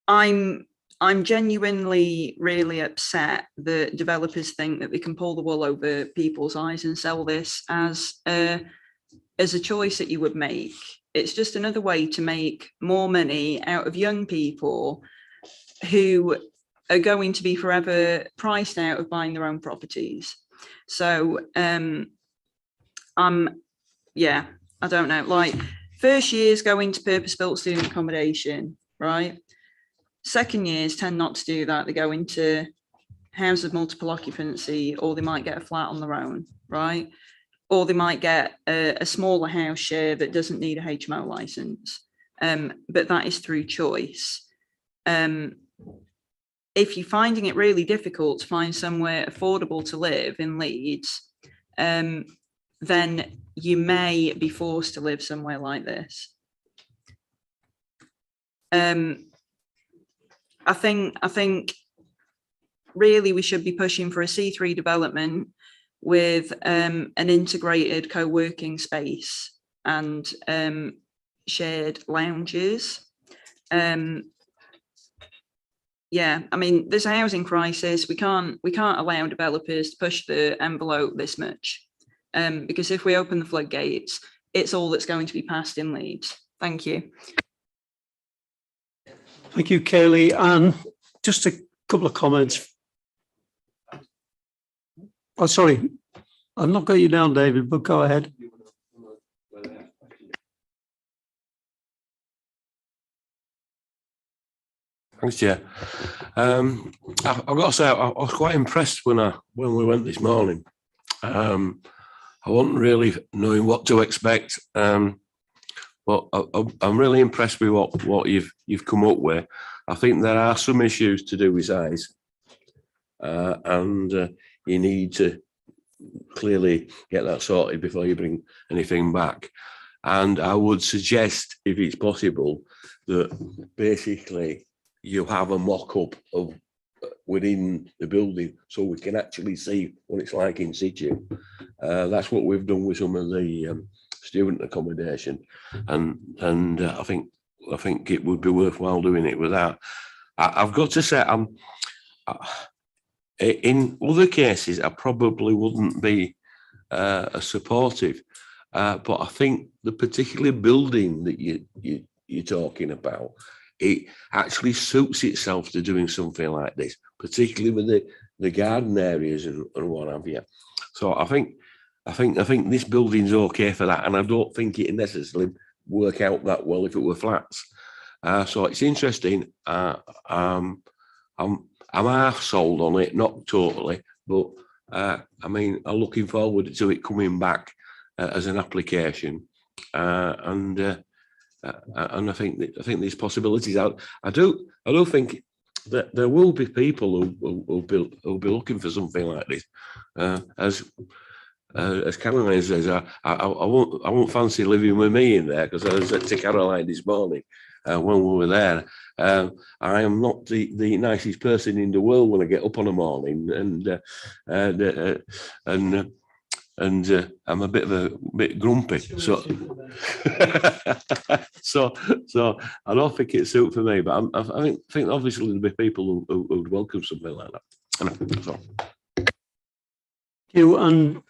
I'm genuinely really upset that developers think that they can pull the wool over people's eyes and sell this as a choice that you would make. It's just another way to make more money out of young people who are going to be forever priced out of buying their own properties. So yeah, I don't know, like first years go into purpose-built student accommodation, right? Second years tend not to do that. They go into houses of multiple occupancy, or they might get a flat on their own, right? Or they might get a smaller house share that doesn't need a HMO license, but that is through choice. If you're finding it really difficult to find somewhere affordable to live in Leeds, then you may be forced to live somewhere like this. I think really we should be pushing for a C3 development with an integrated co-working space and shared lounges. Yeah, I mean, there's a housing crisis. We can't allow developers to push the envelope this much, because if we open the floodgates, it's all that's going to be passed in Leeds. Thank you. Thank you, Kaylee. And just a couple of comments. Oh, sorry, I've not got you down, David, but go ahead. Thanks, Chair. I've got to say, I was quite impressed when we went this morning. I wasn't really knowing what to expect, but I'm really impressed with what you've come up with. I think there are some issues to do with size, and you need to clearly get that sorted before you bring anything back. And I would suggest, if it's possible, that basically you have a mock-up of within the building so we can actually see what it's like in situ. That's what we've done with some of the student accommodation, and I think it would be worthwhile doing it with that. I've got to say, in other cases, I probably wouldn't be as supportive, but I think the particular building that you're talking about, it actually suits itself to doing something like this, particularly with the garden areas and what have you. So I think this building's okay for that, and I don't think it necessarily work out that well if it were flats. So it's interesting. I'm half sold on it, not totally, but I mean, I'm looking forward to it coming back as an application, and I think there's possibilities out. I do think that there will be people who'll be looking for something like this. As Caroline says, I won't fancy living with me in there, because I said to Caroline this morning when we were there, I am not the nicest person in the world when I get up on a morning, and I'm a bit grumpy. So so I don't think it's suit for me, but I think obviously there'll be people who would welcome something like that. So. You, and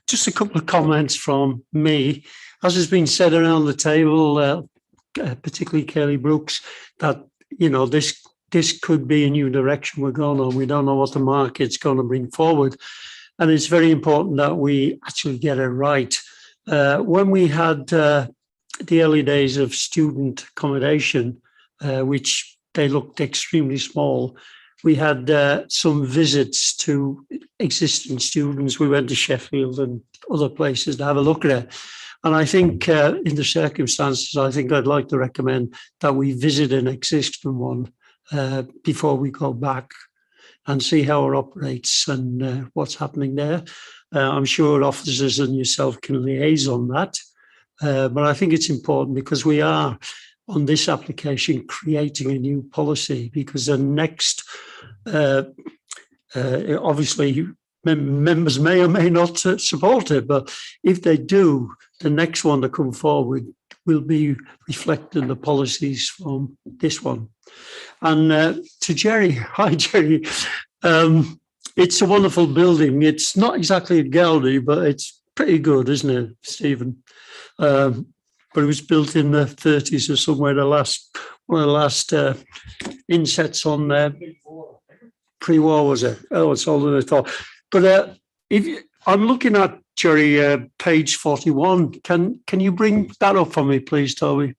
just a couple of comments from me. As has been said around the table, particularly Kelly Brooks, that this could be a new direction we're going on. We don't know what the market's going to bring forward, and it's very important that we actually get it right. When we had the early days of student accommodation, which they looked extremely small, we had some visits to existing students. We went to Sheffield and other places to have a look at it. And I think in the circumstances, I think I'd like to recommend that we visit an existing one before we go back and see how it operates and what's happening there. I'm sure officers and yourself can liaise on that. But I think it's important because we are, on this application, creating a new policy, because the next, obviously, members may or may not support it, but if they do, the next one to come forward will be reflecting the policies from this one. And to Jerry, hi Jerry, it's a wonderful building. It's not exactly a Gaudi, but it's pretty good, isn't it, Stephen? But it was built in the 30s or somewhere. One of the last insets on there. Pre-war, was it? Oh, it's older than I thought. But I'm looking at, Jerry, page 41. Can you bring that up for me, please, Toby?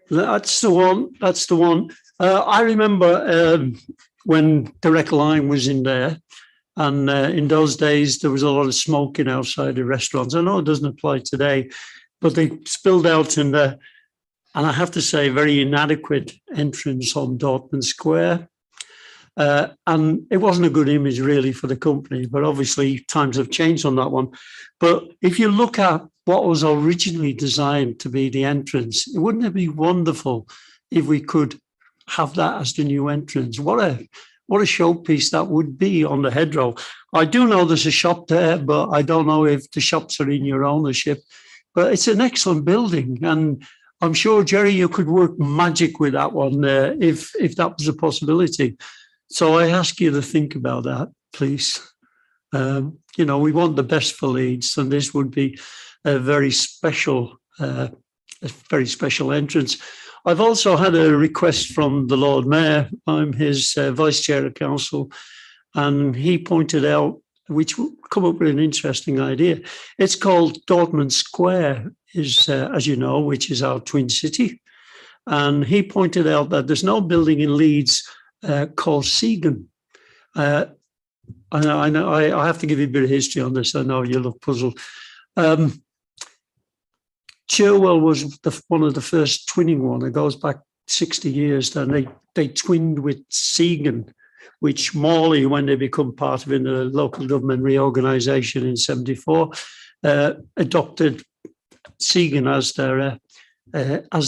That's the one. That's the one. I remember when Direct Line was in there, and in those days there was a lot of smoking outside the restaurants. I know it doesn't apply today, but they spilled out in the, and I have to say, very inadequate entrance on Dortmund Square. And it wasn't a good image really for the company, but obviously times have changed on that one. But if you look at what was originally designed to be the entrance, wouldn't it be wonderful if we could have that as the new entrance? What a showpiece that would be on the hedgerow. I do know there's a shop there, but I don't know if the shops are in your ownership. But it's an excellent building, and I'm sure, Jerry, you could work magic with that one if that was a possibility. So I ask you to think about that, please. We want the best for Leeds, and this would be a very special entrance. I've also had a request from the Lord Mayor. I'm his Vice Chair of Council, and he pointed out, which will come up with an interesting idea. It's called Dortmund Square, as you know, which is our twin city. And he pointed out that there's no building in Leeds called Siegen. I know I have to give you a bit of history on this. I know you look puzzled. Cherwell was one of the first twinning one. It goes back 60 years. Then they twinned with Siegen, which Morley, when they become part of in the local government reorganisation in 74, adopted Seagan as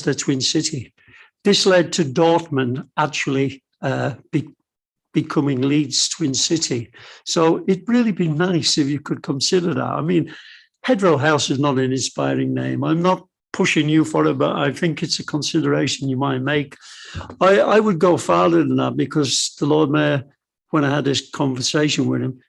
their twin city. This led to Dortmund actually becoming Leeds' twin city. So it'd really be nice if you could consider that. I mean, Hedgerow House is not an inspiring name. I'm not pushing you for it, but I think it's a consideration you might make. I would go farther than that, because the Lord Mayor, when I had this conversation with him,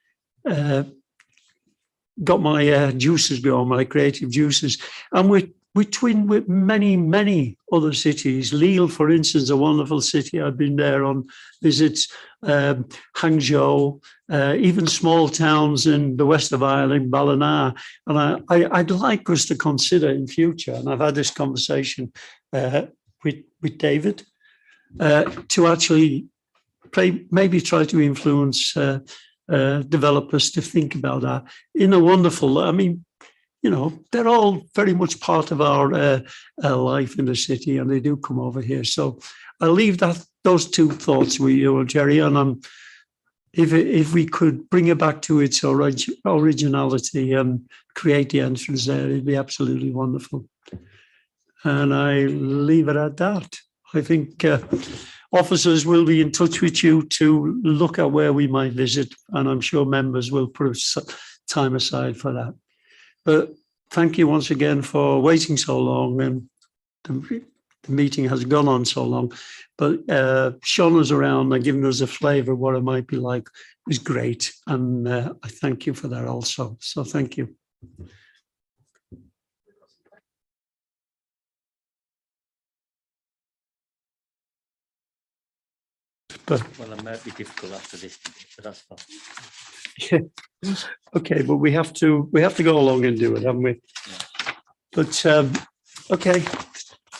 got my juices going, my creative juices. And we twin with many, many other cities. Lille, for instance, a wonderful city. I've been there on visits. Hangzhou, even small towns in the west of Ireland, Ballina. And I'd like us to consider in future, and I've had this conversation with David, to actually maybe try to influence developers to think about that in a wonderful, I mean, you know, they're all very much part of our life in the city, and they do come over here. So I'll leave those two thoughts with you, Jerry, and if we could bring it back to its originality and create the entrance there, it'd be absolutely wonderful. And I leave it at that. I think officers will be in touch with you to look at where we might visit, and I'm sure members will put time aside for that. But thank you once again for waiting so long, and the meeting has gone on so long. But showing us around and giving us a flavour of what it might be like was great, and I thank you for that also. So thank you. But, well, it might be difficult after this, but that's fine. Yeah. Okay, but we have to go along and do it, haven't we? Yeah. But okay,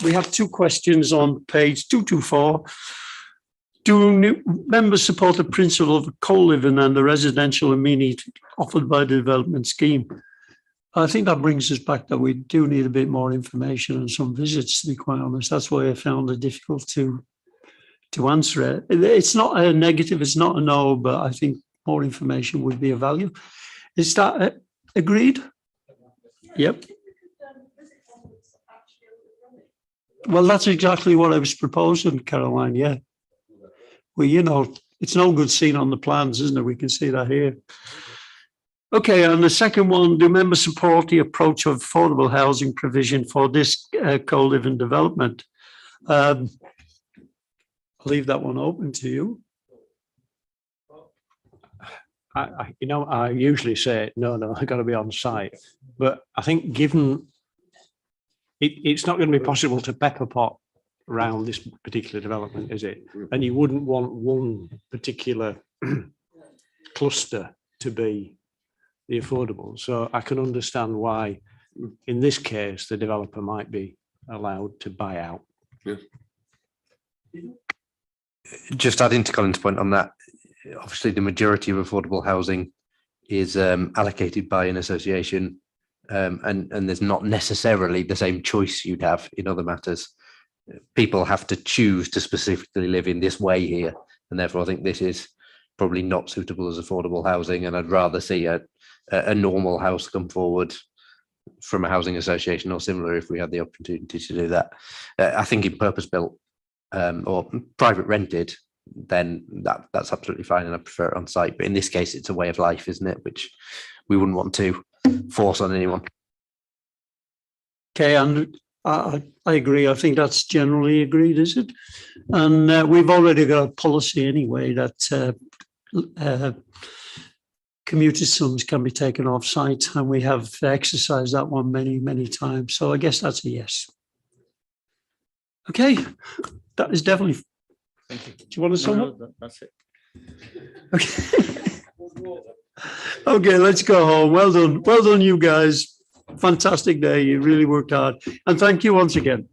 we have two questions on page 224. Do members support the principle of co-living and the residential amenity offered by the development scheme? I think that brings us back that we do need a bit more information and some visits, to be quite honest. That's why I found it difficult to answer it. It's not a negative, it's not a no, but I think more information would be of value. Is that agreed? Yep. Well, that's exactly what I was proposing, Caroline, yeah. Well, you know, it's no good seen on the plans, isn't it? We can see that here. Okay, and the second one, do members support the approach of affordable housing provision for this co-living development? I'll leave that one open to you. I usually say, no, I've got to be on site. But I think given it's not going to be possible to pepper pot around this particular development, is it? And you wouldn't want one particular cluster to be the affordable. So I can understand why, in this case, the developer might be allowed to buy out. Yeah. Just adding to Colin's point on that, obviously the majority of affordable housing is allocated by an association, and there's not necessarily the same choice you'd have in other matters. People have to choose to specifically live in this way here, and therefore I think this is probably not suitable as affordable housing, and I'd rather see a normal house come forward from a housing association or similar if we had the opportunity to do that. I think in purpose-built or private rented, then that's absolutely fine, and I prefer it on site. But in this case, it's a way of life, isn't it? Which we wouldn't want to force on anyone. Okay, and I agree. I think that's generally agreed, is it? And we've already got a policy anyway that commuter sums can be taken off site, and we have exercised that one many, many times. So I guess that's a yes. Okay, that is definitely. Thank you. Do you want to sum up? No, that's it. Okay. Okay, let's go home. Well done, you guys. Fantastic day. You really worked hard, and thank you once again.